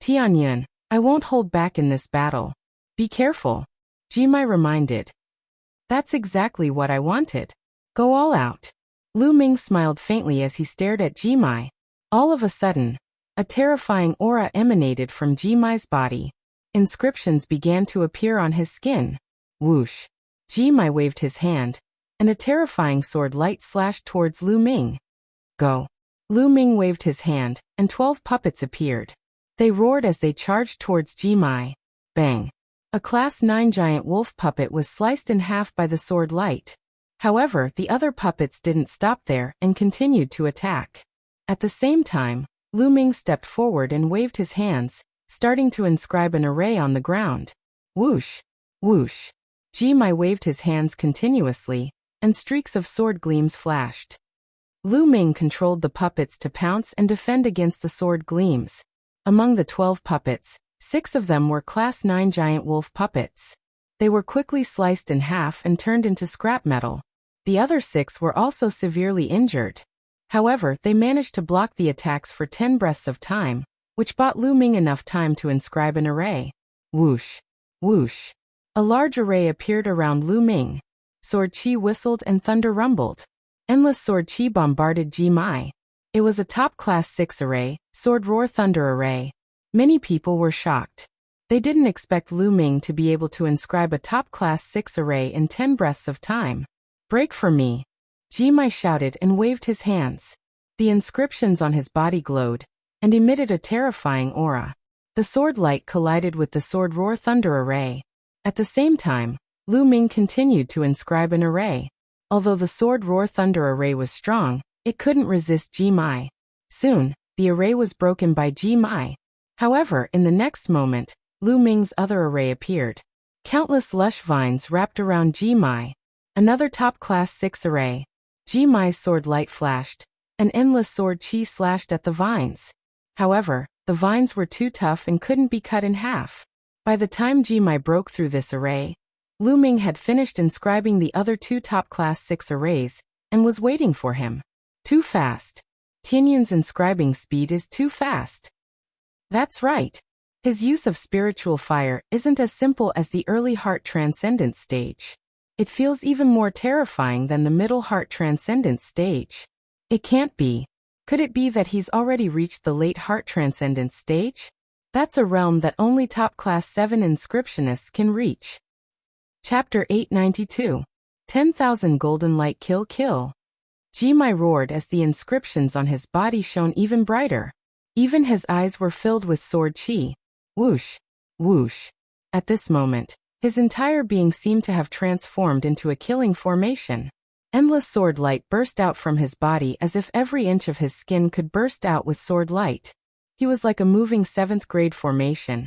Tianyan, I won't hold back in this battle. Be careful. Jimai reminded. That's exactly what I wanted. Go all out. Lu Ming smiled faintly as he stared at Jimai. All of a sudden, a terrifying aura emanated from Jimai's body. Inscriptions began to appear on his skin. Whoosh. Jimai waved his hand, and a terrifying sword light slashed towards Lu Ming. Go. Lu Ming waved his hand, and 12 puppets appeared. They roared as they charged towards Jimai. Bang. A Class 9 giant wolf puppet was sliced in half by the sword light. However, the other puppets didn't stop there and continued to attack. At the same time, Lu Ming stepped forward and waved his hands, starting to inscribe an array on the ground. Whoosh. Whoosh. Jimai waved his hands continuously, and streaks of sword gleams flashed. Lu Ming controlled the puppets to pounce and defend against the sword gleams. Among the 12 puppets, 6 of them were Class 9 giant wolf puppets. They were quickly sliced in half and turned into scrap metal. The other 6 were also severely injured. However, they managed to block the attacks for 10 breaths of time, which bought Lu Ming enough time to inscribe an array. Whoosh. Whoosh. A large array appeared around Lu Ming. Sword chi whistled and thunder rumbled. Endless sword chi bombarded Ji-mai. It was a top-class 6 array, sword roar thunder array. Many people were shocked. They didn't expect Lu Ming to be able to inscribe a top-class 6 array in 10 breaths of time. Break for me. Ji-mai shouted and waved his hands. The inscriptions on his body glowed and emitted a terrifying aura. The sword light collided with the sword roar thunder array. At the same time, Lu Ming continued to inscribe an array. Although the sword roar thunder array was strong, it couldn't resist Ji-mai. Soon, the array was broken by Ji-mai. However, in the next moment, Lu Ming's other array appeared. Countless lush vines wrapped around Ji-mai. Another top-class 6 array. Ji-mai's sword light flashed. An endless sword chi slashed at the vines. However, the vines were too tough and couldn't be cut in half. By the time Ji-mai broke through this array, Lu Ming had finished inscribing the other 2 top-class 6 arrays and was waiting for him. Too fast. Tianyun's inscribing speed is too fast. That's right. His use of spiritual fire isn't as simple as the early heart transcendence stage. It feels even more terrifying than the middle heart transcendence stage. It can't be. Could it be that he's already reached the late heart transcendence stage? That's a realm that only top-class 7 inscriptionists can reach. Chapter 892. 10,000 Golden Light Kill. Ji-mai roared as the inscriptions on his body shone even brighter. Even his eyes were filled with sword chi. Whoosh, whoosh. At this moment, his entire being seemed to have transformed into a killing formation. Endless sword light burst out from his body as if every inch of his skin could burst out with sword light. He was like a moving 7th grade formation,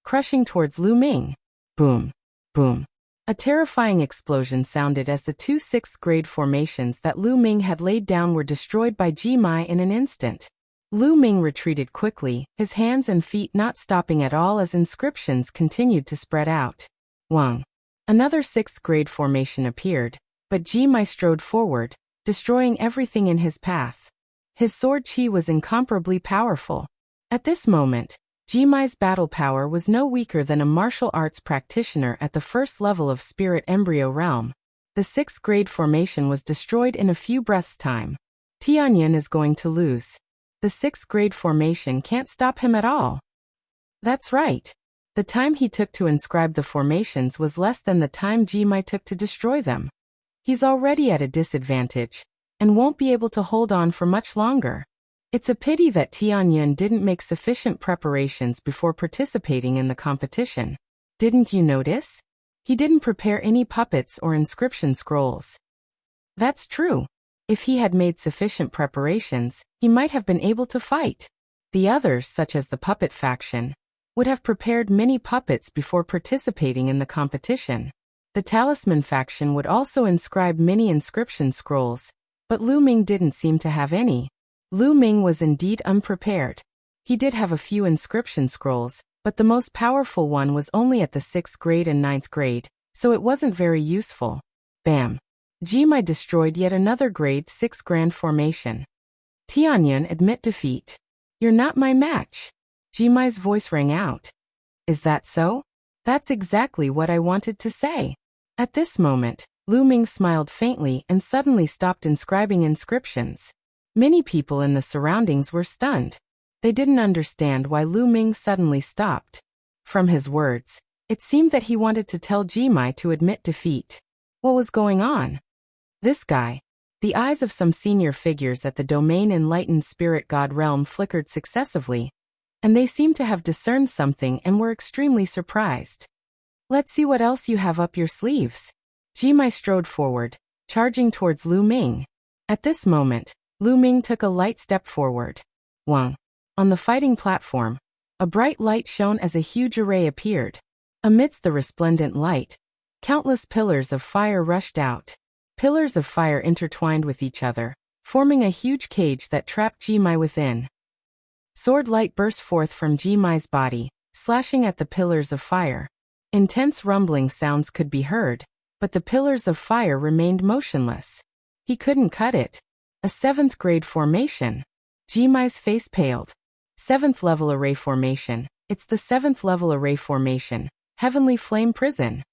crushing towards Lu Ming. Boom, boom. A terrifying explosion sounded as the 2 6th grade formations that Lu Ming had laid down were destroyed by Ji-mai in an instant. Lu Ming retreated quickly, his hands and feet not stopping at all as inscriptions continued to spread out. Wang. Another 6th grade formation appeared, but Ji-mai strode forward, destroying everything in his path. His sword chi was incomparably powerful. At this moment, Ji-mai's battle power was no weaker than a martial arts practitioner at the first level of Spirit Embryo Realm. The 6th grade formation was destroyed in a few breaths' time. Tianyun is going to lose. The 6th grade formation can't stop him at all. That's right. The time he took to inscribe the formations was less than the time Ji-mai took to destroy them. He's already at a disadvantage, and won't be able to hold on for much longer. It's a pity that Tianyun didn't make sufficient preparations before participating in the competition. Didn't you notice? He didn't prepare any puppets or inscription scrolls. That's true. If he had made sufficient preparations, he might have been able to fight. The others, such as the puppet faction, would have prepared many puppets before participating in the competition. The talisman faction would also inscribe many inscription scrolls, but Lu Ming didn't seem to have any. Lu Ming was indeed unprepared. He did have a few inscription scrolls, but the most powerful one was only at the 6th grade and 9th grade, so it wasn't very useful. Bam! Ji-mai destroyed yet another grade 6 grand formation. Tianyun, admit defeat. You're not my match. Ji-mai's voice rang out. Is that so? That's exactly what I wanted to say. At this moment, Lu Ming smiled faintly and suddenly stopped inscribing inscriptions. Many people in the surroundings were stunned. They didn't understand why Lu Ming suddenly stopped. From his words, it seemed that he wanted to tell Ji-mai to admit defeat. What was going on? This guy. The eyes of some senior figures at the Domain Enlightened Spirit God realm flickered successively, and they seemed to have discerned something and were extremely surprised. Let's see what else you have up your sleeves. Ji-mai strode forward, charging towards Lu Ming. At this moment, Lu Ming took a light step forward. Wang. On the fighting platform, a bright light shone as a huge array appeared. Amidst the resplendent light, countless pillars of fire rushed out. Pillars of fire intertwined with each other, forming a huge cage that trapped Ji-mai within. Sword light burst forth from Ji-mai's body, slashing at the pillars of fire. Intense rumbling sounds could be heard, but the pillars of fire remained motionless. He couldn't cut it. A 7th grade formation. Ji-mai's face paled. 7th level array formation. It's the 7th level array formation. Heavenly Flame Prison.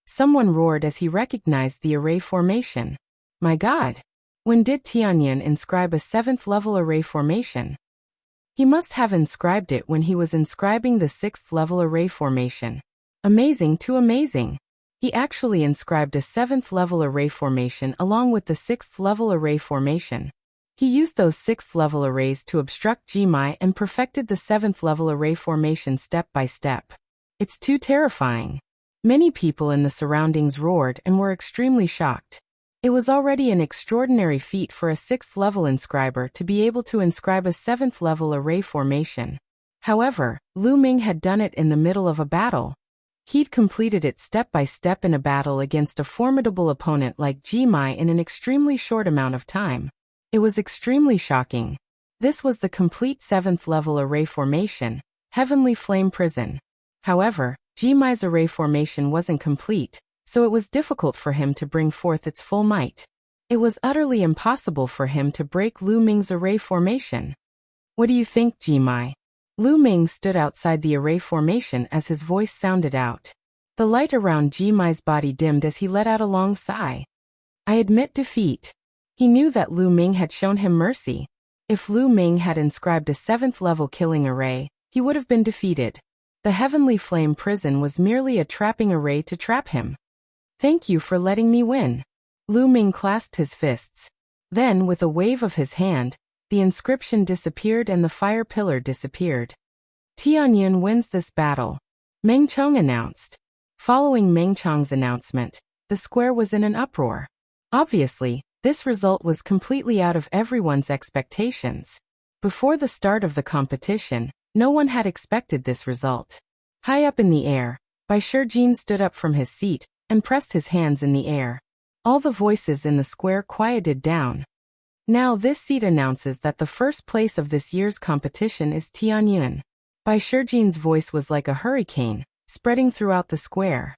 Someone roared as he recognized the array formation. My God! When did Tianyun inscribe a 7th-level array formation? He must have inscribed it when he was inscribing the 6th-level array formation. Amazing to amazing. He actually inscribed a 7th-level array formation along with the 6th-level array formation. He used those 6th-level arrays to obstruct Jimai and perfected the 7th-level array formation step by step. It's too terrifying. Many people in the surroundings roared and were extremely shocked. It was already an extraordinary feat for a 6th-level inscriber to be able to inscribe a 7th-level array formation. However, Lu Ming had done it in the middle of a battle. He'd completed it step by step in a battle against a formidable opponent like Jimai in an extremely short amount of time. It was extremely shocking. This was the complete 7th-level array formation, Heavenly Flame Prison. However, Jimai's array formation wasn't complete, so it was difficult for him to bring forth its full might. It was utterly impossible for him to break Lu Ming's array formation. What do you think, Jimai? Lu Ming stood outside the array formation as his voice sounded out. The light around Jimai's body dimmed as he let out a long sigh. I admit defeat. He knew that Lu Ming had shown him mercy. If Lu Ming had inscribed a 7th-level killing array, he would have been defeated. The Heavenly Flame Prison was merely a trapping array to trap him. Thank you for letting me win. Lu Ming clasped his fists. Then, with a wave of his hand, the inscription disappeared and the fire pillar disappeared. Tianyun wins this battle, Meng Chong announced. Following Meng Chong's announcement, the square was in an uproar. Obviously, this result was completely out of everyone's expectations. Before the start of the competition, no one had expected this result. High up in the air, Bai Shijin stood up from his seat and pressed his hands in the air. All the voices in the square quieted down. Now this seat announces that the first place of this year's competition is Tianyun. Bai Shijin's voice was like a hurricane, spreading throughout the square.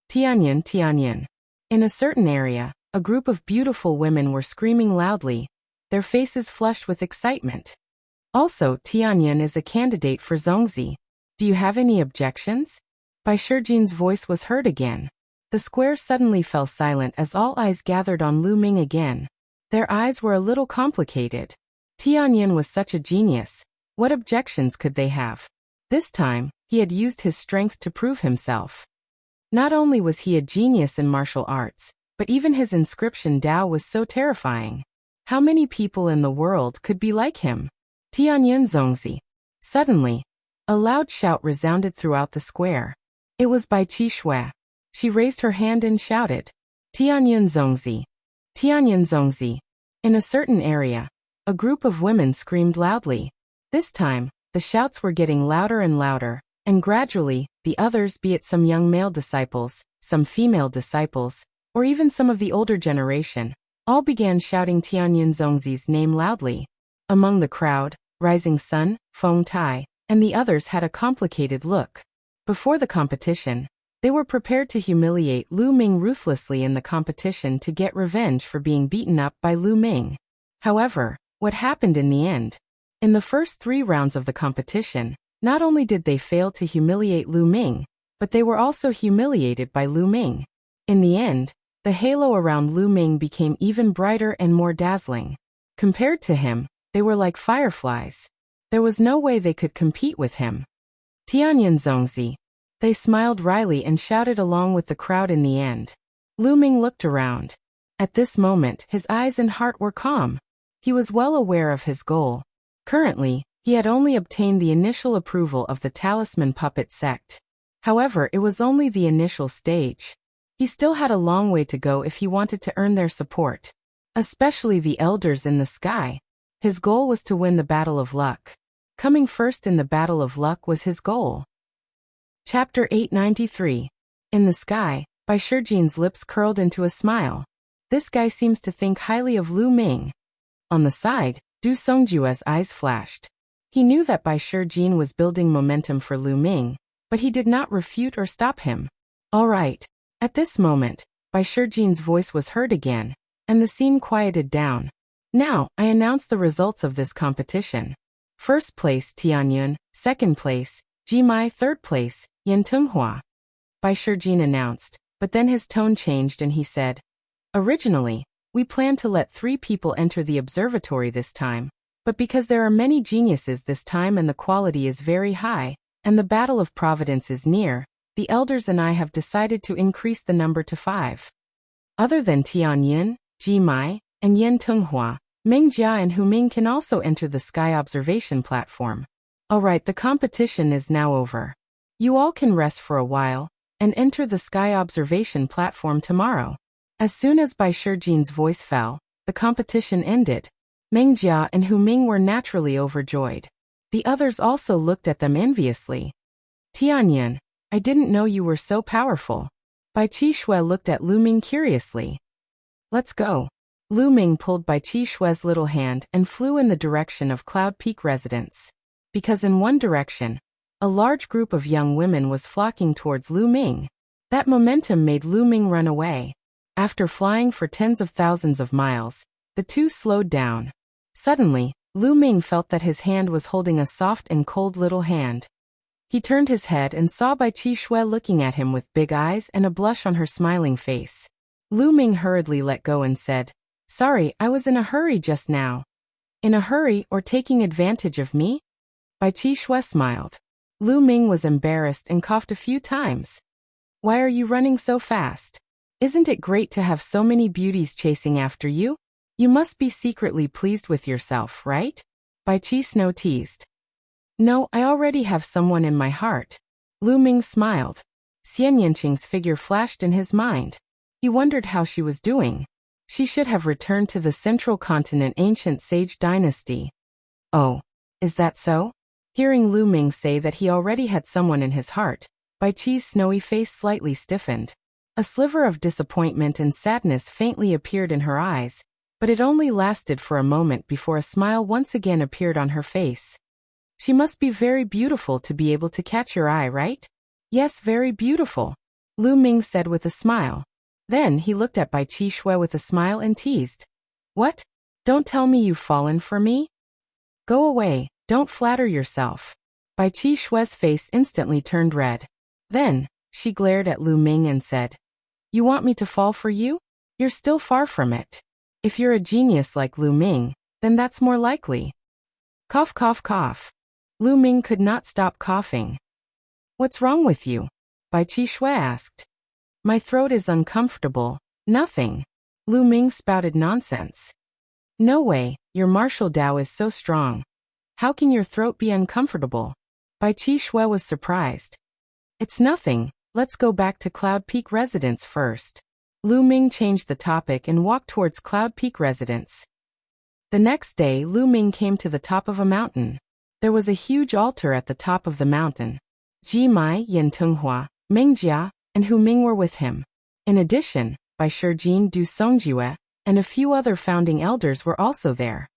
Tianyun, Tianyun. In a certain area, a group of beautiful women were screaming loudly, their faces flushed with excitement. Also, Tianyun is a candidate for Zongzi. Do you have any objections? Bai Shijin's voice was heard again. The square suddenly fell silent as all eyes gathered on Lu Ming again. Their eyes were a little complicated. Tianyun was such a genius. What objections could they have? This time, he had used his strength to prove himself. Not only was he a genius in martial arts, but even his inscription Dao was so terrifying. How many people in the world could be like him? Tianyun Zongzi. Suddenly, a loud shout resounded throughout the square. It was by Qi Shui. She raised her hand and shouted, Tianyun Zongzi. Tianyun Zongzi. In a certain area, a group of women screamed loudly. This time, the shouts were getting louder and louder, and gradually, the others, be it some young male disciples, some female disciples, or even some of the older generation, all began shouting Tianyun Zongzi's name loudly. Among the crowd, Rising Sun, Feng Tai, and the others had a complicated look. Before the competition, they were prepared to humiliate Lu Ming ruthlessly in the competition to get revenge for being beaten up by Lu Ming. However, what happened in the end? In the first 3 rounds of the competition, not only did they fail to humiliate Lu Ming, but they were also humiliated by Lu Ming. In the end, the halo around Lu Ming became even brighter and more dazzling. Compared to him, they were like fireflies. There was no way they could compete with him. Tianyun Zongzi. They smiled wryly and shouted along with the crowd in the end. Lu Ming looked around. At this moment, his eyes and heart were calm. He was well aware of his goal. Currently, he had only obtained the initial approval of the Talisman Puppet sect. However, it was only the initial stage. He still had a long way to go if he wanted to earn their support. Especially the elders in the sky. His goal was to win the Battle of Luck. Coming first in the Battle of Luck was his goal. Chapter 893. In the sky, Bai Shijin's lips curled into a smile. This guy seems to think highly of Lu Ming. On the side, Du Songjue's eyes flashed. He knew that Bai Shijin was building momentum for Lu Ming, but he did not refute or stop him. All right. At this moment, Bai Shijin's voice was heard again, and the scene quieted down. Now, I announce the results of this competition. First place Tianyun, second place Jimai, third place Yan Tunghua. Bai Shijin announced, but then his tone changed and he said, Originally, We plan to let 3 people enter the observatory this time. But because there are many geniuses this time and the quality is very high, and the battle of Providence is near, the elders and I have decided to increase the number to 5. Other than Tianyin, Ji Mai, and Yen Tunghua, Meng Jia and Hu Ming can also enter the sky observation platform. Alright, the competition is now over. You all can rest for a while, and enter the sky observation platform tomorrow. As soon as Bai Shijin's voice fell, the competition ended. Meng Jia and Hu Ming were naturally overjoyed. The others also looked at them enviously. Tianyin, I didn't know you were so powerful. Bai Qishui looked at Lu Ming curiously. Let's go. Lu Ming pulled Bai Qishui's little hand and flew in the direction of Cloud Peak residence. Because in one direction, a large group of young women was flocking towards Lu Ming. That momentum made Lu Ming run away. After flying for tens of thousands of miles, the two slowed down. Suddenly, Lu Ming felt that his hand was holding a soft and cold little hand. He turned his head and saw Bai Qishui looking at him with big eyes and a blush on her smiling face. Lu Ming hurriedly let go and said, "Sorry, I was in a hurry just now." "In a hurry or taking advantage of me?" Bai Qishui smiled. Lu Ming was embarrassed and coughed a few times. "Why are you running so fast? Isn't it great to have so many beauties chasing after you? You must be secretly pleased with yourself, right?" Bai Qishui teased. "No, I already have someone in my heart." Lu Ming smiled. Xian Yanqing's figure flashed in his mind. He wondered how she was doing. She should have returned to the central continent ancient sage dynasty. "Oh, is that so?" Hearing Lu Ming say that he already had someone in his heart, Bai Qi's snowy face slightly stiffened. A sliver of disappointment and sadness faintly appeared in her eyes, but it only lasted for a moment before a smile once again appeared on her face. "She must be very beautiful to be able to catch your eye, right?" "Yes, very beautiful," Lu Ming said with a smile. Then he looked at Bai Qishui with a smile and teased. "What? Don't tell me you've fallen for me? Go away, don't flatter yourself." Bai Qishui's face instantly turned red. Then, she glared at Lu Ming and said, "You want me to fall for you? You're still far from it. If you're a genius like Lu Ming, then that's more likely." Cough, cough, cough. Lu Ming could not stop coughing. "What's wrong with you?" Bai Qishui asked. "My throat is uncomfortable." "Nothing." Lu Ming spouted nonsense. "No way, your martial Dao is so strong. How can your throat be uncomfortable?" Bai Qishui was surprised. "It's nothing, let's go back to Cloud Peak residence first." Lu Ming changed the topic and walked towards Cloud Peak residence. The next day, Lu Ming came to the top of a mountain. There was a huge altar at the top of the mountain. Ji Mai, Yen Tunghua, Meng Jia, and Hu Ming were with him. In addition, Bai Shijin, Du Songjue, and a few other founding elders were also there.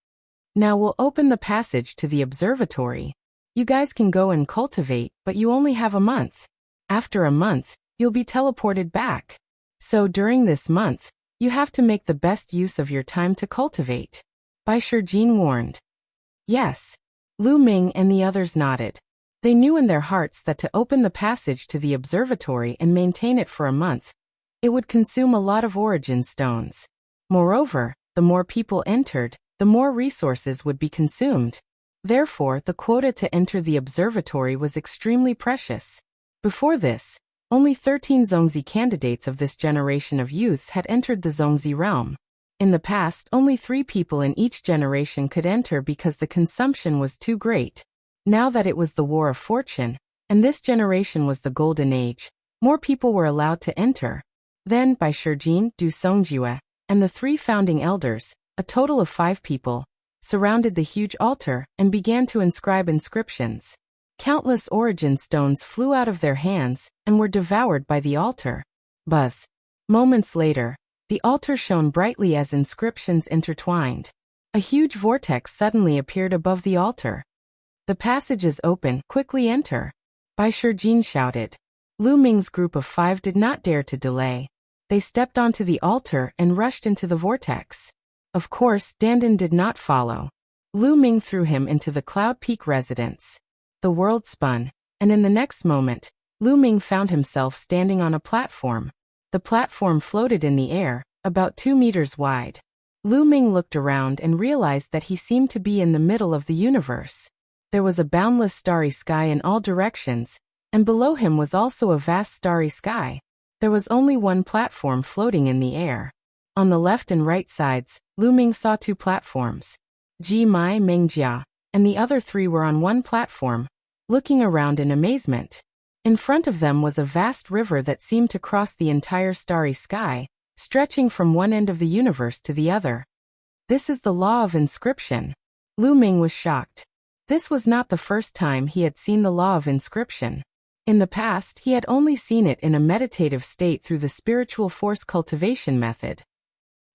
"Now we'll open the passage to the observatory. You guys can go and cultivate, but you only have a month. After a month, you'll be teleported back. So during this month, you have to make the best use of your time to cultivate," Bai Shijin warned. Yes. Lu Ming and the others nodded. They knew in their hearts that to open the passage to the observatory and maintain it for a month, it would consume a lot of origin stones. Moreover, the more people entered, the more resources would be consumed. Therefore, the quota to enter the observatory was extremely precious. Before this, only 13 Zongzi candidates of this generation of youths had entered the Zongzi realm. In the past, only 3 people in each generation could enter because the consumption was too great. Now that it was the War of Fortune, and this generation was the Golden Age, more people were allowed to enter. Then, Bai Shijin, Du Songjue, and the 3 founding elders, a total of 5 people, surrounded the huge altar and began to inscribe inscriptions. Countless origin stones flew out of their hands and were devoured by the altar. Buzz. Moments later, the altar shone brightly as inscriptions intertwined. A huge vortex suddenly appeared above the altar. "The passage is open, quickly enter," Bai Shijin shouted. Lu Ming's group of 5 did not dare to delay. They stepped onto the altar and rushed into the vortex. Of course, Dandan did not follow. Lu Ming threw him into the Cloud Peak residence. The world spun, and in the next moment, Lu Ming found himself standing on a platform. The platform floated in the air, about 2 meters wide. Lu Ming looked around and realized that he seemed to be in the middle of the universe. There was a boundless starry sky in all directions, and below him was also a vast starry sky. There was only one platform floating in the air. On the left and right sides, Lu Ming saw two platforms. Ji Mai Mengjia, and the other three were on one platform, looking around in amazement. In front of them was a vast river that seemed to cross the entire starry sky, stretching from one end of the universe to the other. This is the law of inscription. Lu Ming was shocked. This was not the first time he had seen the law of inscription. In the past, he had only seen it in a meditative state through the spiritual force cultivation method.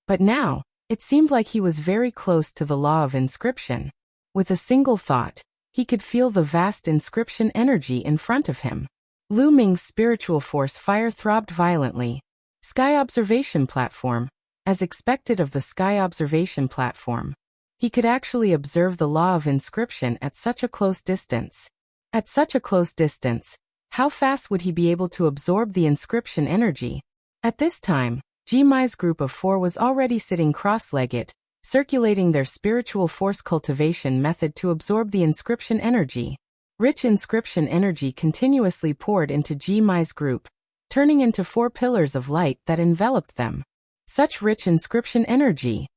But now, it seemed like he was very close to the law of inscription. With a single thought, he could feel the vast inscription energy in front of him. Lu Ming's spiritual force fire throbbed violently. Sky observation platform. As expected of the sky observation platform, he could actually observe the law of inscription at such a close distance. At such a close distance, how fast would he be able to absorb the inscription energy? At this time, Ji Mai's group of 4 was already sitting cross-legged, circulating their spiritual force cultivation method to absorb the inscription energy. Rich inscription energy continuously poured into Ji Mai's group, turning into 4 pillars of light that enveloped them. Such rich inscription energy!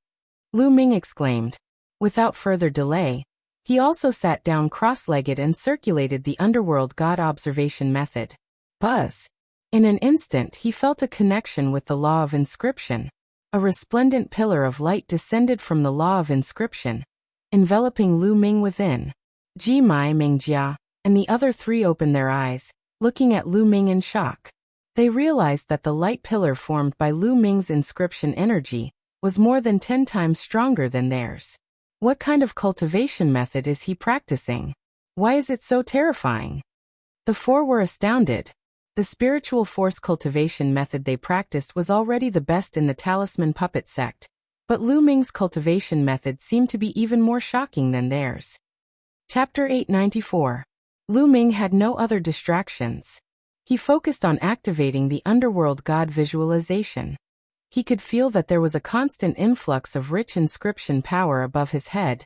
Lu Ming exclaimed. Without further delay, he also sat down cross-legged and circulated the underworld god observation method. Buzz! In an instant he felt a connection with the law of inscription. A resplendent pillar of light descended from the law of inscription, enveloping Lu Ming within. Ji Mai Mengjia and the other 3 opened their eyes, looking at Lu Ming in shock. They realized that the light pillar formed by Lu Ming's inscription energy was more than 10 times stronger than theirs. What kind of cultivation method is he practicing? Why is it so terrifying? The 4 were astounded. The spiritual force cultivation method they practiced was already the best in the Talisman Puppet sect, but Lu Ming's cultivation method seemed to be even more shocking than theirs. Chapter 894. Lu Ming had no other distractions. He focused on activating the underworld god visualization. He could feel that there was a constant influx of rich inscription power above his head,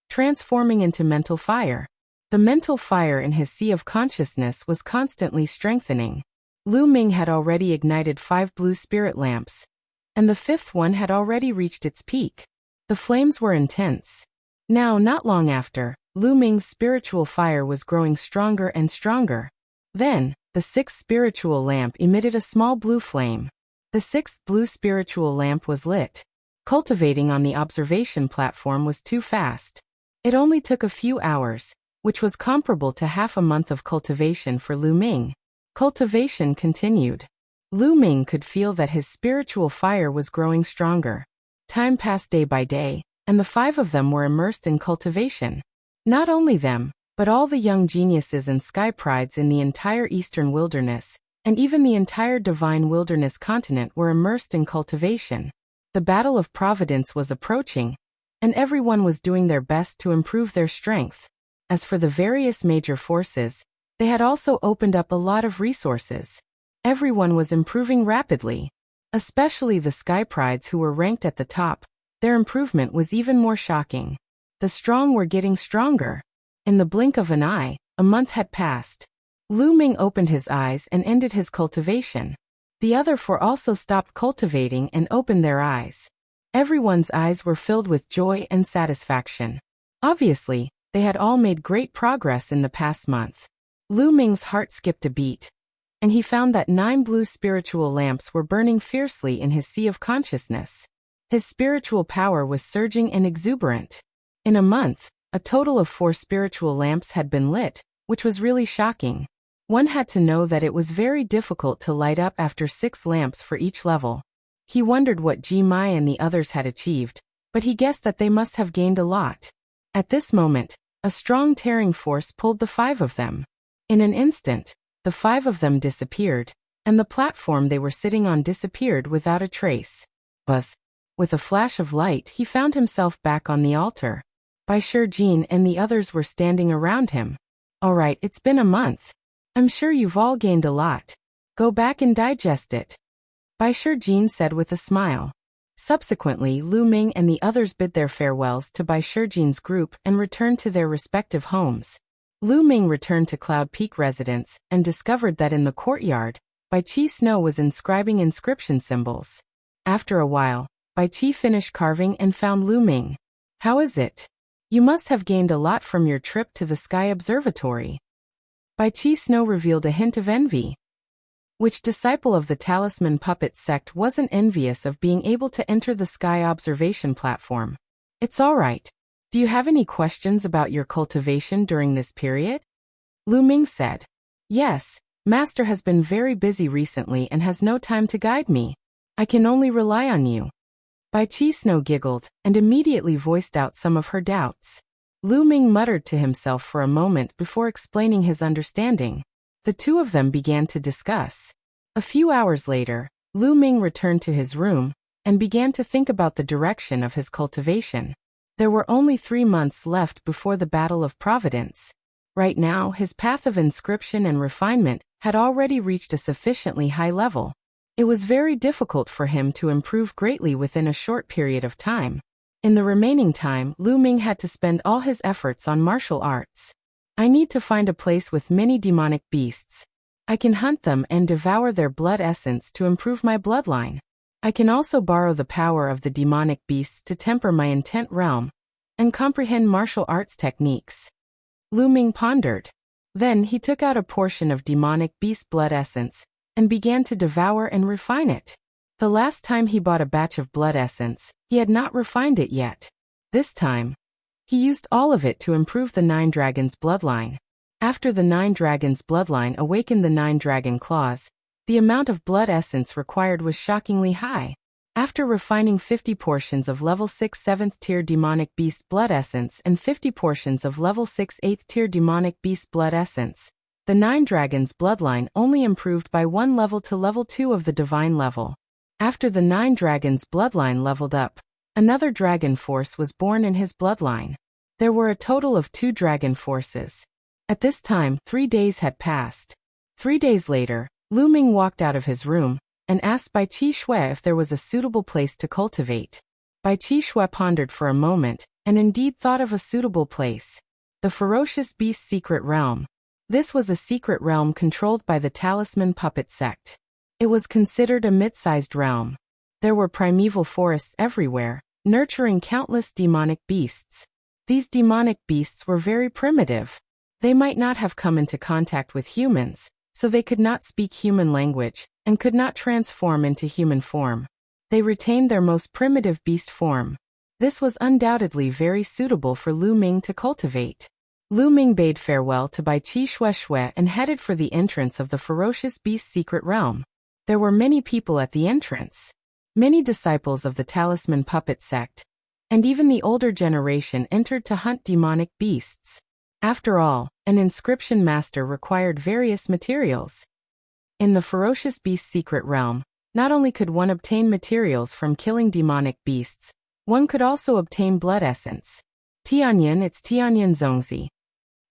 transforming into mental fire. The mental fire in his sea of consciousness was constantly strengthening. Lu Ming had already ignited 5 blue spirit lamps, and the 5th one had already reached its peak. The flames were intense. Now, not long after, Lu Ming's spiritual fire was growing stronger and stronger. Then, the 6th spiritual lamp emitted a small blue flame. The 6th blue spiritual lamp was lit. Cultivating on the observation platform was too fast. It only took a few hours, which was comparable to half a month of cultivation for Lu Ming. Cultivation continued. Lu Ming could feel that his spiritual fire was growing stronger. Time passed day by day, and the 5 of them were immersed in cultivation. Not only them, but all the young geniuses and sky prides in the entire eastern wilderness, and even the entire divine wilderness continent were immersed in cultivation. The battle of Providence was approaching, and everyone was doing their best to improve their strength. As for the various major forces, they had also opened up a lot of resources. Everyone was improving rapidly, especially the sky prides who were ranked at the top. Their improvement was even more shocking. The strong were getting stronger. In the blink of an eye, a month had passed. Lu Ming opened his eyes and ended his cultivation. The other 4 also stopped cultivating and opened their eyes. Everyone's eyes were filled with joy and satisfaction. Obviously, they had all made great progress in the past month. Lu Ming's heart skipped a beat, and he found that 9 blue spiritual lamps were burning fiercely in his sea of consciousness. His spiritual power was surging and exuberant. In a month, a total of 4 spiritual lamps had been lit, which was really shocking. One had to know that it was very difficult to light up after 6 lamps for each level. He wondered what Ji Mai and the others had achieved, but he guessed that they must have gained a lot. At this moment, a strong tearing force pulled the 5 of them. In an instant, the 5 of them disappeared, and the platform they were sitting on disappeared without a trace. Buzz! With a flash of light, he found himself back on the altar. Bai Shijin and the others were standing around him. Alright, it's been a month. I'm sure you've all gained a lot. Go back and digest it. Bai Shijin said with a smile. Subsequently, Lu Ming and the others bid their farewells to Bai Shijin's group and returned to their respective homes. Lu Ming returned to Cloud Peak residence and discovered that in the courtyard, Bai Qi Snow was inscribing inscription symbols. After a while, Bai Qi finished carving and found Lu Ming. "How is it? You must have gained a lot from your trip to the Sky Observatory." Bai Qi Snow revealed a hint of envy. Which disciple of the Talisman Puppet sect wasn't envious of being able to enter the Sky Observation platform? "It's all right. Do you have any questions about your cultivation during this period?" Lu Ming said. "Yes, Master has been very busy recently and has no time to guide me. I can only rely on you." Bai Qi Snow giggled and immediately voiced out some of her doubts. Lu Ming muttered to himself for a moment before explaining his understanding. The two of them began to discuss. A few hours later, Lu Ming returned to his room and began to think about the direction of his cultivation. There were only 3 months left before the Battle of Providence. Right now, his path of inscription and refinement had already reached a sufficiently high level. It was very difficult for him to improve greatly within a short period of time. In the remaining time, Lu Ming had to spend all his efforts on martial arts. "I need to find a place with many demonic beasts. I can hunt them and devour their blood essence to improve my bloodline. I can also borrow the power of the demonic beasts to temper my intent realm and comprehend martial arts techniques." Lu Ming pondered. Then he took out a portion of demonic beast blood essence and began to devour and refine it. The last time he bought a batch of blood essence, he had not refined it yet. This time, he used all of it to improve the 9 Dragons bloodline. After the 9 Dragons bloodline awakened the 9 Dragon claws, the amount of blood essence required was shockingly high. After refining 50 portions of level 6 7th tier demonic beast blood essence and 50 portions of level 6 8th tier demonic beast blood essence, the 9 Dragons bloodline only improved by 1 level to level 2 of the divine level. After the 9 Dragons bloodline leveled up, another dragon force was born in his bloodline. There were a total of 2 dragon forces. At this time, 3 days had passed. 3 days later, Lu Ming walked out of his room and asked Bai Qi Shui if there was a suitable place to cultivate. Bai Qi Shui pondered for a moment and indeed thought of a suitable place. The Ferocious Beast Secret Realm. This was a secret realm controlled by the Talisman Puppet sect. It was considered a mid-sized realm. There were primeval forests everywhere, nurturing countless demonic beasts. These demonic beasts were very primitive. They might not have come into contact with humans, so they could not speak human language and could not transform into human form. They retained their most primitive beast form. This was undoubtedly very suitable for Lu Ming to cultivate. Lu Ming bade farewell to Bai Qi Shui and headed for the entrance of the Ferocious Beast Secret Realm. There were many people at the entrance. Many disciples of the Talisman Puppet sect, and even the older generation entered to hunt demonic beasts. After all, an inscription master required various materials. In the Ferocious Beast Secret Realm, not only could one obtain materials from killing demonic beasts, one could also obtain blood essence. Tianyan, it's Tianyan Zongzi.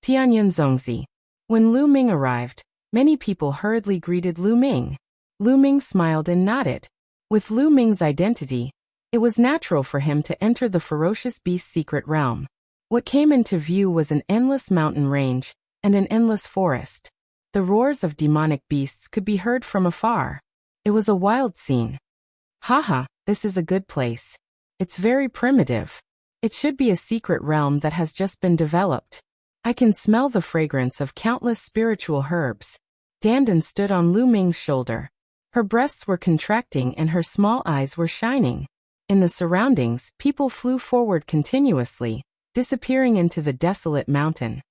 Tianyan Zongzi. When Lu Ming arrived, many people hurriedly greeted Lu Ming. Lu Ming smiled and nodded. With Lu Ming's identity, it was natural for him to enter the Ferocious Beast Secret Realm. What came into view was an endless mountain range and an endless forest. The roars of demonic beasts could be heard from afar. It was a wild scene. Haha, this is a good place. It's very primitive. It should be a secret realm that has just been developed. I can smell the fragrance of countless spiritual herbs. Dandan stood on Lu Ming's shoulder. Her breasts were contracting and her small eyes were shining. In the surroundings, people flew forward continuously, disappearing into the desolate mountain.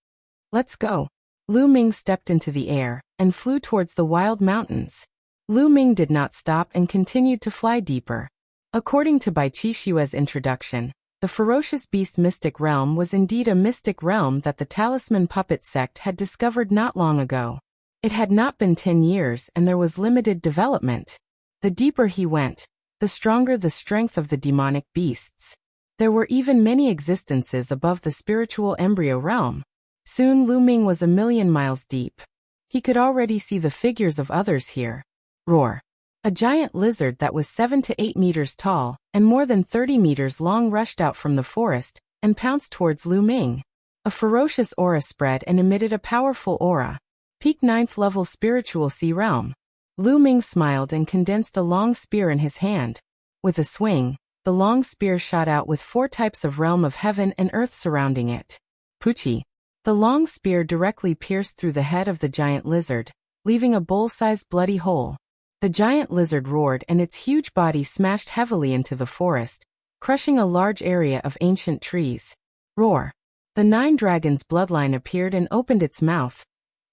Let's go. Lu Ming stepped into the air and flew towards the wild mountains. Lu Ming did not stop and continued to fly deeper. According to Bai Qi Shui's introduction, the Ferocious Beast Mystic Realm was indeed a mystic realm that the Talisman Puppet sect had discovered not long ago. It had not been 10 years and there was limited development. The deeper he went, the stronger the strength of the demonic beasts. There were even many existences above the spiritual embryo realm. Soon Lu Ming was 1,000,000 miles deep. He could already see the figures of others here. Roar. A giant lizard that was 7 to 8 meters tall and more than 30 meters long rushed out from the forest and pounced towards Lu Ming. A ferocious aura spread and emitted a powerful aura. Peak 9th level spiritual sea realm. Lu Ming smiled and condensed a long spear in his hand. With a swing, the long spear shot out with 4 types of realm of heaven and earth surrounding it. Poochie. The long spear directly pierced through the head of the giant lizard, leaving a bowl-sized bloody hole. The giant lizard roared and its huge body smashed heavily into the forest, crushing a large area of ancient trees. Roar. The 9 dragons' bloodline appeared and opened its mouth,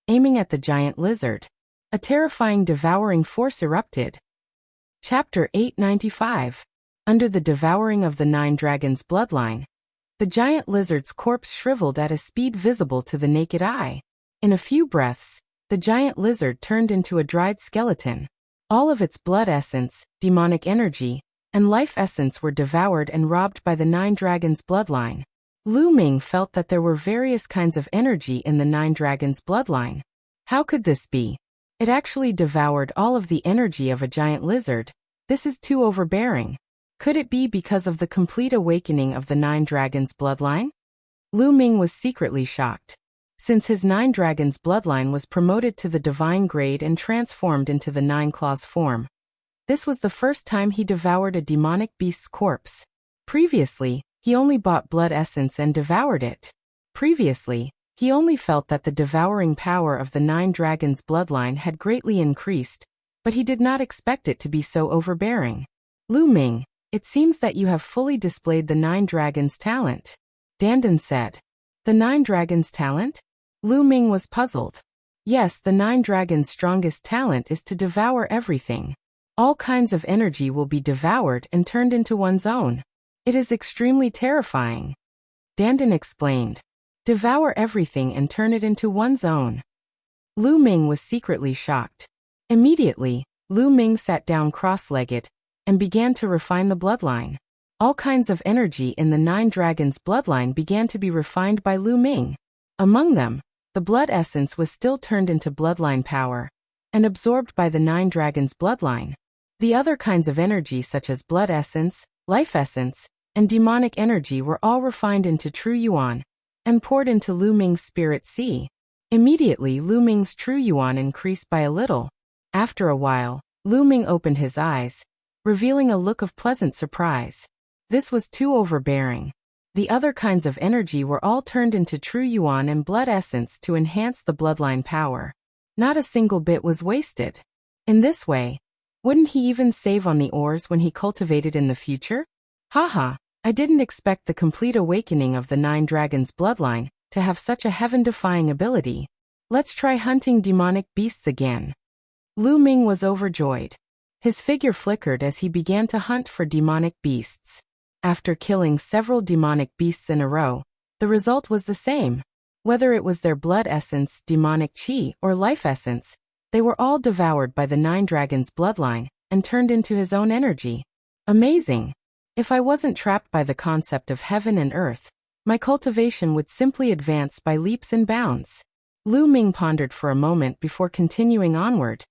aiming at the giant lizard. A terrifying devouring force erupted. Chapter 895. Under the devouring of the 9 dragons' bloodline, the giant lizard's corpse shriveled at a speed visible to the naked eye. In a few breaths, the giant lizard turned into a dried skeleton. All of its blood essence, demonic energy, and life essence were devoured and robbed by the 9 dragons' bloodline. Lu Ming felt that there were various kinds of energy in the 9 dragons' bloodline. How could this be? It actually devoured all of the energy of a giant lizard. This is too overbearing. Could it be because of the complete awakening of the 9 dragons' bloodline? Lu Ming was secretly shocked. Since his 9 dragons' bloodline was promoted to the divine grade and transformed into the 9 claws form, this was the first time he devoured a demonic beast's corpse. Previously, he only bought blood essence and devoured it. Previously, he only felt that the devouring power of the 9 dragons' bloodline had greatly increased, but he did not expect it to be so overbearing. Lu Ming, it seems that you have fully displayed the 9 dragons' talent, Dandan said. The 9 dragons' talent? Lu Ming was puzzled. Yes, the 9 dragons' strongest talent is to devour everything. All kinds of energy will be devoured and turned into one's own. It is extremely terrifying. Dandan explained. Devour everything and turn it into one's own. Lu Ming was secretly shocked. Immediately, Lu Ming sat down cross-legged and began to refine the bloodline. All kinds of energy in the 9 dragons' bloodline began to be refined by Lu Ming. Among them, the blood essence was still turned into bloodline power and absorbed by the 9 dragons' bloodline. The other kinds of energy such as blood essence, life essence, and demonic energy were all refined into true yuan and poured into Lu Ming's spirit sea. Immediately Lu Ming's true yuan increased by a little. After a while, Lu Ming opened his eyes, revealing a look of pleasant surprise. This was too overbearing. The other kinds of energy were all turned into true yuan and blood essence to enhance the bloodline power. Not a single bit was wasted. In this way, wouldn't he even save on the ores when he cultivated in the future? Haha, I didn't expect the complete awakening of the 9 dragons' bloodline to have such a heaven-defying ability. Let's try hunting demonic beasts again. Lu Ming was overjoyed. His figure flickered as he began to hunt for demonic beasts. After killing several demonic beasts in a row, the result was the same. Whether it was their blood essence, demonic chi, or life essence, they were all devoured by the 9 dragons' bloodline and turned into his own energy. Amazing! If I wasn't trapped by the concept of heaven and earth, my cultivation would simply advance by leaps and bounds. Lu Ming pondered for a moment before continuing onward,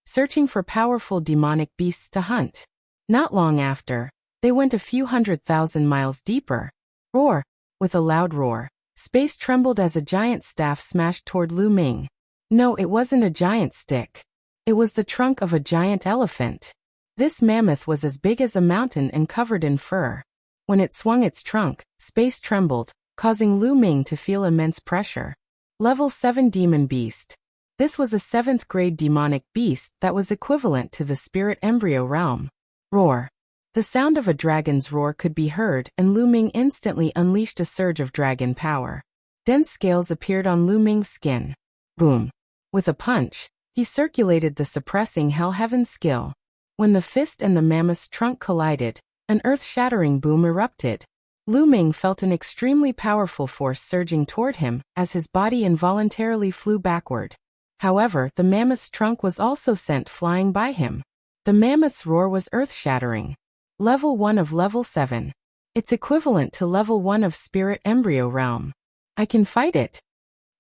searching for powerful demonic beasts to hunt. Not long after, they went a few 100,000 miles deeper. Roar! With a loud roar, space trembled as a giant staff smashed toward Lu Ming. No, it wasn't a giant stick. It was the trunk of a giant elephant. This mammoth was as big as a mountain and covered in fur. When it swung its trunk, space trembled, causing Lu Ming to feel immense pressure. Level 7 Demon Beast. This was a 7th grade demonic beast that was equivalent to the spirit embryo realm. Roar. The sound of a dragon's roar could be heard and Lu Ming instantly unleashed a surge of dragon power. Dense scales appeared on Lu Ming's skin. Boom. With a punch, he circulated the suppressing Hell Heaven skill. When the fist and the mammoth's trunk collided, an earth-shattering boom erupted. Lu Ming felt an extremely powerful force surging toward him as his body involuntarily flew backward. However, the mammoth's trunk was also sent flying by him. The mammoth's roar was earth-shattering. Level 1 of Level 7. It's equivalent to Level 1 of Spirit Embryo Realm. I can fight it.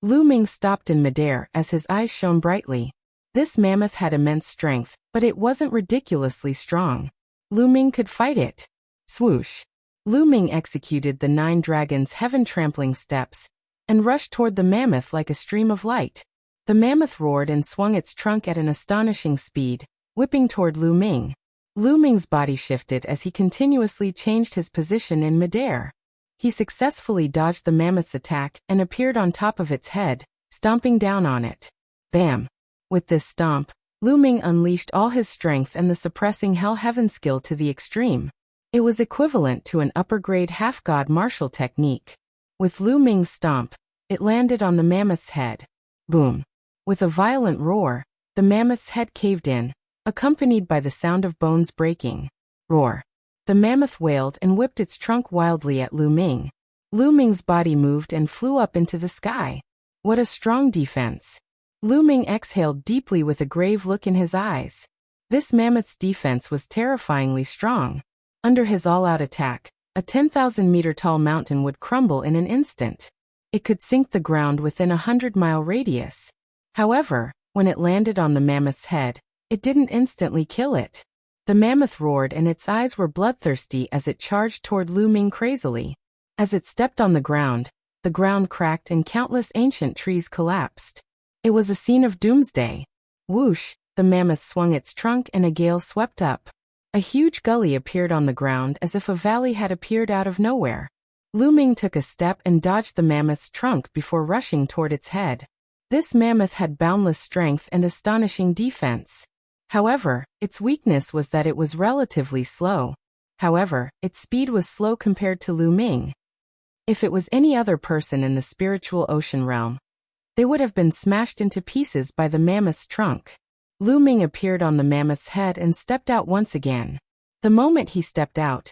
Lu Ming stopped in midair as his eyes shone brightly. This mammoth had immense strength, but it wasn't ridiculously strong. Lu Ming could fight it. Swoosh! Lu Ming executed the 9 dragons' heaven-trampling steps and rushed toward the mammoth like a stream of light. The mammoth roared and swung its trunk at an astonishing speed, whipping toward Lu Ming. Lu Ming's body shifted as he continuously changed his position in midair. He successfully dodged the mammoth's attack and appeared on top of its head, stomping down on it. Bam! With this stomp, Lu Ming unleashed all his strength and the suppressing Hell Heaven skill to the extreme. It was equivalent to an upper-grade half-god martial technique. With Lu Ming's stomp, it landed on the mammoth's head. Boom! With a violent roar, the mammoth's head caved in, accompanied by the sound of bones breaking. Roar! The mammoth wailed and whipped its trunk wildly at Lu Ming. Lu Ming's body moved and flew up into the sky. What a strong defense! Lu Ming exhaled deeply with a grave look in his eyes. This mammoth's defense was terrifyingly strong. Under his all-out attack, a 10,000-meter-tall mountain would crumble in an instant. It could sink the ground within a 100-mile radius. However, when it landed on the mammoth's head, it didn't instantly kill it. The mammoth roared and its eyes were bloodthirsty as it charged toward Lu Ming crazily. As it stepped on the ground cracked and countless ancient trees collapsed. It was a scene of doomsday. Whoosh! The mammoth swung its trunk and a gale swept up. A huge gully appeared on the ground as if a valley had appeared out of nowhere. Lu Ming took a step and dodged the mammoth's trunk before rushing toward its head. This mammoth had boundless strength and astonishing defense. However, its weakness was that it was relatively slow. However, its speed was slow compared to Lu Ming. If it was any other person in the spiritual ocean realm, they would have been smashed into pieces by the mammoth's trunk. Lu Ming appeared on the mammoth's head and stepped out once again. The moment he stepped out,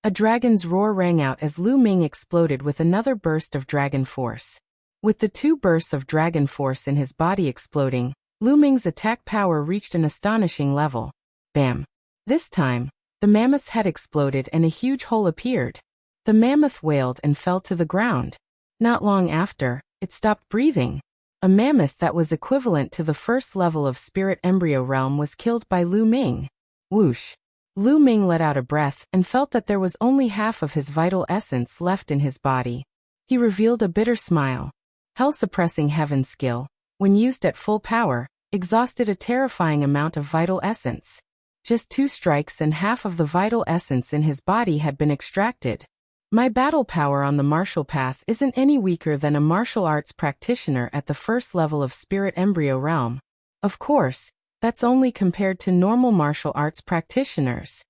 a dragon's roar rang out as Lu Ming exploded with another burst of dragon force. With the 2 bursts of dragon force in his body exploding, Lu Ming's attack power reached an astonishing level. Bam! This time, the mammoth's head exploded and a huge hole appeared. The mammoth wailed and fell to the ground. Not long after, it stopped breathing. A mammoth that was equivalent to the first level of spirit embryo realm was killed by Lu Ming. Whoosh! Lu Ming let out a breath and felt that there was only half of his vital essence left in his body. He revealed a bitter smile. Hell-suppressing heaven skill, when used at full power, exhausted a terrifying amount of vital essence. Just 2 strikes and half of the vital essence in his body had been extracted. My battle power on the martial path isn't any weaker than a martial arts practitioner at the first level of spirit embryo realm. Of course, that's only compared to normal martial arts practitioners.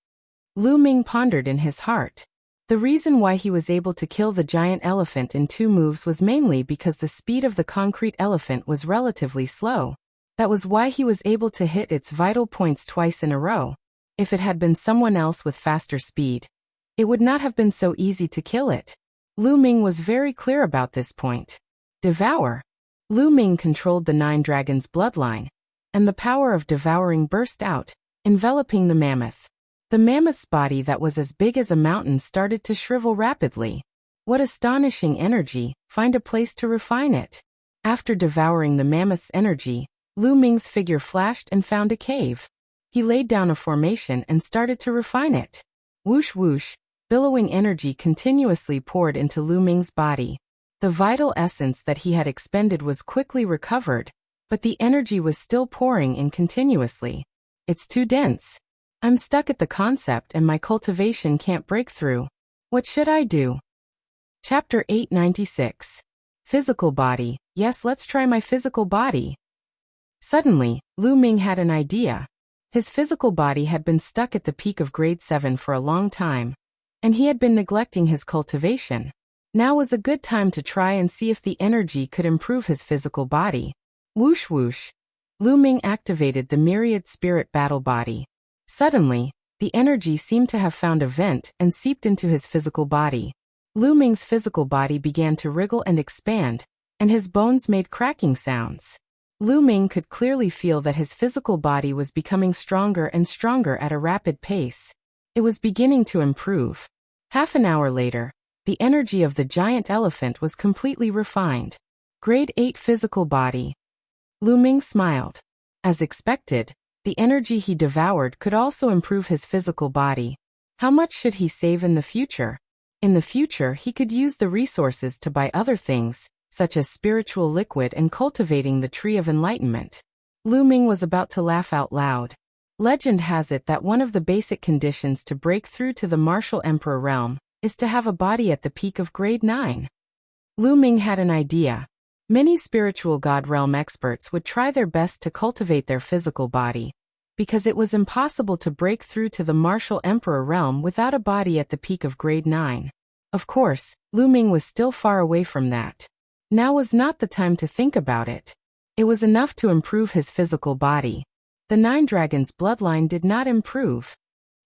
Lu Ming pondered in his heart. The reason why he was able to kill the giant elephant in 2 moves was mainly because the speed of the concrete elephant was relatively slow. That was why he was able to hit its vital points twice in a row. If it had been someone else with faster speed, it would not have been so easy to kill it. Lu Ming was very clear about this point. Devour. Lu Ming controlled the 9 dragons' bloodline, and the power of devouring burst out, enveloping the mammoth. The mammoth's body that was as big as a mountain started to shrivel rapidly. What astonishing energy, find a place to refine it. After devouring the mammoth's energy, Lu Ming's figure flashed and found a cave. He laid down a formation and started to refine it. Whoosh whoosh, billowing energy continuously poured into Lu Ming's body. The vital essence that he had expended was quickly recovered, but the energy was still pouring in continuously. It's too dense. I'm stuck at the concept and my cultivation can't break through. What should I do? Chapter 896. Physical body. Yes, let's try my physical body. Suddenly, Lu Ming had an idea. His physical body had been stuck at the peak of grade 7 for a long time, and he had been neglecting his cultivation. Now was a good time to try and see if the energy could improve his physical body. Whoosh whoosh. Lu Ming activated the myriad spirit battle body. Suddenly, the energy seemed to have found a vent and seeped into his physical body. Lu Ming's physical body began to wriggle and expand, and his bones made cracking sounds. Lu Ming could clearly feel that his physical body was becoming stronger and stronger at a rapid pace. It was beginning to improve. Half an hour later, the energy of the giant elephant was completely refined. Grade 8 physical body. Lu Ming smiled. As expected, the energy he devoured could also improve his physical body. How much should he save in the future? In the future, he could use the resources to buy other things, such as spiritual liquid and cultivating the Tree of Enlightenment. Lu Ming was about to laugh out loud. Legend has it that one of the basic conditions to break through to the martial emperor realm is to have a body at the peak of grade 9. Lu Ming had an idea. Many spiritual God realm experts would try their best to cultivate their physical body, because it was impossible to break through to the martial emperor realm without a body at the peak of grade 9. Of course, Lu Ming was still far away from that. Now was not the time to think about it. It was enough to improve his physical body. The 9 Dragons' bloodline did not improve.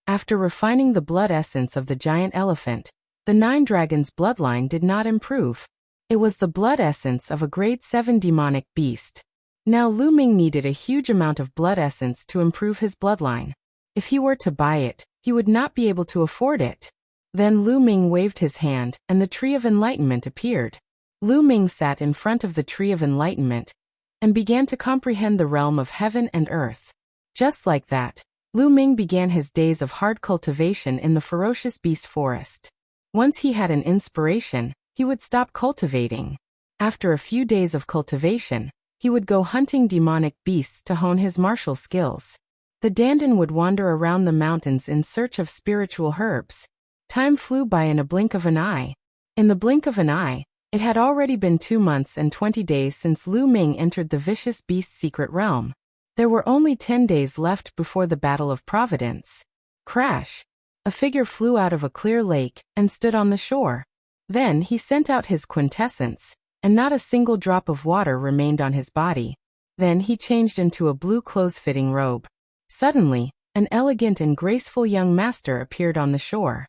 After refining the blood essence of the giant elephant, the 9 Dragons' bloodline did not improve. It was the blood essence of a grade 7 demonic beast. Now Lu Ming needed a huge amount of blood essence to improve his bloodline. If he were to buy it, he would not be able to afford it. Then Lu Ming waved his hand, and the Tree of Enlightenment appeared. Lu Ming sat in front of the Tree of Enlightenment and began to comprehend the realm of heaven and earth. Just like that, Lu Ming began his days of hard cultivation in the ferocious beast forest. Once he had an inspiration, he would stop cultivating. After a few days of cultivation, he would go hunting demonic beasts to hone his martial skills. The Dandan would wander around the mountains in search of spiritual herbs. Time flew by in a blink of an eye. In the blink of an eye, it had already been 2 months and 20 days since Lu Ming entered the vicious beast's secret realm. There were only 10 days left before the Battle of Providence. Crash! A figure flew out of a clear lake and stood on the shore. Then he sent out his quintessence, and not a single drop of water remained on his body. Then he changed into a blue close-fitting robe. Suddenly, an elegant and graceful young master appeared on the shore.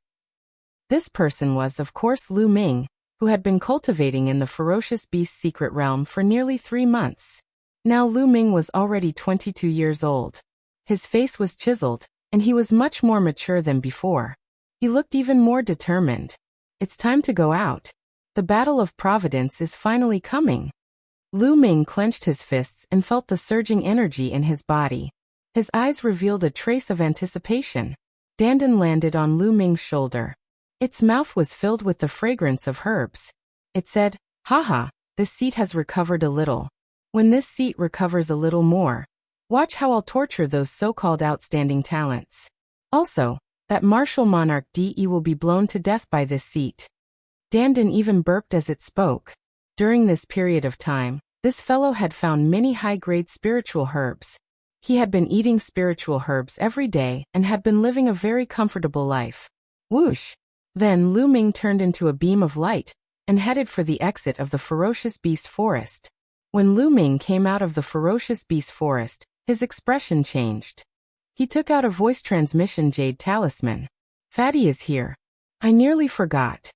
This person was, of course, Lu Ming, who had been cultivating in the ferocious beast's secret realm for nearly 3 months. Now Lu Ming was already 22 years old. His face was chiseled, and he was much more mature than before. He looked even more determined. It's time to go out. The Battle of Providence is finally coming. Lu Ming clenched his fists and felt the surging energy in his body. His eyes revealed a trace of anticipation. Dandan landed on Lu Ming's shoulder. Its mouth was filled with the fragrance of herbs. It said, "Haha, this seat has recovered a little. When this seat recovers a little more, watch how I'll torture those so-called outstanding talents. Also, that martial Monarch DE will be blown to death by this seat." Dandan even burped as it spoke. During this period of time, this fellow had found many high-grade spiritual herbs. He had been eating spiritual herbs every day and had been living a very comfortable life. Whoosh! Then Lu Ming turned into a beam of light and headed for the exit of the ferocious beast forest. When Lu Ming came out of the ferocious beast forest, his expression changed. He took out a voice transmission jade talisman. "Fatty is here. I nearly forgot."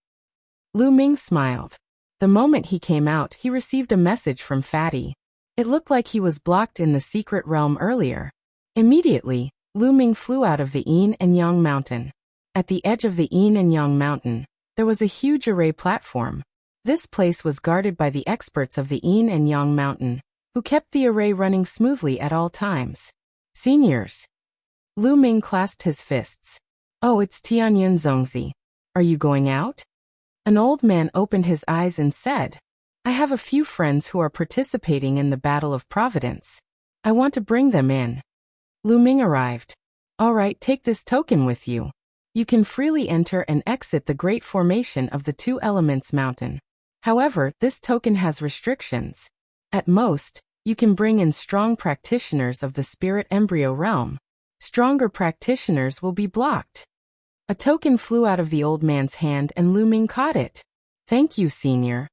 Lu Ming smiled. The moment he came out, he received a message from Fatty. It looked like he was blocked in the secret realm earlier. Immediately, Lu Ming flew out of the Yin and Yang mountain. At the edge of the Yin and Yang mountain, there was a huge array platform. This place was guarded by the experts of the Yin and Yang mountain, who kept the array running smoothly at all times. "Seniors." Lu Ming clasped his fists. "Oh, it's Tianyin Zongzi. Are you going out?" An old man opened his eyes and said, "I have a few friends who are participating in the Battle of Providence. I want to bring them in." Lu Ming arrived. "All right, take this token with you. You can freely enter and exit the Great Formation of the Two Elements Mountain. However, this token has restrictions. At most, you can bring in strong practitioners of the spirit embryo realm. Stronger practitioners will be blocked." A token flew out of the old man's hand and Lu Ming caught it. "Thank you, senior."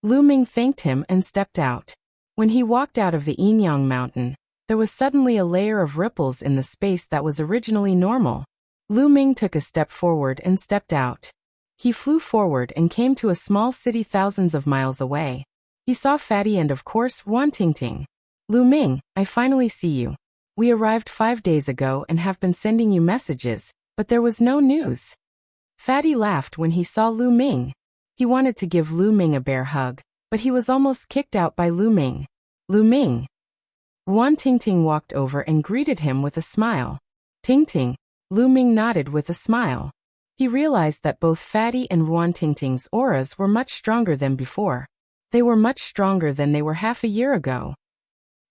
Lu Ming thanked him and stepped out. When he walked out of the Yin Yang mountain, there was suddenly a layer of ripples in the space that was originally normal. Lu Ming took a step forward and stepped out. He flew forward and came to a small city thousands of miles away. He saw Fatty and of course Wan Tingting. "Lu Ming, I finally see you. We arrived 5 days ago and have been sending you messages, but there was no news." Fatty laughed when he saw Lu Ming. He wanted to give Lu Ming a bear hug, but he was almost kicked out by Lu Ming. "Lu Ming." Wan Tingting walked over and greeted him with a smile. Tingting. Lu Ming nodded with a smile. He realized that both Fatty and Wan Tingting's auras were much stronger than before. They were much stronger than they were half a year ago.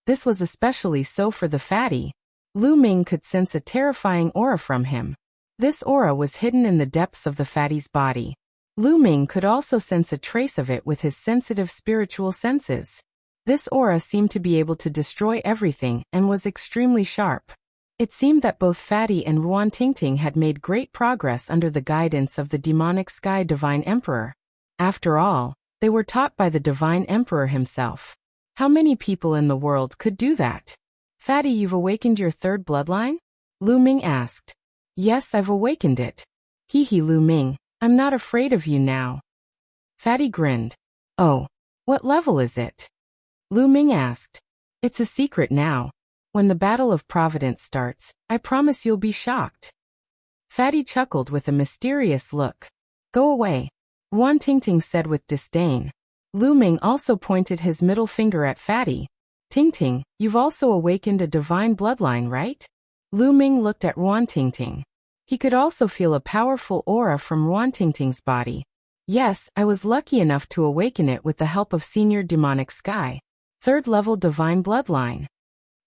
This was especially so for the Fatty. Lu Ming could sense a terrifying aura from him. This aura was hidden in the depths of the Fatty's body. Lu Ming could also sense a trace of it with his sensitive spiritual senses. This aura seemed to be able to destroy everything and was extremely sharp. It seemed that both Fatty and Wan Tingting had made great progress under the guidance of the demonic sky divine emperor. After all, they were taught by the divine emperor himself. How many people in the world could do that? Fatty, you've awakened your third bloodline? Lu Ming asked. Yes, I've awakened it. Hee hee, Lu Ming, I'm not afraid of you now. Fatty grinned. Oh, what level is it? Lu Ming asked. It's a secret now. When the Battle of Providence starts, I promise you'll be shocked. Fatty chuckled with a mysterious look. Go away. Wan Tingting said with disdain. Lu Ming also pointed his middle finger at Fatty. Tingting, you've also awakened a divine bloodline, right? Lu Ming looked at Wan Tingting. He could also feel a powerful aura from Wan Tingting's body. Yes, I was lucky enough to awaken it with the help of Senior Demonic Sky. Third level divine bloodline.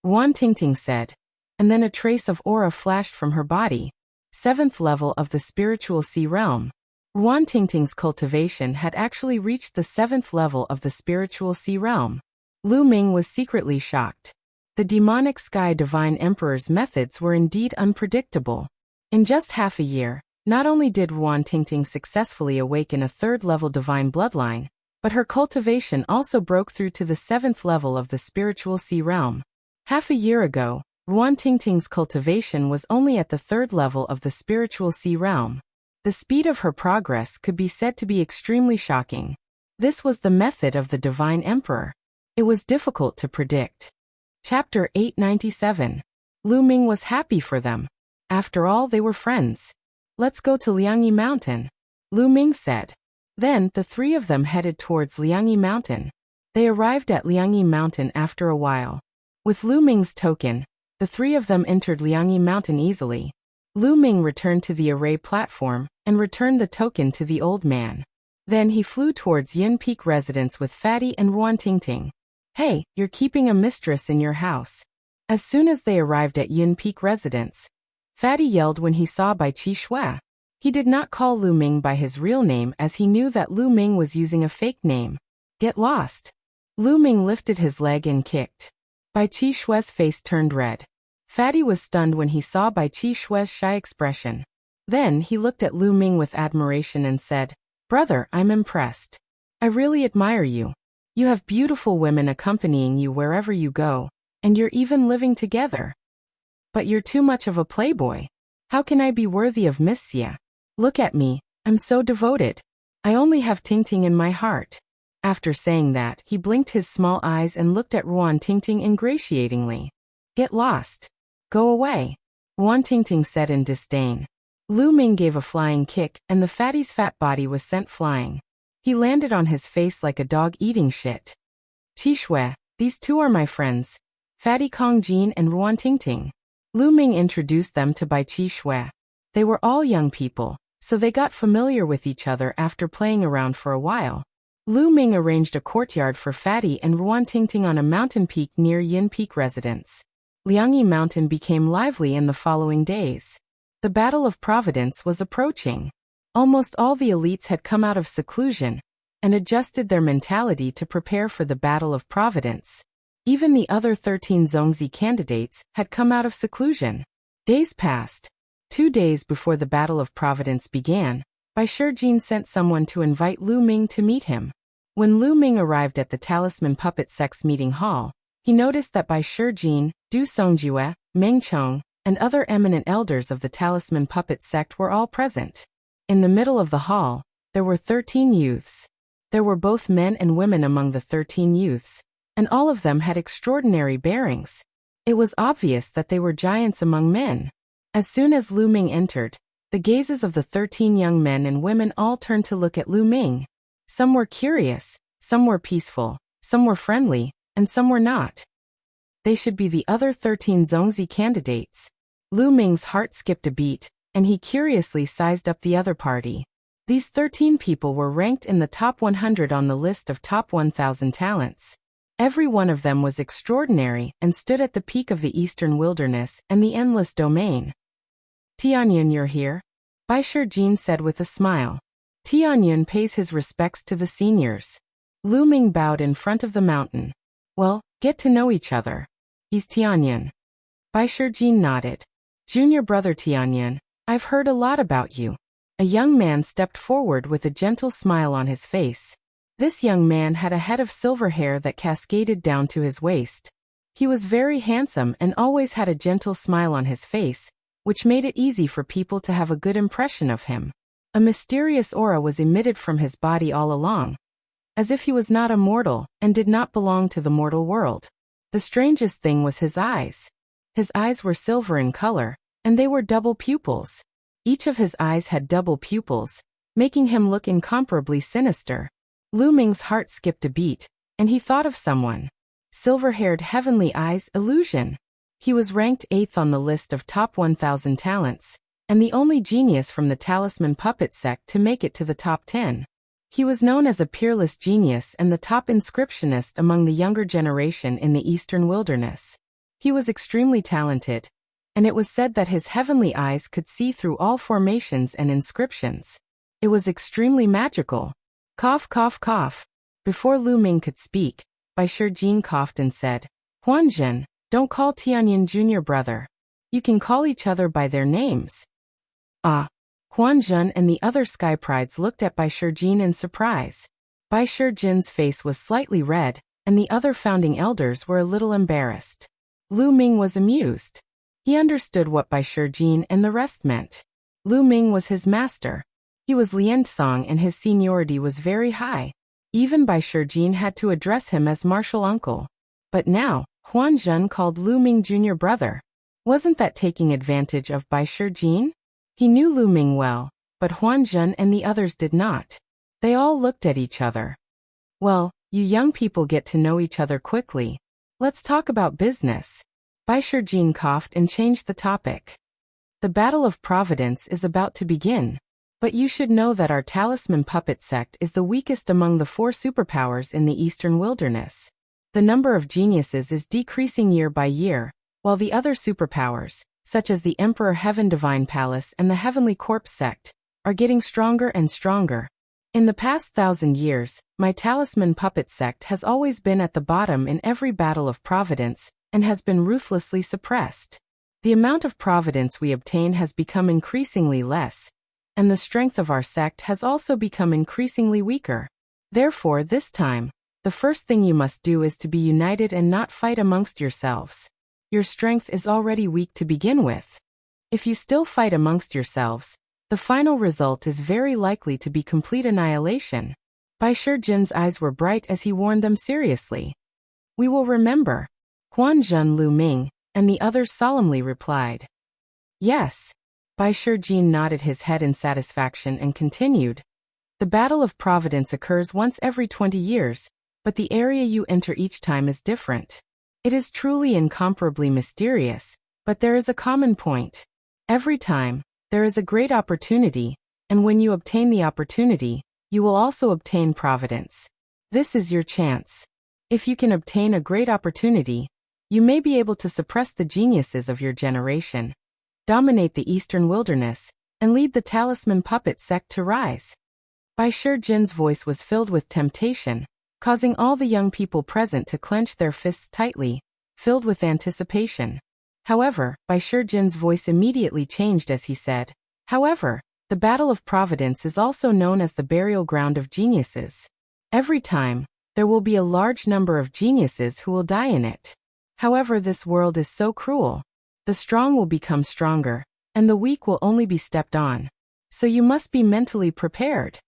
Wan Tingting said. And then a trace of aura flashed from her body. 7th level of the spiritual sea realm. Wan Tingting's cultivation had actually reached the 7th level of the spiritual sea realm. Lu Ming was secretly shocked. The demonic sky divine emperor's methods were indeed unpredictable. In just half a year, not only did Wan Tingting successfully awaken a 3rd level divine bloodline, but her cultivation also broke through to the 7th level of the spiritual sea realm. Half a year ago, Wan Tingting's cultivation was only at the 3rd level of the spiritual sea realm. The speed of her progress could be said to be extremely shocking. This was the method of the divine emperor. It was difficult to predict. Chapter 897. Lu Ming was happy for them. After all, they were friends. Let's go to Liangyi Mountain, Lu Ming said. Then the three of them headed towards Liangyi Mountain. They arrived at Liangyi Mountain after a while. With Lu Ming's token, the three of them entered Liangyi Mountain easily. Lu Ming returned to the array platform and returned the token to the old man. Then he flew towards Yun Peak residence with Fatty and Wan Tingting. Hey, you're keeping a mistress in your house. As soon as they arrived at Yun Peak residence, Fatty yelled when he saw Bai Qi Shui. He did not call Lu Ming by his real name as he knew that Lu Ming was using a fake name. Get lost. Lu Ming lifted his leg and kicked. Bai Qi Shui's face turned red. Fatty was stunned when he saw Bai Qi Shui's shy expression. Then he looked at Lu Ming with admiration and said, Brother, I'm impressed. I really admire you. You have beautiful women accompanying you wherever you go, and you're even living together. But you're too much of a playboy. How can I be worthy of Miss Xia? Look at me, I'm so devoted. I only have Tingting in my heart. After saying that, he blinked his small eyes and looked at Wan Tingting ingratiatingly. Get lost. Go away. Wan Tingting said in disdain. Lu Ming gave a flying kick, and the fatty's fat body was sent flying. He landed on his face like a dog eating shit. Qi Shui, these two are my friends, Fatty Kong Jin and Wan Tingting. Lu Ming introduced them to Bai Qi Shui. They were all young people, so they got familiar with each other after playing around for a while. Lu Ming arranged a courtyard for Fatty and Wan Tingting on a mountain peak near Yun Peak residence. Liangyi Mountain became lively in the following days. The Battle of Providence was approaching. Almost all the elites had come out of seclusion and adjusted their mentality to prepare for the Battle of Providence. Even the other 13 Zongzi candidates had come out of seclusion. Days passed. 2 days before the Battle of Providence began, Bai Shijin sent someone to invite Lu Ming to meet him. When Lu Ming arrived at the Talisman Puppet Sect's meeting hall, he noticed that Bai Shijin, Du Songjue, Meng Chong, and other eminent elders of the Talisman Puppet Sect were all present. In the middle of the hall, there were 13 youths. There were both men and women among the 13 youths, and all of them had extraordinary bearings. It was obvious that they were giants among men. As soon as Lu Ming entered, the gazes of the 13 young men and women all turned to look at Lu Ming. Some were curious, some were peaceful, some were friendly, and some were not. They should be the other 13 Zongzi candidates. Lu Ming's heart skipped a beat, and he curiously sized up the other party. These 13 people were ranked in the top 100 on the list of top 1,000 talents. Every one of them was extraordinary and stood at the peak of the Eastern Wilderness and the Endless Domain. Tianyun, you're here? Bai Shijin said with a smile. Tianyun pays his respects to the seniors. Lu Ming bowed in front of the mountain. Well, get to know each other. He's Tianyun. Bai Shijin nodded. Junior brother Tianyun, I've heard a lot about you. A young man stepped forward with a gentle smile on his face. This young man had a head of silver hair that cascaded down to his waist. He was very handsome and always had a gentle smile on his face, which made it easy for people to have a good impression of him. A mysterious aura was emitted from his body all along, as if he was not a mortal and did not belong to the mortal world. The strangest thing was his eyes. His eyes were silver in color, and they were double pupils. Each of his eyes had double pupils, making him look incomparably sinister. Lu Ming's heart skipped a beat, and he thought of someone. Silver-haired Heavenly Eyes Illusion. He was ranked 8th on the list of top 1,000 talents, and the only genius from the Talisman Puppet sect to make it to the top 10. He was known as a peerless genius and the top inscriptionist among the younger generation in the Eastern Wilderness. He was extremely talented, and it was said that his heavenly eyes could see through all formations and inscriptions. It was extremely magical. Cough, cough, cough. Before Lu Ming could speak, Bai Shijin coughed and said, Huanzhen, don't call Tianyun junior brother. You can call each other by their names. Ah. Huanzhen and the other Sky Prides looked at Bai Shijin in surprise. Bai Shijin's face was slightly red, and the other founding elders were a little embarrassed. Lu Ming was amused. He understood what Bai Shijin and the rest meant. Lu Ming was his master. He was Liansong and his seniority was very high. Even Bai Shijin had to address him as martial uncle. But now, Huanzhen called Lu Ming junior brother. Wasn't that taking advantage of Bai Shijin? He knew Lu Ming well, but Huanzhen and the others did not. They all looked at each other. Well, you young people get to know each other quickly. Let's talk about business. Bai Shijin coughed and changed the topic. The Battle of Providence is about to begin. But you should know that our Talisman Puppet sect is the weakest among the 4 superpowers in the Eastern Wilderness. The number of geniuses is decreasing year by year, while the other superpowers, such as the Emperor Heaven Divine Palace and the Heavenly Corpse sect, are getting stronger and stronger. In the past 1,000 years, my Talisman Puppet sect has always been at the bottom in every battle of Providence, and has been ruthlessly suppressed. The amount of Providence we obtain has become increasingly less, and the strength of our sect has also become increasingly weaker. Therefore, this time, the first thing you must do is to be united and not fight amongst yourselves. Your strength is already weak to begin with. If you still fight amongst yourselves, the final result is very likely to be complete annihilation. Bai Shijin's eyes were bright as he warned them seriously. We will remember. Huanzhen, Lu Ming, and the others solemnly replied. Yes. Bai Shijin nodded his head in satisfaction and continued. The Battle of Providence occurs once every 20 years, but the area you enter each time is different. It is truly incomparably mysterious, but there is a common point. Every time, there is a great opportunity, and when you obtain the opportunity, you will also obtain providence. This is your chance. If you can obtain a great opportunity, you may be able to suppress the geniuses of your generation, dominate the Eastern Wilderness, and lead the Talisman Puppet sect to rise. Bai Shijin's voice was filled with temptation, causing all the young people present to clench their fists tightly, filled with anticipation. However, Bai Shijin's voice immediately changed as he said, However, the Battle of Providence is also known as the burial ground of geniuses. Every time, there will be a large number of geniuses who will die in it. However, this world is so cruel. The strong will become stronger, and the weak will only be stepped on. So you must be mentally prepared.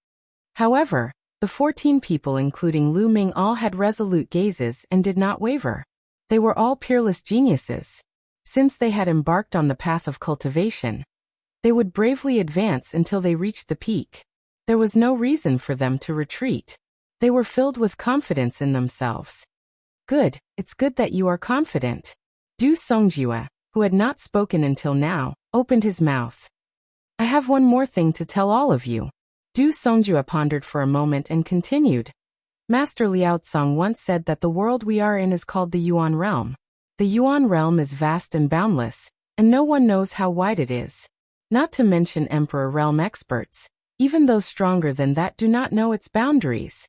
However, the 14 people including Lu Ming all had resolute gazes and did not waver. They were all peerless geniuses. Since they had embarked on the path of cultivation, they would bravely advance until they reached the peak. There was no reason for them to retreat. They were filled with confidence in themselves. it's good that you are confident. Du Songjue, who had not spoken until now, opened his mouth. I have one more thing to tell all of you. Du Songjue pondered for a moment and continued. Master Liao Tsang once said that the world we are in is called the Yuan realm. The Yuan realm is vast and boundless, and no one knows how wide it is. Not to mention Emperor realm experts, even those stronger than that, do not know its boundaries.